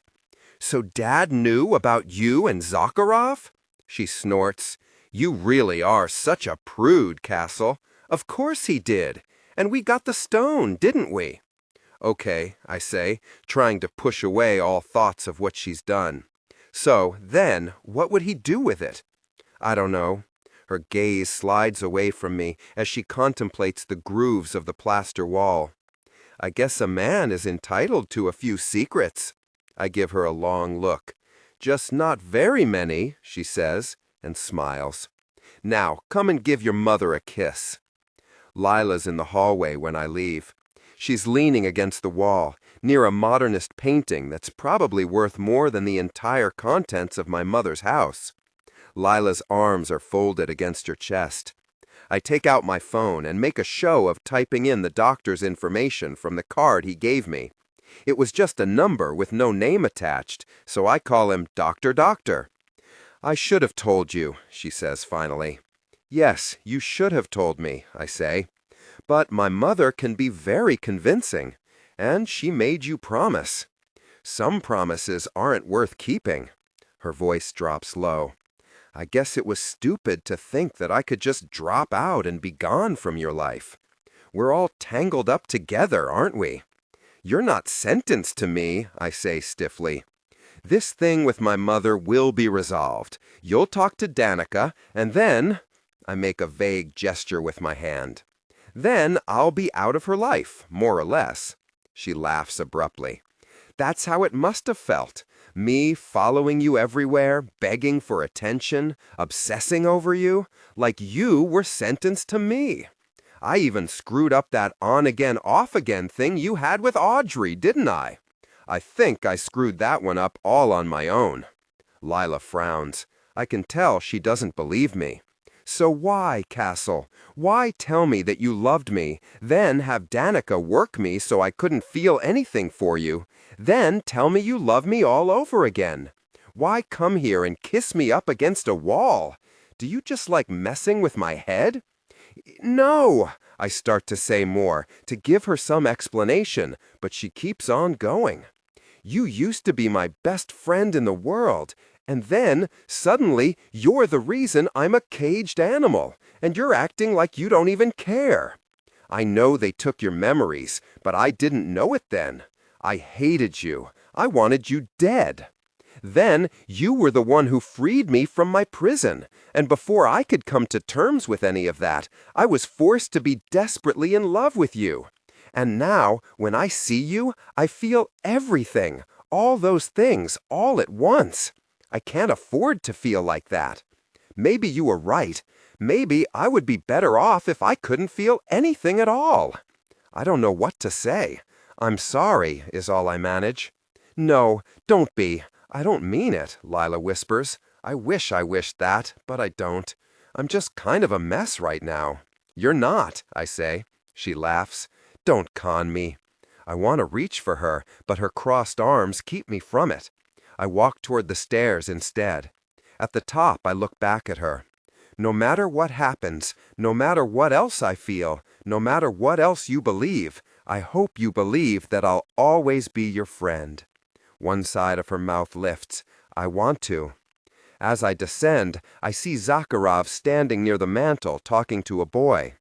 Speaker 1: So Dad knew about you and Zakharov? She snorts. You really are such a prude, Cassel. Of course he did. And we got the stone, didn't we? Okay, I say, trying to push away all thoughts of what she's done. So, then, what would he do with it? I don't know. Her gaze slides away from me as she contemplates the grooves of the plaster wall. I guess a man is entitled to a few secrets. I give her a long look. Just not very many, she says, and smiles. Now, come and give your mother a kiss. Lila's in the hallway when I leave. She's leaning against the wall, near a modernist painting that's probably worth more than the entire contents of my mother's house. Lila's arms are folded against her chest. I take out my phone and make a show of typing in the doctor's information from the card he gave me. It was just a number with no name attached, so I call him Doctor. I should have told you, she says finally. Yes, you should have told me, I say. But my mother can be very convincing, and she made you promise. Some promises aren't worth keeping. Her voice drops low. I guess it was stupid to think that I could just drop out and be gone from your life. We're all tangled up together, aren't we? You're not sentenced to me, I say stiffly. This thing with my mother will be resolved. You'll talk to Danica, and then... I make a vague gesture with my hand. Then I'll be out of her life, more or less. She laughs abruptly. That's how it must have felt. Me following you everywhere, begging for attention, obsessing over you, like you were sentenced to me. I even screwed up that on-again, off-again thing you had with Audrey, didn't I? I think I screwed that one up all on my own. Lila frowns. I can tell she doesn't believe me. So why, Cassel? Why tell me that you loved me, then have Danica work me so I couldn't feel anything for you, then tell me you love me all over again? Why come here and kiss me up against a wall? Do you just like messing with my head? No, I start to say more, to give her some explanation, but she keeps on going. You used to be my best friend in the world. And then, suddenly, you're the reason I'm a caged animal, and you're acting like you don't even care. I know they took your memories, but I didn't know it then. I hated you. I wanted you dead. Then, you were the one who freed me from my prison, and before I could come to terms with any of that, I was forced to be desperately in love with you.
Speaker 2: And now, when I see you, I feel everything, all those things, all at once. I can't afford to feel like that. Maybe you were right. Maybe I would be better off if I couldn't feel anything at all. I don't know what to say. I'm sorry, is all I manage. No, don't be. I don't mean it, Lila whispers. I wished that, but I don't. I'm just kind of a mess right now. You're not, I say. She laughs. Don't con me. I want to reach for her, but her crossed arms keep me from it. I walk toward the stairs instead. At the top, I look back at her. No matter what happens, no matter what else I feel, no matter what else you believe, I hope you believe that I'll always be your friend. One side of her mouth lifts. I want to. As I descend, I see Zakharov standing near the mantel talking to a boy.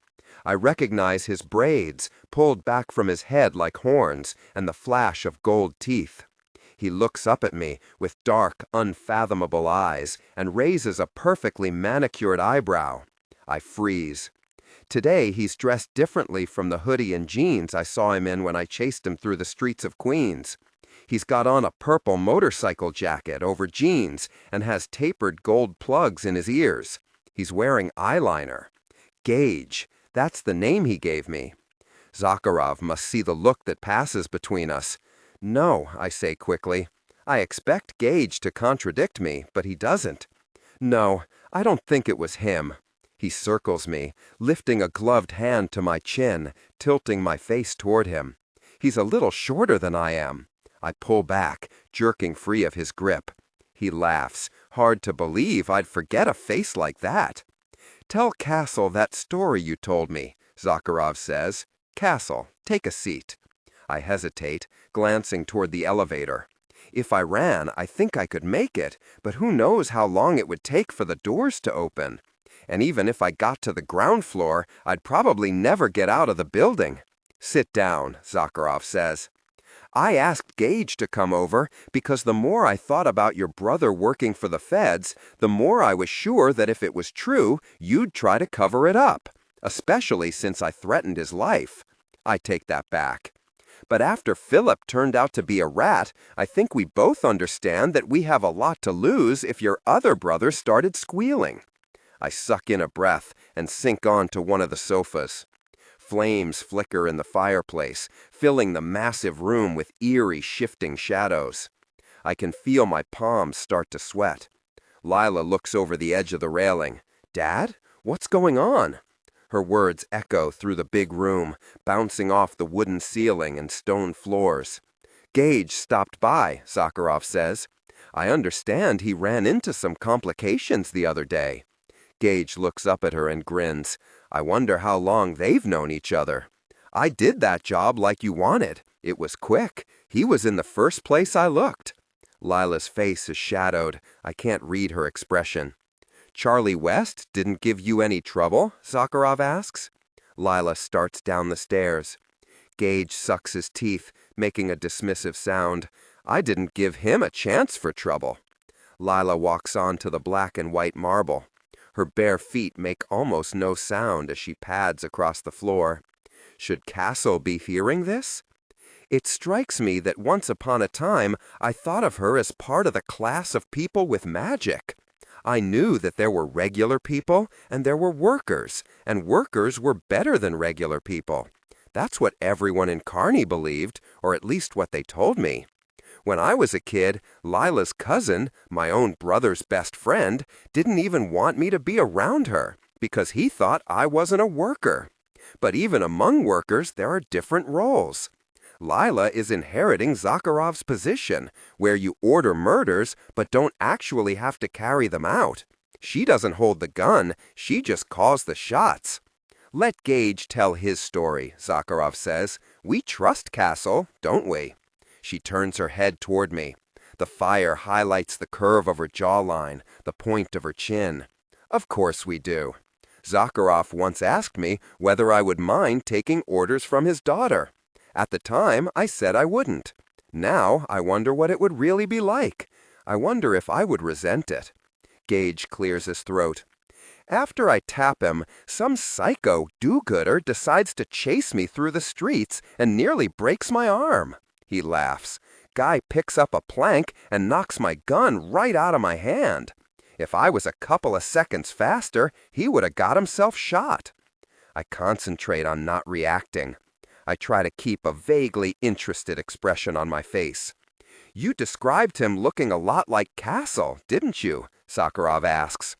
Speaker 2: I recognize his braids, pulled back from his head like horns, and the flash of gold teeth. He looks up at me with dark, unfathomable eyes and raises a perfectly manicured eyebrow. I freeze. Today he's dressed differently from the hoodie and jeans I saw him in when I chased him through the streets of Queens. He's got on a purple motorcycle jacket over jeans and has tapered gold plugs in his ears. He's wearing eyeliner. Gage, that's the name he gave me. Zakharov must see the look that passes between us. No, I say quickly. I expect Gage to contradict me, but he doesn't. No, I don't think it was him. He circles me, lifting a gloved hand to my chin, tilting my face toward him. He's a little shorter than I am. I pull back, jerking free of his grip. He laughs. Hard to believe I'd forget a face like that. Tell Cassel that story you told me, Zakharov says. Cassel, take a seat. I hesitate, glancing toward the elevator. If I ran, I think I could make it, but who knows how long it would take for the doors to open. And even if I got to the ground floor, I'd probably never get out of the building. Sit down, Zakharov says. I asked Gage to come over because the more I thought about your brother working for the feds, the more I was sure that if it was true, you'd try to cover it up, especially since I threatened his life. I take that back. But after Philip turned out to be a rat, I think we both understand that we have a lot to lose if your other brother started squealing. I suck in a breath and sink onto one of the sofas. Flames flicker in the fireplace, filling the massive room with eerie, shifting shadows. I can feel my palms start to sweat. Lila looks over the edge of the railing. Dad? What's going on? Her words echo through the big room, bouncing off the wooden ceiling and stone floors. Gage stopped by, Zakharov says. I understand he ran into some complications the other day. Gage looks up at her and grins. I wonder how long they've known each other. I did that job like you wanted. It was quick. He was in the first place I looked. Lila's face is shadowed. I can't read her expression. Charlie West didn't give you any trouble? Zakharov asks. Lila starts down the stairs. Gage sucks his teeth, making a dismissive sound. I didn't give him a chance for trouble. Lila walks on to the black and white marble. Her bare feet make almost no sound as she pads across the floor. Should Cassel be hearing this? It strikes me that once upon a time I thought of her as part of the class of people with magic. I knew that there were regular people and there were workers, and workers were better than regular people. That's what everyone in Kearney believed, or at least what they told me. When I was a kid, Lila's cousin, my own brother's best friend, didn't even want me to be around her because he thought I wasn't a worker. But even among workers, there are different roles. Lila is inheriting Zakharov's position, where you order murders but don't actually have to carry them out. She doesn't hold the gun, she just calls the shots. Let Gage tell his story, Zakharov says. We trust Cassel, don't we? She turns her head toward me. The fire highlights the curve of her jawline, the point of her chin. Of course we do. Zakharov once asked me whether I would mind taking orders from his daughter. At the time, I said I wouldn't. Now, I wonder what it would really be like. I wonder if I would resent it. Gage clears his throat. After I tap him, some psycho do-gooder decides to chase me through the streets and nearly breaks my arm. He laughs. Guy picks up a plank and knocks my gun right out of my hand. If I was a couple of seconds faster, he would have got himself shot. I concentrate on not reacting. I try to keep a vaguely interested expression on my face. You described him looking a lot like Cassel, didn't you? Sakharov asks.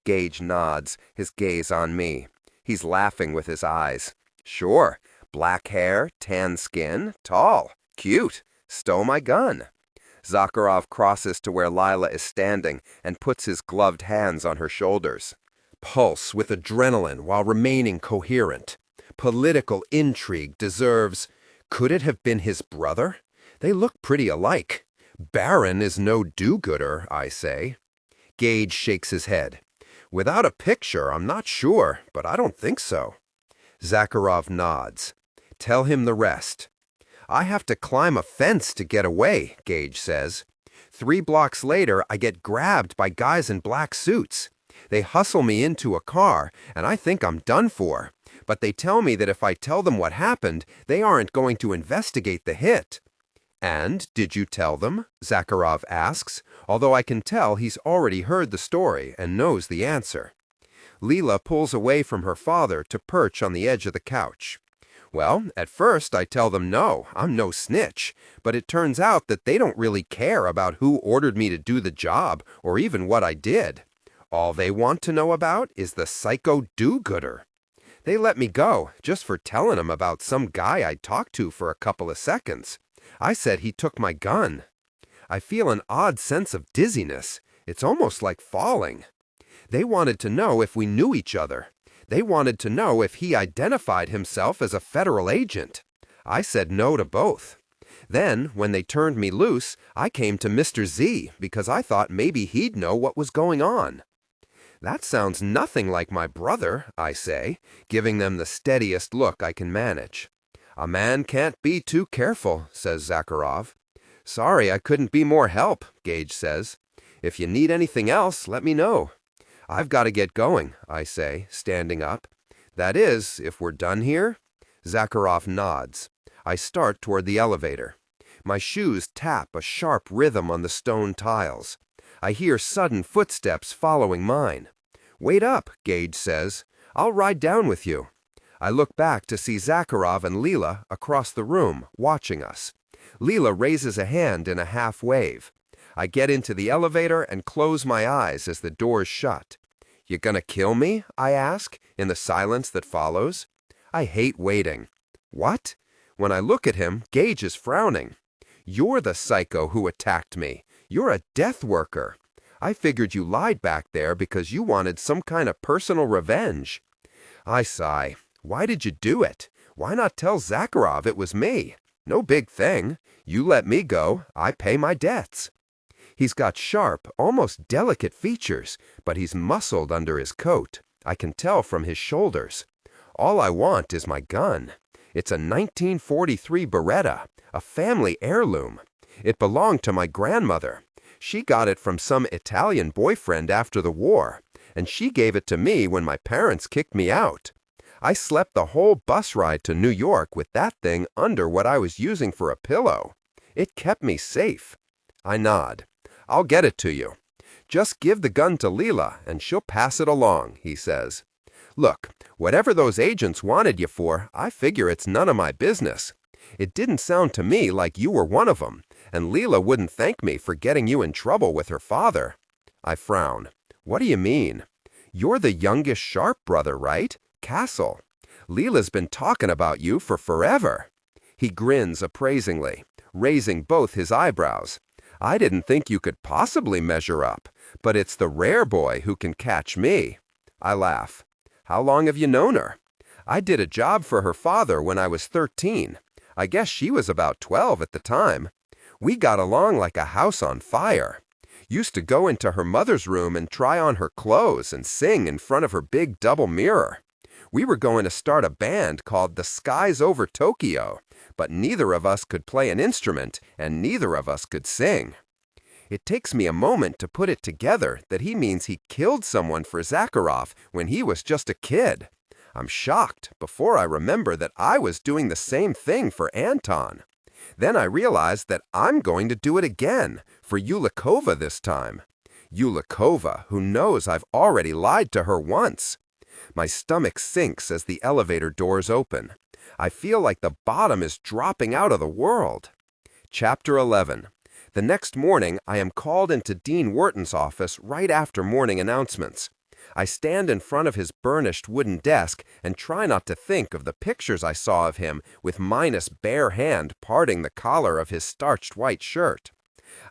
Speaker 2: Gage nods, his gaze on me. He's laughing with his eyes. Sure, black hair, tan skin, tall, cute, stole my gun. Zakharov crosses to where Lila is standing and puts his gloved hands on her shoulders.
Speaker 1: Pulse with adrenaline while remaining coherent. Political intrigue deserves... Could it have been his brother? They look pretty alike. Baron is no do-gooder, I say. Gage shakes his head. Without a picture, I'm not sure, but I don't think so. Zakharov nods. Tell him the rest. I have to climb a fence to get away, Gage says. 3 blocks later, I get grabbed by guys in black suits. They hustle me into a car, and I think I'm done for. But they tell me that if I tell them what happened, they aren't going to investigate the hit. And did you tell them? Zakharov asks, although I can tell he's already heard the story and knows the answer. Leela pulls away from her father to perch on the edge of the couch. Well, at first I tell them no, I'm no snitch, but it turns out that they don't really care about who ordered me to do the job or even what I did. All they want to know about is the psycho do-gooder. They let me go just for telling them about some guy I talked to for a couple of seconds. I said he took my gun. I feel an odd sense of dizziness. It's almost like falling. They wanted to know if we knew each other. They wanted to know if he identified himself as a federal agent. I said no to both. Then, when they turned me loose, I came to Mr. Z because I thought maybe he'd know what was going on. That sounds nothing like my brother, I say, giving them the steadiest look I can manage. A man can't be too careful, says Zakharov. Sorry I couldn't be more help, Gage says. If you need anything else, let me know. I've got to get going, I say, standing up. That is, if we're done here? Zakharov nods. I start toward the elevator. My shoes tap a sharp rhythm on the stone tiles. I hear sudden footsteps following mine. Wait up, Gage says. I'll ride down with you. I look back to see Zakharov and Leela across the room, watching us. Leela raises a hand in a half wave. I get into the elevator and close my eyes as the doors shut. You gonna kill me? I ask, in the silence that follows. I hate waiting. What? When I look at him, Gage is frowning. You're the psycho who attacked me. You're a death worker. I figured you lied back there because you wanted some kind of personal revenge. I sigh. Why did you do it? Why not tell Zakharov it was me? No big thing. You let me go, I pay my debts. He's got sharp, almost delicate features, but he's muscled under his coat. I can tell from his shoulders. All I want is my gun. It's a 1943 Beretta, a family heirloom. It belonged to my grandmother. She got it from some Italian boyfriend after the war, and she gave it to me when my parents kicked me out. I slept the whole bus ride to New York with that thing under what I was using for a pillow. It kept me safe. I nod. I'll get it to you. Just give the gun to Leela, and she'll pass it along, he says. Look, whatever those agents wanted you for, I figure it's none of my business. It didn't sound to me like you were one of them, and Leela wouldn't thank me for getting you in trouble with her father. I frown. What do you mean? You're the youngest Sharpe brother, right? Cassel. Leela's been talking about you for forever. He grins appraisingly, raising both his eyebrows. I didn't think you could possibly measure up, but it's the rare boy who can catch me. I laugh. How long have you known her? I did a job for her father when I was 13. I guess she was about 12 at the time. We got along like a house on fire. Used to go into her mother's room and try on her clothes and sing in front of her big double mirror. We were going to start a band called The Skies Over Tokyo, but neither of us could play an instrument and neither of us could sing.
Speaker 2: It takes me a moment to put it together that he means he killed someone for Zakharov when he was just a kid. I'm shocked before I remember that I was doing the same thing for Anton. Then I realize that I'm going to do it again, for Yulikova this time. Yulikova, who knows I've already lied to her once. My stomach sinks as the elevator doors open. I feel like the bottom is dropping out of the world. Chapter 11. The next morning, I am called into Dean Wharton's office right after morning announcements. I stand in front of his burnished wooden desk and try not to think of the pictures I saw of him with Minus' bare hand parting the collar of his starched white shirt.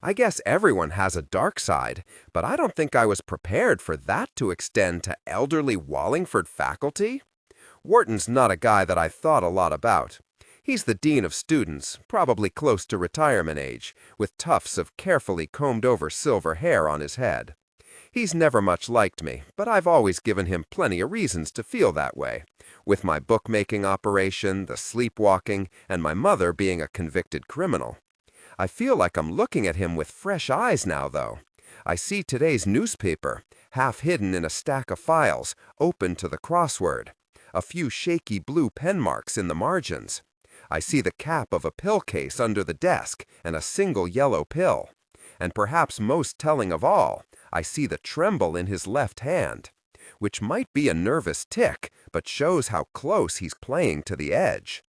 Speaker 2: I guess everyone has a dark side, but I don't think I was prepared for that to extend to elderly Wallingford faculty. Wharton's not a guy that I thought a lot about. He's the dean of students, probably close to retirement age, with tufts of carefully combed-over silver hair on his head. He's never much liked me, but I've always given him plenty of reasons to feel that way, with my bookmaking operation, the sleepwalking, and my mother being a convicted criminal. I feel like I'm looking at him with fresh eyes now, though. I see today's newspaper, half hidden in a stack of files, open to the crossword. A few shaky blue pen marks in the margins. I see the cap of a pill case under the desk and a single yellow pill. And perhaps most telling of all, I see the tremble in his left hand, which might be a nervous tic, but shows how close he's playing to the edge.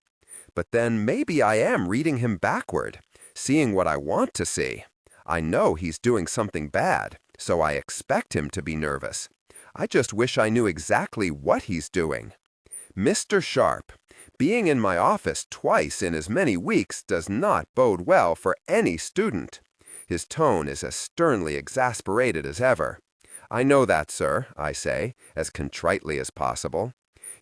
Speaker 2: But then maybe I am reading him backward, seeing what I want to see. I know he's doing something bad, so I expect him to be nervous. I just wish I knew exactly what he's doing. Mr. Sharpe, being in my office twice in as many weeks does not bode well for any student. His tone is as sternly exasperated as ever. I know that, sir, I say, as contritely as possible.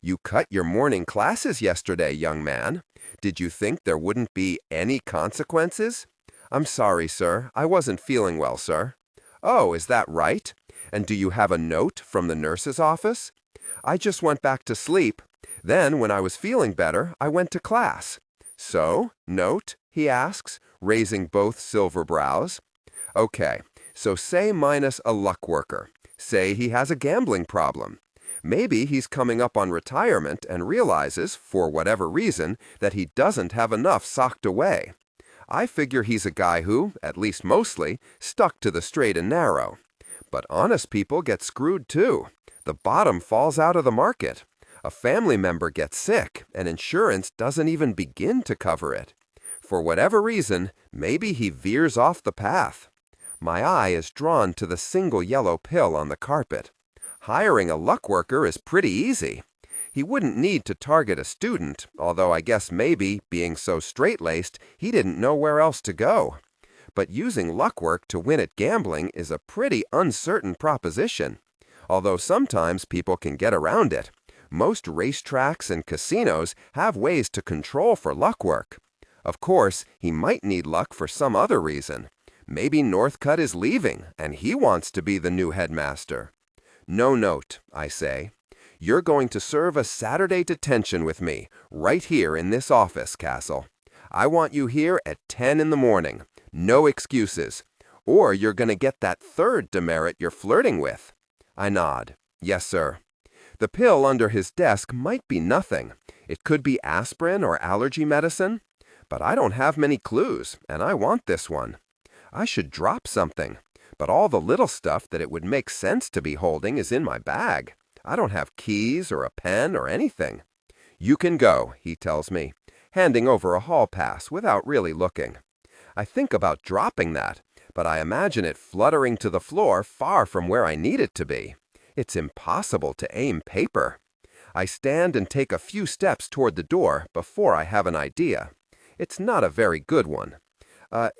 Speaker 2: You cut your morning classes yesterday, young man. Did you think there wouldn't be any consequences? I'm sorry, sir. I wasn't feeling well, sir. Oh, is that right? And do you have a note from the nurse's office? I just went back to sleep. Then, when I was feeling better, I went to class. So, note? He asks, raising both silver brows. Okay, so say Minus a luck worker. Say he has a gambling problem. Maybe he's coming up on retirement and realizes, for whatever reason, that he doesn't have enough socked away. I figure he's a guy who, at least mostly, stuck to the straight and narrow. But honest people get screwed too. The bottom falls out of the market. A family member gets sick, and insurance doesn't even begin to cover it. For whatever reason, maybe he veers off the path. My eye is drawn to the single yellow pill on the carpet. Hiring a luck worker is pretty easy. He wouldn't need to target a student, although I guess maybe, being so straight-laced, he didn't know where else to go. But using luck work to win at gambling is a pretty uncertain proposition, although sometimes people can get around it. Most racetracks and casinos have ways to control for luck work. Of course, he might need luck for some other reason. Maybe Northcutt is leaving, and he wants to be the new headmaster. No note, I say. You're going to serve a Saturday detention with me, right here in this office, Cassel. I want you here at 10 in the morning. No excuses. Or you're going to get that third demerit you're flirting with. I nod. Yes, sir. The pill under his desk might be nothing. It could be aspirin or allergy medicine. But I don't have many clues, and I want this one. I should drop something, but all the little stuff that it would make sense to be holding is in my bag. I don't have keys or a pen or anything. You can go, he tells me, handing over a hall pass without really looking. I think about dropping that, but I imagine it fluttering to the floor far from where I need it to be. It's impossible to aim paper. I stand and take a few steps toward the door before I have an idea. It's not a very good one.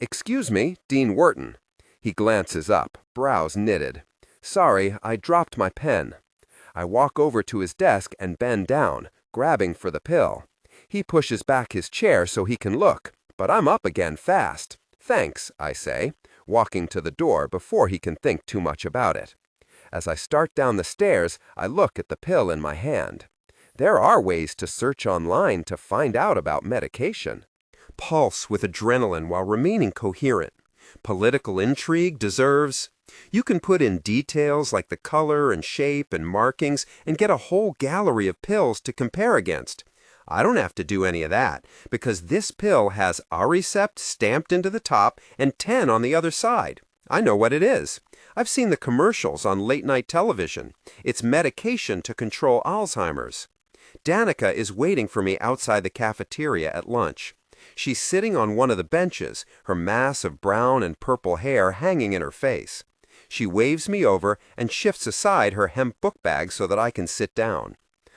Speaker 2: Excuse me, Dean Wharton. He glances up, brows knitted. Sorry, I dropped my pen. I walk over to his desk and bend down, grabbing for the pill. He pushes back his chair so he can look, but I'm up again fast. Thanks, I say, walking to the door before he can think too much about it. As I start down the stairs, I look at the pill in my hand. There are ways to search online to find out about medication.
Speaker 1: Pulse with adrenaline while remaining coherent. Political intrigue deserves... You can put in details like the color and shape and markings and get a whole gallery of pills to compare against. I don't have to do any of that because this pill has Aricept stamped into the top and 10 on the other side. I know what it is. I've seen the commercials on late-night television. It's medication to control Alzheimer's. Danica is waiting for me outside the cafeteria at lunch. She's sitting on one of the benches, her mass of brown and purple hair hanging in her face. She waves me over and shifts aside her hemp book bag so that I can sit down.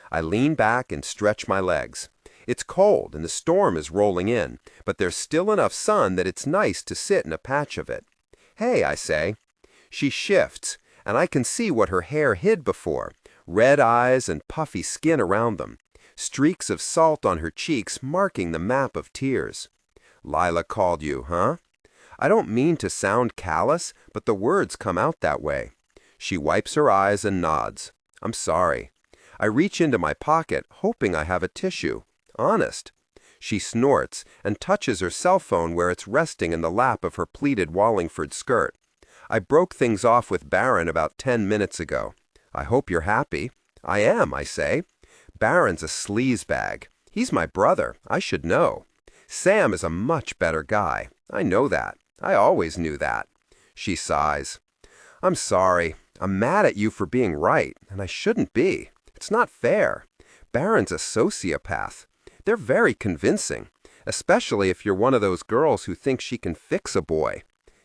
Speaker 1: I lean back and stretch my legs. It's cold and the storm is rolling in, but there's still enough sun that it's nice to sit in a patch of it. "Hey," I say. She shifts, and I can see what her hair hid before, red eyes and puffy skin around them, streaks of salt on her cheeks marking the map of tears. "Lila called you, huh?" I don't mean to sound callous, but the words come out that way. She wipes her eyes and nods. "I'm sorry." I reach into my pocket, hoping I have a tissue. Honest. She snorts and touches her cell phone where it's resting in the lap of her pleated Wallingford skirt. "I broke things off with Barron about 10 minutes ago. I hope you're happy." "I am," I say. "Barron's a sleazebag. He's my brother. I should know. Sam is a much better guy. I know that. I always knew that." She sighs. "I'm sorry. I'm mad at you for being right, and I shouldn't be. It's not fair. Barron's a sociopath. They're very convincing, especially if you're one of those girls who think she can fix a boy."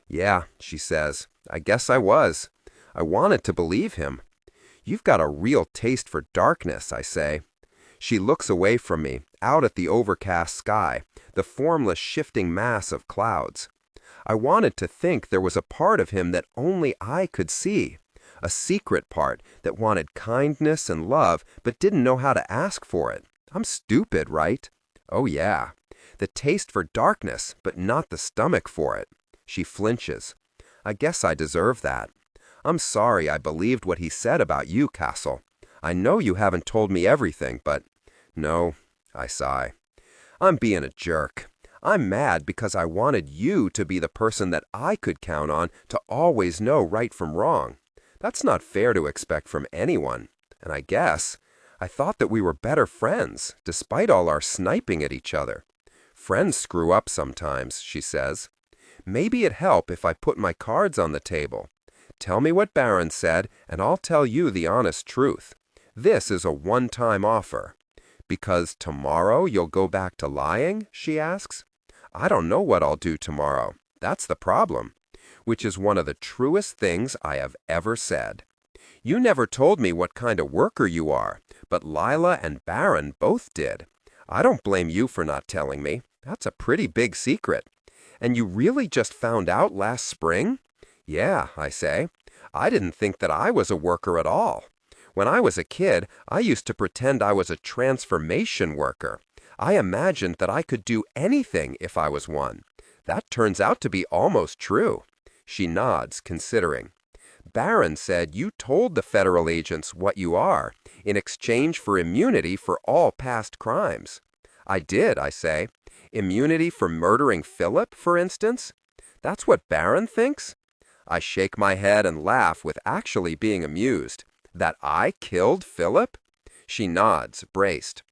Speaker 1: "Yeah," she says. "I guess I was. I wanted to believe him." "You've got a real taste for darkness," I say. She looks away from me, out at the overcast sky, the formless shifting mass of clouds. I wanted to think there was a part of him that only I could see, a secret part that wanted kindness and love but didn't know how to ask for it. I'm stupid, right? Oh yeah. The taste for darkness, but not the stomach for it. She flinches. "I guess I deserve that. I'm sorry I believed what he said about you, Cassel. I know you haven't told me everything, but..." "No," I sigh. "I'm being a jerk. I'm mad because I wanted you to be the person that I could count on to always know right from wrong. That's not fair to expect from anyone. And I guess I thought that we were better friends, despite all our sniping at each other. Friends screw up sometimes," she says. "Maybe it'd help if I put my cards on the table. Tell me what Barron said, and I'll tell you the honest truth. This is a one-time offer." "Because tomorrow you'll go back to lying?" she asks. "I don't know what I'll do tomorrow. That's the problem." Which is one of the truest things I have ever said. "You never told me what kind of worker you are, but Lila and Barron both did. I don't blame you for not telling me. That's a pretty big secret. And you really just found out last spring?" "Yeah," I say. "I didn't think that I was a worker at all. When I was a kid, I used to pretend I was a transformation worker. I imagined that I could do anything if I was one. That turns out to be almost true." She nods, considering. "Barron said you told the federal agents what you are, in exchange for immunity for all past crimes." "I did," I say. "Immunity for murdering Philip, for instance? That's what Barron thinks?" I shake my head and laugh with actually being amused. "That I killed Philip?" She nods, braced.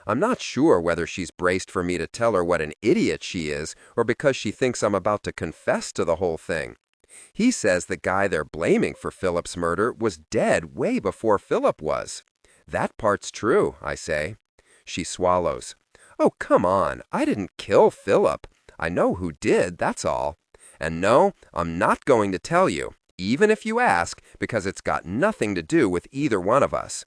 Speaker 1: I'm not sure whether she's braced for me to tell her what an idiot she is or because she thinks I'm about to confess to the whole thing. He says the guy they're blaming for Philip's murder was dead way before Philip was. "That part's true," I say. She swallows. "Oh, come on. I didn't kill Philip. I know who did, that's all. And no, I'm not going to tell you, even if you ask, because it's got nothing to do with either one of us.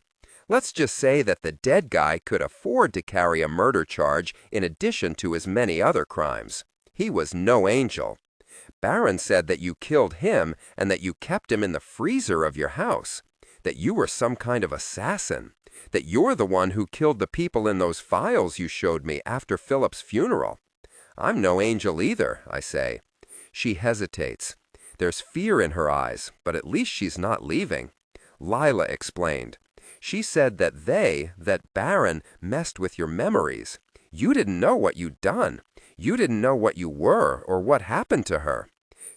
Speaker 1: Let's just say that the dead guy could afford to carry a murder charge in addition to his many other crimes. He was no angel. Barron said that you killed him and that you kept him in the freezer of your house, that you were some kind of assassin, that you're the one who killed the people in those files you showed me after Philip's funeral. I'm no angel either," I say. She hesitates. There's fear in her eyes, but at least she's not leaving. Lila explained. She said that Barron messed with your memories. You didn't know what you'd done. You didn't know what you were or what happened to her.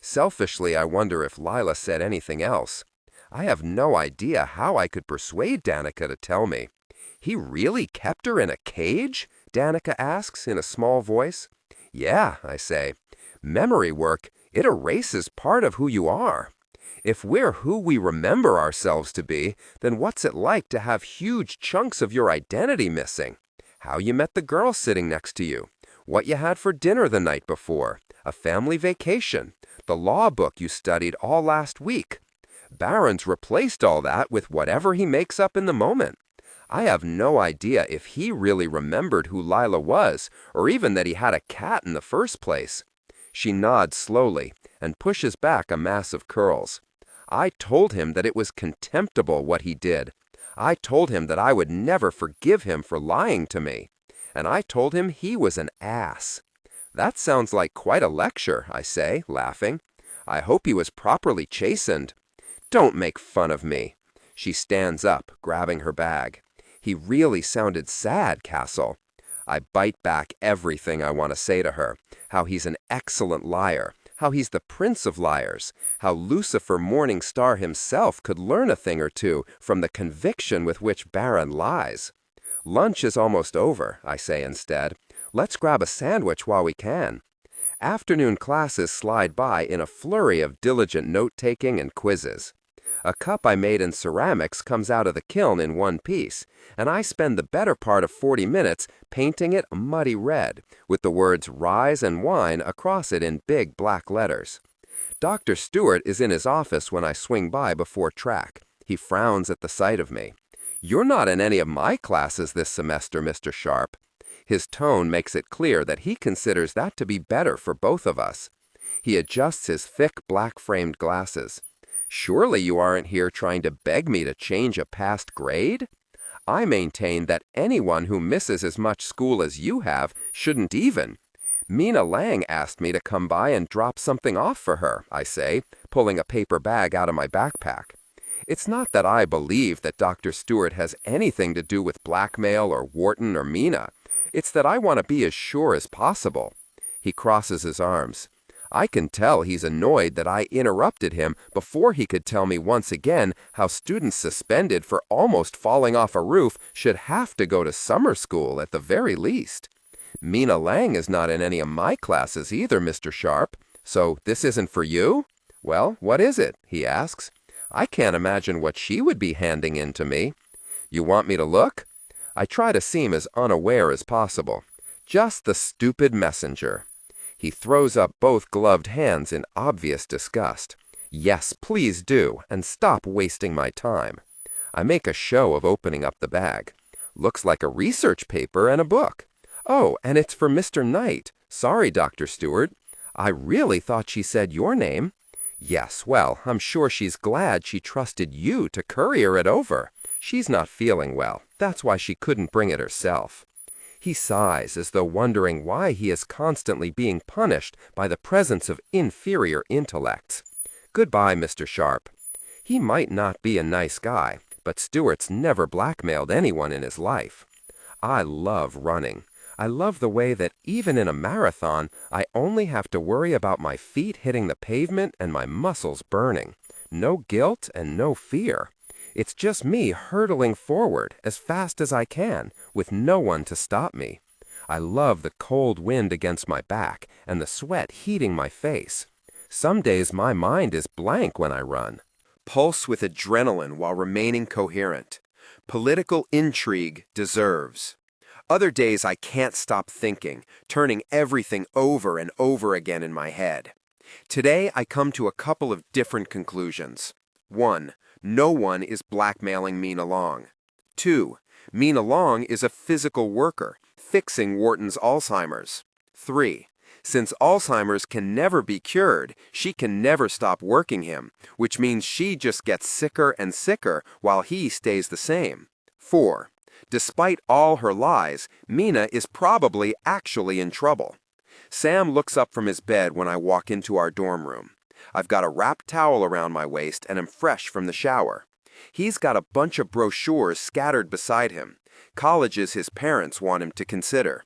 Speaker 2: Selfishly, I wonder if Lila said anything else. I have no idea how I could persuade Danica to tell me. He really kept her in a cage? Danica asks in a small voice. Yeah, I say. Memory work, it erases part of who you are. If we're who we remember ourselves to be, then what's it like to have huge chunks of your identity missing? How you met the girl sitting next to you, what you had for dinner the night before, a family vacation, the law book you studied all last week. Barron's replaced all that with whatever he makes up in the moment. I have no idea if he really remembered who Lila was, or even that he had a cat in the first place. She nods slowly and pushes back a mass of curls. I told him that it was contemptible what he did. I told him that I would never forgive him for lying to me. And I told him he was an ass. That sounds like quite a lecture, I say, laughing. I hope he was properly chastened. Don't make fun of me. She stands up, grabbing her bag. He really sounded sad, Cassel. I bite back everything I want to say to her. How he's an excellent liar. How he's the prince of liars. How Lucifer Morningstar himself could learn a thing or two from the conviction with which Barron lies. Lunch is almost over, I say instead. Let's grab a sandwich while we can. Afternoon classes slide by in a flurry of diligent note-taking and quizzes. A cup I made in ceramics comes out of the kiln in one piece, and I spend the better part of 40 minutes painting it a muddy red, with the words Rise and Wine across it in big black letters. Dr. Stewart is in his office when I swing by before track. He frowns at the sight of me. You're not in any of my classes this semester, Mr. Sharpe. His tone makes it clear that he considers that to be better for both of us. He adjusts his thick black-framed glasses. Surely you aren't here trying to beg me to change a past grade? I maintain that anyone who misses as much school as you have shouldn't even. Mina Lang asked me to come by and drop something off for her, I say, pulling a paper bag out of my backpack. It's not that I believe that Dr. Stewart has anything to do with blackmail or Wharton or Mina. It's that I want to be as sure as possible. He crosses his arms. I can tell he's annoyed that I interrupted him before he could tell me once again how students suspended for almost falling off a roof should have to go to summer school at the very least. Mina Lang is not in any of my classes either, Mr. Sharpe. So this isn't for you? Well, what is it? He asks. I can't imagine what she would be handing in to me. You want me to look? I try to seem as unaware as possible. Just the stupid messenger. He throws up both gloved hands in obvious disgust. Yes, please do, and stop wasting my time. I make a show of opening up the bag. Looks like a research paper and a book. Oh, and it's for Mr. Knight. Sorry, Dr. Stewart. I really thought she said your name. Yes, well, I'm sure she's glad she trusted you to courier it over. She's not feeling well. That's why she couldn't bring it herself. He sighs as though wondering why he is constantly being punished by the presence of inferior intellects. Goodbye, Mr. Sharpe. He might not be a nice guy, but Stewart's never blackmailed anyone in his life. I love running. I love the way that even in a marathon, I only have to worry about my feet hitting the pavement and my muscles burning. No guilt and no fear. It's just me hurtling forward as fast as I can, with no one to stop me. I love the cold wind against my back and the sweat heating my face. Some days my mind is blank when I run.
Speaker 1: Pulse with adrenaline while remaining coherent. Political intrigue deserves. Other days I can't stop thinking, turning everything over and over again in my head. Today I come to a couple of different conclusions. 1. No one is blackmailing Mina Long. 2. Mina Long is a physical worker, fixing Wharton's Alzheimer's. 3. Since Alzheimer's can never be cured, she can never stop working him, which means she just gets sicker and sicker while he stays the same. 4. Despite all her lies, Mina is probably actually in trouble. Sam looks up from his bed when I walk into our dorm room. I've got a wrapped towel around my waist and am fresh from the shower. He's got a bunch of brochures scattered beside him, colleges his parents want him to consider.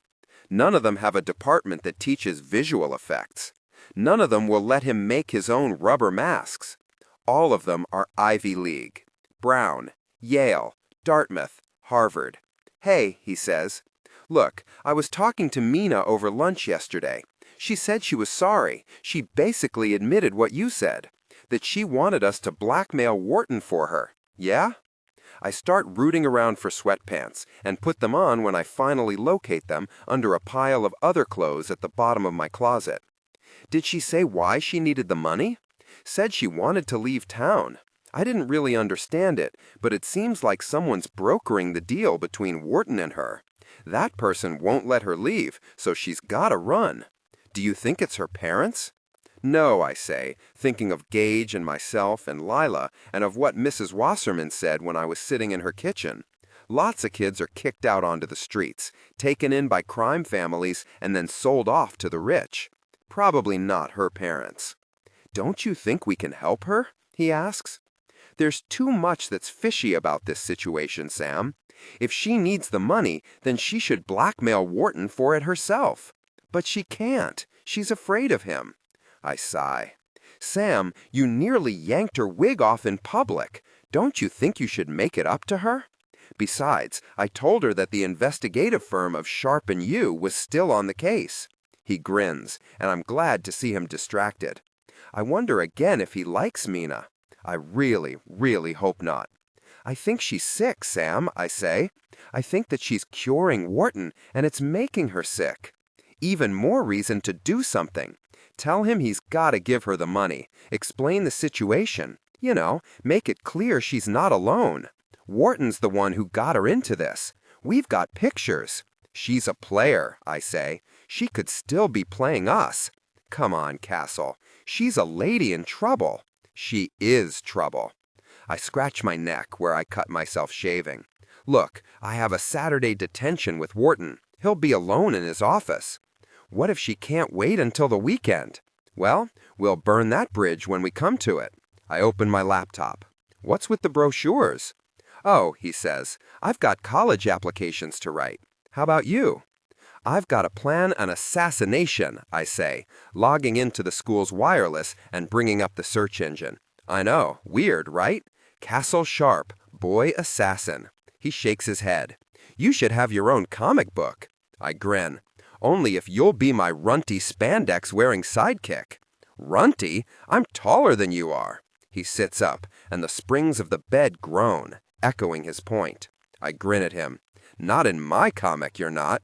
Speaker 1: None of them have a department that teaches visual effects.
Speaker 2: None of them will let him make his own rubber masks. All of them are Ivy League. Brown, Yale, Dartmouth, Harvard. Hey, he says. Look, I was talking to Mina over lunch yesterday. She said she was sorry. She basically admitted what you said, that she wanted us to blackmail Wharton for her. Yeah? I start rooting around for sweatpants and put them on when I finally locate them under a pile of other clothes at the bottom of my closet. Did she say why she needed the money? Said she wanted to leave town. I didn't really understand it, but it seems like someone's brokering the deal between Wharton and her. That person won't let her leave, so she's gotta run. Do you think it's her parents? No, I say, thinking of Gage and myself and Lila and of what Mrs. Wasserman said when I was sitting in her kitchen. Lots of kids are kicked out onto the streets, taken in by crime families, and then sold off to the rich. Probably not her parents. Don't you think we can help her? He asks. There's too much that's fishy about this situation, Sam. If she needs the money, then she should blackmail Wharton for it herself. But she can't. She's afraid of him. I sigh. Sam, you nearly yanked her wig off in public. Don't you think you should make it up to her? Besides, I told her that the investigative firm of Sharpe and you was still on the case. He grins, and I'm glad to see him distracted. I wonder again if he likes Mina. I really, really hope not. I think she's sick, Sam, I say. I think that she's curing Wharton, and it's making her sick. Even more reason to do something. Tell him he's got to give her the money. Explain the situation. You know, make it clear she's not alone. Wharton's the one who got her into this. We've got pictures. She's a player, I say. She could still be playing us. Come on, Cassel. She's a lady in trouble. She is trouble. I scratch my neck where I cut myself shaving. Look, I have a Saturday detention with Wharton. He'll be alone in his office. What if she can't wait until the weekend? Well, we'll burn that bridge when we come to it. I open my laptop. What's with the brochures? Oh, he says, I've got college applications to write. How about you? I've got to plan an assassination, I say, logging into the school's wireless and bringing up the search engine. I know, weird, right? Cassel Sharpe, boy assassin. He shakes his head. You should have your own comic book. I grin. Only if you'll be my runty spandex-wearing sidekick. Runty? I'm taller than you are. He sits up, and the springs of the bed groan, echoing his point. I grin at him. Not in my comic, you're not.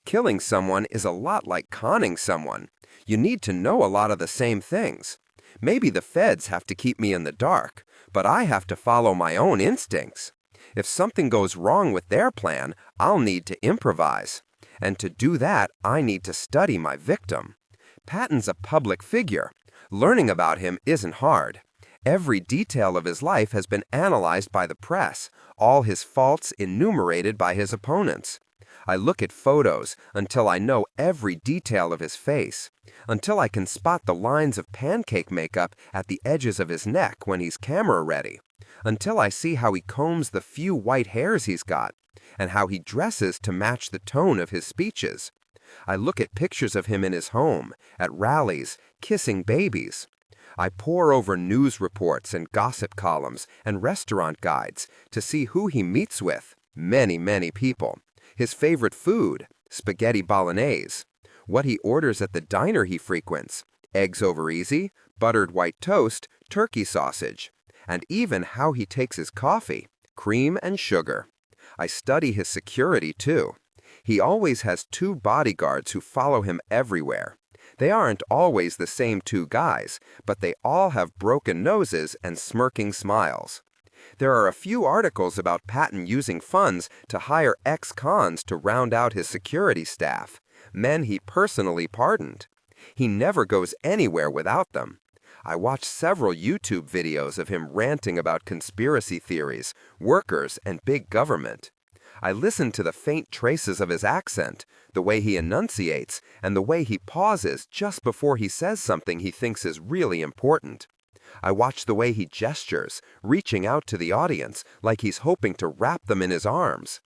Speaker 2: Killing someone is a lot like conning someone. You need to know a lot of the same things. Maybe the feds have to keep me in the dark, but I have to follow my own instincts. If something goes wrong with their plan, I'll need to improvise. And to do that, I need to study my victim. Patton's a public figure. Learning about him isn't hard. Every detail of his life has been analyzed by the press, all his faults enumerated by his opponents. I look at photos until I know every detail of his face, until I can spot the lines of pancake makeup at the edges of his neck when he's camera ready, until I see how he combs the few white hairs he's got, and how he dresses to match the tone of his speeches. I look at pictures of him in his home, at rallies, kissing babies. I pore over news reports and gossip columns and restaurant guides to see who he meets with, many, many people, his favorite food, spaghetti bolognese, what he orders at the diner he frequents, eggs over easy, buttered white toast, turkey sausage, and even how he takes his coffee, cream and sugar. I study his security, too. He always has 2 bodyguards who follow him everywhere. They aren't always the same 2 guys, but they all have broken noses and smirking smiles. There are a few articles about Patton using funds to hire ex-cons to round out his security staff, men he personally pardoned. He never goes anywhere without them. I watched several YouTube videos of him ranting about conspiracy theories, workers, and big government. I listened to the faint traces of his accent, the way he enunciates, and the way he pauses just before he says something he thinks is really important. I watch the way he gestures, reaching out to the audience like he's hoping to wrap them in his arms.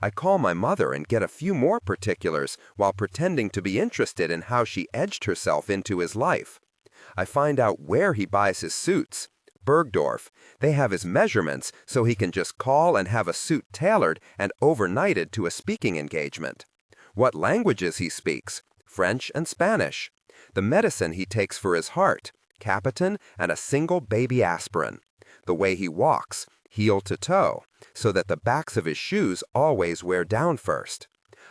Speaker 2: I call my mother and get a few more particulars while pretending to be interested in how she edged herself into his life. I find out where he buys his suits. Bergdorf. They have his measurements so he can just call and have a suit tailored and overnighted to a speaking engagement. What languages he speaks. French and Spanish. The medicine he takes for his heart. Capitan and a single baby aspirin. The way he walks, heel to toe, so that the backs of his shoes always wear down first.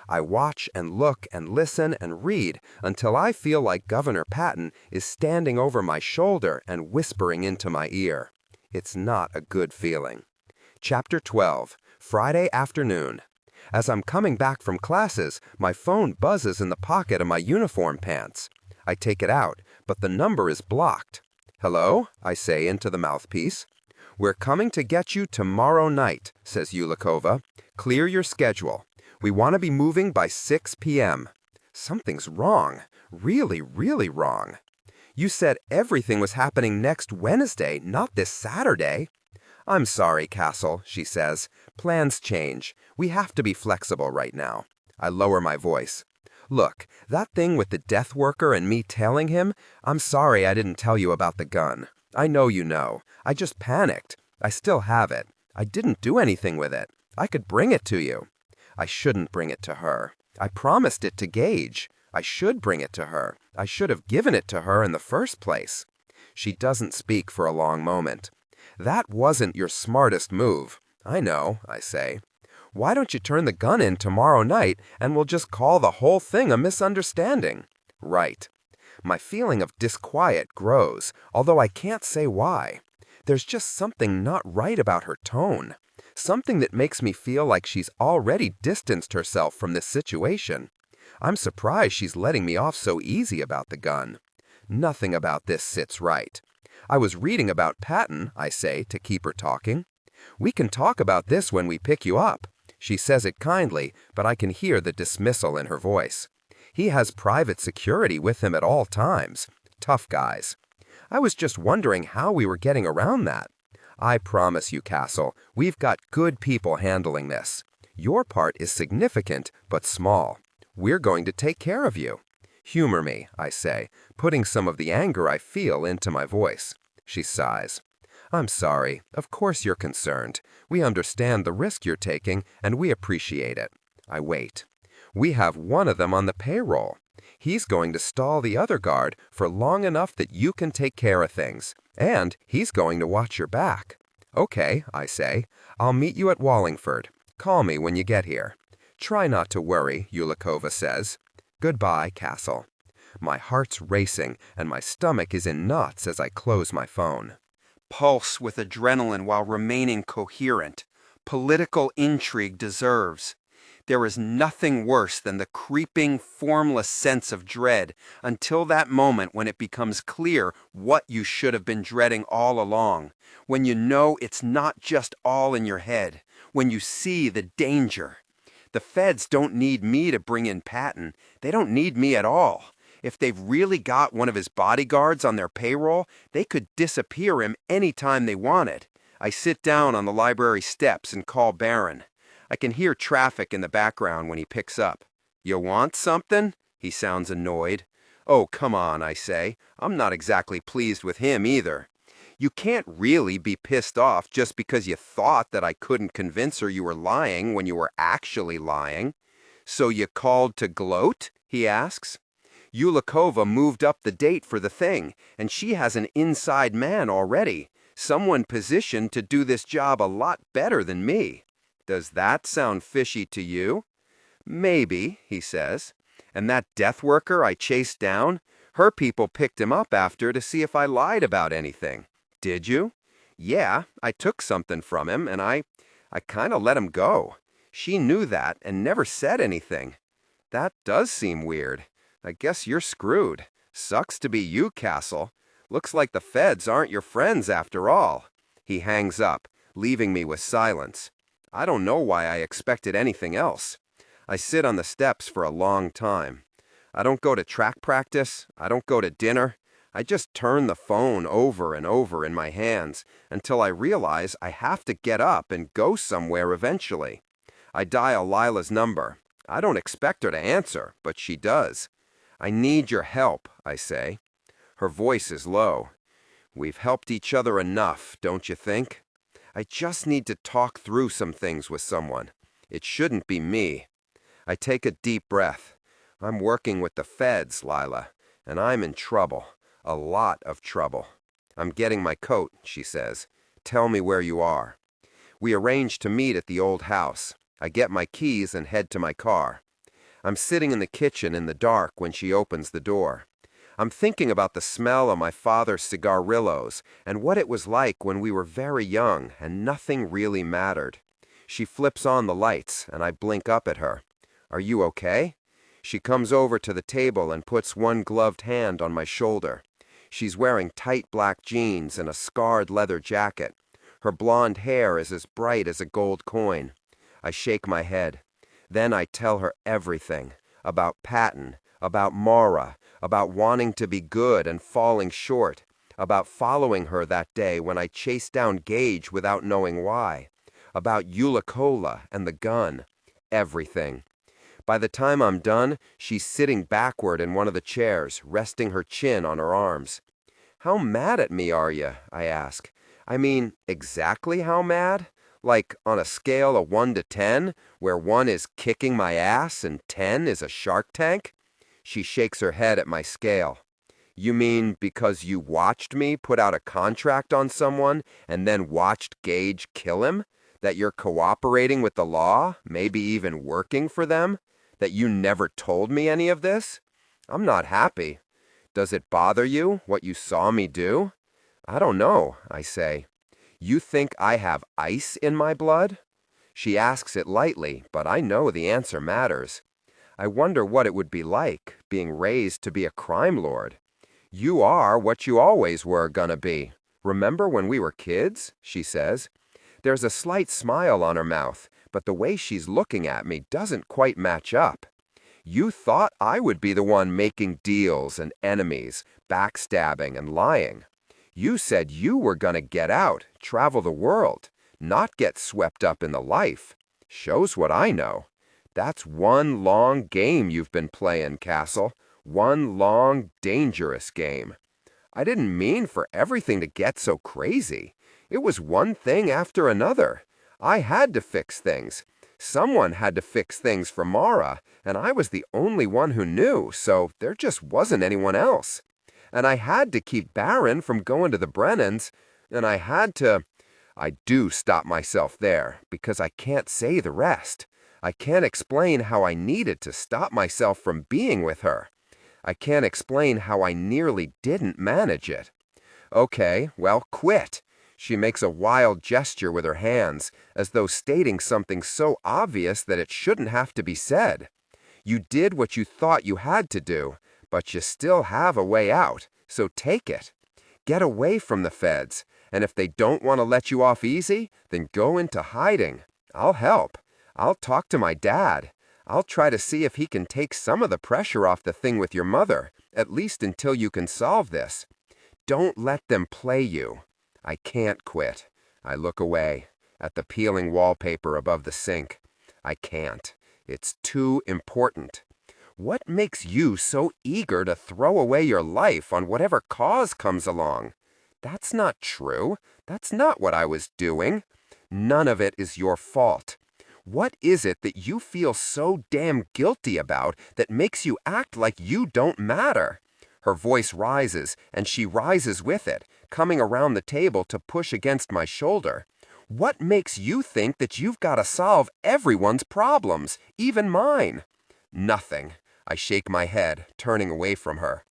Speaker 2: I watch and look and listen and read until I feel like Governor Patton is standing over my shoulder and whispering into my ear. It's not a good feeling. Chapter 12, Friday afternoon. As I'm coming back from classes, my phone buzzes in the pocket of my uniform pants. I take it out, but the number is blocked. "Hello?" I say into the mouthpiece. "We're coming to get you tomorrow night," says Yulikova. "Clear your schedule. We want to be moving by 6 p.m. Something's wrong. Really, really wrong. You said everything was happening next Wednesday, not this Saturday." "I'm sorry, Cassel," she says. "Plans change. We have to be flexible right now." I lower my voice. "Look, that thing with the death worker and me tailing him, I'm sorry I didn't tell you about the gun. I know you know. I just panicked. I still have it. I didn't do anything with it. I could bring it to you." I shouldn't bring it to her. I promised it to Gage. I should bring it to her. I should have given it to her in the first place. She doesn't speak for a long moment. "That wasn't your smartest move." "I know," I say. "Why don't you turn the gun in tomorrow night and we'll just call the whole thing a misunderstanding?" "Right." My feeling of disquiet grows, although I can't say why. There's just something not right about her tone. Something that makes me feel like she's already distanced herself from this situation. I'm surprised she's letting me off so easy about the gun. Nothing about this sits right. "I was reading about Patton," I say, to keep her talking. "We can talk about this when we pick you up." She says it kindly, but I can hear the dismissal in her voice. "He has private security with him at all times. Tough guys." I was just wondering how we were getting around that. "I promise you, Cassel, we've got good people handling this. Your part is significant, but small. We're going to take care of you." "Humor me," I say, putting some of the anger I feel into my voice. She sighs. "I'm sorry. Of course you're concerned. We understand the risk you're taking, and we appreciate it." I wait. "We have one of them on the payroll. He's going to stall the other guard for long enough that you can take care of things. And he's going to watch your back." "Okay," I say. "I'll meet you at Wallingford. Call me when you get here." "Try not to worry," Yulikova says. "Goodbye, Cassel." My heart's racing, and my stomach is in knots as I close my phone.
Speaker 1: Pulse with adrenaline while remaining coherent. Political intrigue deserves. There is nothing worse than the creeping, formless sense of dread until that moment when it becomes clear what you should have been dreading all along, when you know it's not just all in your head, when you see the danger. The feds don't need me to bring in Patton. They don't need me at all. If they've really got one of his bodyguards on their payroll, they could disappear him any time they wanted. I sit down on the library steps and call Barron. I can hear traffic in the background when he picks up. "You want something?" He sounds annoyed. "Oh, come on," I say. I'm not exactly pleased with him either. "You can't really be pissed off just because you thought that I couldn't convince her you were lying when you were actually lying." "So you called to gloat?" he asks. "Yulikova moved up the date for the thing, and she has an inside man already, someone positioned to do this job a lot better than me. Does that sound fishy to you?" "Maybe," he says. "And that death worker I chased down, her people picked him up after to see if I lied about anything." "Did you?" "Yeah, I took something from him, and I kind of let him go. She knew that and never said anything." "That does seem weird. I guess you're screwed. Sucks to be you, Cassel. Looks like the feds aren't your friends after all." He hangs up, leaving me with silence. I don't know why I expected anything else. I sit on the steps for a long time. I don't go to track practice. I don't go to dinner. I just turn the phone over and over in my hands until I realize I have to get up and go somewhere eventually.
Speaker 2: I dial Lila's number. I don't expect her to answer, but she does. I need your help, I say. Her voice is low. We've helped each other enough, don't you think? I just need to talk through some things with someone. It shouldn't be me. I take a deep breath. I'm working with the feds, Lila, and I'm in trouble. A lot of trouble. I'm getting my coat, she says. Tell me where you are. We arrange to meet at the old house. I get my keys and head to my car. I'm sitting in the kitchen in the dark when she opens the door. I'm thinking about the smell of my father's cigarillos and what it was like when we were very young and nothing really mattered. She flips on the lights and I blink up at her. Are you okay? She comes over to the table and puts one gloved hand on my shoulder. She's wearing tight black jeans and a scarred leather jacket. Her blonde hair is as bright as a gold coin. I shake my head. Then I tell her everything. About Patton, about Mara, about wanting to be good and falling short, about following her that day when I chased down Gage without knowing why, about Eulacola and the gun. Everything. By the time I'm done, she's sitting backward in one of the chairs, resting her chin on her arms. How mad at me are you? I ask. I mean, exactly how mad? Like on a scale of 1 to 10, where 1 is kicking my ass and 10 is a Shark Tank? She shakes her head at my scale. You mean because you watched me put out a contract on someone and then watched Gage kill him? That you're cooperating with the law, maybe even working for them? That you never told me any of this? I'm not happy. Does it bother you, what you saw me do? I don't know, I say. You think I have ice in my blood? She asks it lightly, but I know the answer matters. I wonder what it would be like, being raised to be a crime lord. You are what you always were gonna be. Remember when we were kids? She says. There's a slight smile on her mouth, but the way she's looking at me doesn't quite match up. You thought I would be the one making deals and enemies, backstabbing and lying. You said you were gonna get out, travel the world, not get swept up in the life. Shows what I know. That's one long game you've been playing, Cassel. One long, dangerous game. I didn't mean for everything to get so crazy. It was one thing after another. I had to fix things. Someone had to fix things for Mara, and I was the only one who knew, so there just wasn't anyone else. And I had to keep Barron from going to the Brennans, and I do stop myself there, because I can't say the rest. I can't explain how I needed to stop myself from being with her. I can't explain how I nearly didn't manage it. Okay, well, quit. She makes a wild gesture with her hands, as though stating something so obvious that it shouldn't have to be said. You did what you thought you had to do, but you still have a way out, so take it. Get away from the feds, and if they don't want to let you off easy, then go into hiding. I'll help. I'll talk to my dad. I'll try to see if he can take some of the pressure off the thing with your mother, at least until you can solve this. Don't let them play you. I can't quit. I look away, at the peeling wallpaper above the sink. I can't. It's too important. What makes you so eager to throw away your life on whatever cause comes along? That's not true. That's not what I was doing. None of it is your fault. What is it that you feel so damn guilty about that makes you act like you don't matter? Her voice rises, and she rises with it, coming around the table to push against my shoulder. What makes you think that you've got to solve everyone's problems, even mine? Nothing. I shake my head, turning away from her.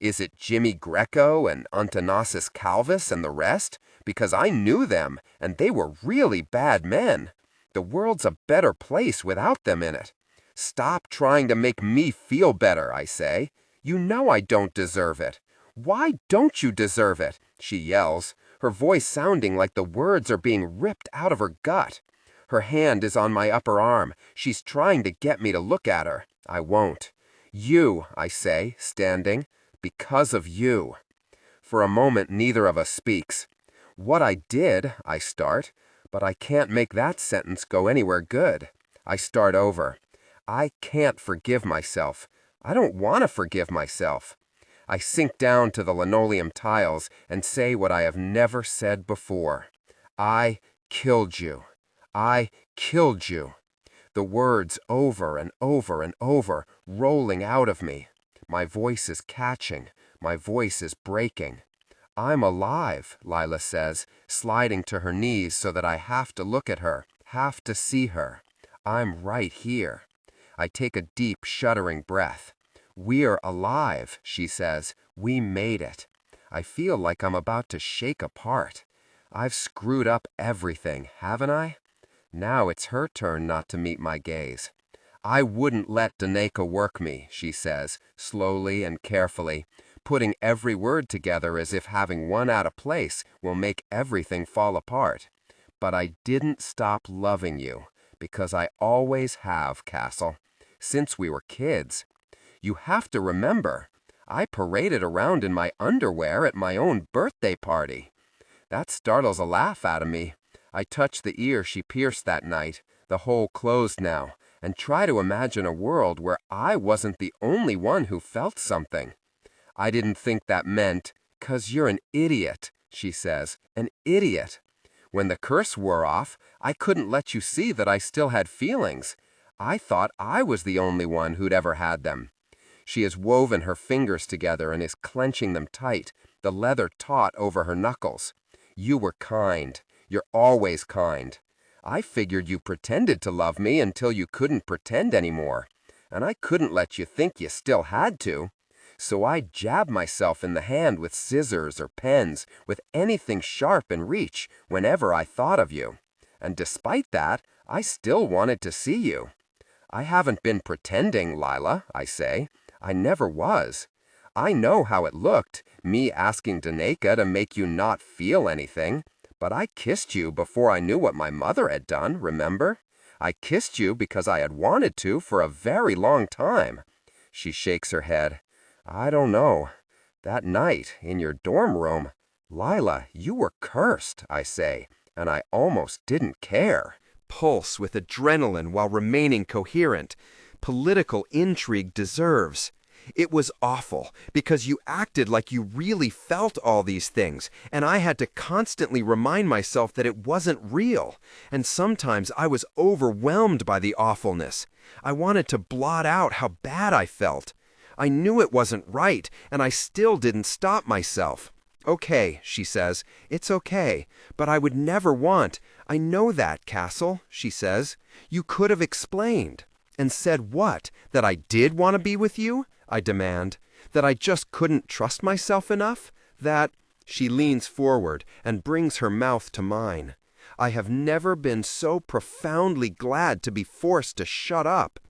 Speaker 2: Is it Jimmy Greco and Antonasis Calvis and the rest? Because I knew them, and they were really bad men. The world's a better place without them in it. Stop trying to make me feel better, I say. You know I don't deserve it. Why don't you deserve it? She yells, her voice sounding like the words are being ripped out of her gut. Her hand is on my upper arm. She's trying to get me to look at her. I won't. You, I say, standing, because of you. For a moment, neither of us speaks. What I did, I start, but I can't make that sentence go anywhere good. I start over. I can't forgive myself. I don't want to forgive myself. I sink down to the linoleum tiles and say what I have never said before. I killed you. I killed you. The words over and over and over, rolling out of me. My voice is catching. My voice is breaking. I'm alive, Lila says, sliding to her knees so that I have to look at her, have to see her. I'm right here. I take a deep, shuddering breath. We're alive, she says. We made it. I feel like I'm about to shake apart. I've screwed up everything, haven't I? Now it's her turn not to meet my gaze. I wouldn't let Daneka work me, she says, slowly and carefully, putting every word together as if having one out of place will make everything fall apart. But I didn't stop loving you, because I always have, Cassel, since we were kids. You have to remember, I paraded around in my underwear at my own birthday party. That startles a laugh out of me. I touch the ear she pierced that night, the hole closed now, and try to imagine a world where I wasn't the only one who felt something. I didn't think that meant, 'cause you're an idiot, she says, an idiot. When the curse wore off, I couldn't let you see that I still had feelings. I thought I was the only one who'd ever had them. She has woven her fingers together and is clenching them tight, the leather taut over her knuckles. You were kind. You're always kind. I figured you pretended to love me until you couldn't pretend anymore, and I couldn't let you think you still had to. So I jabbed myself in the hand with scissors or pens, with anything sharp in reach, whenever I thought of you. And despite that, I still wanted to see you. I haven't been pretending, Lila, I say. I never was. I know how it looked, me asking Daneka to make you not feel anything. But I kissed you before I knew what my mother had done, remember? I kissed you because I had wanted to for a very long time. She shakes her head. I don't know. That night, in your dorm room, Lila, you were cursed, I say, and I almost didn't care.
Speaker 1: Pulse with adrenaline while remaining coherent. Political intrigue deserves. It was awful, because you acted like you really felt all these things, and I had to constantly remind myself that it wasn't real, and sometimes I was overwhelmed by the awfulness. I wanted to blot out how bad I felt. I knew it wasn't right, and I still didn't stop myself. Okay, she says, it's okay, but I would never want. I know that, Cassel, she says. You could have explained. And said what? That I did want to be with you? I demand. That I just couldn't trust myself enough? That... She leans forward and brings her mouth to mine. I have never been so profoundly glad to be forced to shut up.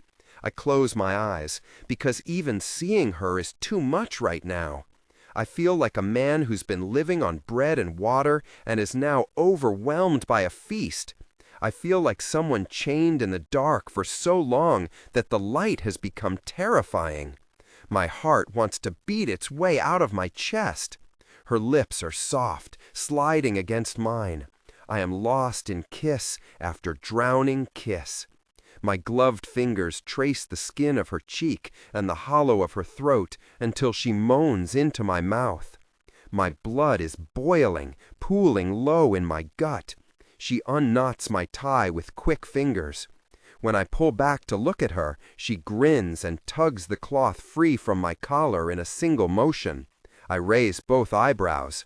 Speaker 1: I close my eyes, because even seeing her is too much right now. I feel like a man who's been living on bread and water and is now overwhelmed by a feast. I feel like someone chained in the dark for so long that the light has become terrifying. My heart wants to beat its way out of my chest. Her lips are soft, sliding against mine. I am lost in kiss after drowning kiss. My gloved fingers trace the skin of her cheek and the hollow of her throat until she moans into my mouth. My blood is boiling, pooling low in my gut. She unknots my tie with quick fingers. When I pull back to look at her, she grins and tugs the cloth free from my collar in a single motion. I raise both eyebrows.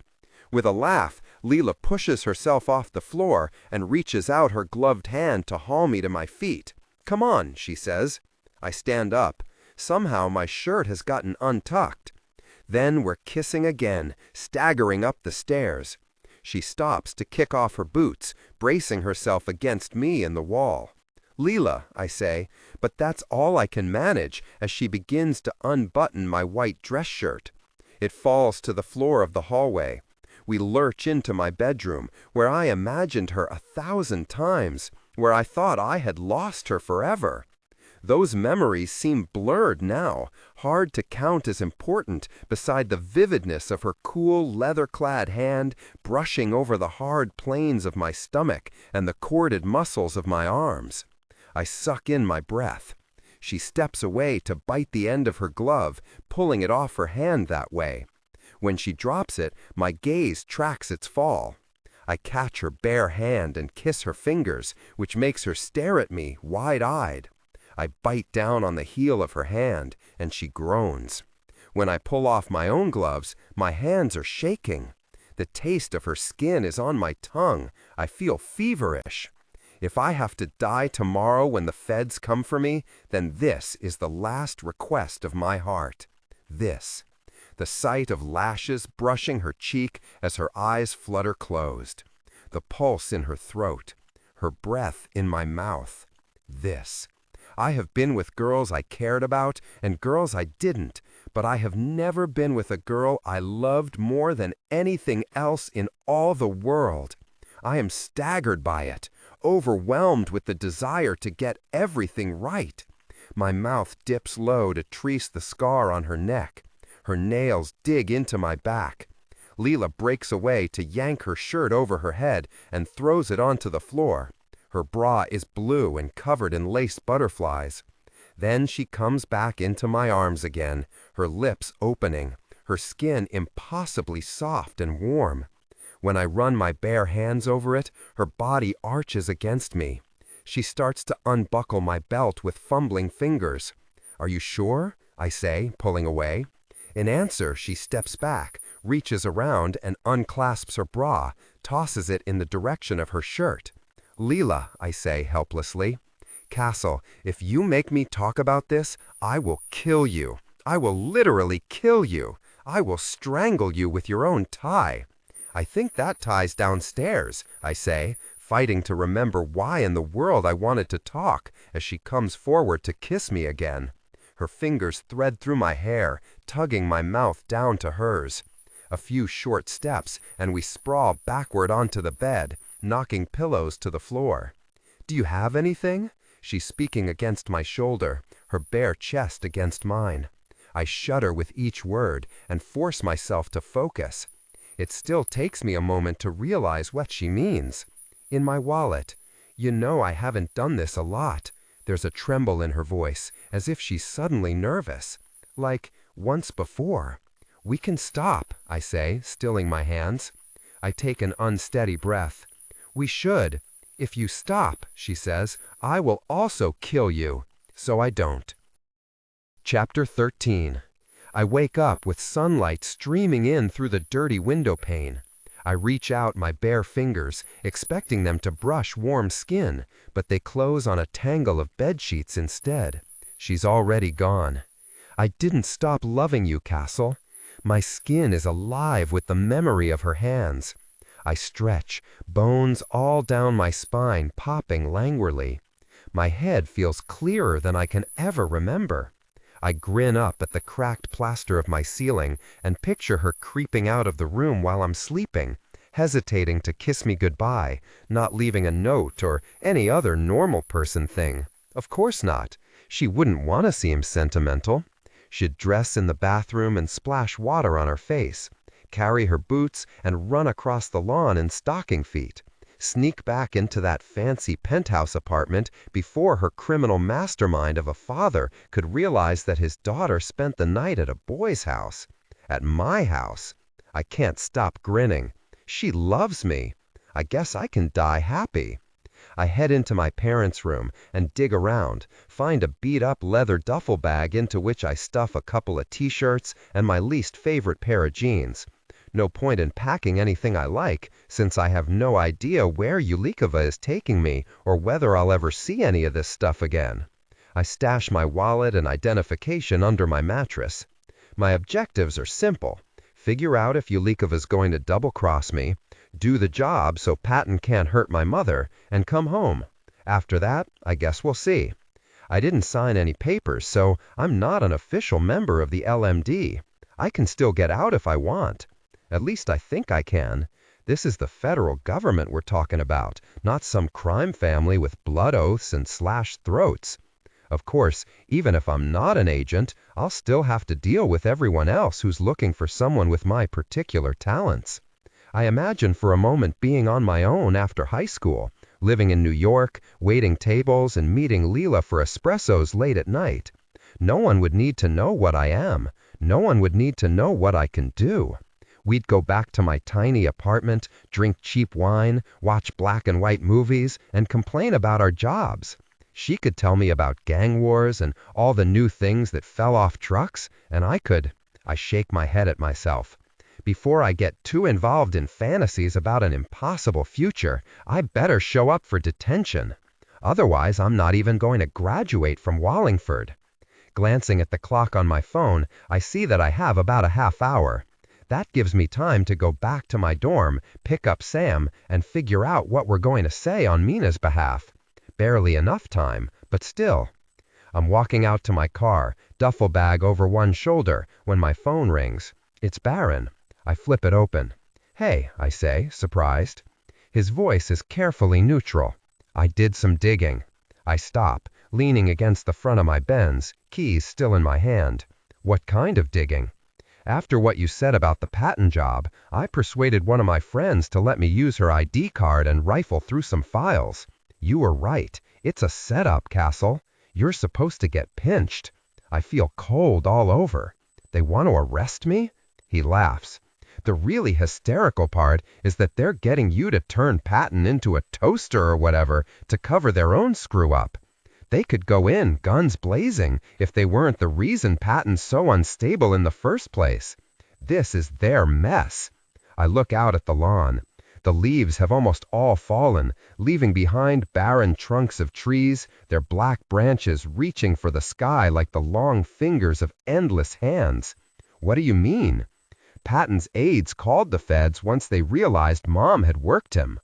Speaker 1: With a laugh, Lila pushes herself off the floor and reaches out her gloved hand to haul me to my feet. Come on, she says. I stand up. Somehow my shirt has gotten untucked. Then we're kissing again, staggering up the stairs. She stops to kick off her boots, bracing herself against me in the wall. Lila, I say, but that's all I can manage as she begins to unbutton my white dress shirt. It falls to the floor of the hallway. We lurch into my bedroom, where I imagined her 1,000 times, where I thought I had lost her forever. Those memories seem blurred now, hard to count as important beside the vividness of her cool, leather-clad hand brushing over the hard planes of my stomach and the corded muscles of my arms.
Speaker 2: I suck in my breath. She steps away to bite the end of her glove, pulling it off her hand that way. When she drops it, my gaze tracks its fall. I catch her bare hand and kiss her fingers, which makes her stare at me, wide-eyed. I bite down on the heel of her hand, and she groans. When I pull off my own gloves, my hands are shaking. The taste of her skin is on my tongue. I feel feverish. If I have to die tomorrow when the feds come for me, then this is the last request of my heart. This. The sight of lashes brushing her cheek as her eyes flutter closed. The pulse in her throat. Her breath in my mouth. This. I have been with girls I cared about and girls I didn't, but I have never been with a girl I loved more than anything else in all the world. I am staggered by it, overwhelmed with the desire to get everything right. My mouth dips low to trace the scar on her neck. Her nails dig into my back. Leela breaks away to yank her shirt over her head and throws it onto the floor. Her bra is blue and covered in lace butterflies. Then she comes back into my arms again, her lips opening, her skin impossibly soft and warm. When I run my bare hands over it, her body arches against me. She starts to unbuckle my belt with fumbling fingers. "Are you sure?" I say, pulling away. In answer, she steps back, reaches around and unclasps her bra, tosses it in the direction of her shirt. "Leela," I say helplessly. "Cassel, if you make me talk about this, I will kill you. I will literally kill you. I will strangle you with your own tie." "I think that tie's downstairs," I say, fighting to remember why in the world I wanted to talk as she comes forward to kiss me again. Her fingers thread through my hair, tugging my mouth down to hers. A few short steps, and we sprawl backward onto the bed, knocking pillows to the floor. "Do you have anything?" She's speaking against my shoulder, her bare chest against mine. I shudder with each word and force myself to focus. It still takes me a moment to realize what she means. "In my wallet. You know I haven't done this a lot." There's a tremble in her voice, as if she's suddenly nervous. "Like once before." "We can stop," I say, stilling my hands. I take an unsteady breath. "We should. If you stop," she says, "I will also kill you." So I don't. Chapter 13. I wake up with sunlight streaming in through the dirty window pane. I reach out my bare fingers, expecting them to brush warm skin, but they close on a tangle of bedsheets instead. She's already gone. I didn't stop loving you, Cassel. My skin is alive with the memory of her hands. I stretch, bones all down my spine popping languidly. My head feels clearer than I can ever remember. I grin up at the cracked plaster of my ceiling and picture her creeping out of the room while I'm sleeping, hesitating to kiss me goodbye, not leaving a note or any other normal person thing. Of course not. She wouldn't want to seem sentimental. She'd dress in the bathroom and splash water on her face, carry her boots and run across the lawn in stocking feet, sneak back into that fancy penthouse apartment before her criminal mastermind of a father could realize that his daughter spent the night at a boy's house. At my house. I can't stop grinning. She loves me. I guess I can die happy. I head into my parents' room and dig around, find a beat-up leather duffel bag into which I stuff a couple of t-shirts and my least favorite pair of jeans. No point in packing anything I like, since I have no idea where Yulikova is taking me or whether I'll ever see any of this stuff again. I stash my wallet and identification under my mattress. My objectives are simple. Figure out if Yulikova's going to double-cross me, do the job so Patton can't hurt my mother, and come home. After that, I guess we'll see. I didn't sign any papers, so I'm not an official member of the LMD. I can still get out if I want. At least I think I can. This is the federal government we're talking about, not some crime family with blood oaths and slashed throats. Of course, even if I'm not an agent, I'll still have to deal with everyone else who's looking for someone with my particular talents. I imagine for a moment being on my own after high school,
Speaker 3: living in New York, waiting tables and meeting Leela for espressos late at night. No one would need to know what I am. No one would need to know what I can do. We'd go back to my tiny apartment, drink cheap wine, watch black and white movies, and complain about our jobs. She could tell me about gang wars and all the new things that fell off trucks, and I shake my head at myself. Before I get too involved in fantasies about an impossible future, I better show up for detention. Otherwise, I'm not even going to graduate from Wallingford. Glancing at the clock on my phone, I see that I have about a half hour. That gives me time to go back to my dorm, pick up Sam, and figure out what we're going to say on Mina's behalf. Barely enough time, but still. I'm walking out to my car, duffel bag over one shoulder, when my phone rings. It's Barron. I flip it open. "Hey," I say, surprised. His voice is carefully neutral. "I did some digging." I stop, leaning against the front of my Benz, keys still in my hand. "What kind of digging?" "After what you said about the patent job, I persuaded one of my friends to let me use her ID card and rifle through some files. You were right. It's a setup, Cassel. You're supposed to get pinched. I feel cold all over. They want to arrest me?" He laughs. "The really hysterical part is that they're getting you to turn Patton into a toaster or whatever to cover their own screw-up. They could go in, guns blazing, if they weren't the reason Patton's so unstable in the first place. This is their mess." I look out at the lawn. The leaves have almost all fallen, leaving behind barren trunks of trees, their black branches reaching for the sky like the long fingers of endless hands. "What do you mean?" "Patton's aides called the feds once they realized Mom had worked him."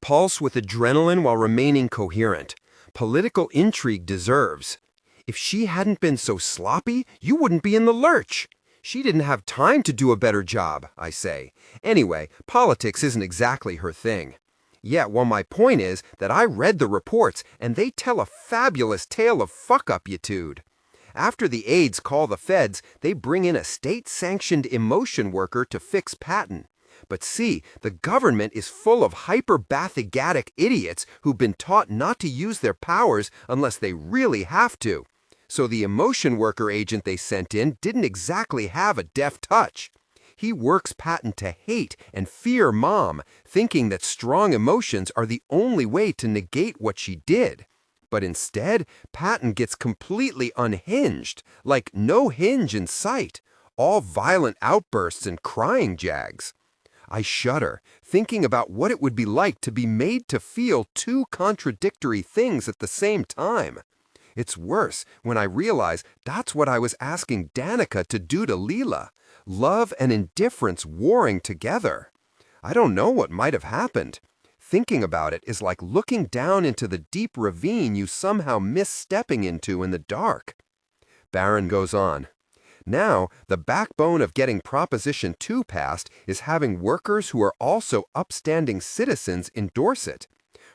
Speaker 1: Pulse with adrenaline while remaining coherent. Political intrigue deserves. If she hadn't been so sloppy, you wouldn't be in the lurch. She didn't have time to do a better job, I say. Anyway, politics isn't exactly her thing. Yeah, well, my point is that I read the reports, and they tell a fabulous tale of fuck-up-yitude. After the aides call the feds, they bring in a state-sanctioned emotion worker to fix Patton. But see, the government is full of hyperbathygatic idiots who've been taught not to use their powers unless they really have to. So the emotion worker agent they sent in didn't exactly have a deft touch. He works Patton to hate and fear Mom, thinking that strong emotions are the only way to negate what she did. But instead, Patton gets completely unhinged, like no hinge in sight, all violent outbursts and crying jags. I shudder, thinking about what it would be like to be made to feel two contradictory things at the same time. It's worse when I realize that's what I was asking Danica to do to Leela. Love and indifference warring together. I don't know what might have happened. Thinking about it is like looking down into the deep ravine you somehow miss stepping into in the dark. Barron goes on. Now, the backbone of getting Proposition 2 passed is having workers who are also upstanding citizens endorse it.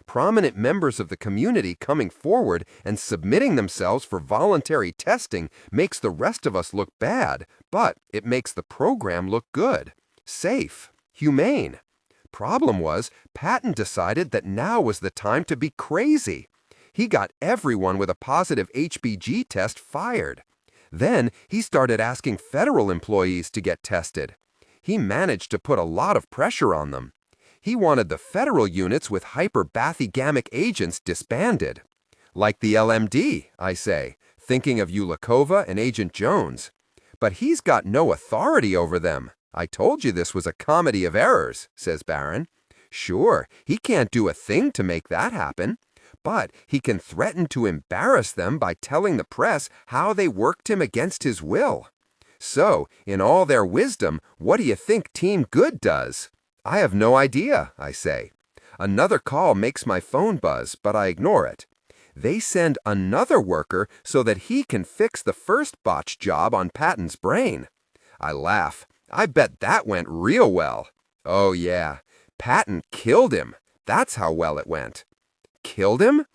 Speaker 1: Prominent members of the community coming forward and submitting themselves for voluntary testing makes the rest of us look bad, but it makes the program look good, safe, humane. Problem was, Patton decided that now was the time to be crazy. He got everyone with a positive HBG test fired. Then he started asking federal employees to get tested. He managed to put a lot of pressure on them. He wanted the federal units with hyperbathygamic agents disbanded. Like the LMD, I say, thinking of Ulikova and Agent Jones. But he's got no authority over them. I told you this was a comedy of errors, says Barron. Sure, he can't do a thing to make that happen. But he can threaten to embarrass them by telling the press how they worked him against his will. So, in all their wisdom, what do you think Team Good does? I have no idea, I say. Another call makes my phone buzz, but I ignore it. They send another worker so that he can fix the first botched job on Patton's brain. I laugh. I bet that went real well. Oh yeah, Patton killed him. That's how well it went. Killed him?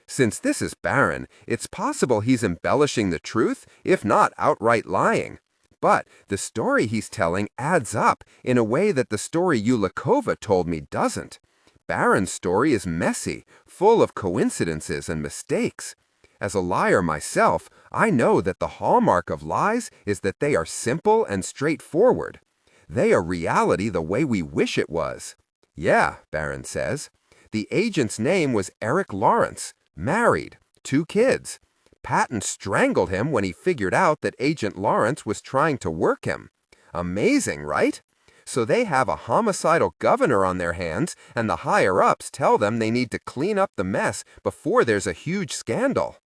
Speaker 1: Since this is Barron, it's possible he's embellishing the truth, if not outright lying. But the story he's telling adds up in a way that the story Ulikova told me doesn't.
Speaker 2: Barron's story is messy, full of coincidences and mistakes. As a liar myself, I know that the hallmark of lies is that they are simple and straightforward. They are reality the way we wish it was. Yeah, Barron says. The agent's name was Eric Lawrence, married, 2 kids. Patton strangled him when he figured out that Agent Lawrence was trying to work him. Amazing, right? So they have a homicidal governor on their hands, and the higher-ups tell them they need to clean up the mess before there's a huge scandal.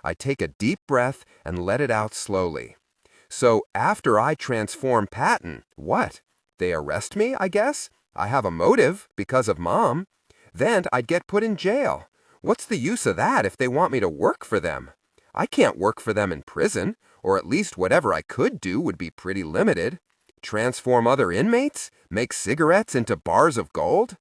Speaker 2: I take a deep breath and let it out slowly. So after I transform Patton, what? They arrest me, I guess? I have a motive, because of Mom. Then I'd get put in jail. What's the use of that if they want me to work for them? I can't work for them in prison, or at least whatever I could do would be pretty limited. Transform other inmates? Make cigarettes into bars of gold?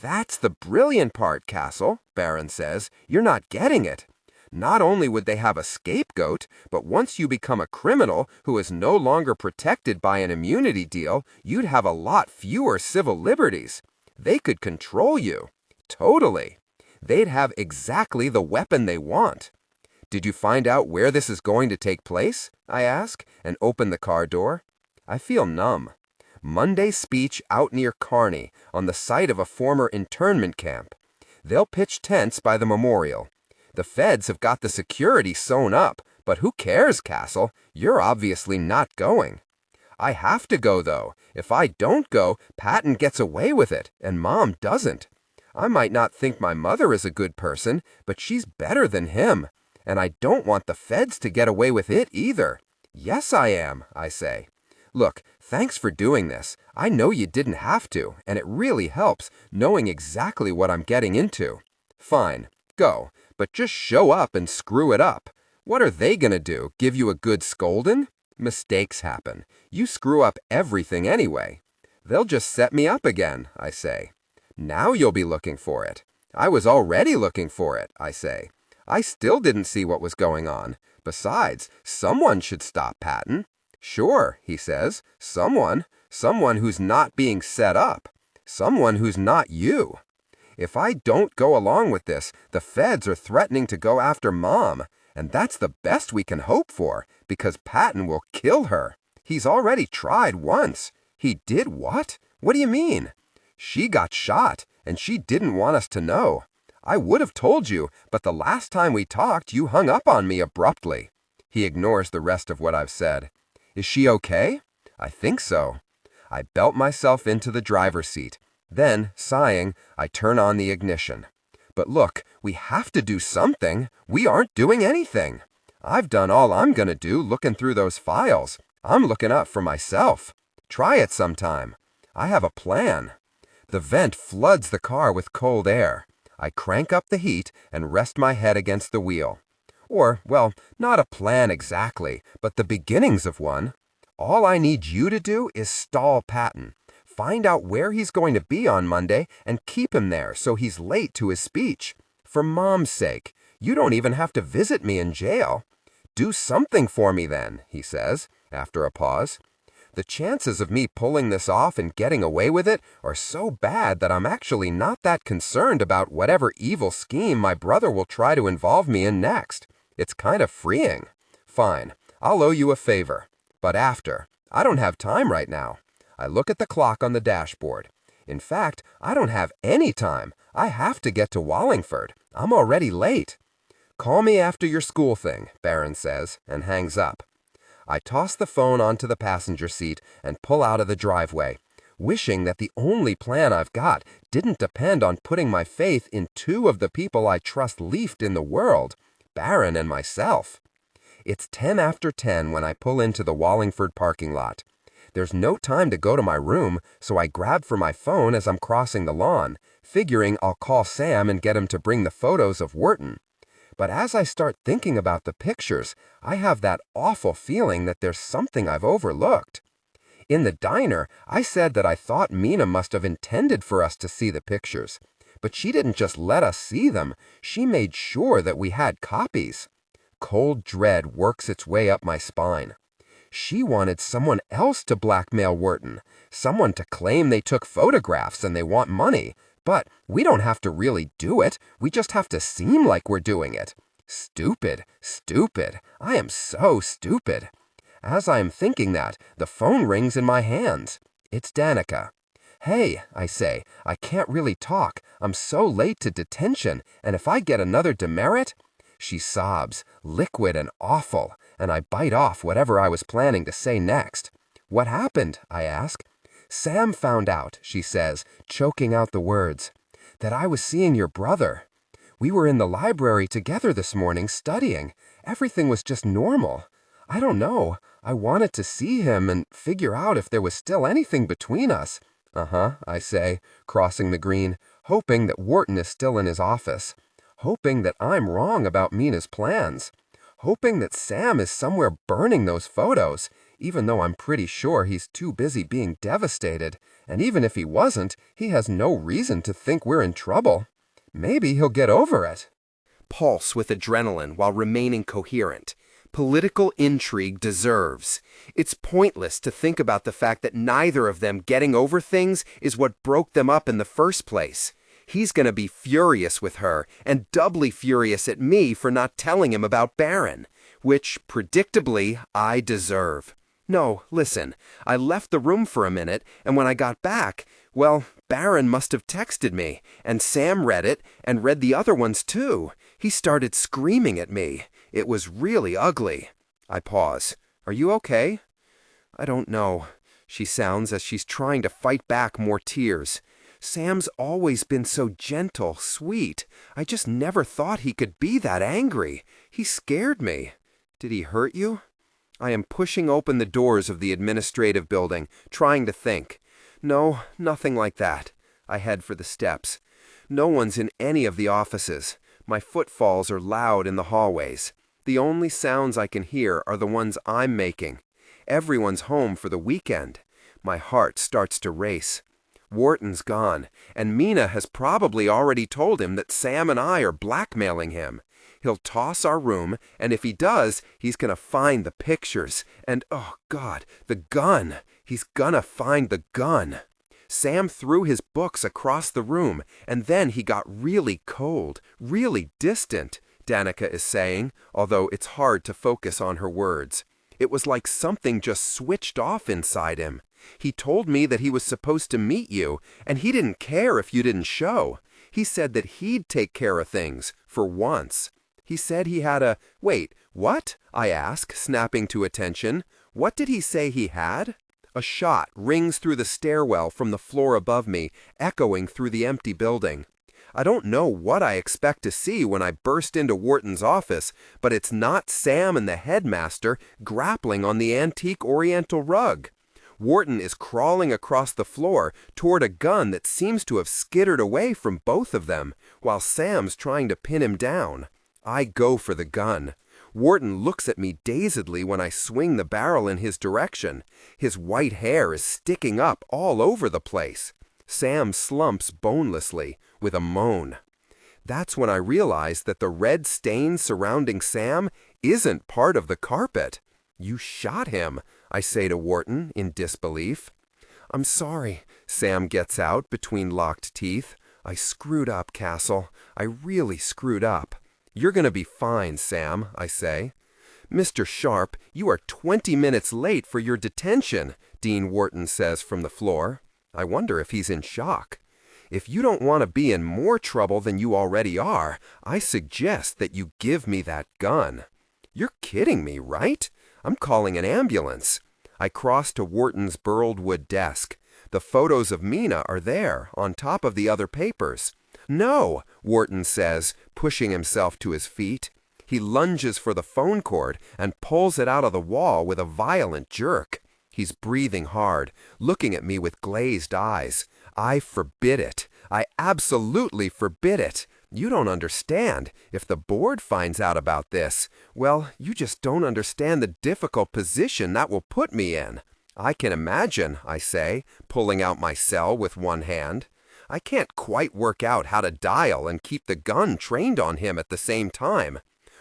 Speaker 2: That's the brilliant part, Cassel, Barron says. You're not getting it. Not only would they have a scapegoat, but once you become a criminal who is no longer protected by an immunity deal, you'd have a lot fewer civil liberties. They could control you. Totally. They'd have exactly the weapon they want. Did you find out where this is going to take place? I ask, and open the car door. I feel numb. Monday speech out near Kearney, on the site of a former internment camp. They'll pitch tents by the memorial. The feds have got the security sewn up, but who cares, Cassel? You're obviously not going. I have to go, though. If I don't go, Patton gets away with it, and Mom doesn't. I might not think my mother is a good person, but she's better than him. And I don't want the feds to get away with it either. Yes, I am, I say. Look, thanks for doing this. I know you didn't have to, and it really helps knowing exactly what I'm getting into. Fine, go. But just show up and screw it up. What are they gonna do, give you a good scolding? Mistakes happen. You screw up everything anyway. They'll just set me up again, I say. Now you'll be looking for it. I was already looking for it, I say. I still didn't see what was going on. Besides, someone should stop Patton. Sure, he says, someone who's not being set up. Someone who's not you. If I don't go along with this, the feds are threatening to go after Mom, and that's the best we can hope for, because Patton will kill her. He's already tried once. He did what? What do you mean? She got shot, and she didn't want us to know. I would have told you, but the last time we talked, you hung up on me abruptly. He ignores the rest of what I've said. Is she okay? I think so. I belt myself into the driver's seat. Then, sighing, I turn on the ignition. But look, we have to do something. We aren't doing anything. I've done all I'm gonna do looking through those files. I'm looking up for myself. Try it sometime. I have a plan. The vent floods the car with cold air. I crank up the heat and rest my head against the wheel. Or, well, not a plan exactly, but the beginnings of one. All I need you to do is stall Patton. Find out where he's going to be on Monday and keep him there so he's late to his speech. For Mom's sake, you don't even have to visit me in jail. Do something for me then, he says, after a pause. The chances of me pulling this off and getting away with it are so bad that I'm actually not that concerned about whatever evil scheme my brother will try to involve me in next. It's kind of freeing. Fine, I'll owe you a favor. But after. I don't have time right now. I look at the clock on the dashboard. In fact, I don't have any time. I have to get to Wallingford. I'm already late. Call me after your school thing, Barron says, and hangs up. I toss the phone onto the passenger seat and pull out of the driveway, wishing that the only plan I've got didn't depend on putting my faith in 2 of the people I trust least in the world, Barron and myself. It's 10 after 10 when I pull into the Wallingford parking lot. There's no time to go to my room, so I grab for my phone as I'm crossing the lawn, figuring I'll call Sam and get him to bring the photos of Wharton. But as I start thinking about the pictures, I have that awful feeling that there's something I've overlooked. In the diner, I said that I thought Mina must have intended for us to see the pictures. But she didn't just let us see them, she made sure that we had copies. Cold dread works its way up my spine. She wanted someone else to blackmail Wharton, someone to claim they took photographs and they want money, But we don't have to really do it. We just have to seem like we're doing it. Stupid, stupid. I am so stupid. As I am thinking that, the phone rings in my hands. It's Danica. Hey, I say, I can't really talk. I'm so late to detention, and if I get another demerit... She sobs, liquid and awful, and I bite off whatever I was planning to say next. What happened? I ask. Sam found out, she says, choking out the words, that I was seeing your brother. We were in the library together this morning studying. Everything was just normal. I don't know. I wanted to see him and figure out if there was still anything between us. Uh-huh, I say, crossing the green, hoping that Wharton is still in his office. Hoping that I'm wrong about Mina's plans. Hoping that Sam is somewhere burning those photos, even though I'm pretty sure he's too busy being devastated. And even if he wasn't, he has no reason to think we're in trouble. Maybe he'll get over it.
Speaker 1: Pulse with adrenaline while remaining coherent. Political intrigue deserves. It's pointless to think about the fact that neither of them getting over things is what broke them up in the first place. He's going to be furious with her, and doubly furious at me for not telling him about Baron, which, predictably, I deserve. No, listen, I left the room for a minute, and when I got back, well, Baron must have texted me, and Sam read it, and read the other ones too. He started screaming at me. It was really ugly. I pause. Are you okay? I don't know, she sounds as she's trying to fight back more tears. Sam's always been so gentle, sweet. I just never thought he could be that angry. He scared me. Did he hurt you? I am pushing open the doors of the administrative building, trying to think. No, nothing like that. I head for the steps. No one's in any of the offices. My footfalls are loud in the hallways. The only sounds I can hear are the ones I'm making. Everyone's home for the weekend. My heart starts to race. Wharton's gone, and Mina has probably already told him that Sam and I are blackmailing him. He'll toss our room, and if he does, he's gonna find the pictures. And, oh God, the gun. He's gonna find the gun. Sam threw his books across the room, and then he got really cold, really distant, Danica is saying, although it's hard to focus on her words. It was like something just switched off inside him. He told me that he was supposed to meet you, and he didn't care if you didn't show. He said that he'd take care of things, for once. He said he had a... Wait, what? I ask, snapping to attention. What did he say he had? A shot rings through the stairwell from the floor above me, echoing through the empty building. I don't know what I expect to see when I burst into Wharton's office, but it's not Sam and the headmaster grappling on the antique oriental rug. Wharton is crawling across the floor toward a gun that seems to have skittered away from both of them, while Sam's trying to pin him down. I go for the gun. Wharton looks at me dazedly when I swing the barrel in his direction. His white hair is sticking up all over the place. Sam slumps bonelessly, with a moan. That's when I realize that the red stain surrounding Sam isn't part of the carpet. You shot him, I say to Wharton in disbelief. I'm sorry, Sam gets out between locked teeth. I screwed up, Cassel. I really screwed up. You're going to be fine, Sam, I say. Mr. Sharpe, you are 20 minutes late for your detention, Dean Wharton says from the floor. I wonder if he's in shock. If you don't want to be in more trouble than you already are, I suggest that you give me that gun. You're kidding me, right? I'm calling an ambulance. I cross to Wharton's burled wood desk. The photos of Mina are there, on top of the other papers. No, Wharton says, pushing himself to his feet. He lunges for the phone cord and pulls it out of the wall with a violent jerk. He's breathing hard, looking at me with glazed eyes. I forbid it. I absolutely forbid it. You don't understand. If the board finds out about this, well, you just don't understand the difficult position that will put me in. I can imagine, I say, pulling out my cell with one hand. I can't quite work out how to dial and keep the gun trained on him at the same time.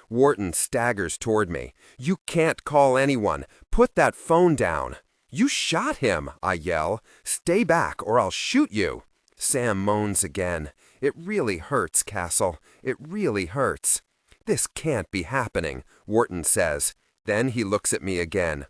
Speaker 1: Wharton staggers toward me. You can't call anyone. Put that phone down. You shot him, I yell. Stay back or I'll shoot you.
Speaker 2: Sam moans again. It really hurts, Cassel. It really hurts. This can't be happening, Wharton says. Then he looks at me again.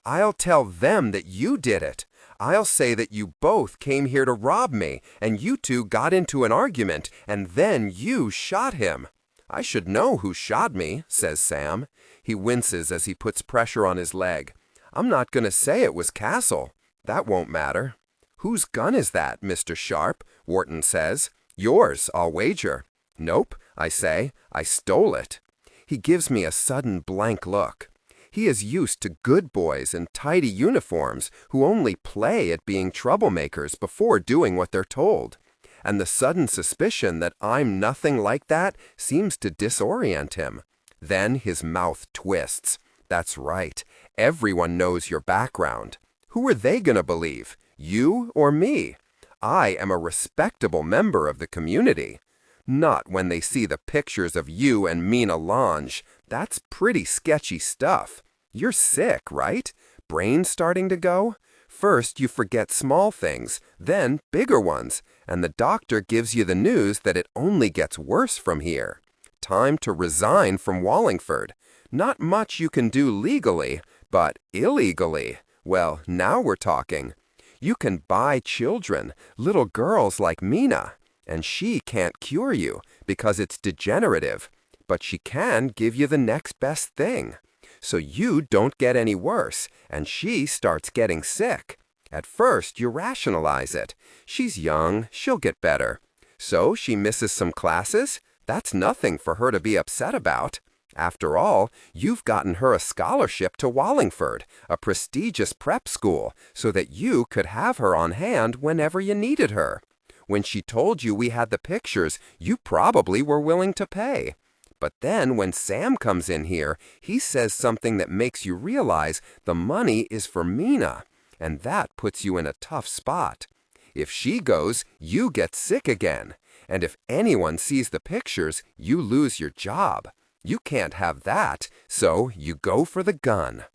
Speaker 2: I'll tell them that you did it. I'll say that you both came here to rob me, and you two got into an argument, and then you shot him. I should know who shot me, says Sam. He winces as he puts pressure on his leg. I'm not going to say it was Cassel. That won't matter. Whose gun is that, Mr. Sharpe? Wharton says. Yours, I'll wager. Nope, I say. I stole it. He gives me a sudden blank look. He is used to good boys in tidy uniforms who only play at being troublemakers before doing what they're told. And the sudden suspicion that I'm nothing like that seems to disorient him. Then his mouth twists. That's right. Everyone knows your background. Who are they going to believe? You or me? I am a respectable member of the community. Not when they see the pictures of you and Mina Lange. That's pretty sketchy stuff. You're sick, right? Brain starting to go? First you forget small things, then bigger ones, and the doctor gives you the news that it only gets worse from here. Time to resign from Wallingford. Not much you can do legally, but illegally. Well, now we're talking. You can buy children, little girls like Mina, and she can't cure you because it's degenerative, but she can give you the next best thing. So you don't get any worse, and she starts getting sick. At first, you rationalize it. She's young, she'll get better. So she misses some classes? That's nothing for her to be upset about. After all, you've gotten her a scholarship to Wallingford, a prestigious prep school, so that you could have her on hand whenever you needed her. When she told you we had the pictures, you probably were willing to pay. But then when Sam comes in here, he says something that makes you realize the money is for Mina, and that puts you in a tough spot. If she goes, you get sick again, and if anyone sees the pictures, you lose your job. You can't have that, so you go for the gun.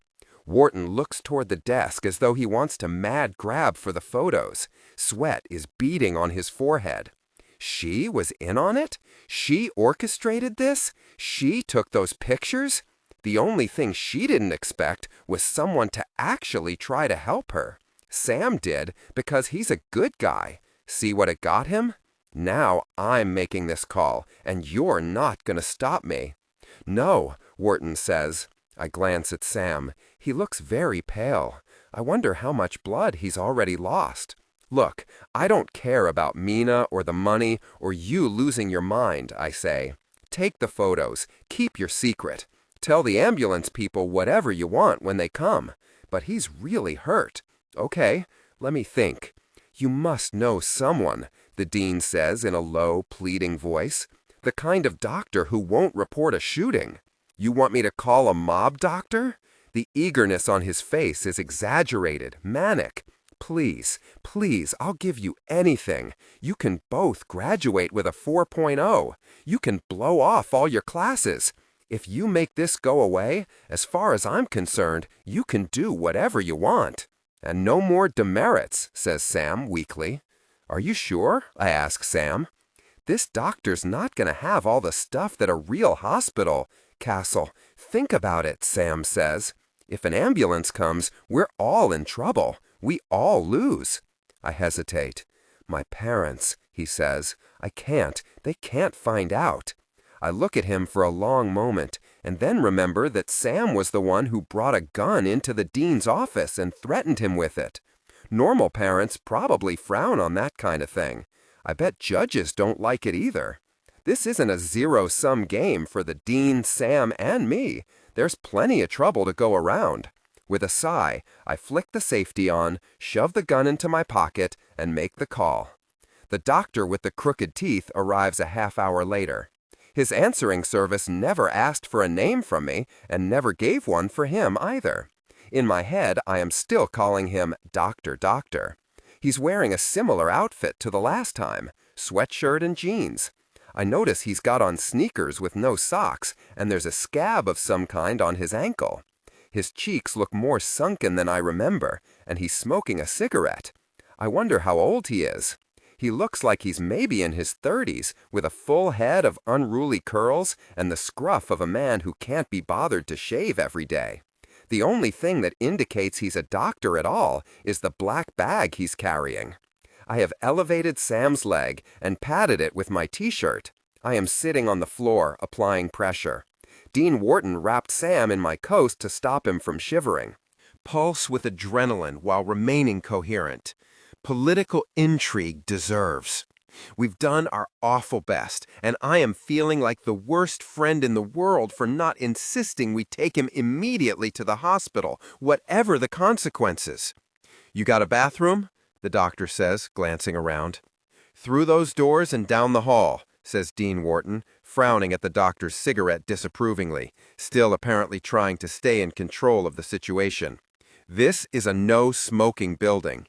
Speaker 2: Wharton looks toward the desk as though he wants to mad grab for the photos. Sweat is beading on his forehead. She was in on it? She orchestrated this? She took those pictures? The only thing she didn't expect was someone to actually try to help her. Sam did, because he's a good guy. See what it got him? Now I'm making this call, and you're not going to stop me. No, Wharton says. I glance at Sam. He looks very pale. I wonder how much blood he's already lost. Look, I don't care about Mina or the money or you losing your mind, I say. Take the photos. Keep your secret. Tell the ambulance people whatever you want when they come. But he's really hurt. Okay, let me think. You must know someone, the dean says in a low, pleading voice. The kind of doctor who won't report a shooting. You want me to call a mob doctor? The eagerness on his face is exaggerated, manic. Please, please, I'll give you anything. You can both graduate with a 4.0. You can blow off all your classes. If you make this go away, as far as I'm concerned, you can do whatever you want. And no more demerits, says Sam weakly. Are you sure? I ask Sam. This doctor's not going to have all the stuff that a real hospital. Cassel, think about it, Sam says. If an ambulance comes, we're all in trouble. We all lose. I hesitate. My parents, he says. I can't. They can't find out. I look at him for a long moment, and then remember that Sam was the one who brought a gun into the dean's office and threatened him with it. Normal parents probably frown on that kind of thing. I bet judges don't like it either. This isn't a zero-sum game for the dean, Sam, and me. There's plenty of trouble to go around. With a sigh, I flick the safety on, shove the gun into my pocket, and make the call. The doctor with the crooked teeth arrives a half hour later. His answering service never asked for a name from me, and never gave one for him either. In my head, I am still calling him Doctor. He's wearing a similar outfit to the last time, sweatshirt and jeans. I notice he's got on sneakers with no socks, and there's a scab of some kind on his ankle. His cheeks look more sunken than I remember, and he's smoking a cigarette. I wonder how old he is. He looks like he's maybe in his 30s, with a full head of unruly curls and the scruff of a man who can't be bothered to shave every day. The only thing that indicates he's a doctor at all is the black bag he's carrying. I have elevated Sam's leg and patted it with my t-shirt. I am sitting on the floor, applying pressure. Dean Wharton wrapped Sam in my coat to stop him from shivering.
Speaker 1: Pulse with adrenaline while remaining coherent. Political intrigue deserves. We've done our awful best, and I am feeling like the worst friend in the world for not insisting we take him immediately to the hospital, whatever the consequences. You got a bathroom? The doctor says, glancing around. Through those doors and down the hall, says Dean Wharton, frowning at the doctor's cigarette disapprovingly, still apparently trying to stay in control of the situation. This is a no-smoking building.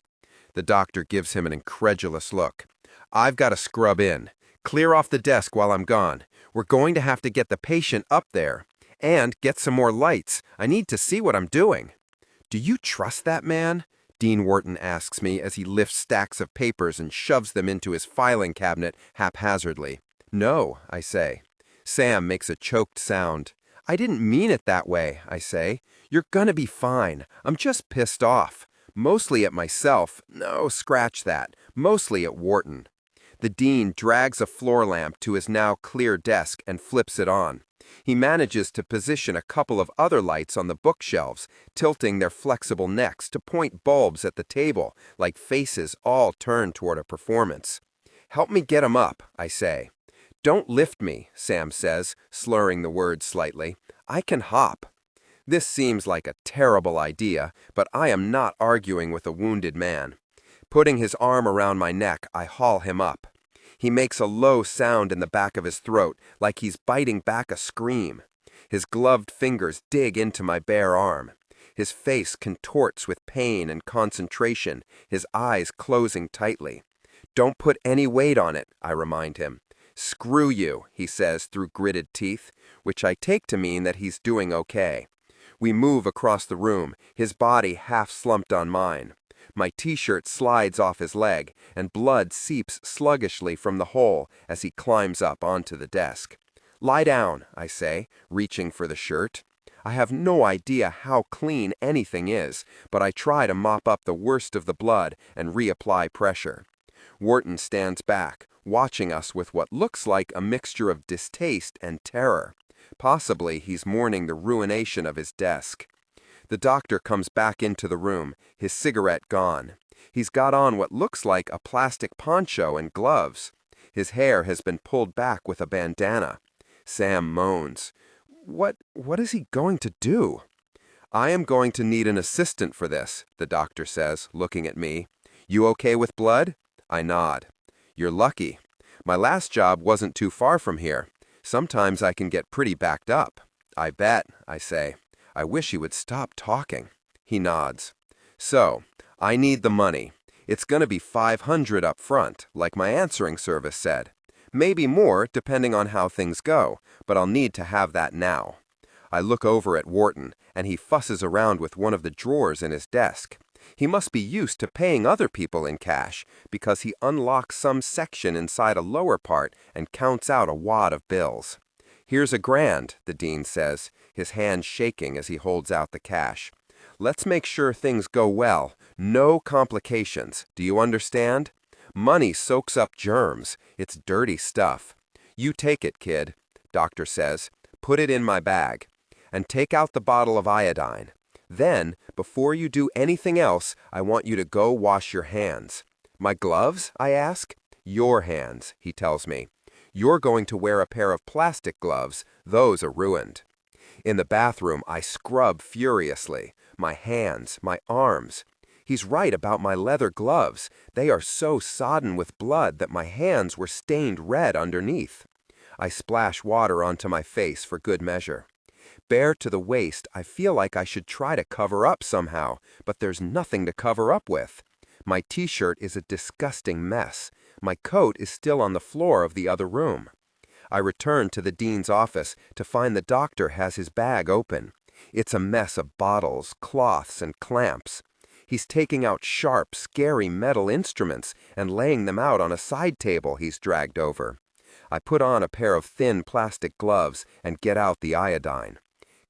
Speaker 1: The doctor gives him an incredulous look. I've got to scrub in. Clear off the desk while I'm gone. We're going to have to get the patient up there. And get some more lights. I need to see what I'm doing. Do you trust that man? Dean Wharton asks me as he lifts stacks of papers and shoves them into his filing cabinet haphazardly. No, I say. Sam makes a choked sound. I didn't mean it that way, I say. You're gonna be fine. I'm just pissed off. Mostly at myself. No, scratch that. Mostly at Wharton. The dean drags a floor lamp to his now clear desk and flips it on. He manages to position a couple of other lights on the bookshelves, tilting their flexible necks to point bulbs at the table, like faces all turned toward a performance. Help me get 'em up, I say. Don't lift me, Sam says, slurring the words slightly. I can hop. This seems like a terrible idea, but I am not arguing with a wounded man. Putting his arm around my neck, I haul him up. He makes a low sound in the back of his throat, like he's biting back a scream. His gloved fingers dig into my bare arm. His face contorts with pain and concentration, his eyes closing tightly. Don't put any weight on it, I remind him. Screw you, he says through gritted teeth, which I take to mean that he's doing okay. We move across the room, his body half slumped on mine. My t-shirt slides off his leg, and blood seeps sluggishly from the hole as he climbs up onto the desk. Lie down, I say, reaching for the shirt. I have no idea how clean anything is, but I try to mop up the worst of the blood and reapply pressure. Wharton stands back, watching us with what looks like a mixture of distaste and terror. Possibly he's mourning the ruination of his desk. The doctor comes back into the room, his cigarette gone. He's got on what looks like a plastic poncho and gloves. His hair has been pulled back with a bandana. Sam moans. What is he going to do? I am going to need an assistant for this, the doctor says, looking at me. You okay with blood? I nod. You're lucky. My last job wasn't too far from here. Sometimes I can get pretty backed up. I bet, I say. I wish he would stop talking. He nods. So, I need the money. It's gonna be $500 up front, like my answering service said. Maybe more, depending on how things go, but I'll need to have that now. I look over at Wharton, and he fusses around with one of the drawers in his desk. He must be used to paying other people in cash, because he unlocks some section inside a lower part and counts out a wad of bills. Here's $1,000, the dean says, his hand shaking as he holds out the cash. Let's make sure things go well. No complications. Do you understand? Money soaks up germs. It's dirty stuff. You take it, kid, doctor says. Put it in my bag. And take out the bottle of iodine. Then, before you do anything else, I want you to go wash your hands. My gloves? I ask. Your hands, he tells me. You're going to wear a pair of plastic gloves. Those are ruined. In the bathroom, I scrub furiously. My hands, my arms. He's right about my leather gloves. They are so sodden with blood that my hands were stained red underneath. I splash water onto my face for good measure. Bare to the waist, I feel like I should try to cover up somehow, but there's nothing to cover up with. My t-shirt is a disgusting mess. My coat is still on the floor of the other room. I return to the dean's office to find the doctor has his bag open. It's a mess of bottles, cloths, and clamps.
Speaker 2: He's taking out sharp, scary metal instruments and laying them out on a side table he's dragged over. I put on a pair of thin plastic gloves and get out the iodine.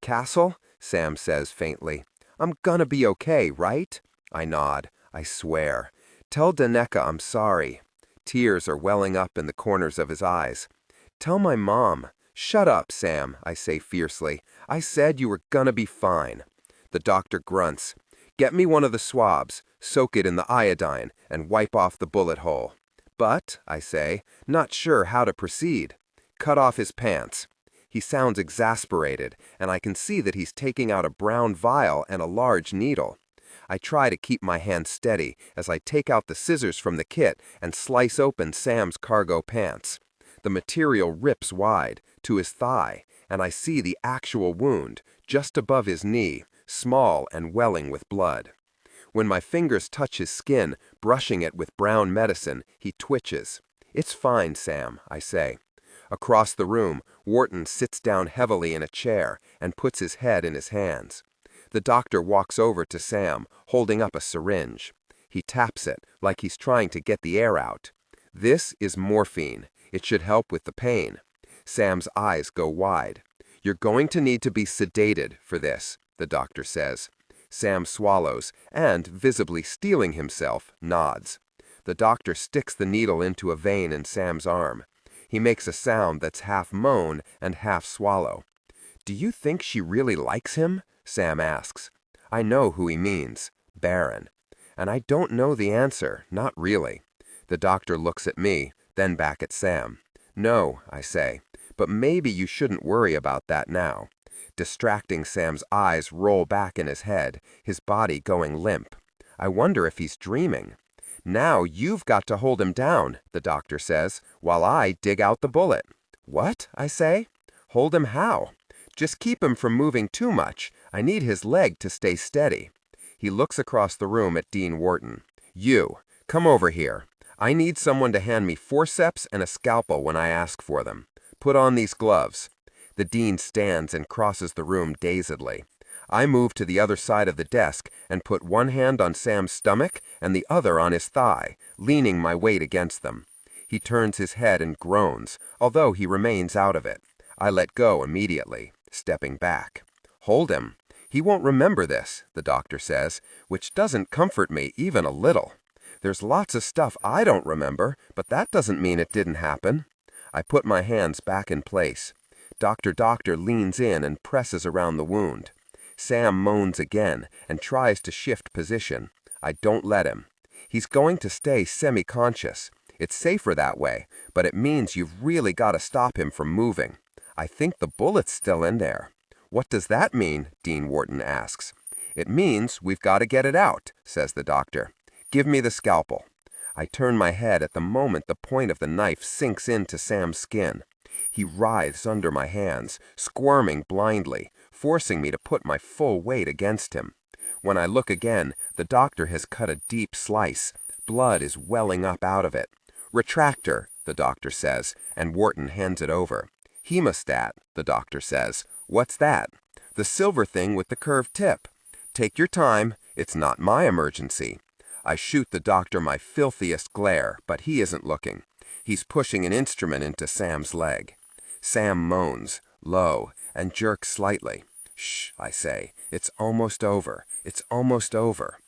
Speaker 2: "Cassel," Sam says faintly, "I'm gonna be okay, right?" I nod. I swear. "Tell Daneka I'm sorry." Tears are welling up in the corners of his eyes. "Tell my mom." "Shut up, Sam," I say fiercely. "I said you were gonna be fine." The doctor grunts. "Get me one of the swabs, soak it in the iodine, and wipe off the bullet hole." "But," I say, not sure how to proceed. "Cut off his pants." He sounds exasperated, and I can see that he's taking out a brown vial and a large needle. I try to keep my hand steady as I take out the scissors from the kit and slice open Sam's cargo pants. The material rips wide, to his thigh, and I see the actual wound, just above his knee, small and welling with blood. When my fingers touch his skin, brushing it with brown medicine, he twitches. "It's fine, Sam," I say. Across the room, Wharton sits down heavily in a chair and puts his head in his hands. The doctor walks over to Sam, holding up a syringe. He taps it, like he's trying to get the air out. "This is morphine. It should help with the pain." Sam's eyes go wide. "You're going to need to be sedated for this," the doctor says. Sam swallows and, visibly steeling himself, nods. The doctor sticks the needle into a vein in Sam's arm. He makes a sound that's half moan and half swallow. "Do you think she really likes him?" Sam asks. I know who he means. Baron. And I don't know the answer, not really. The doctor looks at me, then back at Sam. "No," I say, "but maybe you shouldn't worry about that now." Distracting Sam's eyes roll back in his head, his body going limp. I wonder if he's dreaming. "Now you've got to hold him down," the doctor says, "while I dig out the bullet." "What?" I say. "Hold him how?" "Just keep him from moving too much. I need his leg to stay steady." He looks across the room at Dean Wharton. "You, come over here. I need someone to hand me forceps and a scalpel when I ask for them. Put on these gloves." The dean stands and crosses the room dazedly. I move to the other side of the desk and put one hand on Sam's stomach and the other on his thigh, leaning my weight against them. He turns his head and groans, although he remains out of it. I let go immediately, stepping back. "Hold him. He won't remember this," the doctor says, which doesn't comfort me even a little. There's lots of stuff I don't remember, but that doesn't mean it didn't happen. I put my hands back in place. Doctor leans in and presses around the wound. Sam moans again and tries to shift position. I don't let him. He's going to stay semi-conscious. It's safer that way, but it means you've really got to stop him from moving. I think the bullet's still in there. "What does that mean?" Dean Wharton asks. "It means we've got to get it out," says the doctor. "Give me the scalpel." I turn my head at the moment the point of the knife sinks into Sam's skin. He writhes under my hands, squirming blindly, forcing me to put my full weight against him. When I look again, the doctor has cut a deep slice. Blood is welling up out of it. "Retractor," the doctor says, and Wharton hands it over. "Hemostat," the doctor says. "What's that?" "The silver thing with the curved tip." "Take your time. It's not my emergency." I shoot the doctor my filthiest glare, but he isn't looking. He's pushing an instrument into Sam's leg. Sam moans, low, and jerks slightly. "Shh," I say. "It's almost over. It's almost over."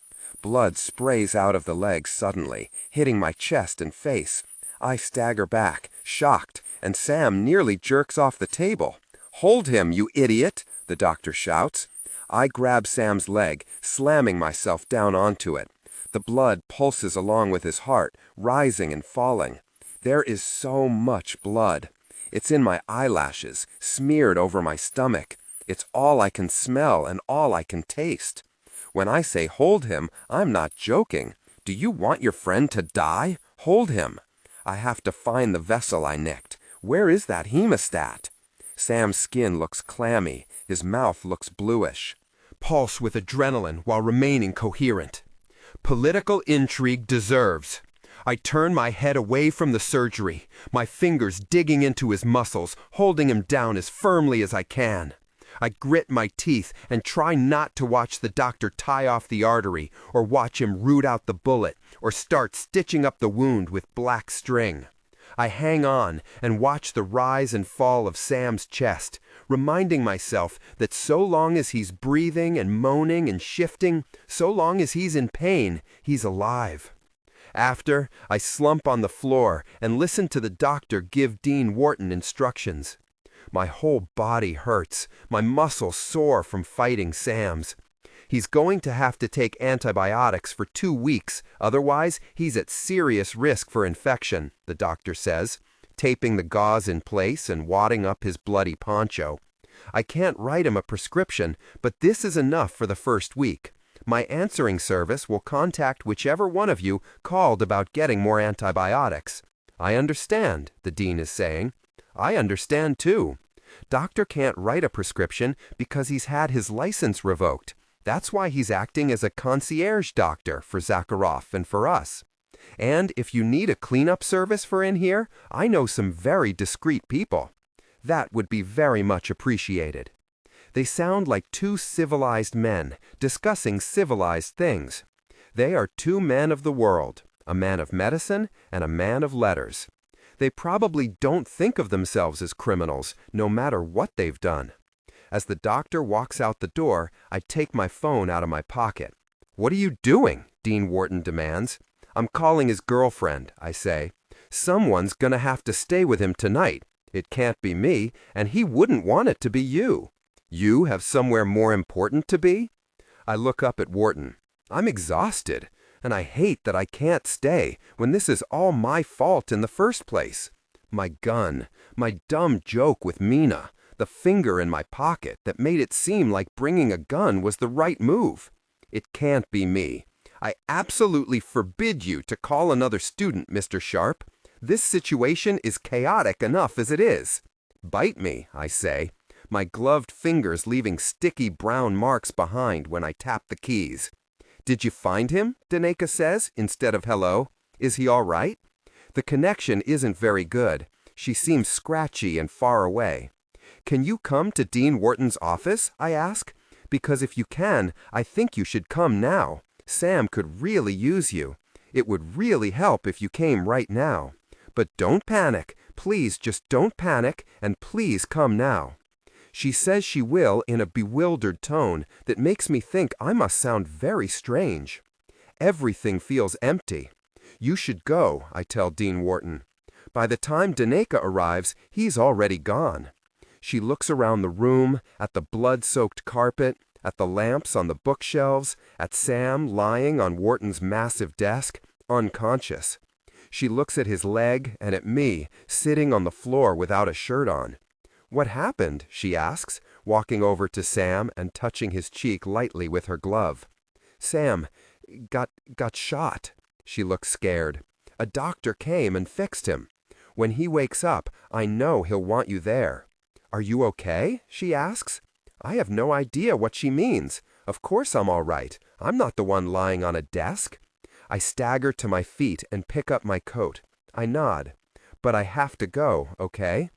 Speaker 2: Blood sprays out of the leg suddenly, hitting my chest and face. I stagger back, shocked, and Sam nearly jerks off the table. "Hold him, you idiot!" the doctor shouts. I grab Sam's leg, slamming myself down onto it. The blood pulses along with his heart, rising and falling. There is so much blood. It's in my eyelashes, smeared over my stomach. It's all I can smell and all I can taste. When I say hold him, I'm not joking. Do you want your friend to die? Hold him. I have to find the vessel I nicked. Where is that hemostat? Sam's skin looks clammy. His mouth looks bluish.
Speaker 1: Pulse with adrenaline while remaining coherent. Political intrigue deserves. I turn my head away from the surgery, my fingers digging into his muscles, holding him down as firmly as I can. I grit my teeth and try not to watch the doctor tie off the artery, or watch him root out the bullet, or start stitching up the wound with black string. I hang on and watch the rise and fall of Sam's chest, reminding myself that so long as he's breathing and moaning and shifting, so long as he's in pain, he's alive. After, I slump on the floor and listen to the doctor give Dean Wharton instructions. My whole body hurts, my muscles sore from fighting Sam's. He's going to have to take antibiotics for 2 weeks, otherwise he's at serious risk for infection, the doctor says, taping the gauze in place and wadding up his bloody poncho. I can't write him a prescription, but this is enough for the first week. My answering service will contact whichever one of you called about getting more antibiotics. I understand, the dean is saying. I understand too. Doctor can't write a prescription because he's had his license revoked. That's why he's acting as a concierge doctor for Zakharov and for us. And if you need a cleanup service for in here, I know some very discreet people. That would be very much appreciated. They sound like two civilized men discussing civilized things. They are two men of the world, a man of medicine and a man of letters. They probably don't think of themselves as criminals, no matter what they've done. As the doctor walks out the door, I take my phone out of my pocket. "What are you doing?" Dean Wharton demands. "I'm calling his girlfriend," I say. "Someone's gonna have to stay with him tonight. It can't be me, and he wouldn't want it to be you. You have somewhere more important to be?" I look up at Wharton. I'm exhausted, and I hate that I can't stay when this is all my fault in the first place. My gun, my dumb joke with Mina, the finger in my pocket that made it seem like bringing a gun was the right move. It can't be me. I absolutely forbid you to call another student, Mr. Sharpe. This situation is chaotic enough as it is. Bite me, I say, my gloved fingers leaving sticky brown marks behind when I tap the keys. "Did you find him?" Daneka says, instead of hello. "Is he all right?" The connection isn't very good. She seems scratchy and far away. "Can you come to Dean Wharton's office?" I ask. "Because if you can, I think you should come now. Sam could really use you. It would really help if you came right now. But don't panic. Please just don't panic, and please come now." She says she will in a bewildered tone that makes me think I must sound very strange. Everything feels empty. "You should go," I tell Dean Wharton. By the time Daneka arrives, he's already gone. She looks around the room, at the blood-soaked carpet, at the lamps on the bookshelves, at Sam lying on Wharton's massive desk, unconscious. She looks at his leg and at me, sitting on the floor without a shirt on. "What happened?" she asks, walking over to Sam and touching his cheek lightly with her glove. "Sam got shot." She looks scared. "A doctor came and fixed him. When he wakes up, I know he'll want you there." "Are you okay?" she asks. I have no idea what she means. Of course I'm all right. I'm not the one lying on a desk. I stagger to my feet and pick up my coat. I nod. "But I have to go, okay?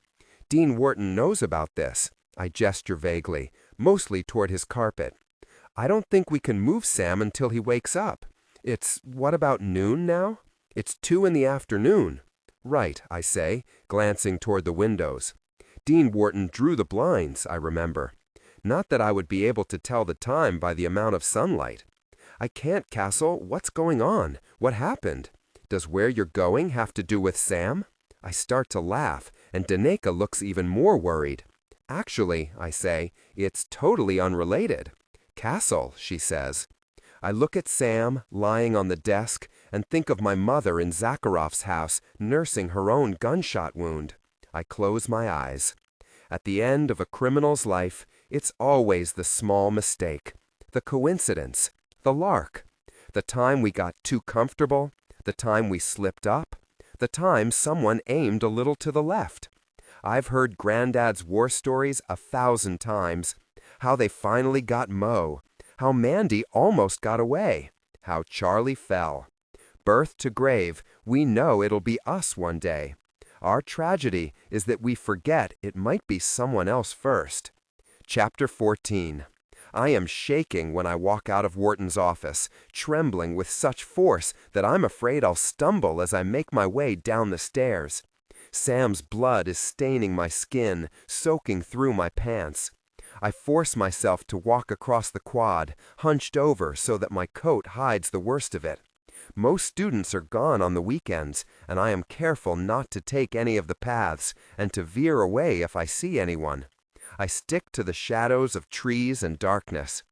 Speaker 1: Dean Wharton knows about this." I gesture vaguely, mostly toward his carpet. "I don't think we can move Sam until he wakes up. What about noon now? It's 2 in the afternoon. "Right," I say, glancing toward the windows. Dean Wharton drew the blinds, I remember. Not that I would be able to tell the time by the amount of sunlight. "I can't, Cassel. What's going on? What happened? Does where you're going have to do with Sam?" I start to laugh, and Daneka looks even more worried. "Actually," I say, "it's totally unrelated." "Cassel," she says. I look at Sam, lying on the desk, and think of my mother in Zakharov's house nursing her own gunshot wound. I close my eyes. At the end of a criminal's life, it's always the small mistake, the coincidence, the lark, the time we got too comfortable, the time we slipped up, the time someone aimed a little to the left. I've heard Granddad's war stories 1,000 times, how they finally got Mo, how Mandy almost got away, how Charlie fell. Birth to grave, we know it'll be us one day. Our tragedy is that we forget it might be someone else first.
Speaker 2: Chapter 14. I am shaking when I walk out of Wharton's office, trembling with such force that I'm afraid I'll stumble as I make my way down the stairs. Sam's blood is staining my skin, soaking through my pants. I force myself to walk across the quad, hunched over so that my coat hides the worst of it. Most students are gone on the weekends, and I am careful not to take any of the paths and to veer away if I see anyone. I stick to the shadows of trees and darkness.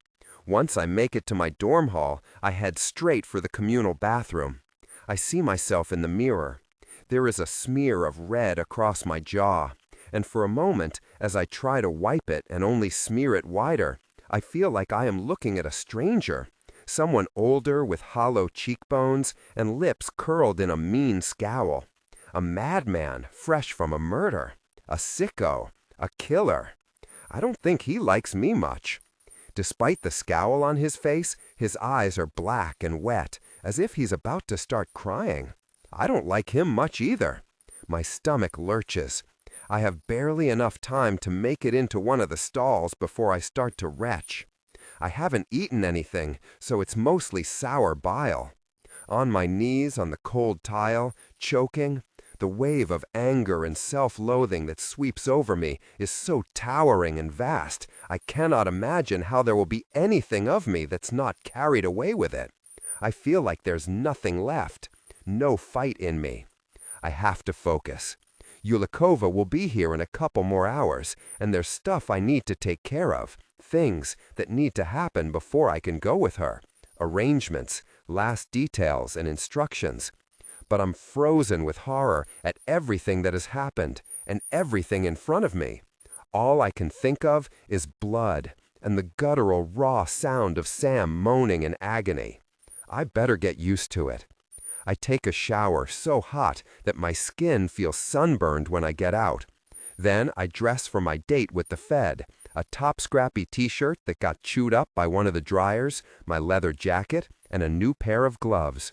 Speaker 2: Once I make it to my dorm hall, I head straight for the communal bathroom. I see myself in the mirror. There is a smear of red across my jaw, and for a moment, as I try to wipe it and only smear it wider, I feel like I am looking at a stranger, someone older with hollow cheekbones and lips curled in a mean scowl. A madman fresh from a murder. A sicko. A killer. I don't think he likes me much. Despite the scowl on his face, his eyes are black and wet, as if he's about to start crying. I don't like him much either. My stomach lurches. I have barely enough time to make it into one of the stalls before I start to retch. I haven't eaten anything, so it's mostly sour bile. On my knees on the cold tile, choking, the wave of anger and self-loathing that sweeps over me is so towering and vast, I cannot imagine how there will be anything of me that's not carried away with it. I feel like there's nothing left, no fight in me. I have to focus. Yulikova will be here in a couple more hours, and there's stuff I need to take care of, things that need to happen before I can go with her, arrangements, last details, and instructions. But I'm frozen with horror at everything that has happened and everything in front of me. All I can think of is blood and the guttural raw sound of Sam moaning in agony. I better get used to it. I take a shower so hot that my skin feels sunburned when I get out. Then I dress for my date with the Fed, a top-scrappy t-shirt that got chewed up by one of the dryers, my leather jacket, and a new pair of gloves.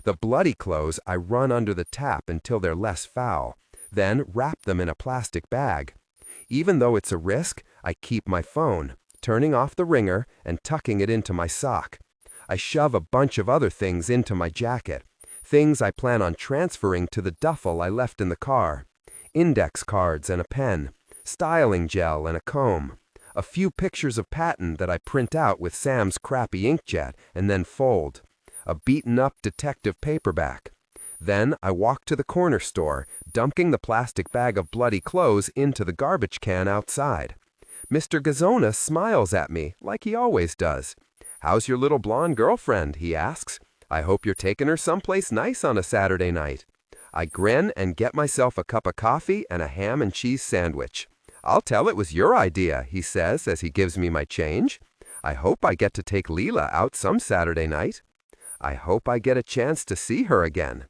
Speaker 2: The bloody clothes I run under the tap until they're less foul, then wrap them in a plastic bag. Even though it's a risk, I keep my phone, turning off the ringer and tucking it into my sock. I shove a bunch of other things into my jacket, things I plan on transferring to the duffel I left in the car. Index cards and a pen, styling gel and a comb, a few pictures of Patton that I print out with Sam's crappy inkjet and then fold, a beaten-up detective paperback. Then I walk to the corner store, dumping the plastic bag of bloody clothes into the garbage can outside. Mr. Gazona smiles at me like he always does. "How's your little blonde girlfriend?" he asks. "I hope you're taking her someplace nice on a Saturday night." I grin and get myself a cup of coffee and a ham and cheese sandwich. "I'll tell it was your idea," he says as he gives me my change. "I hope I get to take Leela out some Saturday night. I hope I get a chance to see her again."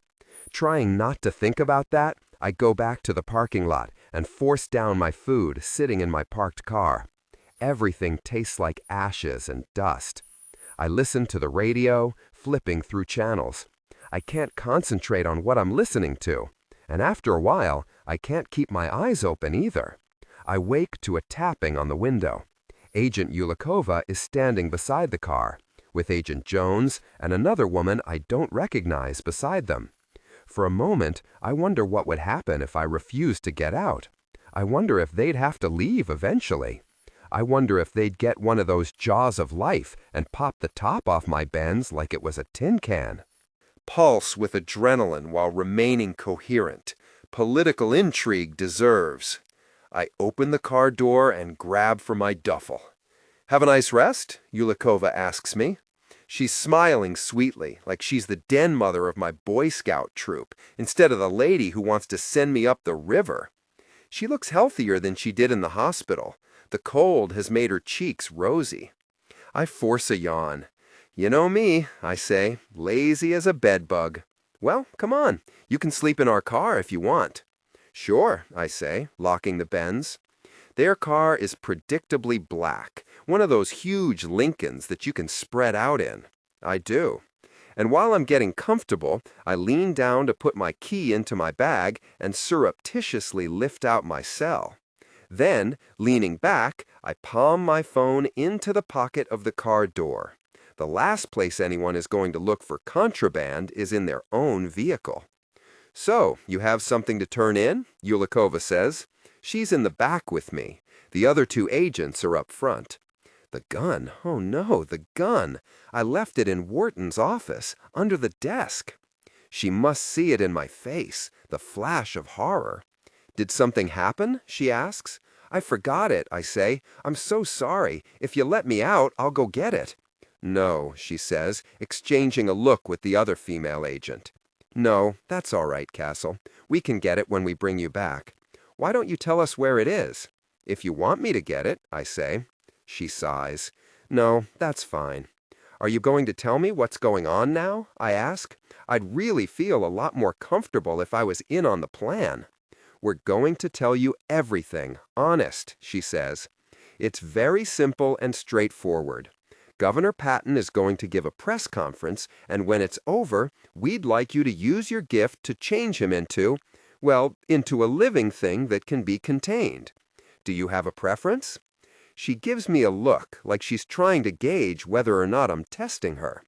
Speaker 2: Trying not to think about that, I go back to the parking lot and force down my food sitting in my parked car. Everything tastes like ashes and dust. I listen to the radio, flipping through channels. I can't concentrate on what I'm listening to, and after a while, I can't keep my eyes open either. I wake to a tapping on the window. Agent Yulikova is standing beside the car, with Agent Jones and another woman I don't recognize beside them. For a moment, I wonder what would happen if I refused to get out. I wonder if they'd have to leave eventually. I wonder if they'd get one of those jaws of life and pop the top off my Benz like it was a tin can.
Speaker 1: Pulse with adrenaline while remaining coherent. Political intrigue deserves. I open the car door and grab for my duffel. "Have a nice rest?" Yulikova asks me. She's smiling sweetly, like she's the den mother of my Boy Scout troop, instead of the lady who wants to send me up the river. She looks healthier than she did in the hospital. The cold has made her cheeks rosy. I force a yawn. "You know me," I say, "lazy as a bedbug." "Well, come on. You can sleep in our car if you want." "Sure," I say, locking the Benz. Their car is predictably black, one of those huge Lincolns that you can spread out in. I do. And while I'm getting comfortable, I lean down to put my key into my bag and surreptitiously lift out my cell.
Speaker 2: Then, leaning back, I palm my phone into the pocket of the car door. The last place anyone is going to look for contraband is in their own vehicle. "So, you have something to turn in?" Yulikova says. She's in the back with me. The other two agents are up front. The gun. Oh no, the gun. I left it in Wharton's office, under the desk. She must see it in my face, the flash of horror. "Did something happen?" she asks. "I forgot it," I say. "I'm so sorry. If you let me out, I'll go get it." "No," she says, exchanging a look with the other female agent. "No, that's all right, Cassel. We can get it when we bring you back. Why don't you tell us where it is?" "If you want me to get it," I say. She sighs. "No, that's fine." "Are you going to tell me what's going on now?" I ask. "I'd really feel a lot more comfortable if I was in on the plan." "We're going to tell you everything, honest," she says. "It's very simple and straightforward. Governor Patton is going to give a press conference, and when it's over, we'd like you to use your gift to change him into, well, into a living thing that can be contained. Do you have a preference?" She gives me a look like she's trying to gauge whether or not I'm testing her.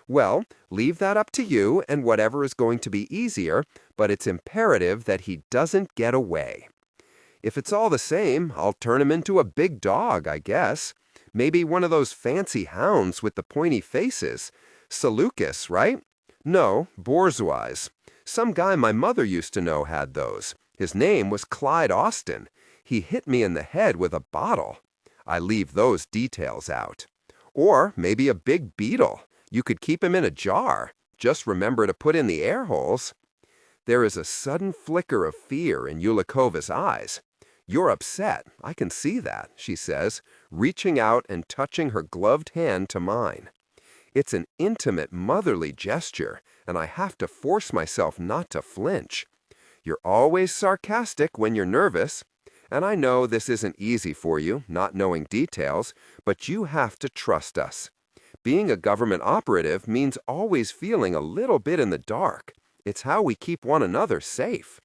Speaker 2: "Well, leave that up to you and whatever is going to be easier, but it's imperative that he doesn't get away." "If it's all the same, I'll turn him into a big dog, I guess. Maybe one of those fancy hounds with the pointy faces. Seleucus, right? No, borzoi. Some guy my mother used to know had those. His name was Clyde Austin. He hit me in the head with a bottle." I leave those details out. "Or maybe a big beetle. You could keep him in a jar. Just remember to put in the air holes." There is a sudden flicker of fear in Yulikova's eyes. "You're upset. I can see that," she says, reaching out and touching her gloved hand to mine. It's an intimate, motherly gesture, and I have to force myself not to flinch. "You're always sarcastic when you're nervous. And I know this isn't easy for you, not knowing details, but you have to trust us. Being a government operative means always feeling a little bit in the dark. It's how we keep one another safe."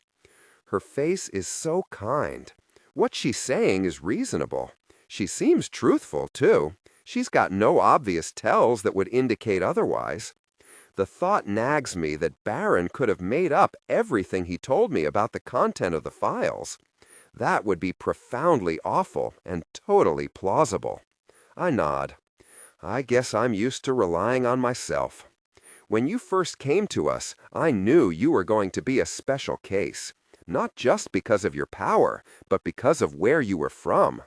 Speaker 2: Her face is so kind. What she's saying is reasonable. She seems truthful, too. She's got no obvious tells that would indicate otherwise. The thought nags me that Barron could have made up everything he told me about the content of the files. That would be profoundly awful and totally plausible. I nod. I guess I'm used to relying on myself. When you first came to us, I knew you were going to be a special case. Not just because of your power, but because of where you were from.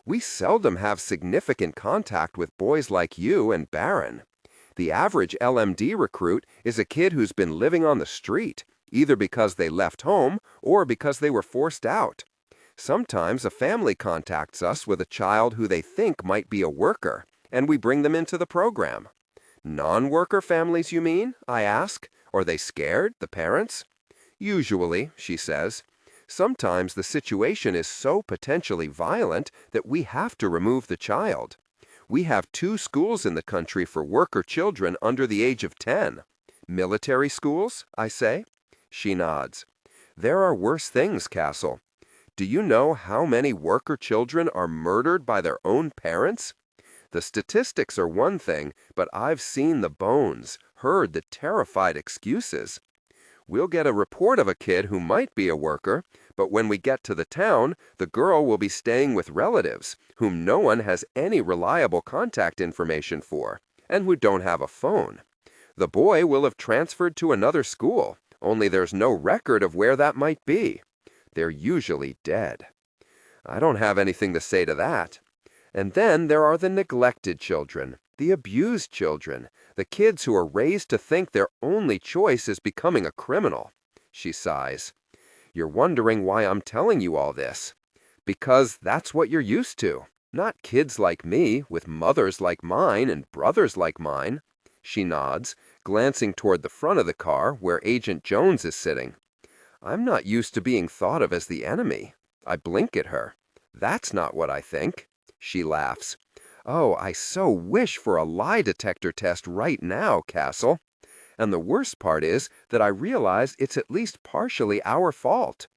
Speaker 2: We seldom have significant contact with boys like you and Barron. The average LMD recruit is a kid who's been living on the street, either because they left home or because they were forced out. Sometimes a family contacts us with a child who they think might be a worker, and we bring them into the program. Non-worker families, you mean? I ask. Are they scared, the parents? Usually, she says. Sometimes the situation is so potentially violent that we have to remove the child. We have 2 schools in the country for worker children under the age of 10. Military schools, I say. She nods. There are worse things, Cassel. Do you know how many worker children are murdered by their own parents? The statistics are one thing, but I've seen the bones, heard the terrified excuses. We'll get a report of a kid who might be a worker, but when we get to the town, the girl will be staying with relatives, whom no one has any reliable contact information for, and who don't have a phone. The boy will have transferred to another school, only there's no record of where that might be. They're usually dead. I don't have anything to say to that. And then there are the neglected children, the abused children, the kids who are raised to think their only choice is becoming a criminal. She sighs. You're wondering why I'm telling you all this. Because that's what you're used to. Not kids like me, with mothers like mine and brothers like mine. She nods, glancing toward the front of the car where Agent Jones is sitting. I'm not used to being thought of as the enemy. I blink at her. That's not what I think. She laughs. Oh, I so wish for a lie detector test right now, Cassel. And the worst part is that I realize it's at least partially our fault.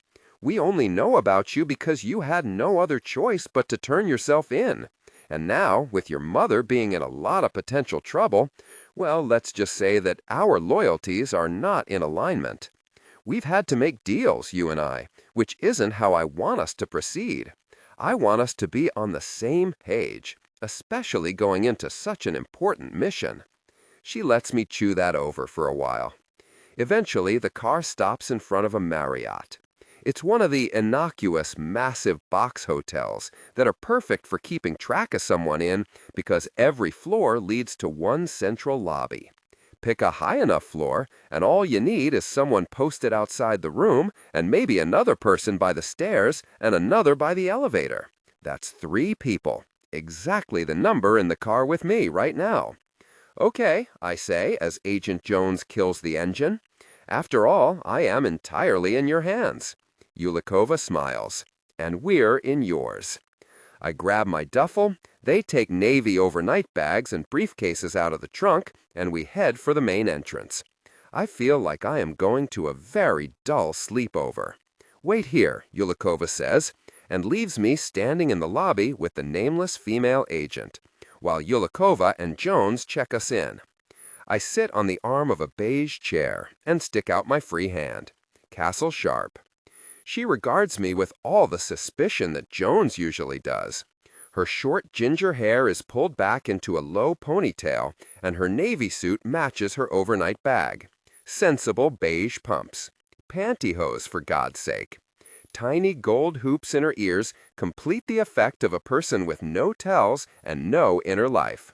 Speaker 2: We only know about you because you had no other choice but to turn yourself in. And now, with your mother being in a lot of potential trouble, well, let's just say that our loyalties are not in alignment. We've had to make deals, you and I, which isn't how I want us to proceed. I want us to be on the same page, especially going into such an important mission. She lets me chew that over for a while. Eventually, the car stops in front of a Marriott. It's one of the innocuous, massive box hotels that are perfect for keeping track of someone in because every floor leads to one central lobby. Pick a high enough floor, and all you need is someone posted outside the room, and maybe another person by the stairs, and another by the elevator. That's 3 people, exactly the number in the car with me right now. Okay, I say as Agent Jones kills the engine. After all, I am entirely in your hands. Yulikova smiles. And we're in yours. I grab my duffel, they take Navy overnight bags and briefcases out of the trunk, and we head for the main entrance. I feel like I am going to a very dull sleepover. Wait here, Yulikova says, and leaves me standing in the lobby with the nameless female agent, while Yulikova and Jones check us in. I sit on the arm of a beige chair and stick out my free hand. Cassel Sharpe. She regards me with all the suspicion that Jones usually does. Her short ginger hair is pulled back into a low ponytail, and her navy suit matches her overnight bag. Sensible beige pumps. Pantyhose, for God's sake. Tiny gold hoops in her ears complete the effect of a person with no tells and no inner life.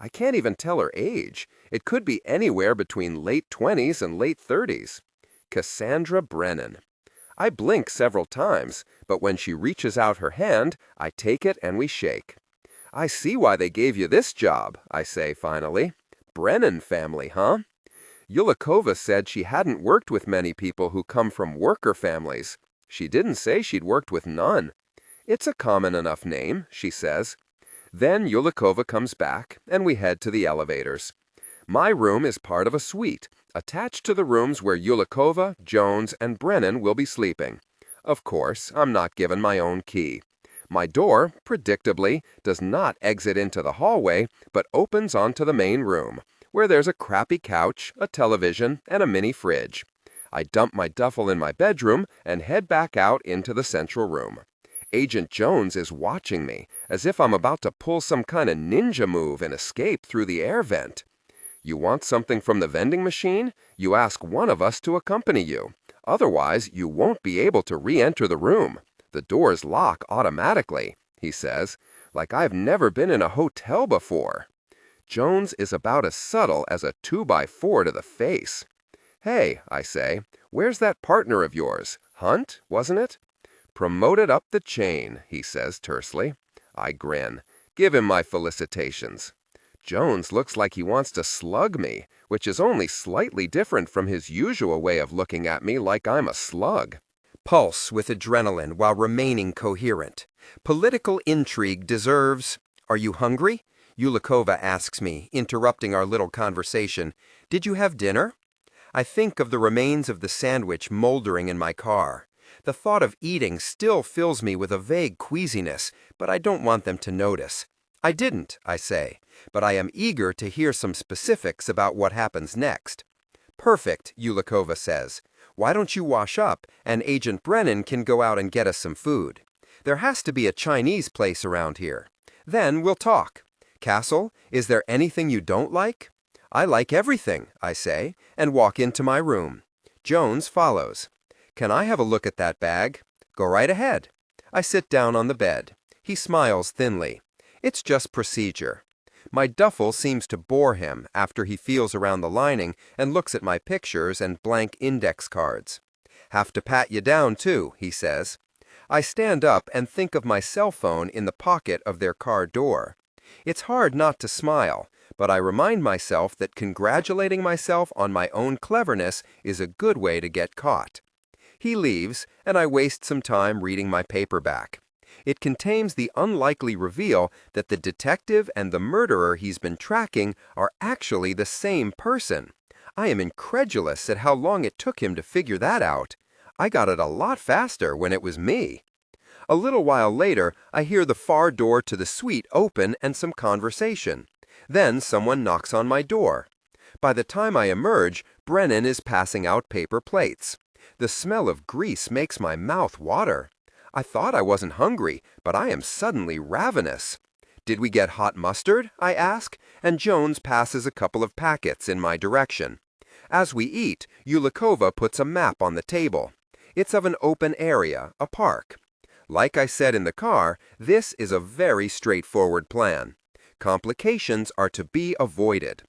Speaker 2: I can't even tell her age. It could be anywhere between late 20s and late 30s. Cassandra Brennan. I blink several times, but when she reaches out her hand, I take it and we shake. I see why they gave you this job, I say finally. Brennan family, huh? Yulikova said she hadn't worked with many people who come from worker families. She didn't say she'd worked with none. It's a common enough name, she says. Then Yulikova comes back, and we head to the elevators. My room is part of a suite, attached to the rooms where Yulikova, Jones, and Brennan will be sleeping. Of course, I'm not given my own key. My door, predictably, does not exit into the hallway, but opens onto the main room, where there's a crappy couch, a television, and a mini fridge. I dump my duffel in my bedroom and head back out into the central room. Agent Jones is watching me, as if I'm about to pull some kind of ninja move and escape through the air vent. You want something from the vending machine? You ask one of us to accompany you. Otherwise, you won't be able to re-enter the room. The doors lock automatically, he says, like I've never been in a hotel before. Jones is about as subtle as a 2x4 to the face. Hey, I say, where's that partner of yours? Hunt, wasn't it? Promoted up the chain, he says tersely. I grin. Give him my felicitations. Jones looks like he wants to slug me, which is only slightly different from his usual way of looking at me like I'm a slug.
Speaker 1: Pulse with adrenaline while remaining coherent. Political intrigue deserves... Are you hungry? Yulikova asks me, interrupting our little conversation. Did you have dinner? I think of the remains of the sandwich moldering in my car. The thought of eating still fills me with a vague queasiness, but I don't want them to notice. I didn't, I say, but I am eager to hear some specifics about what happens next. Perfect, Yulikova says. Why don't you wash up, and Agent Brennan can go out and get us some food. There has to be a Chinese place around here. Then we'll talk. Cassel, is there anything you don't like? I like everything, I say, and walk into my room. Jones follows. Can I have a look at that bag? Go right ahead. I sit down on the bed. He smiles thinly. It's just procedure. My duffel seems to bore him after he feels around the lining and looks at my pictures and blank index cards. Have to pat you down, too, he says. I stand up and think of my cell phone in the pocket of their car door. It's hard not to smile, but I remind myself that congratulating myself on my own cleverness is a good way to get caught. He leaves, and I waste some time reading my paperback. It contains the unlikely reveal that the detective and the murderer he's been tracking are actually the same person. I am incredulous at how long it took him to figure that out.
Speaker 2: I got it a lot faster when it was me. A little while later, I hear the far door to the suite open and some conversation. Then someone knocks on my door. By the time I emerge, Brennan is passing out paper plates. The smell of grease makes my mouth water. I thought I wasn't hungry, but I am suddenly ravenous. Did we get hot mustard? I ask, and Jones passes a couple of packets in my direction. As we eat, Yulikova puts a map on the table. It's of an open area, a park. Like I said in the car, this is a very straightforward plan. Complications are to be avoided.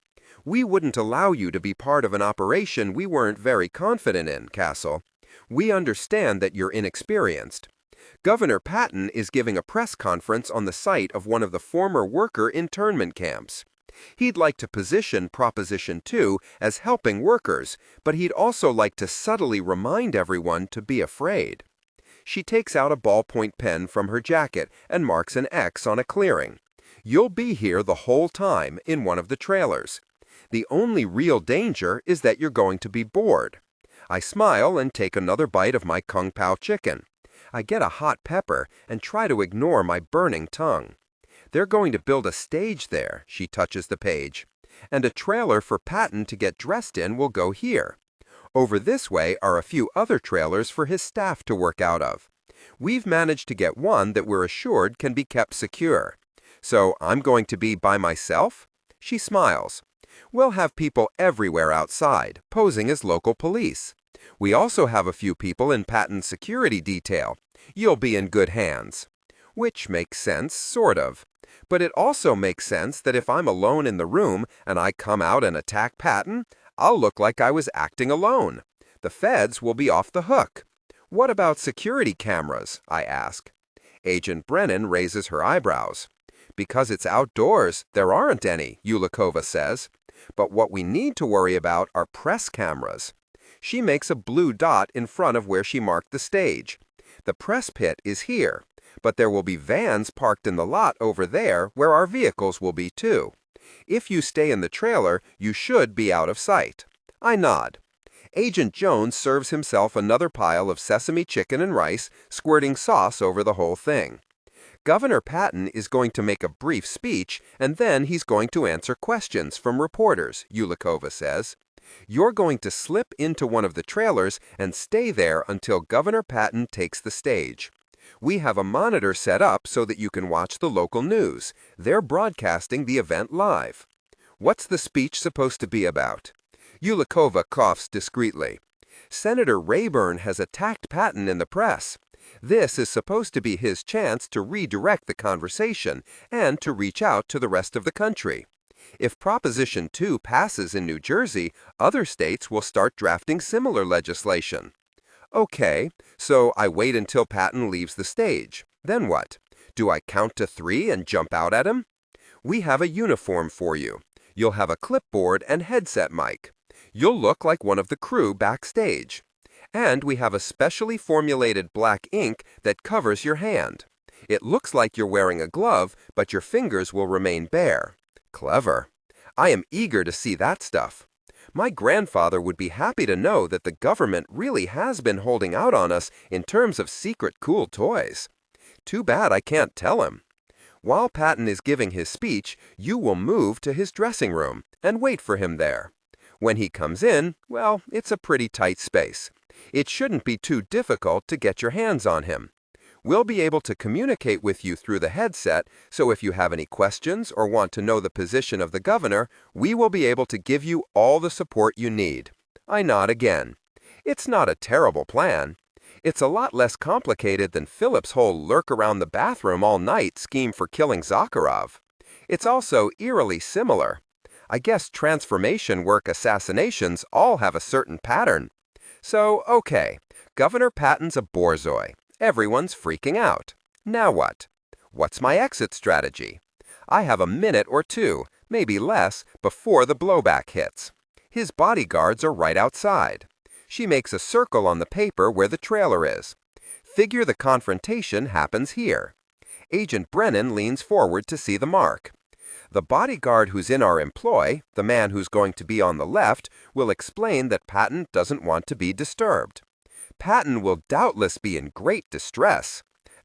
Speaker 2: We wouldn't allow you to be part of an operation we weren't very confident in, Cassel. We understand that you're inexperienced. Governor Patton is giving a press conference on the site of one of the former worker internment camps. He'd like to position Proposition 2 as helping workers, but he'd also like to subtly remind everyone to be afraid. She takes out a ballpoint pen from her jacket and marks an X on a clearing. You'll be here the whole time in one of the trailers. The only real danger is that you're going to be bored. I smile and take another bite of my Kung Pao chicken. I get a hot pepper and try to ignore my burning tongue. They're going to build a stage there, she touches the page, and a trailer for Patton to get dressed in will go here. Over this way are a few other trailers for his staff to work out of. We've managed to get one that we're assured can be kept secure. So I'm going to be by myself? She smiles. We'll have people everywhere outside, posing as local police. We also have a few people in Patton's security detail. You'll be in good hands. Which makes sense, sort of. But it also makes sense that if I'm alone in the room and I come out and attack Patton, I'll look like I was acting alone. The feds will be off the hook. What about security cameras? I ask. Agent Brennan raises her eyebrows. Because it's outdoors, there aren't any, Yulikova says. But what we need to worry about are press cameras. She makes a blue dot in front of where she marked the stage. The press pit is here, but there will be vans parked in the lot over there where our vehicles will be too. If you stay in the trailer, you should be out of sight. I nod. Agent Jones serves himself another pile of sesame chicken and rice, squirting sauce over the whole thing. Governor Patton is going to make a brief speech, and then he's going to answer questions from reporters, Yulikova says. You're going to slip into one of the trailers and stay there until Governor Patton takes the stage. We have a monitor set up so that you can watch the local news. They're broadcasting the event live. What's the speech supposed to be about? Yulikova coughs discreetly. Senator Rayburn has attacked Patton in the press. This is supposed to be his chance to redirect the conversation and to reach out to the rest of the country. If Proposition 2 passes in New Jersey, other states will start drafting similar legislation. Okay, so I wait until Patton leaves the stage. Then what? Do I count to 3 and jump out at him? We have a uniform for you. You'll have a clipboard and headset mic. You'll look like one of the crew backstage. And we have a specially formulated black ink that covers your hand. It looks like you're wearing a glove, but your fingers will remain bare. Clever. I am eager to see that stuff. My grandfather would be happy to know that the government really has been holding out on us in terms of secret cool toys. Too bad I can't tell him. While Patton is giving his speech, you will move to his dressing room and wait for him there. When he comes in, well, it's a pretty tight space. It shouldn't be too difficult to get your hands on him. We'll be able to communicate with you through the headset, so if you have any questions or want to know the position of the governor, we will be able to give you all the support you need. I nod again. It's not a terrible plan. It's a lot less complicated than Philip's whole lurk around the bathroom all night scheme for killing Zakharov. It's also eerily similar. I guess transformation work assassinations all have a certain pattern. So, okay, Governor Patton's a borzoi. Everyone's freaking out. Now what? What's my exit strategy? I have a minute or two, maybe less, before the blowback hits. His bodyguards are right outside. She makes a circle on the paper where the trailer is. Figure the confrontation happens here. Agent Brennan leans forward to see the mark. The bodyguard who's in our employ, the man who's going to be on the left, will explain that Patton doesn't want to be disturbed. Patton will doubtless be in great distress.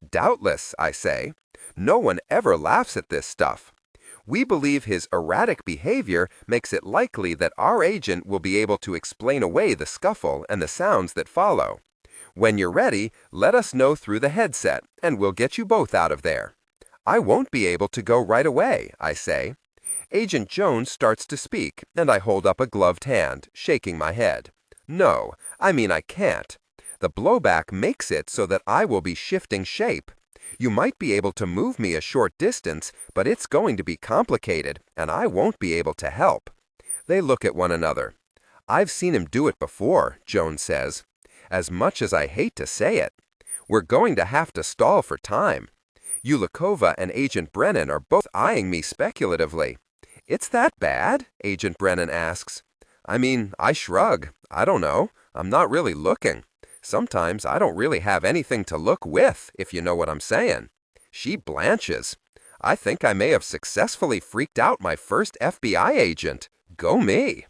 Speaker 2: Doubtless, I say. No one ever laughs at this stuff. We believe his erratic behavior makes it likely that our agent will be able to explain away the scuffle and the sounds that follow. When you're ready, let us know through the headset, and we'll get you both out of there. I won't be able to go right away, I say. Agent Jones starts to speak, and I hold up a gloved hand, shaking my head. No, I mean I can't. The blowback makes it so that I will be shifting shape. You might be able to move me a short distance, but it's going to be complicated, and I won't be able to help. They look at one another. I've seen him do it before, Jones says. As much as I hate to say it. We're going to have to stall for time. Ulikova and Agent Brennan are both eyeing me speculatively. It's that bad? Agent Brennan asks. I mean, I shrug. I don't know. I'm not really looking. Sometimes I don't really have anything to look with, if you know what I'm saying. She blanches. I think I may have successfully freaked out my first FBI agent. Go me.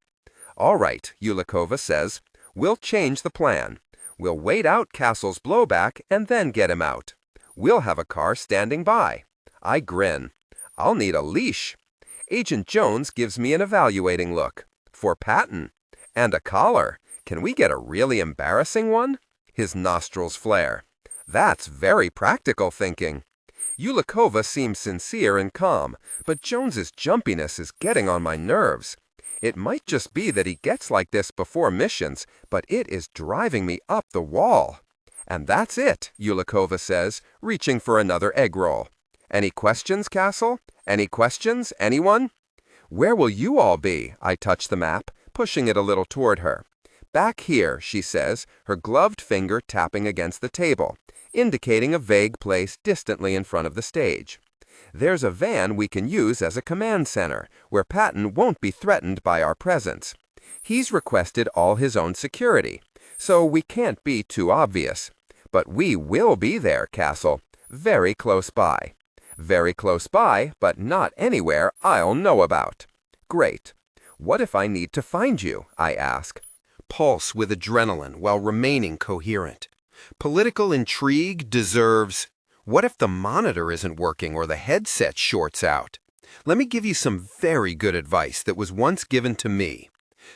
Speaker 2: All right, Ulikova says. We'll change the plan. We'll wait out Cassel's blowback and then get him out. We'll have a car standing by. I grin. I'll need a leash. Agent Jones gives me an evaluating look. For Patton. And a collar. Can we get a really embarrassing one? His nostrils flare. That's very practical thinking. Ulikova seems sincere and calm, but Jones's jumpiness is getting on my nerves. It might just be that he gets like this before missions, but it is driving me up the wall. And that's it, Ulikova says, reaching for another egg roll. Any questions, Cassel? Any questions? Anyone? Where will you all be? I touch the map, pushing it a little toward her. Back here, she says, her gloved finger tapping against the table, indicating a vague place distantly in front of the stage. There's a van we can use as a command center, where Patton won't be threatened by our presence. He's requested all his own security, so we can't be too obvious. But we will be there, Cassel, very close by. Very close by, but not anywhere I'll know about. Great. What if I need to find you? I ask.
Speaker 1: Pulse with adrenaline while remaining coherent. Political intrigue deserves... What if the monitor isn't working or the headset shorts out? Let me give you some very good advice that was once given to me.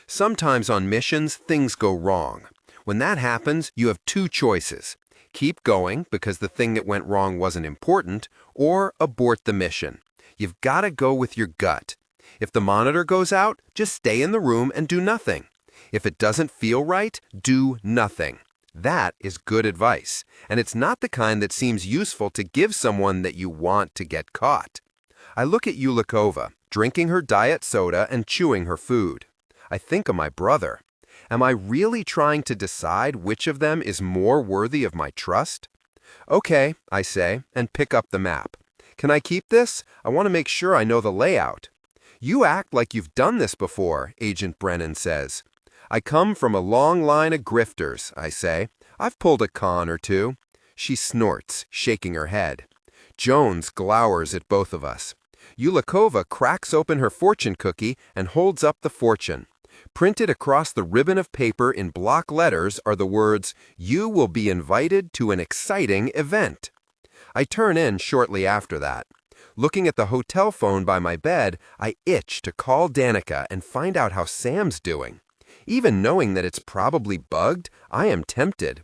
Speaker 1: Sometimes on missions, things go wrong. When that happens, you have two choices. Keep going because the thing that went wrong wasn't important, or abort the mission. You've got to go with your gut. If the monitor goes out, just stay in the room and do nothing. If it doesn't feel right, do nothing. That is good advice, and it's not the kind that seems useful to give someone that you want to get caught. I look at Ulikova, drinking her diet soda and chewing her food. I think of my brother. Am I really trying to decide which of them is more worthy of my trust? Okay, I say, and pick up the map. Can I keep this? I want to make sure I know the layout. You act like you've done this before, Agent Brennan says. I come from a long line of grifters, I say. I've pulled a con or two. She snorts, shaking her head. Jones glowers at both of us. Ulikova cracks open her fortune cookie and holds up the fortune. Printed across the ribbon of paper in block letters are the words, "You will be invited to an exciting event." I turn in shortly after that. Looking at the hotel phone by my bed, I itch to call Danica and find out how Sam's doing. Even knowing that it's probably bugged, I am tempted.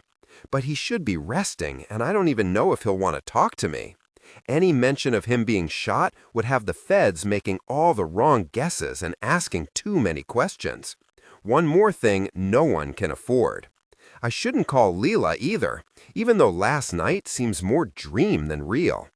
Speaker 1: But he should be resting, and I don't even know if he'll want to talk to me. Any mention of him being shot would have the feds making all the wrong guesses and asking too many questions. One more thing no one can afford. I shouldn't call Leela either, even though last night seems more dream than real.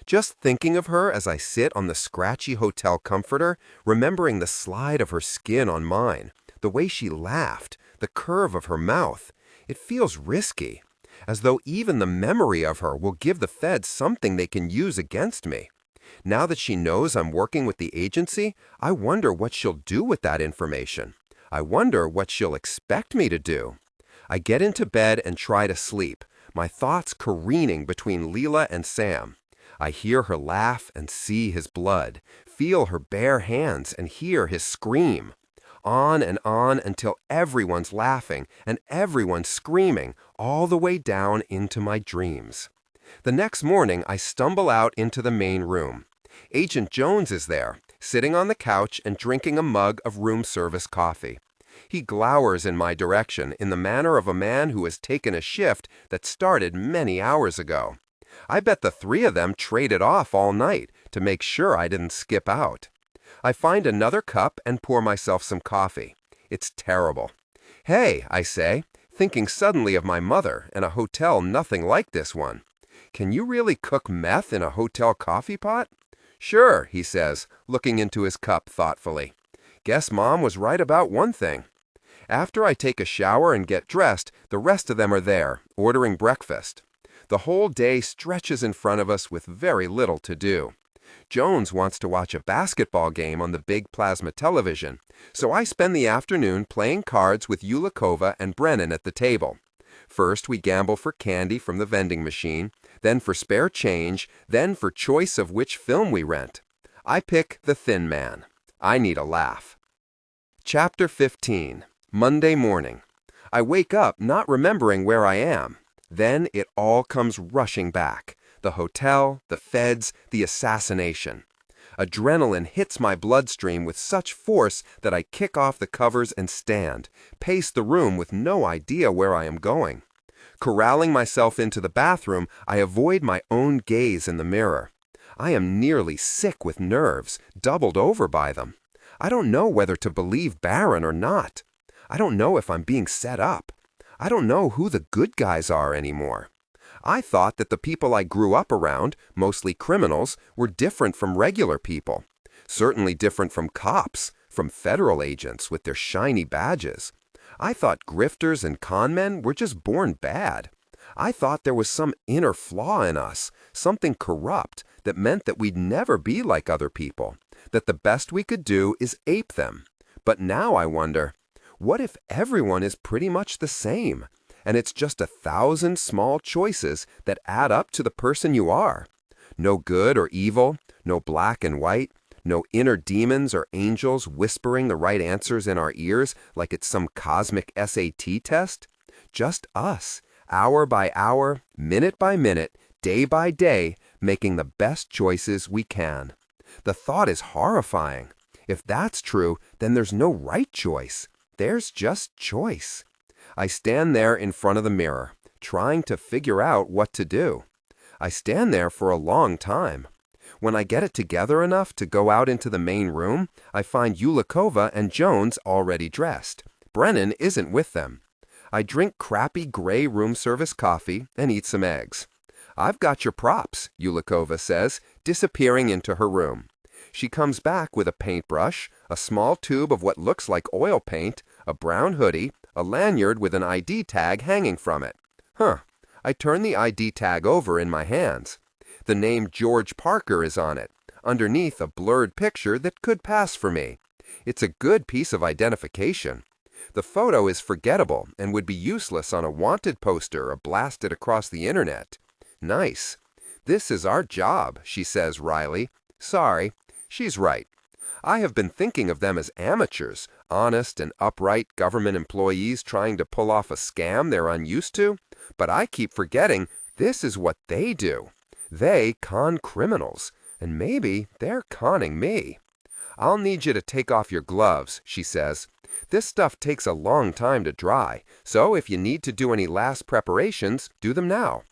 Speaker 1: Just thinking of her as I sit on the scratchy hotel comforter, remembering the slide of her skin on mine, the way she laughed, the curve of her mouth, it feels risky, as though even the memory of her will give the feds something they can use against me. Now that she knows I'm working with the agency, I wonder what she'll do with that information. I wonder what she'll expect me to do. I get into bed and try to sleep, my thoughts careening between Leela and Sam. I hear her laugh and see his blood, feel her bare hands and hear his scream.
Speaker 2: on until everyone's laughing and everyone's screaming all the way down into my dreams. The next morning, I stumble out into the main room. Agent Jones is there, sitting on the couch and drinking a mug of room service coffee. He glowers in my direction in the manner of a man who has taken a shift that started many hours ago. I bet the three of them traded off all night to make sure I didn't skip out. I find another cup and pour myself some coffee. It's terrible. "Hey," I say, thinking suddenly of my mother and a hotel nothing like this one. "Can you really cook meth in a hotel coffee pot?" "Sure," he says, looking into his cup thoughtfully. "Guess Mom was right about one thing." After I take a shower and get dressed, the rest of them are there, ordering breakfast. The whole day stretches in front of us with very little to do. Jones wants to watch a basketball game on the big plasma television, so I spend the afternoon playing cards with Yulikova and Brennan at the table. First, we gamble for candy from the vending machine, then for spare change, then for choice of which film we rent. I pick The Thin Man. I need a laugh. Chapter 15. Monday morning. I wake up not remembering where I am. Then it all comes rushing back. The hotel, the feds, the assassination. Adrenaline hits my bloodstream with such force that I kick off the covers and stand, pace the room with no idea where I am going. Corralling myself into the bathroom, I avoid my own gaze in the mirror. I am nearly sick with nerves, doubled over by them. I don't know whether to believe Barron or not. I don't know if I'm being set up. I don't know who the good guys are anymore. I thought that the people I grew up around, mostly criminals, were different from regular people. Certainly different from cops, from federal agents with their shiny badges. I thought grifters and con men were just born bad. I thought there was some inner flaw in us, something corrupt, that meant that we'd never be like other people, that the best we could do is ape them. But now I wonder, what if everyone is pretty much the same, and it's just 1,000 small choices that add up to the person you are? No good or evil, no black and white, no inner demons or angels whispering the right answers in our ears like it's some cosmic SAT test. Just us, hour by hour, minute by minute, day by day, making the best choices we can. The thought is horrifying. If that's true, then there's no right choice. There's just choice. I stand there in front of the mirror, trying to figure out what to do. I stand there for a long time. When I get it together enough to go out into the main room, I find Yulikova and Jones already dressed. Brennan isn't with them. I drink crappy gray room service coffee and eat some eggs. "I've got your props," Yulikova says, disappearing into her room. She comes back with a paintbrush, a small tube of what looks like oil paint, a brown hoodie, a lanyard with an ID tag hanging from it. I turn the ID tag over in my hands. The name George Parker is on it, underneath a blurred picture that could pass for me. It's a good piece of identification. The photo is forgettable and would be useless on a wanted poster or blasted across the internet. Nice. "This is our job," she says wryly. Sorry. She's right. I have been thinking of them as amateurs, honest and upright government employees trying to pull off a scam they're unused to, but I keep forgetting this is what they do. They con criminals, and maybe they're conning me. "I'll need you to take off your gloves," she says. "This stuff takes a long time to dry, so if you need to do any last preparations, do them now."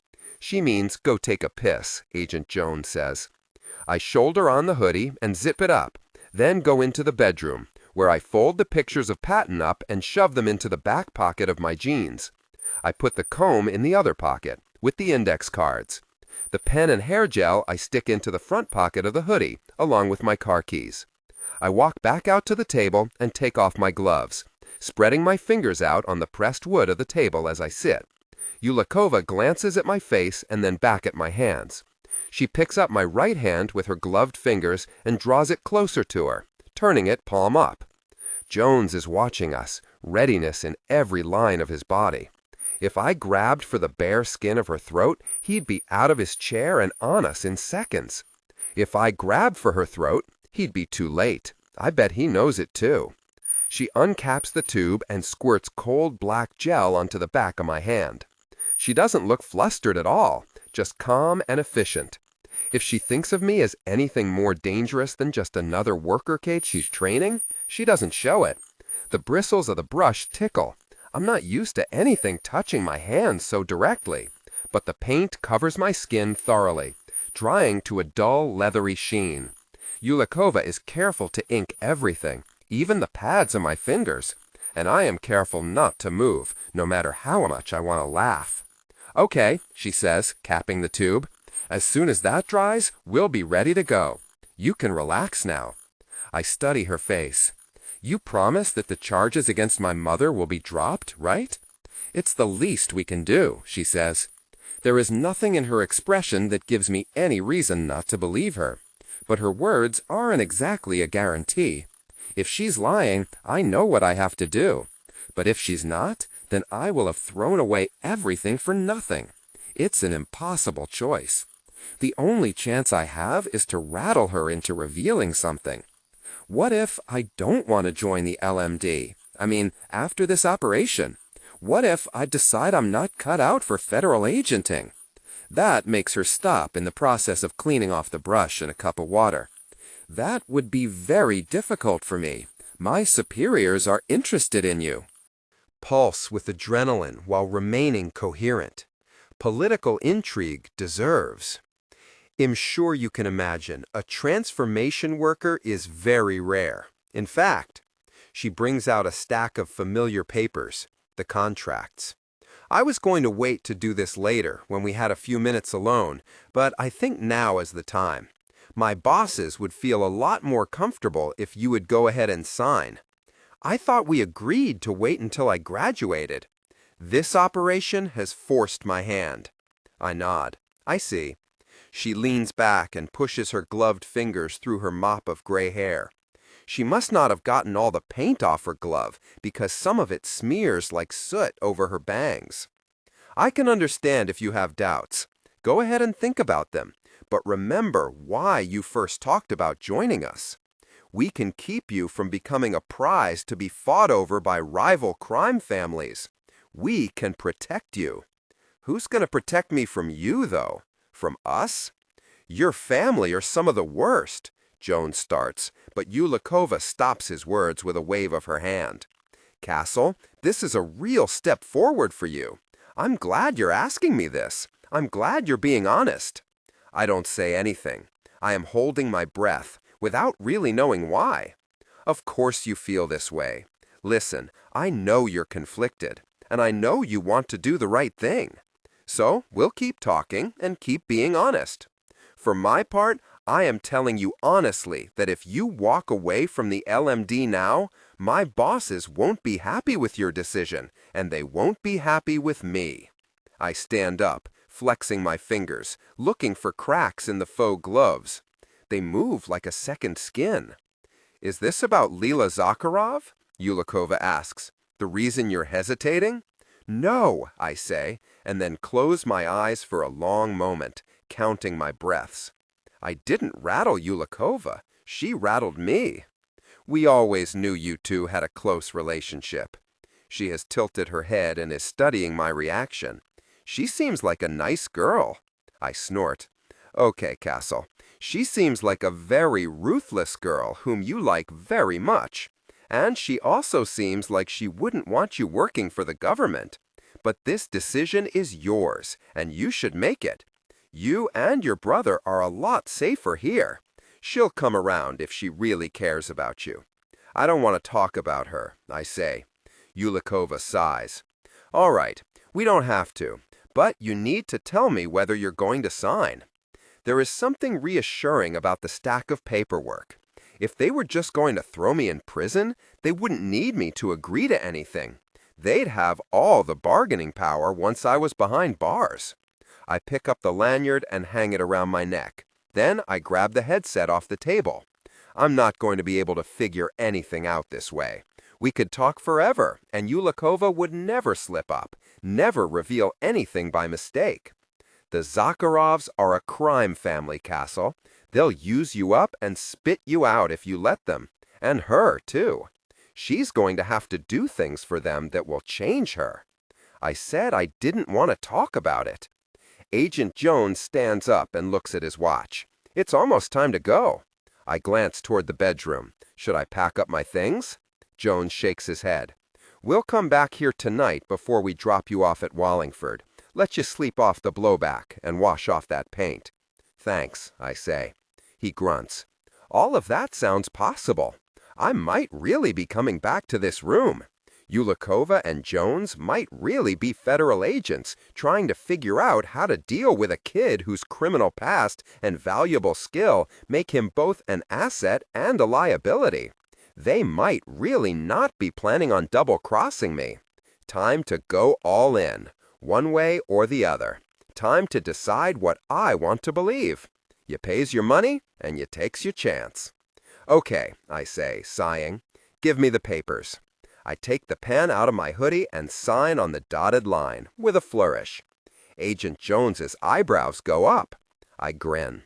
Speaker 2: She means go take a piss, Agent Jones says. I shoulder on the hoodie and zip it up, then go into the bedroom, where I fold the pictures of Patton up and shove them into the back pocket of my jeans. I put the comb in the other pocket, with the index cards. The pen and hair gel I stick into the front pocket of the hoodie, along with my car keys. I walk back out to the table and take off my gloves, spreading my fingers out on the pressed wood of the table as I sit. Yulikova glances at my face and then back at my hands. She picks up my right hand with her gloved fingers and draws it closer to her, turning it palm up. Jones is watching us, readiness in every line of his body. If I grabbed for the bare skin of her throat, he'd be out of his chair and on us in seconds. If I grabbed for her throat, he'd be too late. I bet he knows it too. She uncaps the tube and squirts cold black gel onto the back of my hand. She doesn't look flustered at all, just calm and efficient. If she thinks of me as anything more dangerous than just another worker Kate she's training, she doesn't show it. The bristles of the brush tickle. I'm not used to anything touching my hands so directly, but the paint covers my skin thoroughly, drying to a dull, leathery sheen. Yulikova is careful to ink everything, even the pads of my fingers, and I am careful not to move, no matter how much I want to laugh. "Okay," she says, capping the tube. "As soon as that dries, we'll be ready to go. You can relax now." I study her face. "You promise that the charges against my mother will be dropped, right?" "It's the least we can do," she says. There is nothing in her expression that gives me any reason not to believe her. But her words aren't exactly a guarantee. If she's lying, I know what I have to do. But if she's not, then I will have thrown away everything for nothing. It's an impossible choice. The only chance I have is to rattle her into revealing something. What if I don't want to join the LMD? I mean, after this operation. What if I decide I'm not cut out for federal agenting? That makes her stop in the process of cleaning off the brush in a cup of water. That would be very difficult for me. My superiors are interested in you.
Speaker 1: Pulse with adrenaline while remaining coherent. Political intrigue deserves. I'm sure you can imagine, a transformation worker is very rare. In fact, she brings out a stack of familiar papers, the contracts. I was going to wait to do this later, when we had a few minutes alone, but I think now is the time. My bosses would feel a lot more comfortable if you would go ahead and sign. I thought we agreed to wait until I graduated. This operation has forced my hand. I nod. I see. She leans back and pushes her gloved fingers through her mop of gray hair. She must not have gotten all the paint off her glove, because some of it smears like soot over her bangs. I can understand if you have doubts. Go ahead and think about them, but remember why you first talked about joining us. We can keep you from becoming a prize to be fought over by rival crime families. We can protect you. Who's going to protect me from you, though? From us? Your family are some of the worst. Jones starts, but Yulikova stops his words with a wave of her hand. Cassel, this is a real step forward for you. I'm glad you're asking me this. I'm glad you're being honest. I don't say anything. I am holding my breath, without really knowing why. Of course you feel this way. Listen, I know you're conflicted, and I know you want to do the right thing. So we'll keep talking and keep being honest. For my part, I am telling you honestly that if you walk away from the LMD now, my bosses won't be happy with your decision, and they won't be happy with me. I stand up, flexing my fingers, looking for cracks in the faux gloves. They move like a second skin. Is this about Lila Zakharov? Yulikova asks. The reason you're hesitating? No, I say, and then close my eyes for a long moment, counting my breaths. I didn't rattle Yulikova. She rattled me. We always knew you two had a close relationship. She has tilted her head and is studying my reaction. She seems like a nice girl. I snort. Okay, Cassel. She seems like a very ruthless girl whom you like very much. And she also seems like she wouldn't want you working for the government. But this decision is yours, and you should make it. You and your brother are a lot safer here. She'll come around if she really cares about you. I don't want to talk about her, I say. Yulikova sighs. All right, we don't have to, but you need to tell me whether you're going to sign. There is something reassuring about the stack of paperwork. If they were just going to throw me in prison, they wouldn't need me to agree to anything. They'd have all the bargaining power once I was behind bars. I pick up the lanyard and hang it around my neck. Then I grab the headset off the table. I'm not going to be able to figure anything out this way. We could talk forever, and Yulikova would never slip up, never reveal anything by mistake. The Zakharovs are a crime family, Cassel. They'll use you up and spit you out if you let them. And her, too.
Speaker 2: She's going to have to do things for them that will change her. I said I didn't want to talk about it. Agent Jones stands up and looks at his watch. It's almost time to go. I glance toward the bedroom. Should I pack up my things? Jones shakes his head. We'll come back here tonight before we drop you off at Wallingford. Let you sleep off the blowback and wash off that paint. Thanks, I say. He grunts. All of that sounds possible. I might really be coming back to this room. Yulikova and Jones might really be federal agents trying to figure out how to deal with a kid whose criminal past and valuable skill make him both an asset and a liability. They might really not be planning on double-crossing me. Time to go all in, one way or the other. Time to decide what I want to believe. You pays your money and you takes your chance. Okay, I say, sighing. Give me the papers. I take the pen out of my hoodie and sign on the dotted line, with a flourish. Agent Jones's eyebrows go up. I grin.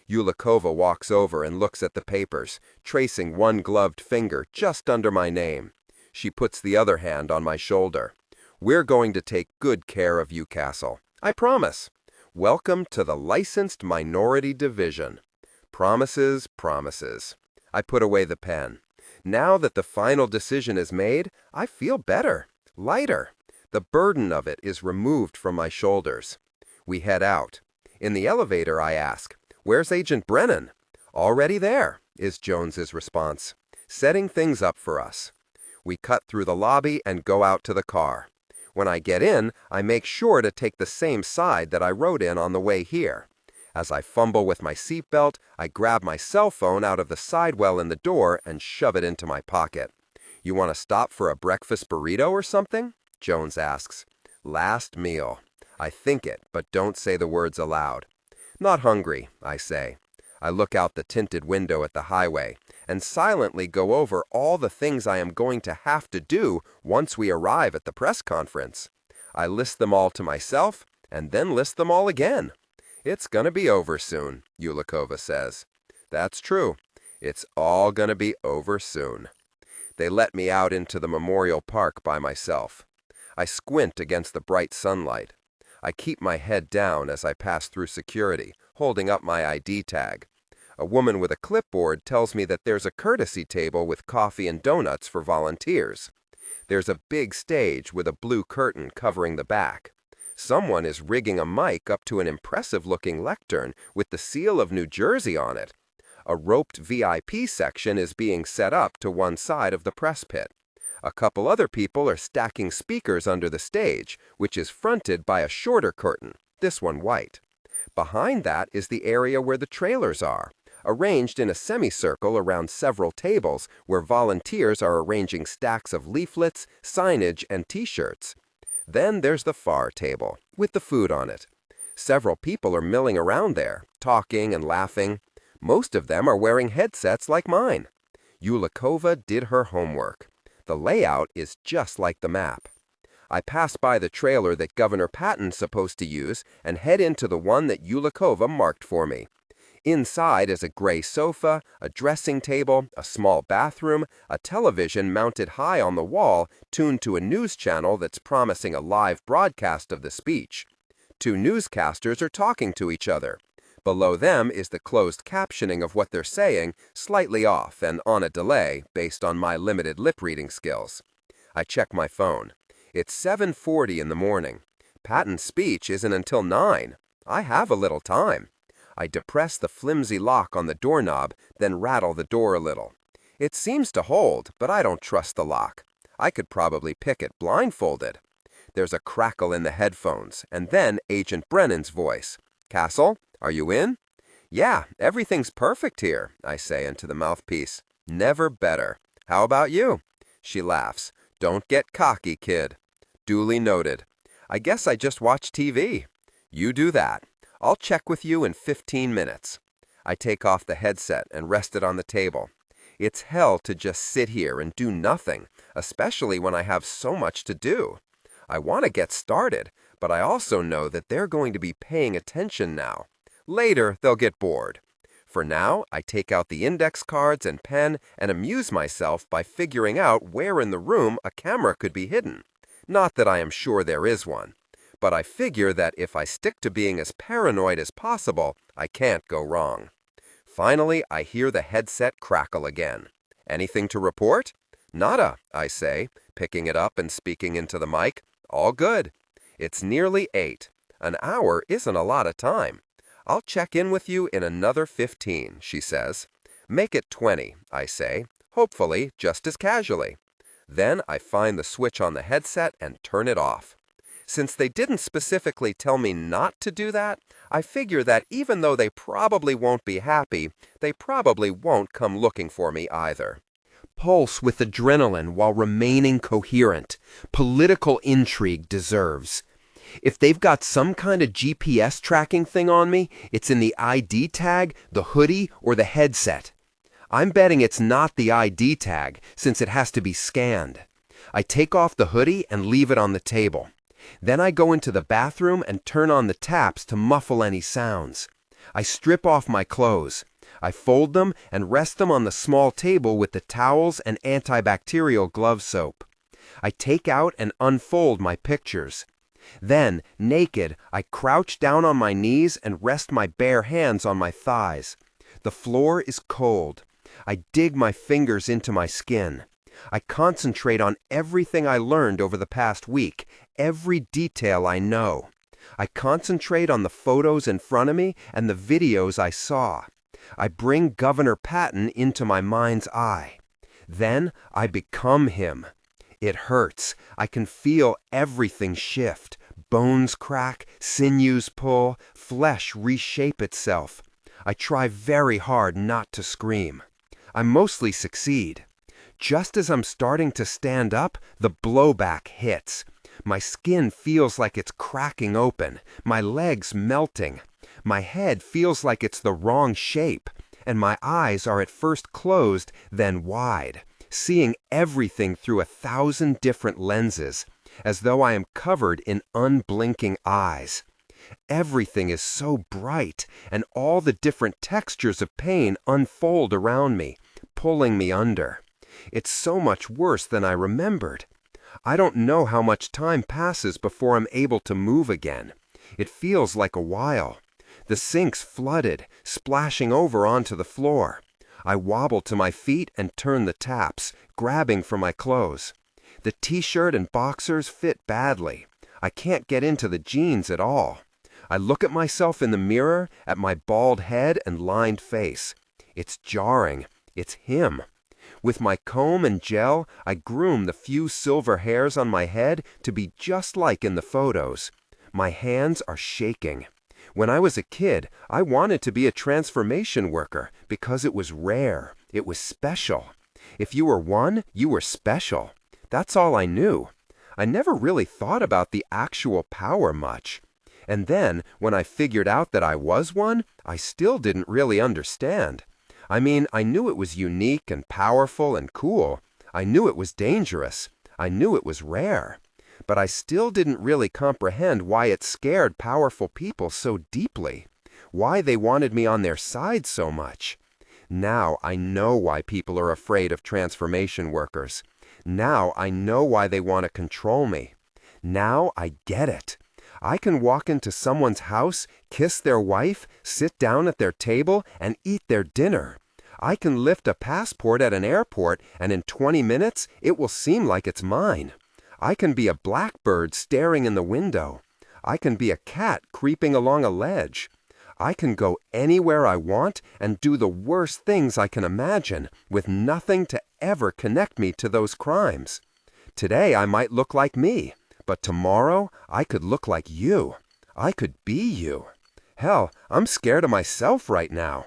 Speaker 2: Yulikova walks over and looks at the papers, tracing one gloved finger just under my name. She puts the other hand on my shoulder. We're going to take good care of you, Cassel. I promise. Welcome to the Licensed Minority Division. Promises, promises. I put away the pen. Now that the final decision is made, I feel better, lighter. The burden of it is removed from my shoulders. We head out. In the elevator, I ask, "Where's Agent Brennan?" "Already there," is Jones's response, setting things up for us. We cut through the lobby and go out to the car. When I get in, I make sure to take the same side that I rode in on the way here. As I fumble with my seatbelt, I grab my cell phone out of the sidewell in the door and shove it into my pocket. "You want to stop for a breakfast burrito or something?" Jones asks. Last meal. I think it, but don't say the words aloud. "Not hungry," I say. I look out the tinted window at the highway and silently go over all the things I am going to have to do once we arrive at the press conference. I list them all to myself and then list them all again. "It's gonna be over soon," Yulikova says. That's true. It's all gonna be over soon. They let me out into the Memorial Park by myself. I squint against the bright sunlight. I keep my head down as I pass through security, holding up my ID tag. A woman with a clipboard tells me that there's a courtesy table with coffee and donuts for volunteers. There's a big stage with a blue curtain covering the back. Someone is rigging a mic up to an impressive-looking lectern with the seal of New Jersey on it. A roped VIP section is being set up to one side of the press pit. A couple other people are stacking speakers under the stage, which is fronted by a shorter curtain, this one white. Behind that is the area where the trailers are, arranged in a semicircle around several tables where volunteers are arranging stacks of leaflets, signage, and T-shirts. Then there's the far table, with the food on it. Several people are milling around there, talking and laughing. Most of them are wearing headsets like mine. Yulikova did her homework. The layout is just like the map. I pass by the trailer that Governor Patton's supposed to use and head into the one that Yulikova marked for me. Inside is a gray sofa, a dressing table, a small bathroom, a television mounted high on the wall tuned to a news channel that's promising a live broadcast of the speech. Two newscasters are talking to each other. Below them is the closed captioning of what they're saying, slightly off and on a delay based on my limited lip-reading skills. I check my phone. It's 7:40 in the morning. Patton's speech isn't until 9. I have a little time. I depress the flimsy lock on the doorknob, then rattle the door a little. It seems to hold, but I don't trust the lock. I could probably pick it blindfolded. There's a crackle in the headphones, and then Agent Brennan's voice. "Cassel, are you in?" "Yeah, everything's perfect here," I say into the mouthpiece. "Never better. How about you?" She laughs. "Don't get cocky, kid." Duly noted. "I guess I just watch TV." "You do that. I'll check with you in 15 minutes. I take off the headset and rest it on the table. It's hell to just sit here and do nothing, especially when I have so much to do. I want to get started, but I also know that they're going to be paying attention now. Later, they'll get bored. For now, I take out the index cards and pen and amuse myself by figuring out where in the room a camera could be hidden. Not that I am sure there is one, but I figure that if I stick to being as paranoid as possible, I can't go wrong. Finally, I hear the headset crackle again. Anything to report? Nada, I say, picking it up and speaking into the mic. All good. It's nearly 8. An hour isn't a lot of time. I'll check in with you in another 15, she says. Make it 20, I say, hopefully just as casually. Then I find the switch on the headset and turn it off. Since they didn't specifically tell me not to do that, I figure that even though they probably won't be happy, they probably won't come looking for me either.
Speaker 1: Pulse with adrenaline while remaining coherent. Political intrigue deserves. If they've got some kind of GPS tracking thing on me, it's in the ID tag, the hoodie, or the headset. I'm betting it's not the ID tag, since it has to be scanned. I take off the hoodie and leave it on the table. Then I go into the bathroom and turn on the taps to muffle any sounds. I strip off my clothes. I fold them and rest them on the small table with the towels and antibacterial glove soap. I take out and unfold my pictures. Then, naked, I crouch down on my knees and rest my bare hands on my thighs. The floor is cold. I dig my fingers into my skin. I concentrate on everything I learned over the past week, every detail I know. I concentrate on the photos in front of me and the videos I saw. I bring Governor Patton into my mind's eye. Then I become him. It hurts. I can feel everything shift. Bones crack, sinews pull, flesh reshape itself. I try very hard not to scream. I mostly succeed. Just as I'm starting to stand up, the blowback hits. My skin feels like it's cracking open, my legs melting. My head feels like it's the wrong shape, and my eyes are at first closed, then wide, seeing everything through 1,000 different lenses, as though I am covered in unblinking eyes. Everything is so bright, and all the different textures of pain unfold around me, pulling me under. It's so much worse than I remembered. I don't know how much time passes before I'm able to move again. It feels like a while. The sink's flooded, splashing over onto the floor. I wobble to my feet and turn the taps, grabbing for my clothes. The t-shirt and boxers fit badly. I can't get into the jeans at all. I look at myself in the mirror, at my bald head and lined face. It's jarring. It's him. With my comb and gel, I groom the few silver hairs on my head to be just like in the photos. My hands are shaking. When I was a kid, I wanted to be a transformation worker because it was rare. It was special. If you were one, you were special. That's all I knew. I never really thought about the actual power much. And then, when I figured out that I was one, I still didn't really understand. I mean, I knew it was unique and powerful and cool. I knew it was dangerous. I knew it was rare. But I still didn't really comprehend why it scared powerful people so deeply. Why they wanted me on their side so much. Now I know why people are afraid of transformation workers. Now I know why they want to control me. Now I get it. I can walk into someone's house, kiss their wife, sit down at their table, and eat their dinner. I can lift a passport at an airport, and in 20 minutes, it will seem like it's mine. I can be a blackbird staring in the window. I can be a cat creeping along a ledge. I can go anywhere I want and do the worst things I can imagine, with nothing to ever connect me to those crimes. Today I might look like me, but tomorrow I could look like you. I could be you. Hell, I'm scared of myself right now.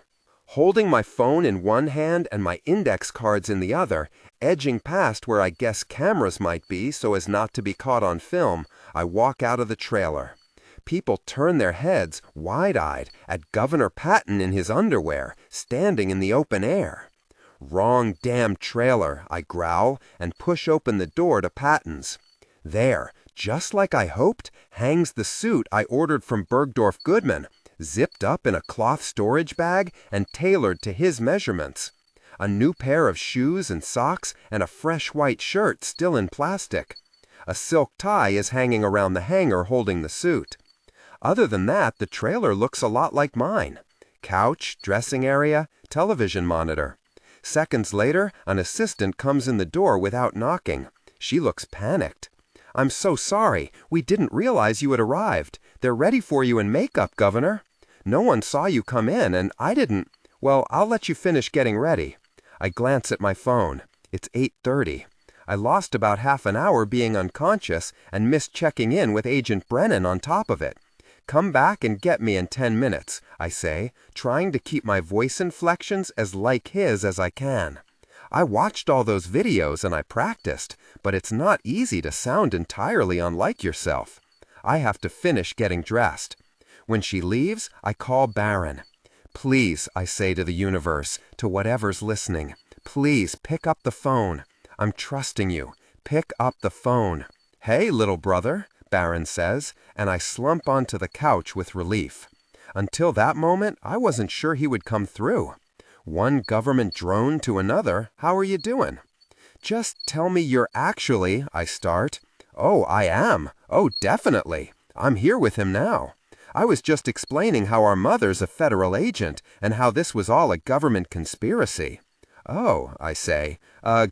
Speaker 1: Holding my phone in one hand and my index cards in the other, edging past where I guess cameras might be so as not to be caught on film, I walk out of the trailer. People turn their heads, wide-eyed, at Governor Patton in his underwear, standing in the open air. Wrong damn trailer, I growl, and push open the door to Patton's. There, just like I hoped, hangs the suit I ordered from Bergdorf Goodman.
Speaker 2: zipped up in a cloth storage bag and tailored to his measurements. A new pair of shoes and socks and a fresh white shirt still in plastic. A silk tie is hanging around the hanger holding the suit. Other than that, the trailer looks a lot like mine. Couch, dressing area, television monitor. Seconds later, an assistant comes in the door without knocking. She looks panicked. "I'm so sorry. We didn't realize you had arrived. They're ready for you in makeup, Governor. No one saw you come in, and I didn't. Well, I'll let you finish getting ready." I glance at my phone. It's 8:30. I lost about half an hour being unconscious and missed checking in with Agent Brennan on top of it. "Come back and get me in 10 minutes, I say, trying to keep my voice inflections as like his as I can. I watched all those videos and I practiced, but it's not easy to sound entirely unlike yourself. I have to finish getting dressed. When she leaves, I call Baron. "Please," I say to the universe, to whatever's listening, "please pick up the phone. I'm trusting you. Pick up the phone." "Hey, little brother," Baron says, and I slump onto the couch with relief. Until that moment, I wasn't sure he would come through. One government drone to another, how are you doing? "Just tell me you're actually," I start. "Oh, I am. Oh, definitely. I'm here with him now. I was just explaining how our mother's a federal agent and how this was all a government conspiracy." "Oh," I say.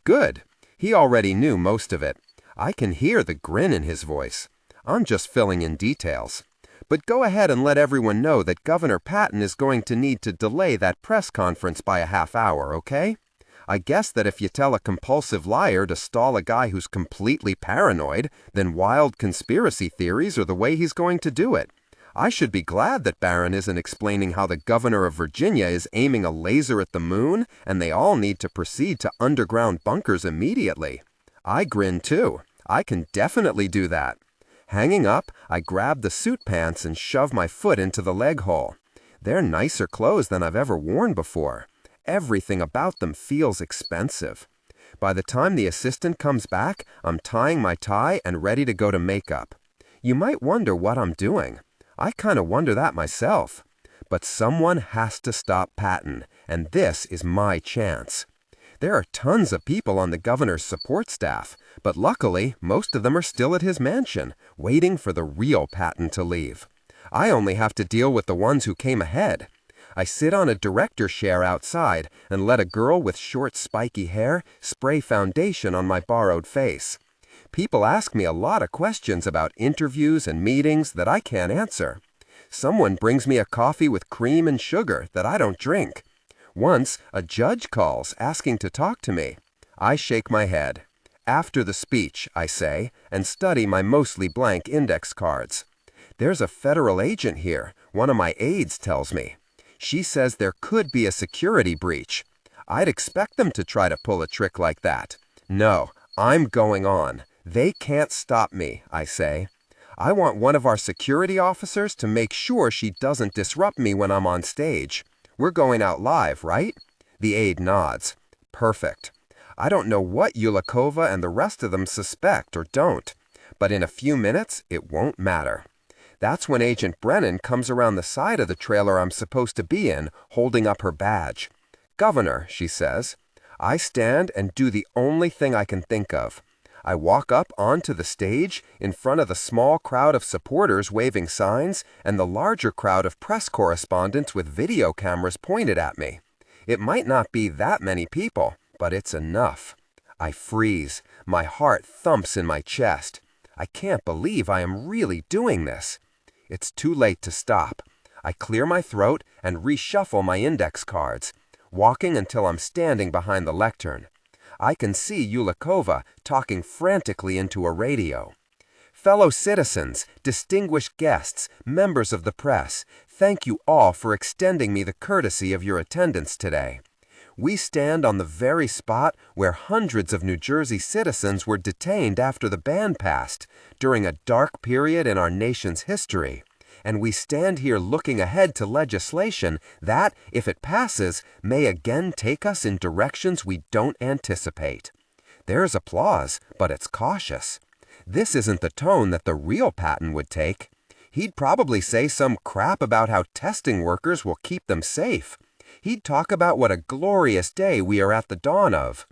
Speaker 2: Good. He already knew most of it. I can hear the grin in his voice. I'm just filling in details. "But go ahead and let everyone know that Governor Patton is going to need to delay that press conference by a half hour, okay? I guess that if you tell a compulsive liar to stall a guy who's completely paranoid, then wild conspiracy theories are the way he's going to do it. I should be glad that Barron isn't explaining how the governor of Virginia is aiming a laser at the moon and they all need to proceed to underground bunkers immediately. I grin too. I can definitely do that. Hanging up, I grab the suit pants and shove my foot into the leg hole. They're nicer clothes than I've ever worn before. Everything about them feels expensive. By the time the assistant comes back, I'm tying my tie and ready to go to makeup. You might wonder what I'm doing. I kind of wonder that myself. But someone has to stop Patton, and this is my chance. There are tons of people on the governor's support staff, but luckily, most of them are still at his mansion, waiting for the real Patton to leave. I only have to deal with the ones who came ahead. I sit on a director's chair outside and let a girl with short spiky hair spray foundation on my borrowed face. People ask me a lot of questions about interviews and meetings that I can't answer. Someone brings me a coffee with cream and sugar that I don't drink. Once, a judge calls asking to talk to me. I shake my head. After the speech, I say, and study my mostly blank index cards. There's a federal agent here, one of my aides tells me. She says there could be a security breach. I'd expect them to try to pull a trick like that. No, I'm going on. They can't stop me, I say. I want one of our security officers to make sure she doesn't disrupt me when I'm on stage. We're going out live, right? The aide nods. Perfect. I don't know what Yulikova and the rest of them suspect or don't, but in a few minutes, it won't matter. That's when Agent Brennan comes around the side of the trailer I'm supposed to be in, holding up her badge. "Governor," she says. I stand and do the only thing I can think of. I walk up onto the stage in front of the small crowd of supporters waving signs and the larger crowd of press correspondents with video cameras pointed at me. It might not be that many people, but it's enough. I freeze. My heart thumps in my chest. I can't believe I am really doing this. It's too late to stop. I clear my throat and reshuffle my index cards, walking until I'm standing behind the lectern. I can see Yulikova talking frantically into a radio. "Fellow citizens, distinguished guests, members of the press, thank you all for extending me the courtesy of your attendance today. We stand on the very spot where hundreds of New Jersey citizens were detained after the ban passed, during a dark period in our nation's history. And we stand here looking ahead to legislation that, if it passes, may again take us in directions we don't anticipate." There's applause, but it's cautious. This isn't the tone that the real Patton would take. He'd probably say some crap about how testing workers will keep them safe. He'd talk about what a glorious day we are at the dawn of.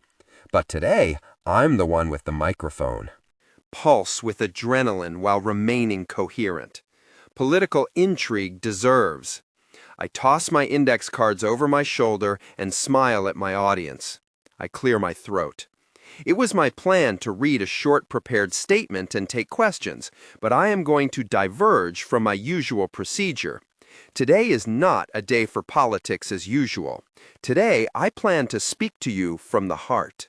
Speaker 2: But today, I'm the one with the microphone.
Speaker 1: Pulse with adrenaline while remaining coherent. Political intrigue deserves. I toss my index cards over my shoulder and smile at my audience. I clear my throat. It was my plan to read a short prepared statement and take questions, but I am going to diverge from my usual procedure. Today is not a day for politics as usual. Today, I plan to speak to you from the heart.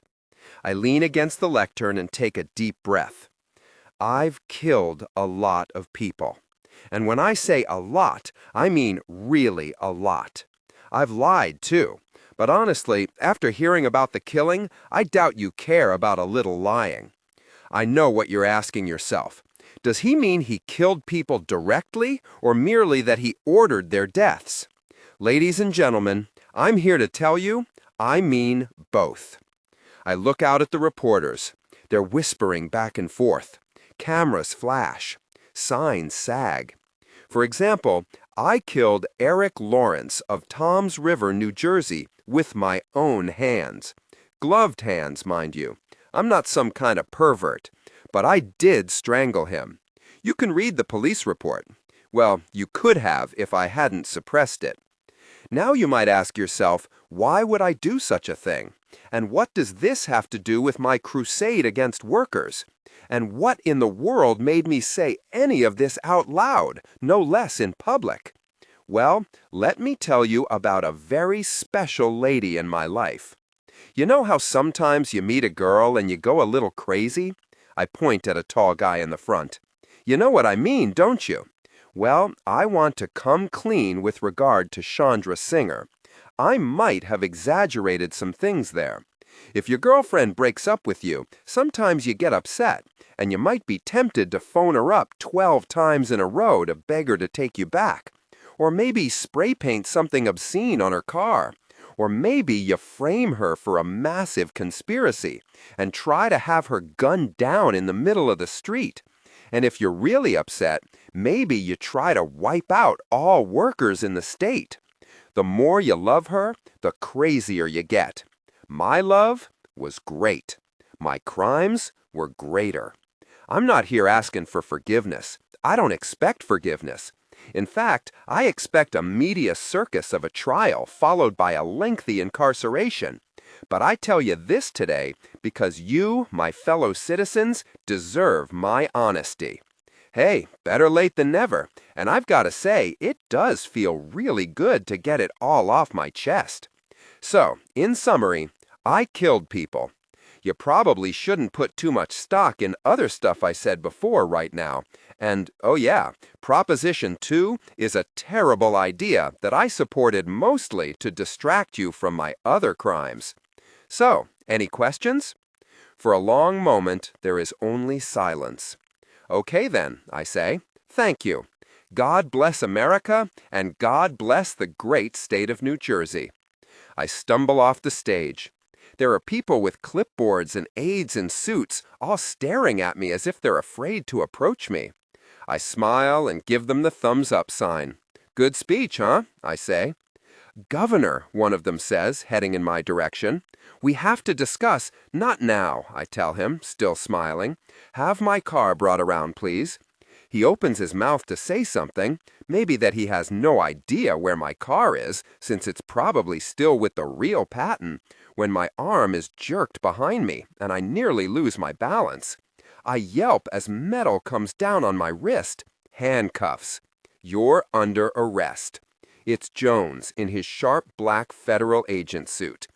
Speaker 1: I lean against the lectern and take a deep breath. I've killed a lot of people. And when I say a lot, I mean really a lot. I've lied, too. But honestly, after hearing about the killing, I doubt you care about a little lying. I know what you're asking yourself. Does he mean he killed people directly, or merely that he ordered their deaths? Ladies and gentlemen, I'm here to tell you, I mean both. I look out at the reporters. They're whispering back and forth. Cameras flash. Signs sag. For example, I killed Eric Lawrence of Toms River, New Jersey, with my own hands. Gloved hands, mind you. I'm not some kind of pervert. But I did strangle him. You can read the police report. Well, you could have if I hadn't suppressed it. Now you might ask yourself, why would I do such a thing? And what does this have to do with my crusade against workers? And what in the world made me say any of this out loud, no less in public? Well, let me tell you about a very special lady in my life. You know how sometimes you meet a girl and you go a little crazy? I point at a tall guy in the front. You know what I mean, don't you? Well, I want to come clean with regard to Chandra Singer. I might have exaggerated some things there. If your girlfriend breaks up with you, sometimes you get upset, and you might be tempted to phone her up 12 times in a row to beg her to take you back. Or maybe spray paint something obscene on her car. Or maybe you frame her for a massive conspiracy and try to have her gunned down in the middle of the street. And if you're really upset, maybe you try to wipe out all workers in the state. The more you love her, the crazier you get. My love was great. My crimes were greater. I'm not here asking for forgiveness. I don't expect forgiveness. In fact, I expect a media circus of a trial followed by a lengthy incarceration. But I tell you this today because you, my fellow citizens, deserve my honesty. Hey, better late than never, and I've got to say, it does feel really good to get it all off my chest. So, in summary, I killed people. You probably shouldn't put too much stock in other stuff I said before right now. And, oh yeah, Proposition 2 is a terrible idea that I supported mostly to distract you from my other crimes. So, any questions? For a long moment, there is only silence. Okay then, I say. Thank you. God bless America, and God bless the great state of New Jersey. I stumble off the stage. There are people with clipboards and aides in suits, all staring at me as if they're afraid to approach me. I smile and give them the thumbs up sign. Good speech, huh? I say. Governor, one of them says, heading in my direction. We have to discuss. Not now, I tell him, still smiling. Have my car brought around, please. He opens his mouth to say something, maybe that he has no idea where my car is, since it's probably still with the real Patton, when my arm is jerked behind me and I nearly lose my balance. I yelp as metal comes down on my wrist. Handcuffs. You're under arrest. It's Jones in his sharp black federal agent suit.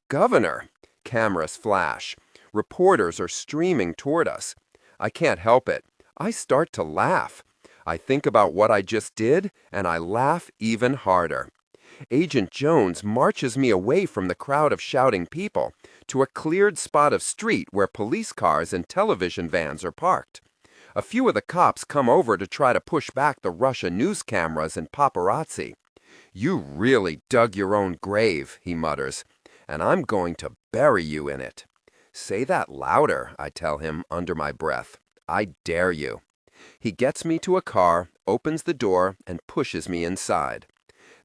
Speaker 1: Governor! Cameras flash. Reporters are streaming toward us. I can't help it. I start to laugh. I think about what I just did, and I laugh even harder. Agent Jones marches me away from the crowd of shouting people to a cleared spot of street where police cars and television vans are parked. A few of the cops come over to try to push back the rush of news cameras and paparazzi. You really dug your own grave, he mutters, and I'm going to bury you in it. Say that louder, I tell him under my breath. I dare you.
Speaker 2: He gets me to a car, opens the door, and pushes me inside.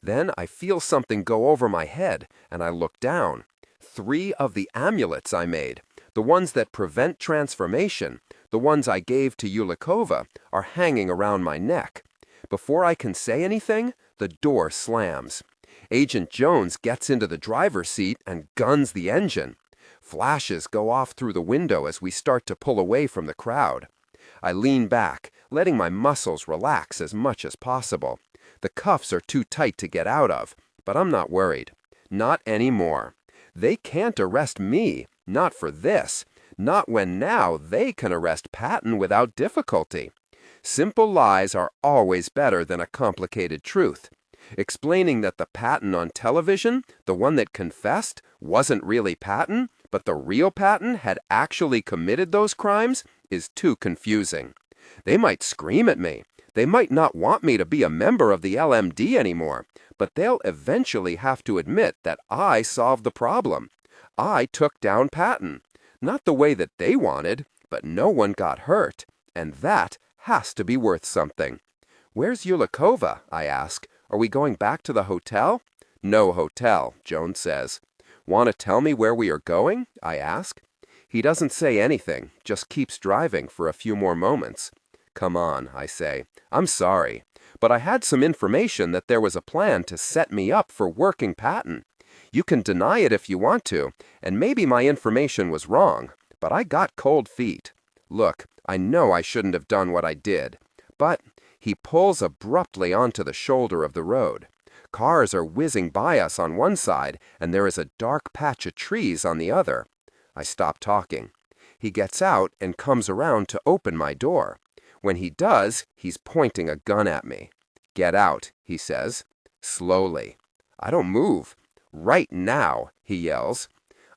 Speaker 2: Then I feel something go over my head, and I look down. 3 of the amulets I made, the ones that prevent transformation, the ones I gave to Yulikova, are hanging around my neck. Before I can say anything, the door slams. Agent Jones gets into the driver's seat and guns the engine. Flashes go off through the window as we start to pull away from the crowd. I lean back, letting my muscles relax as much as possible. The cuffs are too tight to get out of, but I'm not worried. Not anymore. They can't arrest me, not for this. Not when now they can arrest Patton without difficulty. Simple lies are always better than a complicated truth. Explaining that the Patton on television, the one that confessed, wasn't really Patton, but the real Patton had actually committed those crimes, is too confusing. They might scream at me. They might not want me to be a member of the LMD anymore, but they'll eventually have to admit that I solved the problem. I took down Patton. Not the way that they wanted, but no one got hurt, and that has to be worth something. Where's Yulikova? I ask. Are we going back to the hotel? No hotel, Jones says. Want to tell me where we are going? I ask. He doesn't say anything, just keeps driving for a few more moments. Come on, I say. I'm sorry, but I had some information that there was a plan to set me up for working Patton. You can deny it if you want to, and maybe my information was wrong, but I got cold feet. Look, I know I shouldn't have done what I did, but he pulls abruptly onto the shoulder of the road. Cars are whizzing by us on one side, and there is a dark patch of trees on the other. I stop talking. He gets out and comes around to open my door. When he does, he's pointing a gun at me. Get out, he says. Slowly. I don't move. Right now, he yells.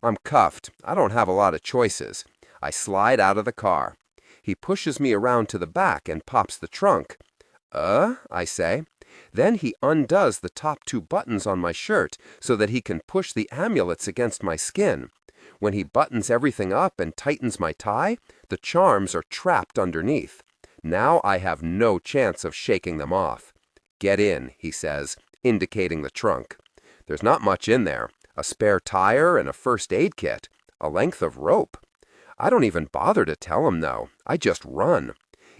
Speaker 2: I'm cuffed. I don't have a lot of choices. I slide out of the car. He pushes me around to the back and pops the trunk. I say. Then he undoes the top 2 buttons on my shirt so that he can push the amulets against my skin. When he buttons everything up and tightens my tie, the charms are trapped underneath. Now I have no chance of shaking them off. Get in, he says, indicating the trunk. There's not much in there. A spare tire and a first aid kit. A length of rope. I don't even bother to tell him, though. I just run.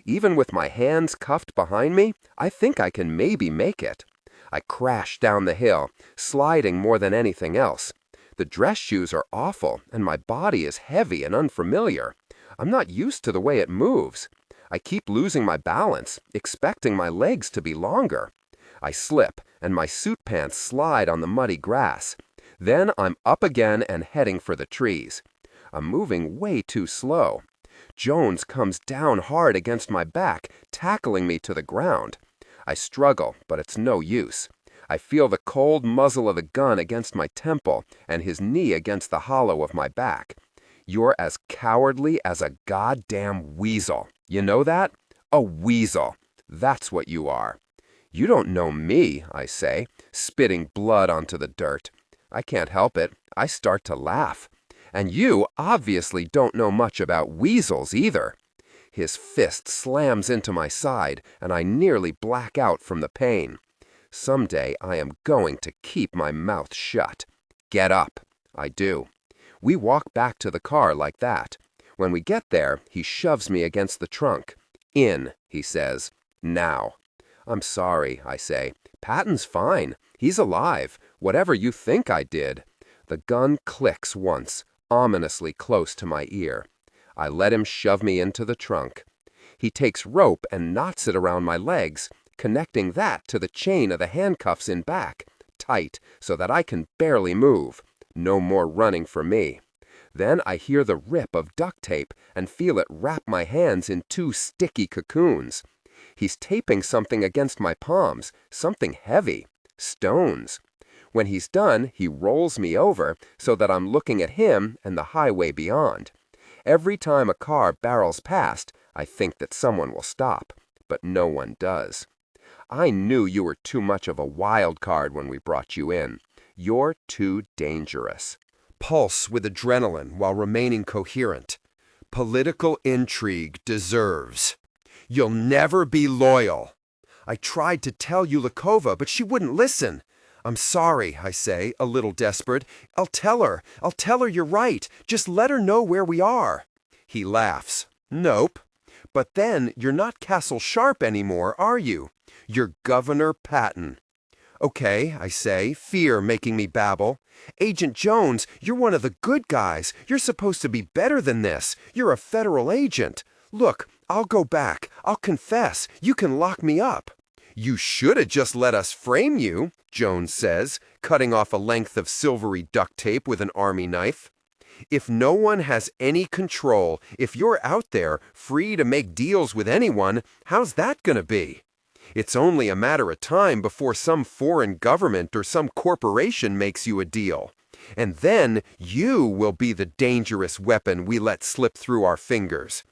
Speaker 2: Even with my hands cuffed behind me, I think I can maybe make it. I crash down the hill, sliding more than anything else. The dress shoes are awful, and my body is heavy and unfamiliar. I'm not used to the way it moves. I keep losing my balance, expecting my legs to be longer. I slip, and my suit pants slide on the muddy grass. Then I'm up again and heading for the trees. I'm moving way too slow. Jones comes down hard against my back, tackling me to the ground. I struggle, but it's no use. I feel the cold muzzle of the gun against my temple and his knee against the hollow of my back. You're as cowardly as a goddamn weasel. You know that? A weasel. That's what you are. You don't know me, I say, spitting blood onto the dirt. I can't help it. I start to laugh. And you obviously don't know much about weasels either. His fist slams into my side, and I nearly black out from the pain. Someday I am going to keep my mouth shut. Get up. I do. We walk back to the car like that. When we get there, he shoves me against the trunk. In, he says. Now. I'm sorry, I say. Patton's fine. He's alive. Whatever you think I did. The gun clicks once, ominously close to my ear. I let him shove me into the trunk. He takes rope and knots it around my legs, connecting that to the chain of the handcuffs in back, tight so that I can barely move. No more running for me. Then I hear the rip of duct tape and feel it wrap my hands in 2 sticky cocoons. He's taping something against my palms, something heavy, stones. When he's done, he rolls me over so that I'm looking at him and the highway beyond. Every time a car barrels past, I think that someone will stop, but no one does. I knew you were too much of a wild card when we brought you in. You're too dangerous.
Speaker 1: Pulse with adrenaline while remaining coherent. Political intrigue deserves. You'll never be loyal. I tried to tell Yulikova, but she wouldn't listen. I'm sorry, I say, a little desperate. I'll tell her. I'll tell her you're right. Just let her know where we are. He laughs. Nope. But then you're not Cassel Sharpe anymore, are you? You're Governor Patton. Okay, I say, fear making me babble. Agent Jones, you're one of the good guys. You're supposed to be better than this. You're a federal agent. Look, I'll go back. I'll confess. You can lock me up. You should have just let us frame you, Jones says, cutting off a length of silvery duct tape with an army knife. If no one has any control, if you're out there, free to make deals with anyone, how's that gonna be? It's only a matter of time before some foreign government or some corporation makes you a deal. And then you will be the dangerous weapon we let slip through our fingers.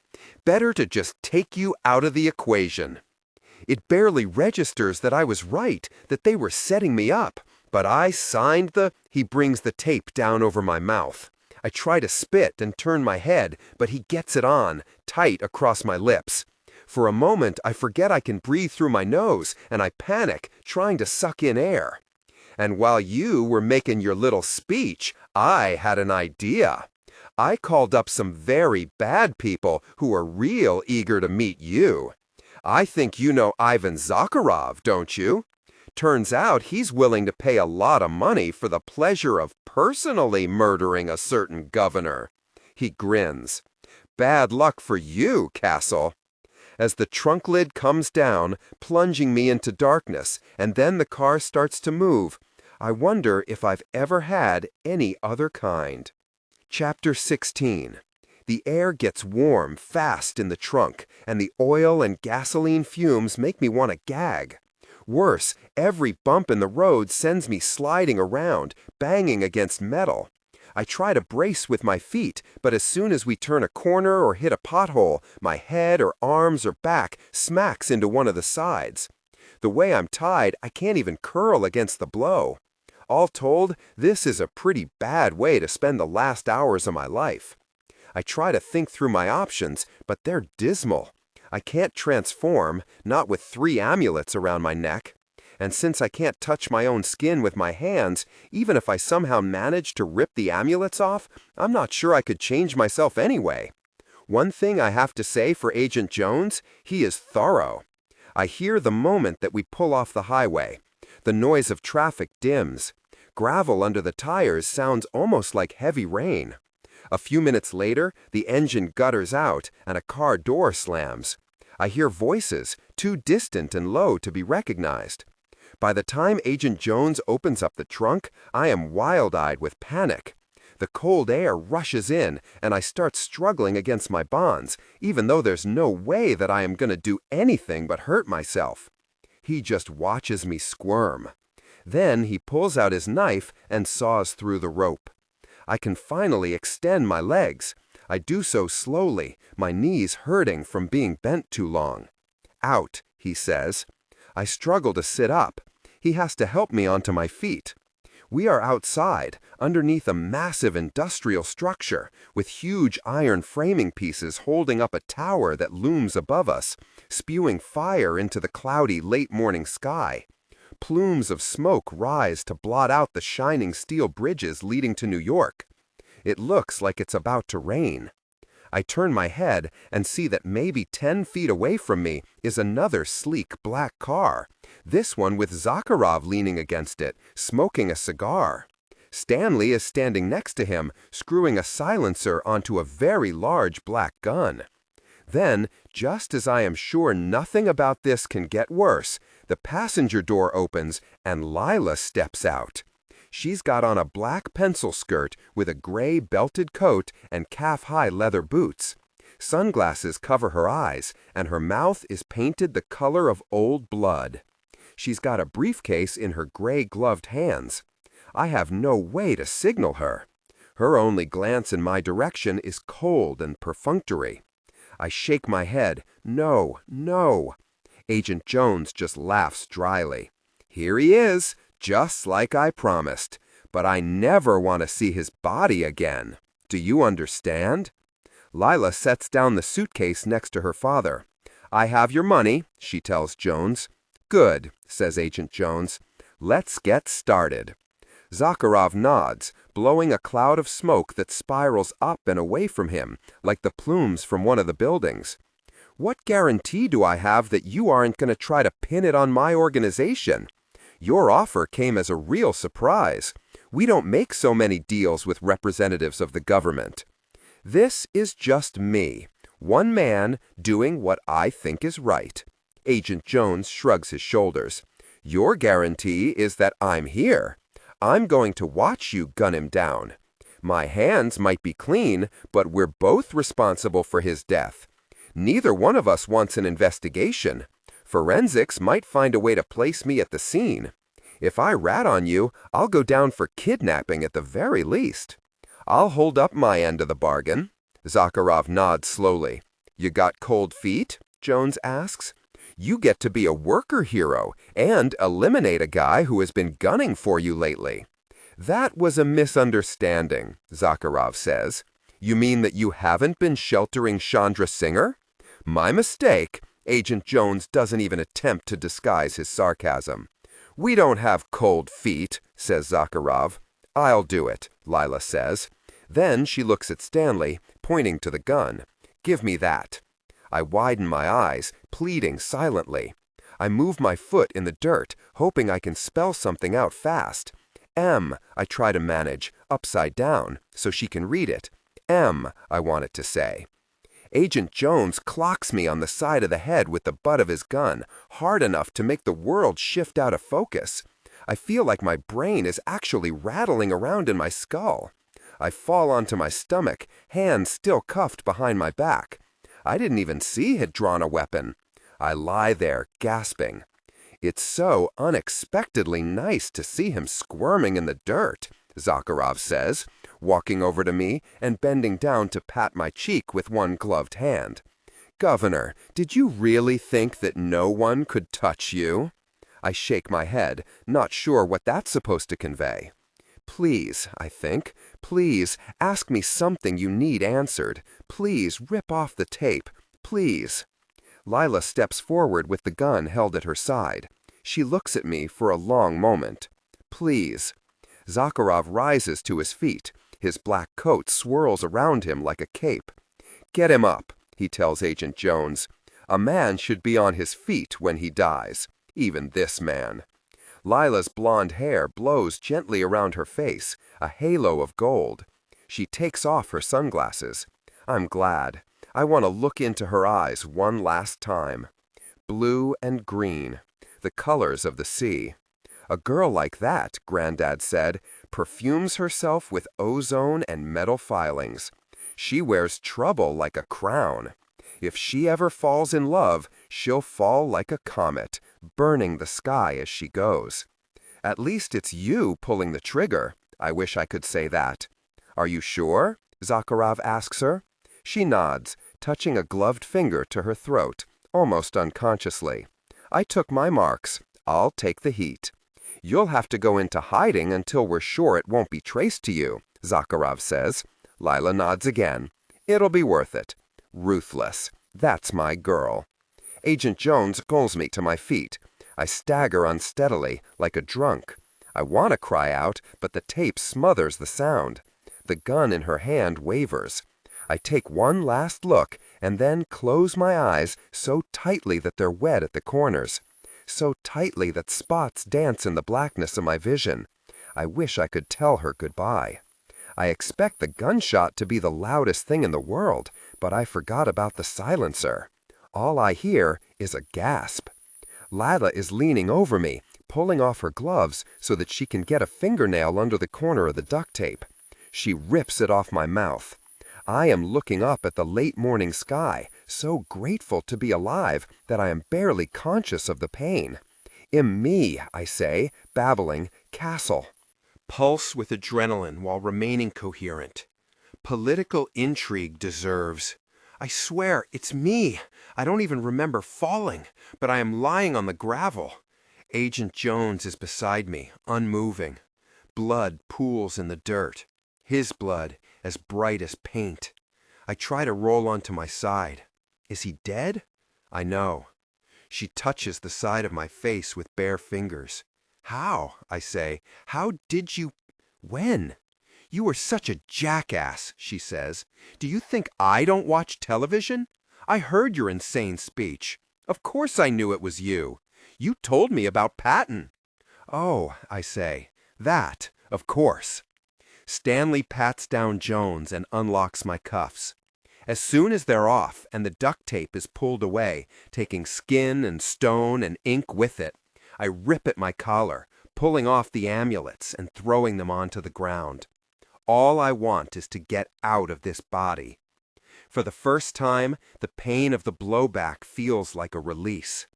Speaker 1: Better to just take you out of the equation. It barely registers that I was right, that they were setting me up. But I signed the... He brings the tape down over my mouth. I try to spit and turn my head, but he gets it on, tight across my lips. For a moment, I forget I can breathe through my nose, and I panic, trying to suck in air. And while you were making your little speech, I had an idea. I called up some very bad people who are real eager to meet you. I think you know Ivan Zakharov, don't you? Turns out he's willing to pay a lot of money for the pleasure of personally murdering a certain governor. He grins. Bad luck for you, Cassel. As the trunk lid comes down, plunging me into darkness, and then the car starts to move, I wonder if I've ever had any other kind. Chapter 16. The air gets warm fast in the trunk, and the oil and gasoline fumes make me want to gag. Worse, every bump in the road sends me sliding around, banging against metal. I try to brace with my feet, but as soon as we turn a corner or hit a pothole, my head or arms or back smacks into one of the sides. The way I'm tied, I can't even curl against the blow. All told, this is a pretty bad way to spend the last hours of my life. I try to think through my options, but they're dismal. I can't transform, not with 3 amulets around my neck. And since I can't touch my own skin with my hands, even if I somehow manage to rip the amulets off, I'm not sure I could change myself anyway. One thing I have to say for Agent Jones, he is thorough. I hear the moment that we pull off the highway. The noise of traffic dims. Gravel under the tires sounds almost like heavy rain. A few minutes later, the engine gutters out and a car door slams. I hear voices, too distant and low to be recognized. By the time Agent Jones opens up the trunk, I am wild-eyed with panic. The cold air rushes in, and I start struggling against my bonds, even though there's no way that I am going to do anything but hurt myself. He just watches me squirm. Then he pulls out his knife and saws through the rope. I can finally extend my legs. I do so slowly, my knees hurting from being bent too long. Out, he says. I struggle to sit up. He has to help me onto my feet. We are outside, underneath a massive industrial structure, with huge iron framing pieces holding up a tower that looms above us, spewing fire into the cloudy late morning sky. Plumes of smoke rise to blot out the shining steel bridges leading to New York. It looks like it's about to rain. I turn my head and see that maybe 10 feet away from me is another sleek black car, this one with Zakharov leaning against it, smoking a cigar. Stanley is standing next to him, screwing a silencer onto a very large black gun. Then, just as I am sure nothing about this can get worse, the passenger door opens and Lila steps out. She's got on a black pencil skirt with a gray belted coat and calf-high leather boots. Sunglasses cover her eyes, and her mouth is painted the color of old blood. She's got a briefcase in her gray gloved hands. I have no way to signal her. Her only glance in my direction is cold and perfunctory. I shake my head. No, no. Agent Jones just laughs dryly. Here he is, just like I promised. But I never want to see his body again. Do you understand? Lila sets down the suitcase next to her father.
Speaker 2: I have your money, she tells Jones. Good, says Agent Jones. Let's get started. Zakharov nods, blowing a cloud of smoke that spirals up and away from him, like the plumes from one of the buildings. What guarantee do I have that you aren't going to try to pin it on my organization? Your offer came as a real surprise. We don't make so many deals with representatives of the government. This is just me, one man doing what I think is right. Agent Jones shrugs his shoulders. Your guarantee is that I'm here. I'm going to watch you gun him down. My hands might be clean, but we're both responsible for his death. Neither one of us wants an investigation. Forensics might find a way to place me at the scene. If I rat on you, I'll go down for kidnapping at the very least. I'll hold up my end of the bargain. Zakharov nods slowly. You got cold feet? Jones asks. You get to be a worker hero and eliminate a guy who has been gunning for you lately. That was a misunderstanding, Zakharov says. You mean that you haven't been sheltering Chandra Singer? My mistake. Agent Jones doesn't even attempt to disguise his sarcasm. We don't have cold feet, says Zakharov. I'll do it, Lila says. Then she looks at Stanley, pointing to the gun. Give me that. I widen my eyes, pleading silently. I move my foot in the dirt, hoping I can spell something out fast. M, I try to manage, upside down, so she can read it. M, I want it to say. Agent Jones clocks me on the side of the head with the butt of his gun, hard enough to make the world shift out of focus. I feel like my brain is actually rattling around in my skull. I fall onto my stomach, hands still cuffed behind my back. I didn't even see he'd drawn a weapon. I lie there, gasping. It's so unexpectedly nice to see him squirming in the dirt, Zakharov says, walking over to me and bending down to pat my cheek with one gloved hand. Governor, did you really think that no one could touch you? I shake my head, not sure what that's supposed to convey. Please, I think, please, ask me something you need answered. Please, rip off the tape. Please. Lila steps forward with the gun held at her side. She looks at me for a long moment. Please. Zakharov rises to his feet. His black coat swirls around him like a cape. Get him up, he tells Agent Jones. A man should be on his feet when he dies. Even this man. Lila's blonde hair blows gently around her face, a halo of gold. She takes off her sunglasses. I'm glad. I want to look into her eyes one last time. Blue and green, the colors of the sea. A girl like that, Granddad said, perfumes herself with ozone and metal filings. She wears trouble like a crown. If she ever falls in love, she'll fall like a comet, burning the sky as she goes. At least it's you pulling the trigger. I wish I could say that. Are you sure? Zakharov asks her. She nods, touching a gloved finger to her throat, almost unconsciously. I took my marks. I'll take the heat. You'll have to go into hiding until we're sure it won't be traced to you, Zakharov says. Lila nods again. It'll be worth it. Ruthless. That's my girl. Agent Jones pulls me to my feet. I stagger unsteadily, like a drunk. I want to cry out, but the tape smothers the sound. The gun in her hand wavers. I take one last look and then close my eyes so tightly that they're wet at the corners. So tightly that spots dance in the blackness of my vision. I wish I could tell her goodbye. I expect the gunshot to be the loudest thing in the world, but I forgot about the silencer. All I hear is a gasp. Lila is leaning over me, pulling off her gloves so that she can get a fingernail under the corner of the duct tape. She rips it off my mouth. I am looking up at the late morning sky, so grateful to be alive that I am barely conscious of the pain. Me, I say, babbling, Cassel.
Speaker 1: Pulse with adrenaline while remaining coherent. Political intrigue deserves. I swear, it's me. I don't even remember falling, but I am lying on the gravel. Agent Jones is beside me, unmoving. Blood pools in the dirt. His blood, as bright as paint. I try to roll onto my side. Is he dead? I know. She touches the side of my face with bare fingers. How? I say. How did you... When? You were such a jackass, she says. Do you think I don't watch television? I heard your insane speech. Of course I knew it was you. You told me about Patton. Oh, I say. That, of course. Stanley pats down Jones and unlocks my cuffs. As soon as they're off and the duct tape is pulled away, taking skin and stone and ink with it, I rip at my collar, pulling off the amulets and throwing them onto the ground. All I want is to get out of this body. For the first time, the pain of the blowback feels like a release.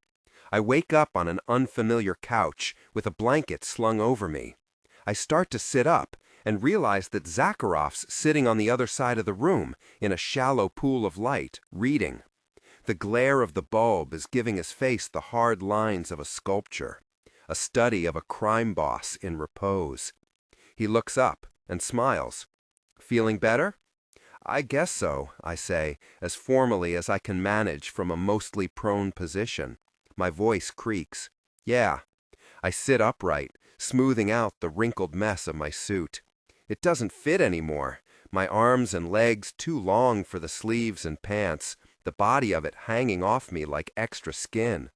Speaker 1: I wake up on an unfamiliar couch with a blanket slung over me. I start to sit up and realize that Zakharov's sitting on the other side of the room in a shallow pool of light, reading. The glare of the bulb is giving his face the hard lines of a sculpture, a study of a crime boss in repose. He looks up and smiles. Feeling better? I guess so, I say, as formally as I can manage from a mostly prone position. My voice creaks. Yeah. I sit upright, smoothing out the wrinkled mess of my suit. It doesn't fit anymore. My arms and legs too long for the sleeves and pants, the body of it hanging off me like extra skin.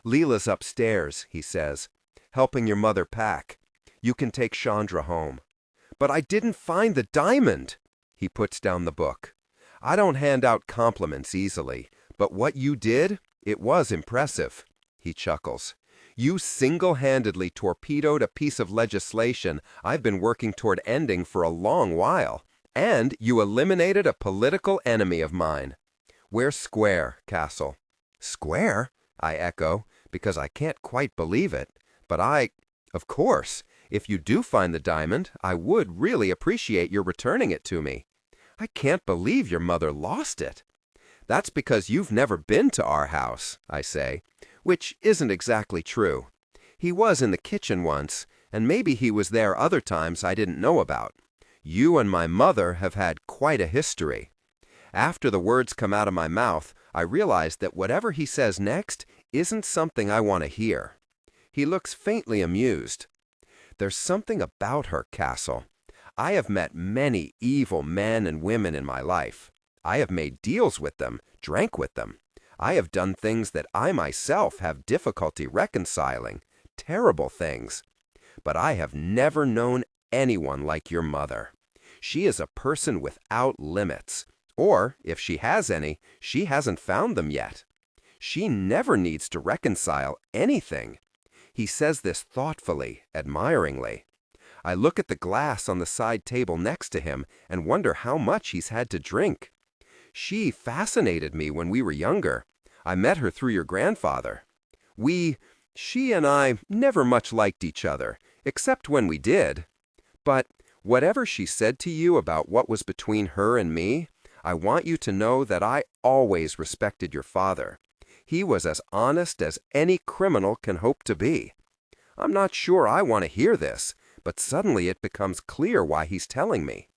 Speaker 1: Leela's upstairs, he says, helping your mother pack. You can take Chandra home. But I didn't find the diamond. He puts down the book. I don't hand out compliments easily, but what you did, it was impressive. He chuckles. You single-handedly torpedoed a piece of legislation I've been working toward ending for a long while, and you eliminated a political enemy of mine. We're square, Cassel. Square? I echo, because I can't quite believe it. But of course, if you do find the diamond, I would really appreciate your returning it to me. I can't believe your mother lost it. That's because you've never been to our house, I say, which isn't exactly true. He was in the kitchen once, and maybe he was there other times I didn't know about. You and my mother have had quite a history. After the words come out of my mouth, I realize that whatever he says next isn't something I want to hear. He looks faintly amused. There's something about her, Cassel. I have met many evil men and women in my life. I have made deals with them, drank with them. I have done things that I myself have difficulty reconciling, terrible things. But I have never known anyone like your mother. She is a person without limits. Or, if she has any, she hasn't found them yet. She never needs to reconcile anything. He says this thoughtfully, admiringly. I look at the glass on the side table next to him and wonder how much he's had to drink. She fascinated me when we were younger. I met her through your grandfather. She and I never much liked each other, except when we did. But whatever she said to you about what was between her and me, I want you to know that I always respected your father. He was as honest as any criminal can hope to be. I'm not sure I want to hear this, but suddenly it becomes clear why he's telling me.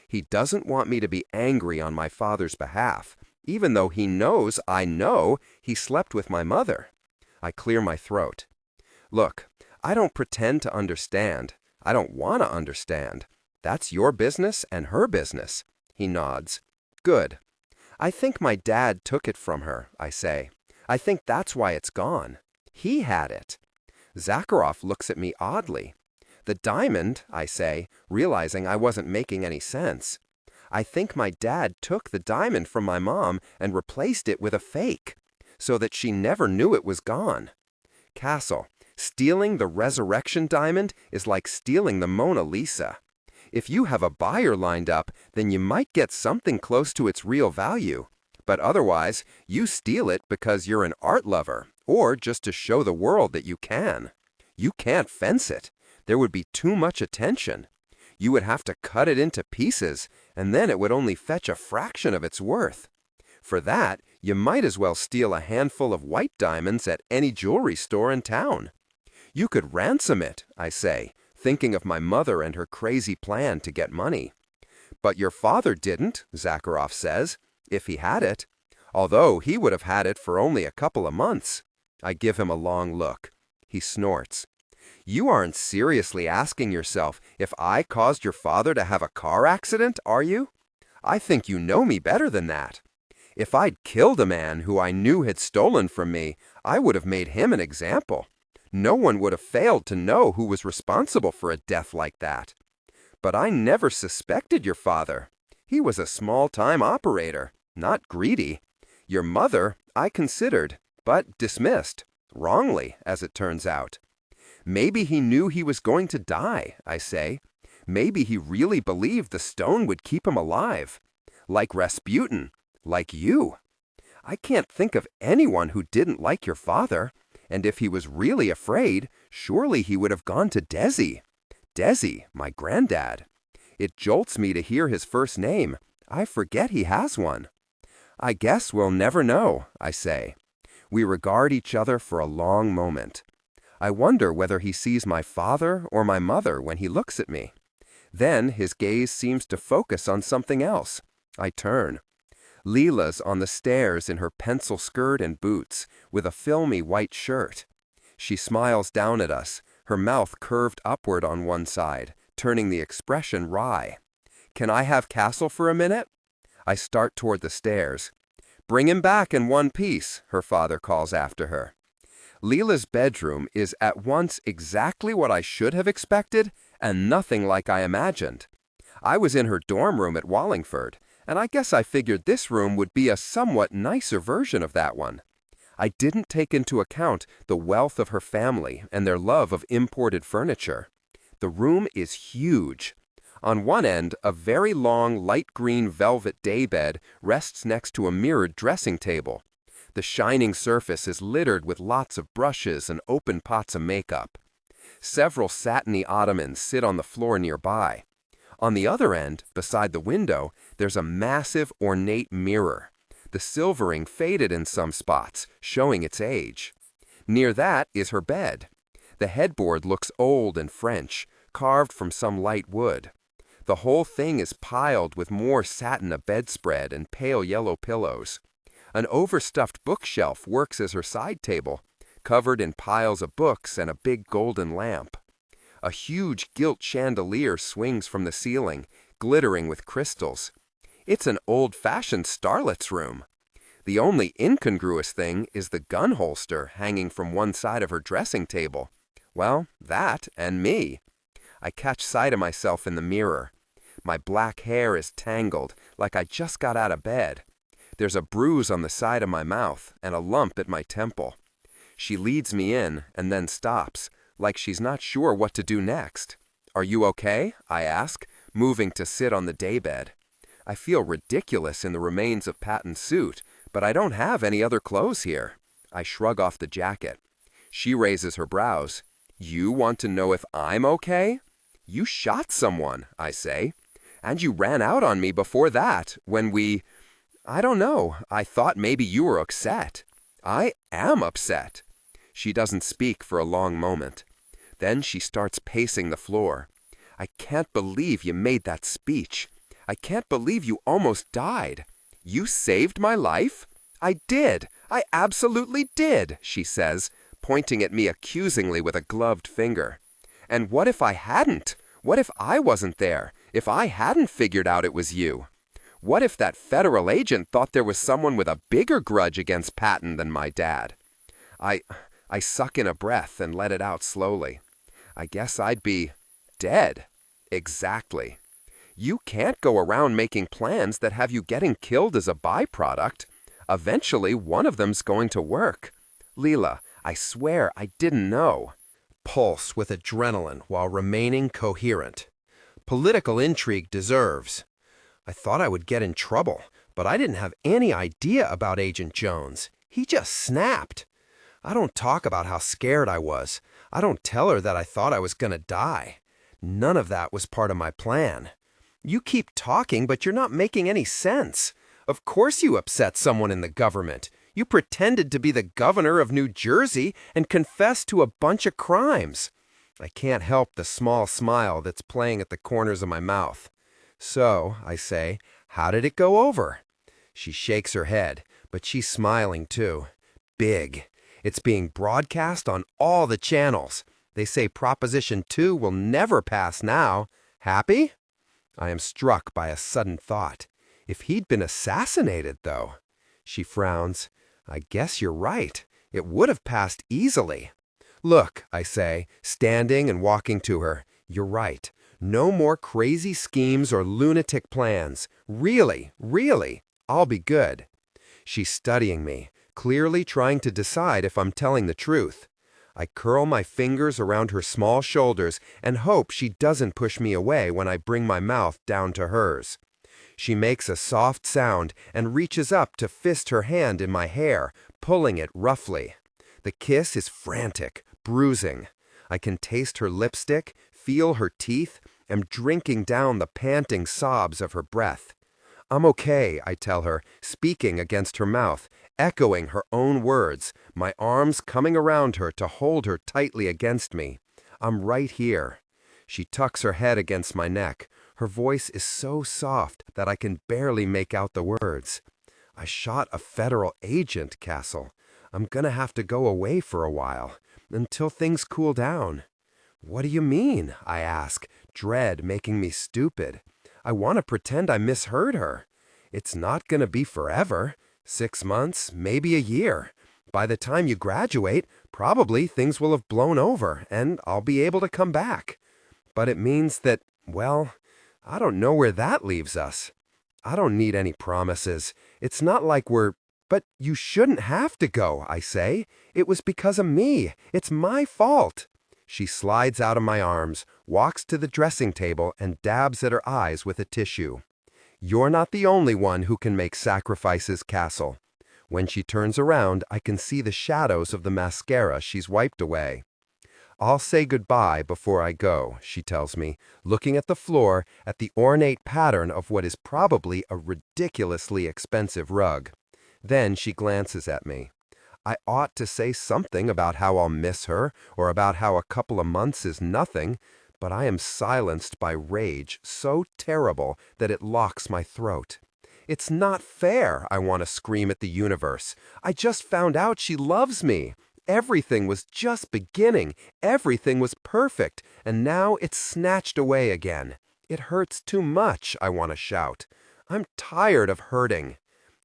Speaker 1: He doesn't want me to be angry on my father's behalf, even though he knows I know he slept with my mother. I clear my throat. Look, I don't pretend to understand. I don't want to understand. That's your business and her business. He nods. Good. I think my dad took it from her, I say. I think that's why it's gone. He had it. Zakharov looks at me oddly. The diamond, I say, realizing I wasn't making any sense. I think my dad took the diamond from my mom and replaced it with a fake, so that she never knew it was gone. Cassel, stealing the resurrection diamond is like stealing the Mona Lisa. If you have a buyer lined up, then you might get something close to its real value. But otherwise, you steal it because you're an art lover, or just to show the world that you can. You can't fence it. There would be too much attention. You would have to cut it into pieces, and then it would only fetch a fraction of its worth. For that, you might as well steal a handful of white diamonds at any jewelry store in town. You could ransom it, I say, thinking of my mother and her crazy plan to get money. But your father didn't, Zakharov says, if he had it.
Speaker 2: although he would have had it for only a couple of months. I give him a long look. He snorts. You aren't seriously asking yourself if I caused your father to have a car accident, are you? I think you know me better than that. If I'd killed a man who I knew had stolen from me, I would have made him an example. No one would have failed to know who was responsible for a death like that. But I never suspected your father. He was a small-time operator, not greedy. Your mother I considered, but dismissed, wrongly, as it turns out. Maybe he knew he was going to die, I say. Maybe he really believed the stone would keep him alive. Like Rasputin, like you. I can't think of anyone who didn't like your father, and if he was really afraid, surely he would have gone to Desi. Desi, my granddad. It jolts me to hear his first name. I forget he has one. I guess we'll never know, I say. We regard each other for a long moment. I wonder whether he sees my father or my mother when he looks at me. Then his gaze seems to focus on something else. I turn. Leela's on the stairs in her pencil skirt and boots, with a filmy white shirt. She smiles down at us, her mouth curved upward on one side, turning the expression wry. Can I have Cassel for a minute? I start toward the stairs. Bring him back in one piece, her father calls after her. Leela's bedroom is at once exactly what I should have expected and nothing like I imagined. I was in her dorm room at Wallingford, and I guess I figured this room would be a somewhat nicer version of that one. I didn't take into account the wealth of her family and their love of imported furniture. The room is huge. On one end, a very long light green velvet daybed rests next to a mirrored dressing table. The shining surface is littered with lots of brushes and open pots of makeup. Several satiny ottomans sit on the floor nearby. On the other end, beside the window, there's a massive ornate mirror, the silvering faded in some spots, showing its age. Near that is her bed. The headboard looks old and French, carved from some light wood. The whole thing is piled with more satin a bedspread and pale yellow pillows. An overstuffed bookshelf works as her side table, covered in piles of books and a big golden lamp. A huge gilt chandelier swings from the ceiling, glittering with crystals. It's an old-fashioned starlet's room. The only incongruous thing is the gun holster hanging from one side of her dressing table. Well, that and me. I catch sight of myself in the mirror. My black hair is tangled, like I just got out of bed. There's a bruise on the side of my mouth and a lump at my temple. She leads me in and then stops, like she's not sure what to do next. Are you okay? I ask, moving to sit on the daybed. I feel ridiculous in the remains of Patton's suit, but I don't have any other clothes here. I shrug off the jacket. She raises her brows. You want to know if I'm okay? You shot someone, I say. And you ran out on me before that, when I don't know, I thought maybe you were upset. I am upset. She doesn't speak for a long moment. Then she starts pacing the floor. I can't believe you made that speech. I can't believe you almost died. You saved my life? I did. I absolutely did, she says, pointing at me accusingly with a gloved finger. And what if I hadn't? What if I wasn't there? If I hadn't figured out it was you? What if that federal agent thought there was someone with a bigger grudge against Patton than my dad? I suck in a breath and let it out slowly. I guess I'd be dead. Exactly. You can't go around making plans that have you getting killed as a byproduct. Eventually, one of them's going to work. Leela, I swear I didn't know.
Speaker 1: Pulse with adrenaline while remaining coherent. Political intrigue deserves. I thought I would get in trouble, but I didn't have any idea about Agent Jones. He just snapped. I don't talk about how scared I was. I don't tell her that I thought I was going to die. None of that was part of my plan. You keep talking, but you're not making any sense. Of course you upset someone in the government. You pretended to be the governor of New Jersey and confessed to a bunch of crimes. I can't help the small smile that's playing at the corners of my mouth. So, I say, how did it go over? She shakes her head, But she's smiling too. Big. It's being broadcast on all the channels. They say Proposition 2 will never pass now. Happy? I am struck by a sudden thought. If he'd been assassinated, though. She frowns. I guess you're right. It would have passed easily. Look, I say, standing and walking to her. You're right. No more crazy schemes or lunatic plans. Really, really, I'll be good. She's studying me, clearly trying to decide if I'm telling the truth. I curl my fingers around her small shoulders and hope she doesn't push me away when I bring my mouth down to hers. She makes a soft sound and reaches up to fist her hand in my hair, pulling it roughly. The kiss is frantic, bruising. I can taste her lipstick, feel her teeth, am drinking down the panting sobs of her breath. I'm okay, I tell her, speaking against her mouth, echoing her own words, my arms coming around her to hold her tightly against me. I'm right here. She tucks her head against my neck. Her voice is so soft that I can barely make out the words. I shot a federal agent, Cassel. I'm gonna have to go away for a while, until things cool down. What do you mean? I ask, dread making me stupid. I want to pretend I misheard her. It's not gonna be forever. 6 months, maybe a year. By the time you graduate, probably things will have blown over, and I'll be able to come back. But it means that, well, I don't know where that leaves us. I don't need any promises. It's not like we're... But you shouldn't have to go, I say. It was because of me. It's my fault. She slides out of my arms, walks to the dressing table, and dabs at her eyes with a tissue. You're not the only one who can make sacrifices, Cassel. When she turns around, I can see the shadows of the mascara she's wiped away. I'll say goodbye before I go, she tells me, looking at the floor at the ornate pattern of what is probably a ridiculously expensive rug. Then she glances at me. I ought to say something about how I'll miss her, or about how a couple of months is nothing, but I am silenced by rage so terrible that it locks my throat. It's not fair, I want to scream at the universe. I just found out she loves me. Everything was just beginning. Everything was perfect, and now it's snatched away again. It hurts too much, I want to shout. I'm tired of hurting.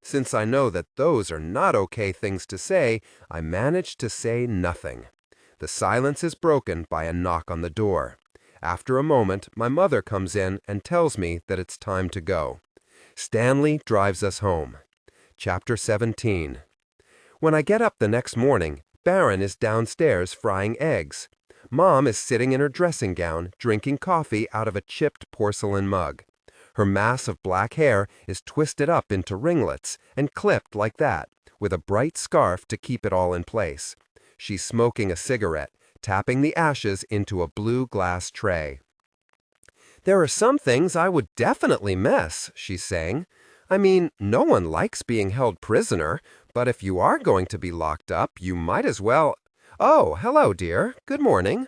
Speaker 1: Since I know that those are not okay things to say, I manage to say nothing. The silence is broken by a knock on the door. After a moment, my mother comes in and tells me that it's time to go. Stanley drives us home. Chapter 17. When I get up the next morning, Baron is downstairs frying eggs. Mom is sitting in her dressing gown, drinking coffee out of a chipped porcelain mug. Her mass of black hair is twisted up into ringlets and clipped like that, with a bright scarf to keep it all in place. She's smoking a cigarette, tapping the ashes into a blue glass tray. There are some things I would definitely miss, she's saying. I mean, no one likes being held prisoner, but if you are going to be locked up, you might as well... Oh, hello, dear. Good morning.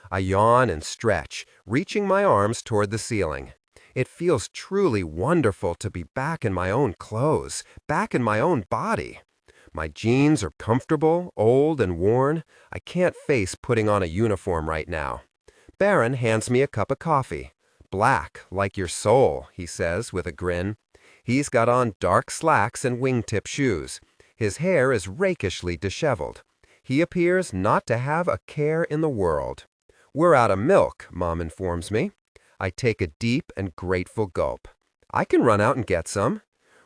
Speaker 1: I yawn and stretch, reaching my arms toward the ceiling. It feels truly wonderful to be back in my own clothes, back in my own body. My jeans are comfortable, old, and worn. I can't face putting on a uniform right now. Baron hands me a cup of coffee. Black, like your soul, he says with a grin. He's got on dark slacks and wingtip shoes. His hair is rakishly disheveled. He appears not to have a care in the world. We're out of milk, Mom informs me. I take a deep and grateful gulp. I can run out and get some.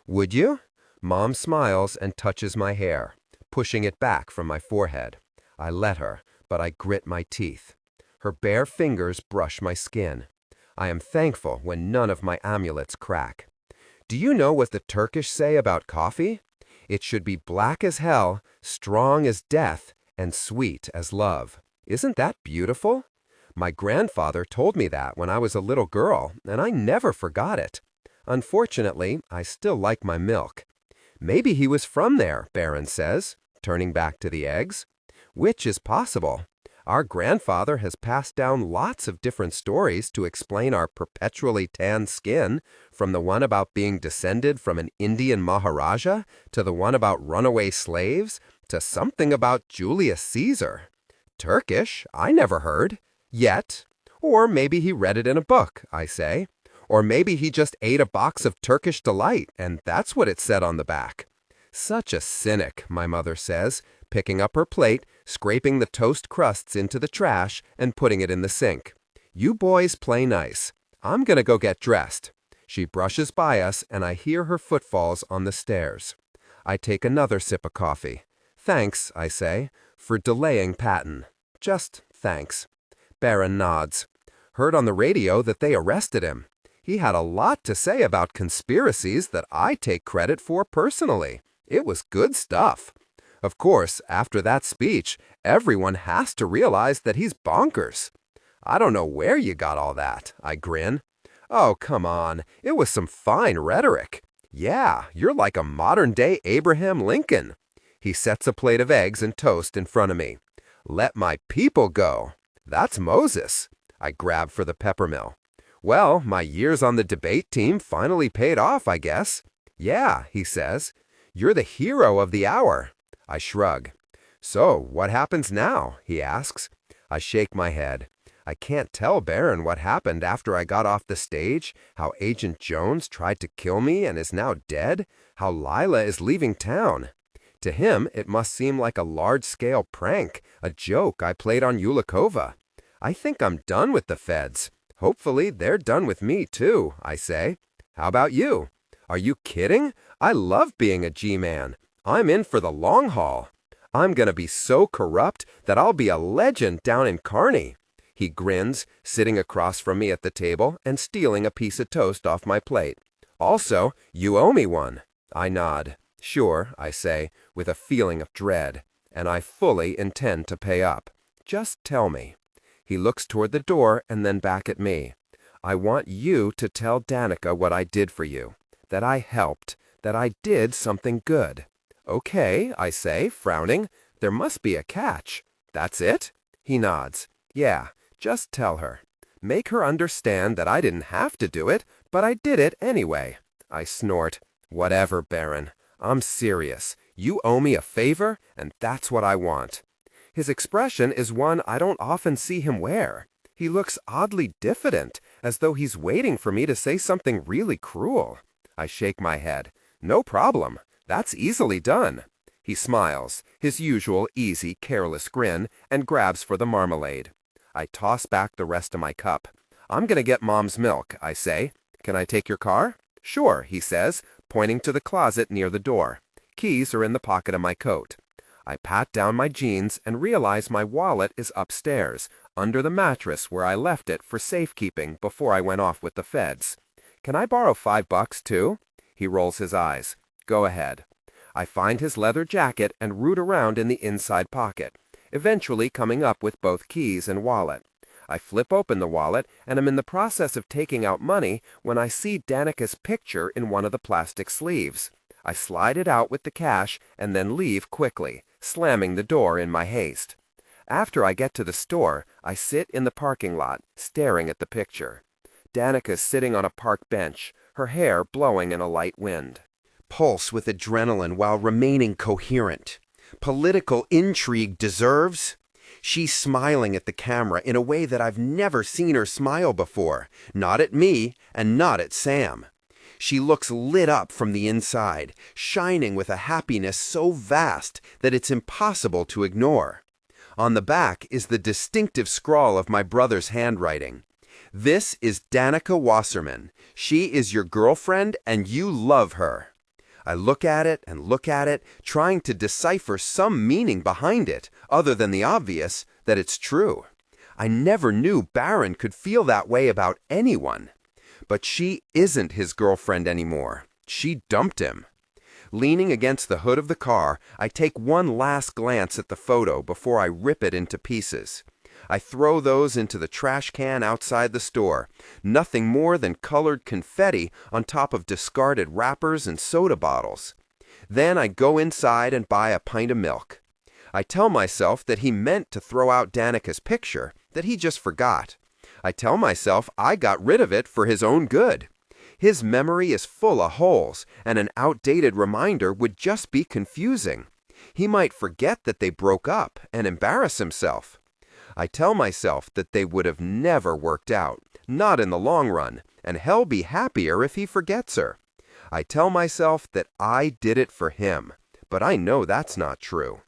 Speaker 1: Would you? Mom smiles and touches my hair, pushing it back from my forehead. I let her, but I grit my teeth. Her bare fingers brush my skin. I am thankful when none of my amulets crack. Do you know what the Turkish say about coffee? It should be black as hell, strong as death, and sweet as love. Isn't that beautiful? My grandfather told me that when I was a little girl, and I never forgot it. Unfortunately, I still like my milk. Maybe he was from there, Baron says, turning back to the eggs. Which is possible.
Speaker 2: Our grandfather has passed down lots of different stories to explain our perpetually tanned skin, from the one about being descended from an Indian Maharaja, to the one about runaway slaves, to something about Julius Caesar. Turkish, I never heard. Yet. Or maybe he read it in a book, I say. Or maybe he just ate a box of Turkish Delight, and that's what it said on the back. Such a cynic, my mother says, picking up her plate, scraping the toast crusts into the trash, and putting it in the sink. You boys play nice. I'm gonna go get dressed. She brushes by us, and I hear her footfalls on the stairs. I take another sip of coffee. Thanks, I say, for delaying Patton. Just thanks. Baron nods. Heard on the radio that they arrested him. He had a lot to say about conspiracies that I take credit for personally. It was good stuff. Of course, after that speech, everyone has to realize that he's bonkers. I don't know where you got all that, I grin. Oh, come on, it was some fine rhetoric. Yeah, you're like a modern-day Abraham Lincoln. He sets a plate of eggs and toast in front of me. Let my people go. That's Moses. I grab for the peppermill. Well, my years on the debate team finally paid off, I guess. Yeah, he says. You're the hero of the hour. I shrug. So, what happens now? He asks. I shake my head. I can't tell Baron what happened after I got off the stage, how Agent Jones tried to kill me and is now dead, how Lila is leaving town. To him, it must seem like a large-scale prank, a joke I played on Yulikova. I think I'm done with the feds. Hopefully, they're done with me, too, I say. How about you? Are you kidding? I love being a G-man. I'm in for the long haul. I'm gonna be so corrupt that I'll be a legend down in Kearney. He grins, sitting across from me at the table and stealing a piece of toast off my plate. Also, you owe me one. I nod. Sure, I say, with a feeling of dread, and I fully intend to pay up. Just tell me. He looks toward the door and then back at me. I want you to tell Danica what I did for you, that I helped, that I did something good. Okay, I say, frowning. There must be a catch. That's it? He nods. Yeah, just tell her. Make her understand that I didn't have to do it, but I did it anyway. I snort. Whatever, Baron. I'm serious. You owe me a favor, and that's what I want. His expression is one I don't often see him wear. He looks oddly diffident, as though he's waiting for me to say something really cruel. I shake my head. No problem. That's easily done. He smiles, his usual easy, careless grin, and grabs for the marmalade. I toss back the rest of my cup. I'm gonna get Mom's milk, I say. Can I take your car? Sure, he says, pointing to the closet near the door. Keys are in the pocket of my coat. I pat down my jeans and realize my wallet is upstairs, under the mattress where I left it for safekeeping before I went off with the feds. Can I borrow $5 too? He rolls his eyes. Go ahead. I find his leather jacket and root around in the inside pocket, eventually coming up with both keys and wallet. I flip open the wallet and am in the process of taking out money when I see Danica's picture in one of the plastic sleeves. I slide it out with the cash and then leave quickly, slamming the door in my haste. After I get to the store, I sit in the parking lot, staring at the picture. Danica's sitting on a park bench, her hair blowing in a light wind.
Speaker 1: Pulse with adrenaline while remaining coherent. Political intrigue deserves. She's smiling at the camera in a way that I've never seen her smile before. Not at me, and not at Sam. She looks lit up from the inside, shining with a happiness so vast that it's impossible to ignore. On the back is the distinctive scrawl of my brother's handwriting. This is Danica Wasserman. She is your girlfriend, and you love her. I look at it and look at it, trying to decipher some meaning behind it, other than the obvious, that it's true. I never knew Baron could feel that way about anyone. But she isn't his girlfriend anymore. She dumped him. Leaning against the hood of the car, I take one last glance at the photo before I rip it into pieces. I throw those into the trash can outside the store, nothing more than colored confetti on top of discarded wrappers and soda bottles. Then I go inside and buy a pint of milk.
Speaker 2: I tell myself that he meant to throw out Danica's picture, that he just forgot. I tell myself I got rid of it for his own good. His memory is full of holes, and an outdated reminder would just be confusing. He might forget that they broke up and embarrass himself. I tell myself that they would have never worked out, not in the long run, and he'll be happier if he forgets her. I tell myself that I did it for him, but I know that's not true.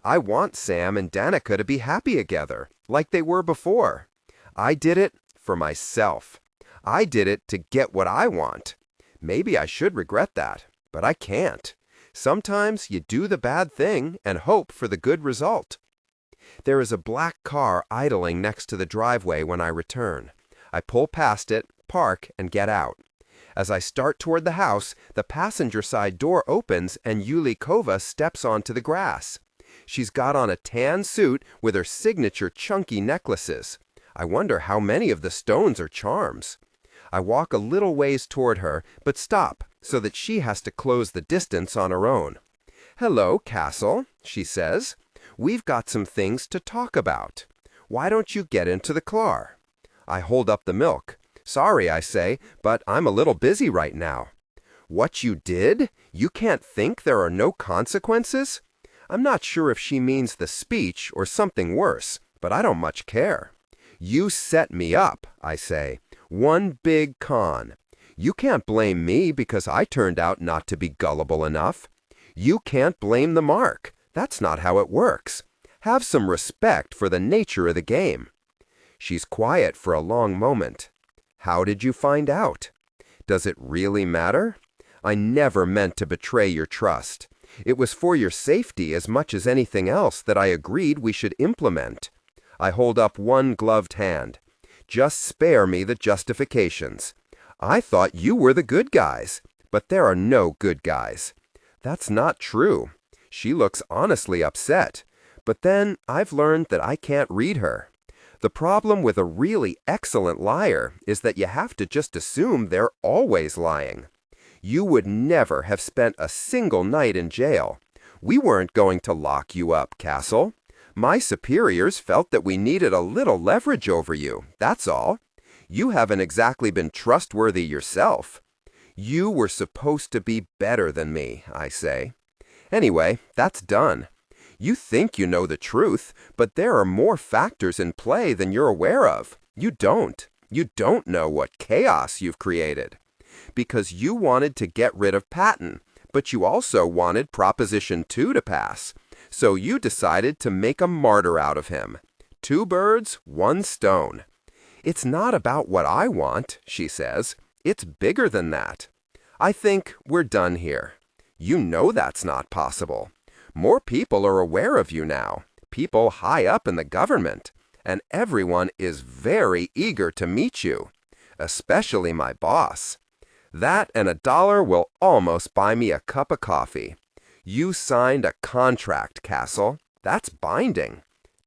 Speaker 2: I want Sam and Danica to be happy together, like they were before. I did it for myself. I did it to get what I want. Maybe I should regret that, but I can't. Sometimes you do the bad thing and hope for the good result. There is a black car idling next to the driveway when I return. I pull past it, park, and get out. As I start toward the house, the passenger side door opens and Yulikova steps onto the grass. She's got on a tan suit with her signature chunky necklaces. I wonder how many of the stones are charms. I walk a little ways toward her, but stop so that she has to close the distance on her own. "Hello, Cassel," she says. "We've got some things to talk about. Why don't you get into the car?" I hold up the milk. "Sorry," I say, "but I'm a little busy right now." "What you did? You can't think there are no consequences?" I'm not sure if she means the speech or something worse, but I don't much care. "You set me up," I say. "One big con. You can't blame me because I turned out not to be gullible enough. You can't blame the mark. That's not how it works. Have some respect for the nature of the game." She's quiet for a long moment. "How did you find out? Does it really matter? I never meant to betray your trust. It was for your safety as much as anything else that I agreed we should implement." I hold up one gloved hand. "Just spare me the justifications. I thought you were the good guys, but there are no good guys." "That's not true." She looks honestly upset, but then I've learned that I can't read her. The problem with a really excellent liar is that you have to just assume they're always lying. You would never have spent a single night in jail. We weren't going to lock you up, Cassel. My superiors felt that we needed a little leverage over you, that's all. You haven't exactly been trustworthy yourself. You were supposed to be better than me, I say. Anyway, that's done. You think you know the truth, but there are more factors in play than you're aware of. You don't. You don't know what chaos you've created. Because you wanted to get rid of Patton, but you also wanted Proposition 2 to pass. So you decided to make a martyr out of him. 2 birds, 1 stone. It's not about what I want, she says. It's bigger than that. I think we're done here. You know that's not possible. More people are aware of you now, people high up in the government, and everyone is very eager to meet you, especially my boss. That and $1 will almost buy me a cup of coffee. You signed a contract, Cassel. That's binding.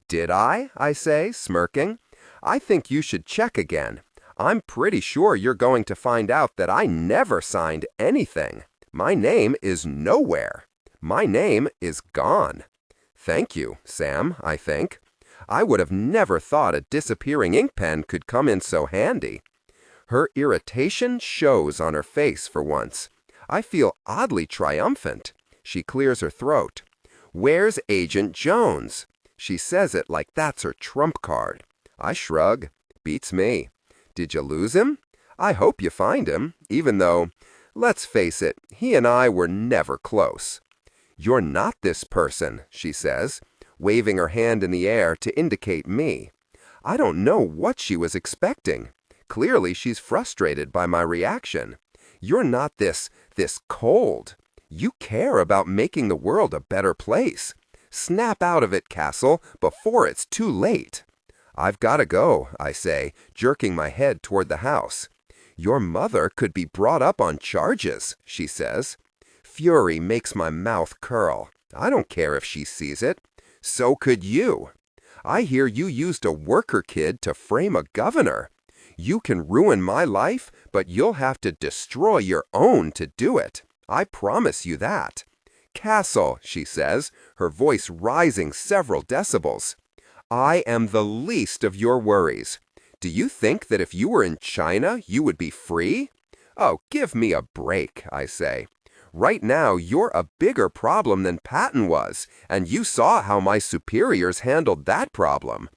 Speaker 2: Did I say, smirking. I think you should check again. I'm pretty sure you're going to find out that I never signed anything. My name is nowhere. My name is gone. Thank you, Sam, I think. I would have never thought a disappearing ink pen could come in so handy. Her irritation shows on her face for once. I feel oddly triumphant. She clears her throat. "Where's Agent Jones?" She says it like that's her trump card. I shrug. Beats me. Did you lose him? I hope you find him, even though, let's face it, he and I were never close. "You're not this person," she says, waving her hand in the air to indicate me. I don't know what she was expecting. Clearly she's frustrated by my reaction. You're not this cold. You care about making the world a better place. Snap out of it, Cassel, before it's too late. I've got to go, I say, jerking my head toward the house. Your mother could be brought up on charges, she says. Fury makes my mouth curl. I don't care if she sees it. So could you. I hear you used a worker kid to frame a governor. You can ruin my life, but you'll have to destroy your own to do it. I promise you that. Cassel, she says, her voice rising several decibels. I am the least of your worries. Do you think that if you were in China, you would be free? Oh, give me a break, I say. Right now, you're a bigger problem than Patton was, and you saw how my superiors handled that problem.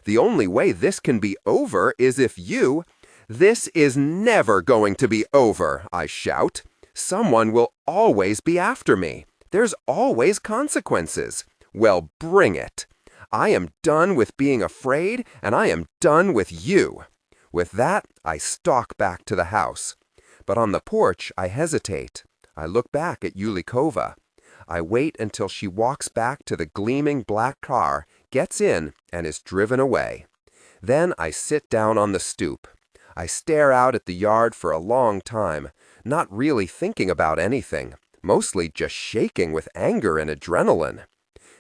Speaker 2: The only way this can be over is if you— This is never going to be over, I shout. Someone will always be after me. There's always consequences. Well, bring it. I am done with being afraid, and I am done with you. With that, I stalk back to the house. But on the porch, I hesitate. I look back at Yulikova. I wait until she walks back to the gleaming black car, gets in, and is driven away. Then I sit down on the stoop. I stare out at the yard for a long time, not really thinking about anything, mostly just shaking with anger and adrenaline.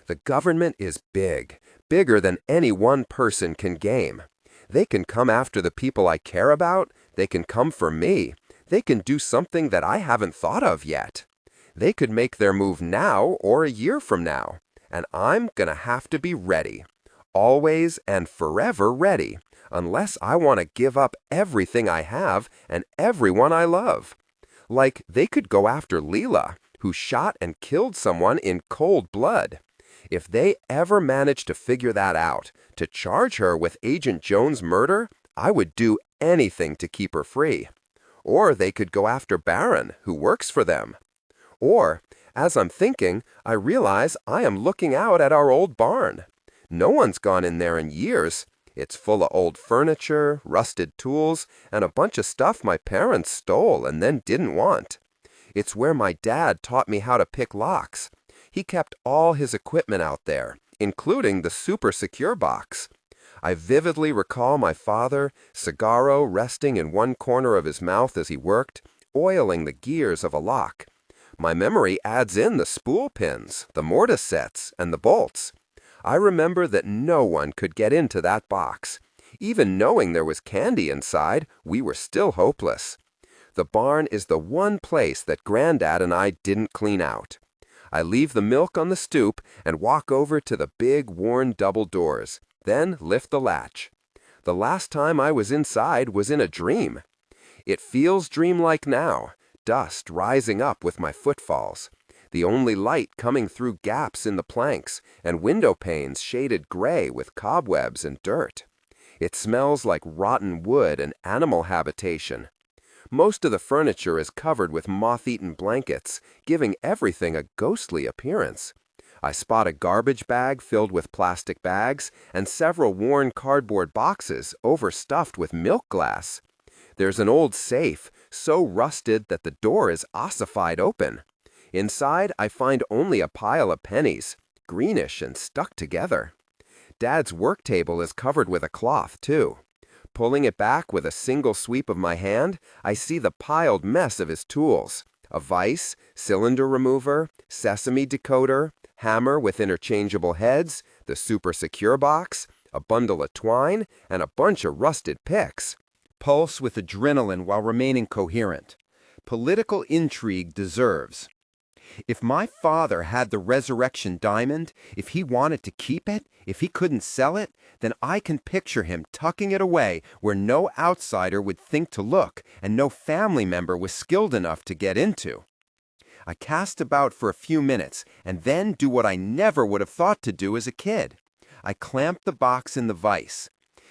Speaker 2: The government is big, bigger than any one person can game. They can come after the people I care about, they can come for me, they can do something that I haven't thought of yet. They could make their move now or a year from now, and I'm gonna have to be ready. Always and forever ready, unless I want to give up everything I have and everyone I love. Like they could go after Leela, who shot and killed someone in cold blood. If they ever managed to figure that out, to charge her with Agent Jones' murder, I would do anything to keep her free. Or they could go after Baron, who works for them. Or, as I'm thinking, I realize I am looking out at our old barn. No one's gone in there in years. It's full of old furniture, rusted tools, and a bunch of stuff my parents stole and then didn't want. It's where my dad taught me how to pick locks. He kept all his equipment out there, including the super secure box. I vividly recall my father, cigarro resting in one corner of his mouth as he worked, oiling the gears of a lock. My memory adds in the spool pins, the mortise sets, and the bolts. I remember that no one could get into that box. Even knowing there was candy inside, we were still hopeless. The barn is the one place that Granddad and I didn't clean out. I leave the milk on the stoop and walk over to the big, worn double doors, then lift the latch. The last time I was inside was in a dream. It feels dreamlike now, dust rising up with my footfalls. The only light coming through gaps in the planks, and window panes shaded gray with cobwebs and dirt. It smells like rotten wood and animal habitation. Most of the furniture is covered with moth-eaten blankets, giving everything a ghostly appearance. I spot a garbage bag filled with plastic bags and several worn cardboard boxes overstuffed with milk glass. There's an old safe, so rusted that the door is ossified open. Inside, I find only a pile of pennies, greenish and stuck together. Dad's work table is covered with a cloth, too. Pulling it back with a single sweep of my hand, I see the piled mess of his tools. A vise, cylinder remover, sesame decoder, hammer with interchangeable heads, the super secure box, a bundle of twine, and a bunch of rusted picks.
Speaker 1: Pulse with adrenaline while remaining coherent. Political intrigue deserves. If my father had the resurrection diamond, if he wanted to keep it, if he couldn't sell it, then I can picture him tucking it away where no outsider would think to look and no family member was skilled enough to get into. I cast about for a few minutes and then do what I never would have thought to do as a kid. I clamp the box in the vise.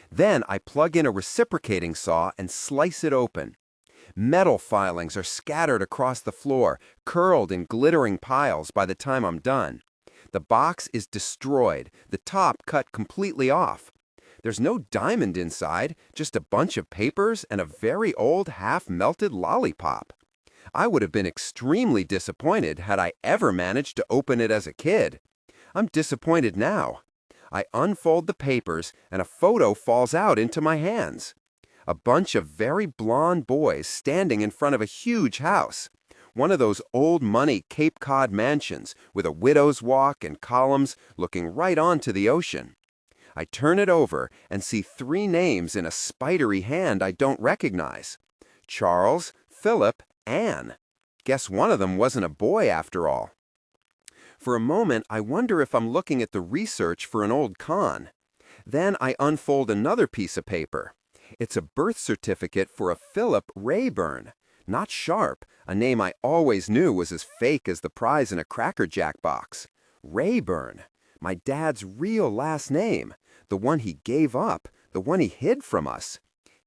Speaker 1: Then I plug in a reciprocating saw and slice it open. Metal filings are scattered across the floor, curled in glittering piles by the time I'm done. The box is destroyed, the top cut completely off. There's no diamond inside, just a bunch of papers and a very old half-melted lollipop. I would have been extremely disappointed had I ever managed to open it as a kid. I'm disappointed now. I unfold the papers and a photo falls out into my hands. A bunch of very blond boys standing in front of a huge house. One of those old money Cape Cod mansions with a widow's walk and columns looking right onto the ocean. I turn it over and see 3 names in a spidery hand I don't recognize. Charles, Philip, Anne. Guess one of them wasn't a boy after all. For a moment, I wonder if I'm looking at the research for an old con. Then I unfold another piece of paper. It's a birth certificate for a Philip Rayburn, not Sharpe, a name I always knew was as fake as the prize in a Cracker Jack box. Rayburn, my dad's real last name, the one he gave up, the one he hid from us.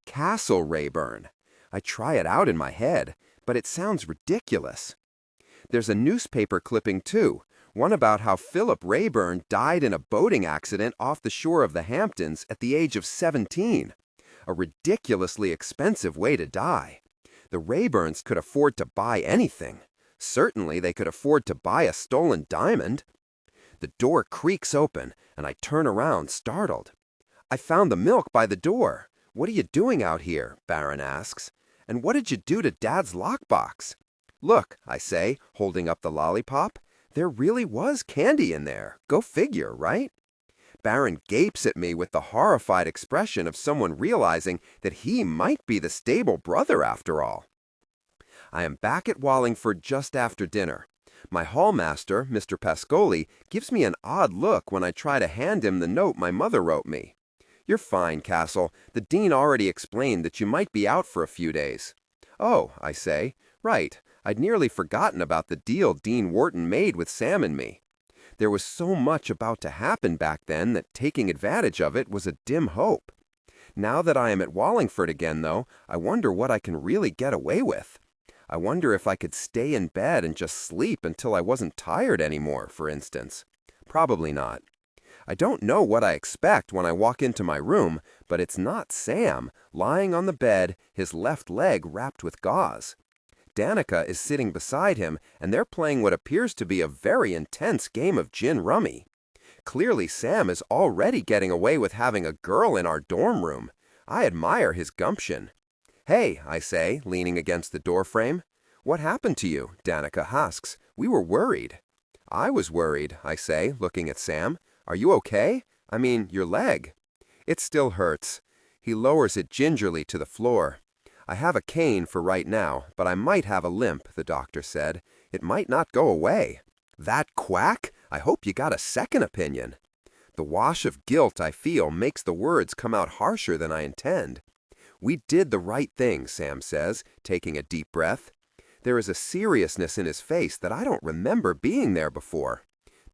Speaker 1: Cassel Rayburn. I try it out in my head, but it sounds ridiculous. There's a newspaper clipping too, one about how Philip Rayburn died in a boating accident off the shore of the Hamptons at the age of 17. A ridiculously expensive way to die. The Rayburns could afford to buy anything. Certainly they could afford to buy a stolen diamond. The door creaks open, and I turn around, startled. I found the milk by the door. What are you doing out here? Baron asks. And what did you do to Dad's lockbox? Look, I say, holding up the lollipop. There really was candy in there. Go figure, right? Baron gapes at me with the horrified expression of someone realizing that he might be the stable brother after all. I am back at Wallingford just after dinner. My hallmaster, Mr. Pascoli, gives me an odd look when I try to hand him the note my mother wrote me. You're fine, Cassel. The dean already explained that you might be out for a few days. Oh, I say. Right. I'd nearly forgotten about the deal Dean Wharton made with Sam and me. There was so much about to happen back then that taking advantage of it was a dim hope. Now that I am at Wallingford again, though, I wonder what I can really get away with. I wonder if I could stay in bed and just sleep until I wasn't tired anymore, for instance. Probably not. I don't know what I expect when I walk into my room, but it's not Sam, lying on the bed, his left leg wrapped with gauze. Danica is sitting beside him, and they're playing what appears to be a very intense game of gin rummy. Clearly Sam is already getting away with having a girl in our dorm room. I admire his gumption. Hey, I say, leaning against the doorframe. What happened to you? Danica asks. We were worried. I was worried, I say, looking at Sam. Are you okay? I mean, your leg. It still hurts. He lowers it gingerly to the floor. I have a cane for right now, but I might have a limp, the doctor said. It might not go away. That quack? I hope you got a second opinion. The wash of guilt I feel makes the words come out harsher than I intend. We did the right thing, Sam says, taking a deep breath. There is a seriousness in his face that I don't remember being there before.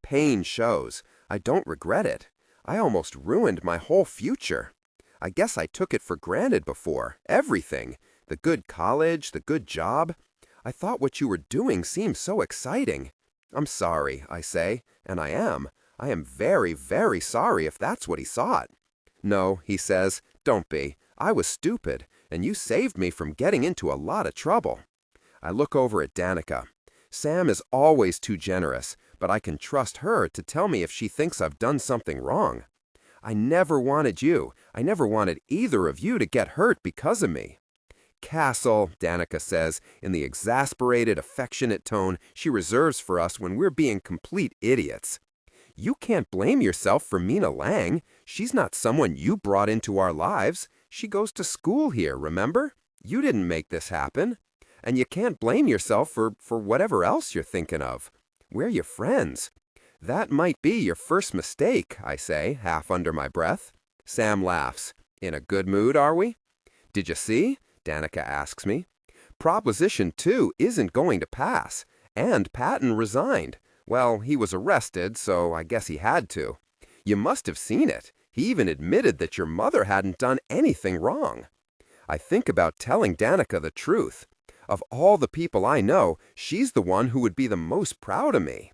Speaker 1: Pain shows. I don't regret it. I almost ruined my whole future. I guess I took it for granted before. Everything. The good college, the good job. I thought what you were doing seemed so exciting. I'm sorry, I say, and I am. I am very, very sorry if that's what he thought. No, he says, don't be. I was stupid, and you saved me from getting into a lot of trouble. I look over at Danica. Sam is always too generous, but I can trust her to tell me if she thinks I've done something wrong. I never wanted either of you to get hurt because of me. Cassel, Danica says, in the exasperated, affectionate tone she reserves for us when we're being complete idiots. You can't blame yourself for Mina Lang. She's not someone you brought into our lives. She goes to school here, remember? You didn't make this happen. And you can't blame yourself for whatever else you're thinking of. We're your friends. That might be your first mistake, I say, half under my breath. Sam laughs. In a good mood, are we? Did you see? Danica asks me. Proposition 2 isn't going to pass. And Patton resigned. Well, he was arrested, so I guess he had to. You must have seen it. He even admitted that your mother hadn't done anything wrong. I think about telling Danica the truth. Of all the people I know, she's the one who would be the most proud of me.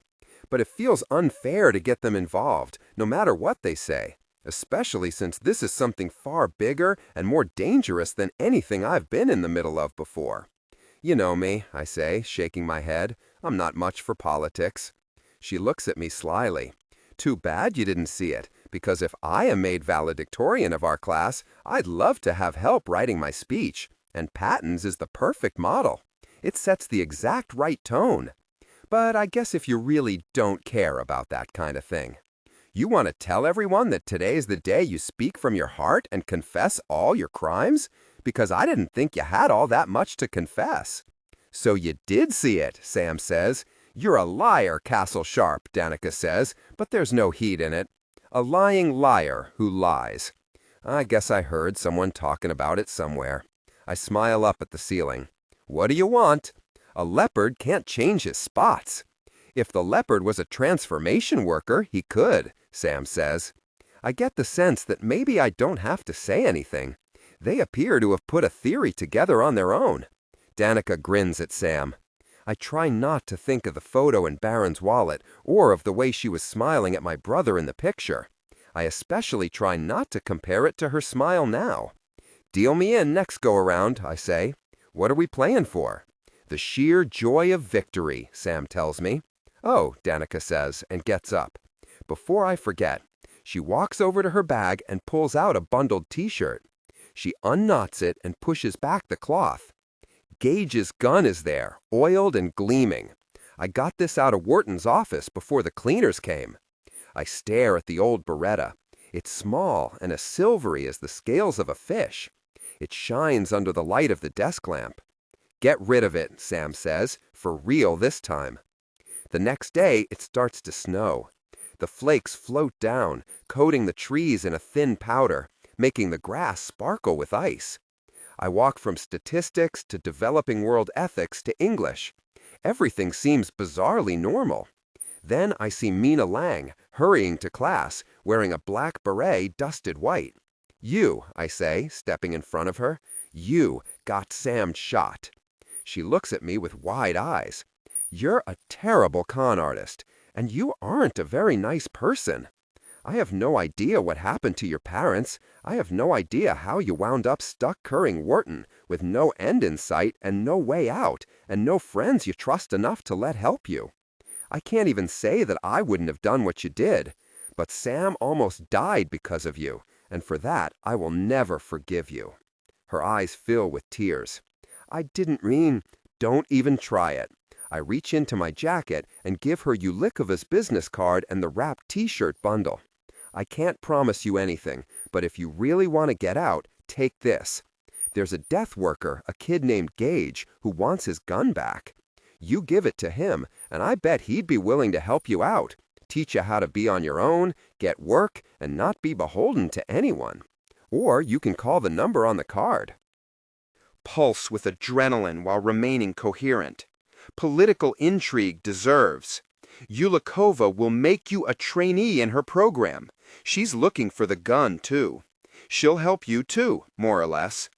Speaker 1: But it feels unfair to get them involved, no matter what they say, especially since this is something far bigger and more dangerous than anything I've been in the middle of before. You know me, I say, shaking my head. I'm not much for politics. She looks at me slyly. Too bad you didn't see it, because if I am made valedictorian of our class, I'd love to have help writing my speech, and Patton's is the perfect model. It sets the exact right tone. But I guess if you really don't care about that kind of thing. You want to tell everyone that today is the day you speak from your heart and confess all your crimes? Because I didn't think you had all that much to confess. So you did see it, Sam says.
Speaker 2: "You're a liar, Cassel Sharpe," Danica says, but there's no heat in it. A lying liar who lies. I guess I heard someone talking about it somewhere. I smile up at the ceiling. "What do you want? A leopard can't change his spots." "If the leopard was a transformation worker, he could," Sam says. I get the sense that maybe I don't have to say anything. They appear to have put a theory together on their own. Danica grins at Sam. I try not to think of the photo in Baron's wallet or of the way she was smiling at my brother in the picture. I especially try not to compare it to her smile now. "Deal me in next go-around," I say. "What are we playing for?" "The sheer joy of victory," Sam tells me. "Oh," Danica says, and gets up. Before I forget, she walks over to her bag and pulls out a bundled t-shirt. She unknots it and pushes back the cloth. Gage's gun is there, oiled and gleaming. I got this out of Wharton's office before the cleaners came. I stare at the old Beretta. It's small and as silvery as the scales of a fish. It shines under the light of the desk lamp. "Get rid of it," Sam says, "for real this time." The next day, it starts to snow. The flakes float down, coating the trees in a thin powder, making the grass sparkle with ice. I walk from statistics to developing world ethics to English. Everything seems bizarrely normal. Then I see Mina Lang hurrying to class, wearing a black beret dusted white. "You," I say, stepping in front of her, "you got Sam shot." She looks at me with wide eyes. "You're a terrible con artist, and you aren't a very nice person. I have no idea what happened to your parents. I have no idea how you wound up stuck curring Wharton, with no end in sight and no way out, and no friends you trust enough to let help you. I can't even say that I wouldn't have done what you did, but Sam almost died because of you, and for that I will never forgive you." Her eyes fill with tears. "I didn't mean—" "Don't even try it." I reach into my jacket and give her Ulikova's business card and the wrapped t-shirt bundle. "I can't promise you anything, but if you really want to get out, take this. There's a death worker, a kid named Gage, who wants his gun back. You give it to him, and I bet he'd be willing to help you out, teach you how to be on your own, get work, and not be beholden to anyone. Or you can call the number on the card."
Speaker 1: Pulse with adrenaline while remaining coherent. Political intrigue deserves. Ulikova will make you a trainee in her program. She's looking for the gun, too. She'll help you, too, more or less.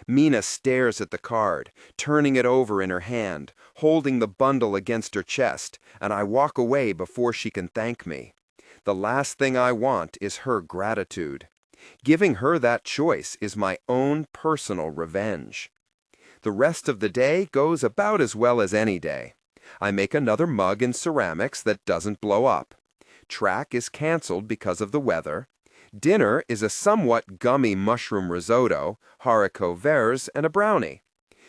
Speaker 1: Mina stares at the card, turning it over in her hand, holding the bundle against her chest, and I walk away before she can thank me. The last thing I want is her gratitude. Giving her that choice is my own personal revenge. The rest of the day goes about as well as any day. I make another mug in ceramics that doesn't blow up. Track is canceled because of the weather. Dinner is a somewhat gummy mushroom risotto, haricot verts, and a brownie.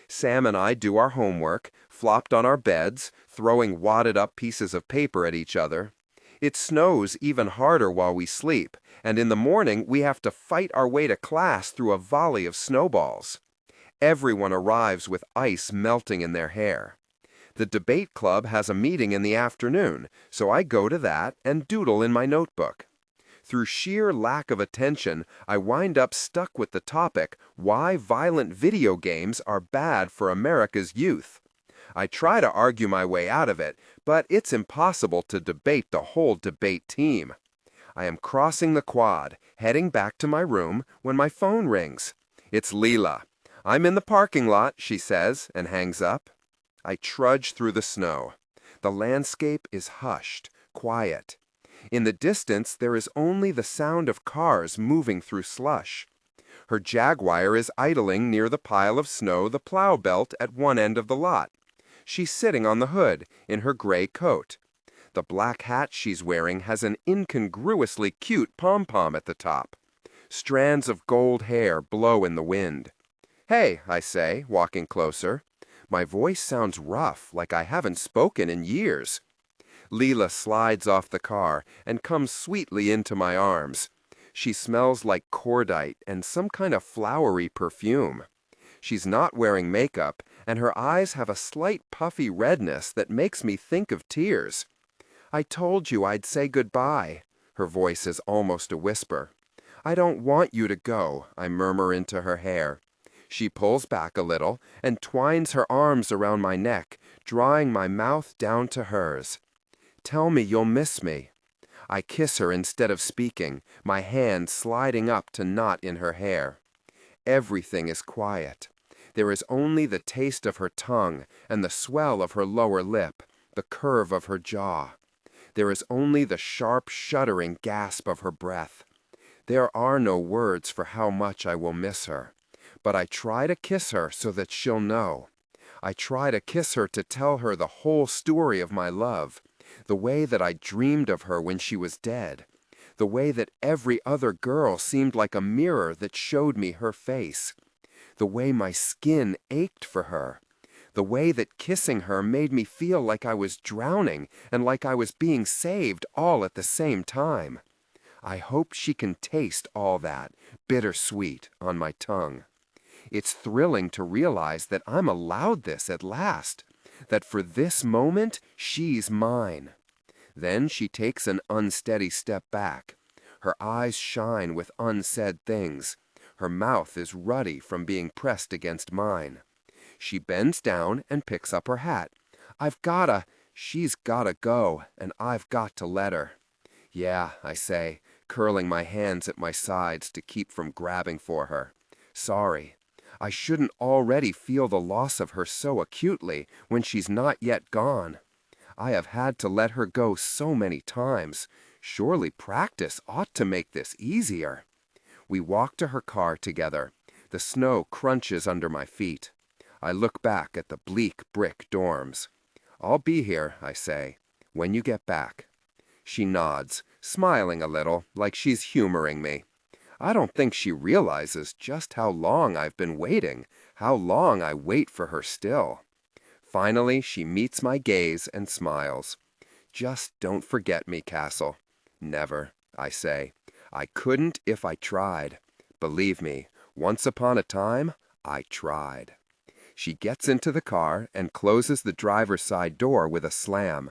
Speaker 1: Sam and I do our homework, flopped on our beds, throwing wadded-up pieces of paper at each other. It snows even harder while we sleep, and in the morning we have to fight our way to class through a volley of snowballs. Everyone arrives with ice melting in their hair. The debate club has a meeting in the afternoon, so I go to that and doodle in my notebook. Through sheer lack of attention, I wind up stuck with the topic, why violent video games are bad for America's youth. I try to argue my way out of it, but it's impossible to debate the whole debate team. I am crossing the quad, heading back to my room, when my phone rings. It's Leela. "I'm in the parking lot," she says, and hangs up. I trudge through the snow. The landscape is hushed, quiet. In the distance, there is only the sound of cars moving through slush. Her Jaguar is idling near the pile of snow the plow belt at one end of the lot. She's sitting on the hood, in her gray coat. The black hat she's wearing has an incongruously cute pom-pom at the top. Strands of gold hair blow in the wind. "Hey," I say, walking closer. My voice sounds rough, like I haven't spoken in years. Leela slides off the car and comes sweetly into my arms. She smells like cordite and some kind of flowery perfume.
Speaker 2: She's not wearing makeup, and her eyes have a slight puffy redness that makes me think of tears. "I told you I'd say goodbye." Her voice is almost a whisper. "I don't want you to go," I murmur into her hair. She pulls back a little and twines her arms around my neck, drawing my mouth down to hers. "Tell me you'll miss me." I kiss her instead of speaking, my hand sliding up to knot in her hair. Everything is quiet. There is only the taste of her tongue and the swell of her lower lip, the curve of her jaw. There is only the sharp, shuddering gasp of her breath. There are no words for how much I will miss her, but I try to kiss her so that she'll know. I try to kiss her to tell her the whole story of my love, the way that I dreamed of her when she was dead, the way that every other girl seemed like a mirror that showed me her face, the way my skin ached for her, the way that kissing her made me feel like I was drowning and like I was being saved all at the same time. I hope she can taste all that, bittersweet, on my tongue. It's thrilling to realize that I'm allowed this at last, that for this moment she's mine. Then she takes an unsteady step back. Her eyes shine with unsaid things. Her mouth is ruddy from being pressed against mine. She bends down and picks up her hat. She's gotta go, and I've got to let her. "Yeah," I say, curling my hands at my sides to keep from grabbing for her. "Sorry. I shouldn't already feel the loss of her so acutely when she's not yet gone. I have had to let her go so many times. Surely practice ought to make this easier." We walk to her car together. The snow crunches under my feet. I look back at the bleak brick dorms. "I'll be here," I say, "when you get back." She nods, smiling a little, like she's humoring me. I don't think she realizes just how long I've been waiting, how long I wait for her still. Finally, she meets my gaze and smiles. "Just don't forget me, Cassel." "Never," I say. "I couldn't if I tried. Believe me, once upon a time, I tried." She gets into the car and closes the driver's side door with a slam.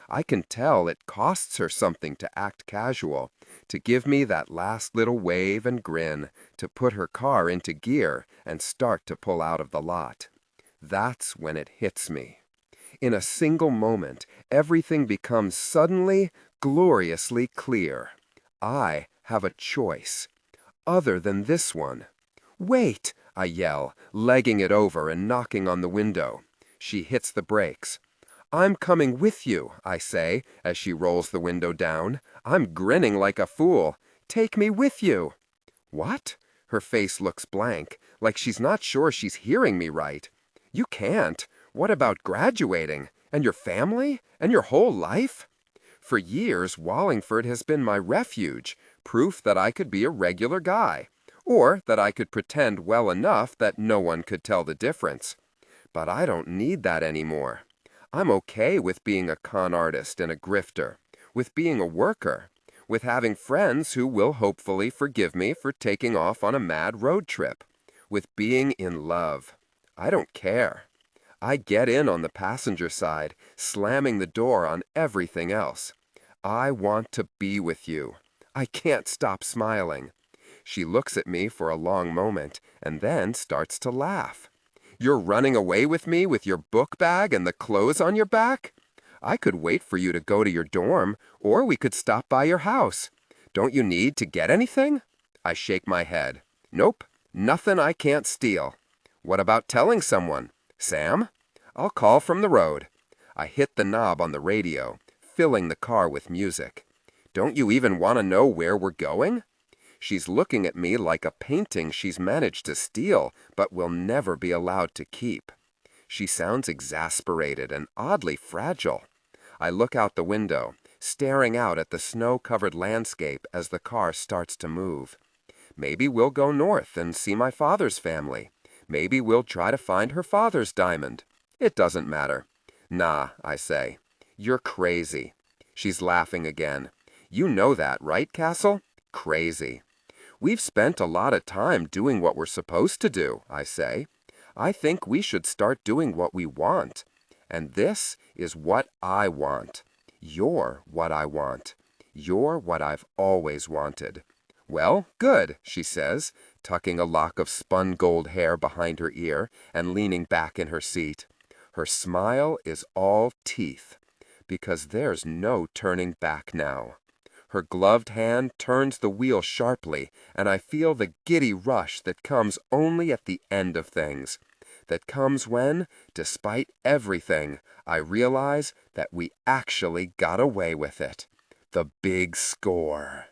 Speaker 2: I can tell it costs her something to act casual, to give me that last little wave and grin, to put her car into gear and start to pull out of the lot. That's when it hits me. In a single moment, everything becomes suddenly, gloriously clear. I have a choice. Other than this one. "Wait!" I yell, legging it over and knocking on the window. She hits the brakes. "I'm coming with you," I say, as she rolls the window down. I'm grinning like a fool. "Take me with you." "What?" Her face looks blank, like she's not sure she's hearing me right. "You can't. What about graduating? And your family? And your whole life?" For years, Wallingford has been my refuge, proof that I could be a regular guy, or that I could pretend well enough that no one could tell the difference. But I don't need that anymore. I'm okay with being a con artist and a grifter, with being a worker, with having friends who will hopefully forgive me for taking off on a mad road trip, with being in love. I don't care. I get in on the passenger side, slamming the door on everything else. I want to be with you. I can't stop smiling. She looks at me for a long moment and then starts to laugh. "You're running away with me with your book bag and the clothes on your back? I could wait for you to go to your dorm, or we could stop by your house. Don't you need to get anything?" I shake my head. "Nope, nothing I can't steal." "What about telling someone? Sam?" "I'll call from the road." I hit the knob on the radio, filling the car with music. "Don't you even want to know where we're going?" She's looking at me like a painting she's managed to steal, but will never be allowed to keep. She sounds exasperated and oddly fragile. I look out the window, staring out at the snow-covered landscape as the car starts to move. Maybe we'll go north and see my father's family. Maybe we'll try to find her father's diamond. It doesn't matter. "Nah," I say. "You're crazy." She's laughing again. "You know that, right, Cassel? Crazy." "We've spent a lot of time doing what we're supposed to do," I say. I think we should start doing what we want. And this is what I want. You're what I want. You're what I've always wanted. Well, good, she says, tucking a lock of spun gold hair behind her ear and leaning back in her seat. Her smile is all teeth, because there's no turning back now. Her gloved hand turns the wheel sharply, and I feel the giddy rush that comes only at the end of things. That comes when, despite everything, I realize that we actually got away with it. The big score.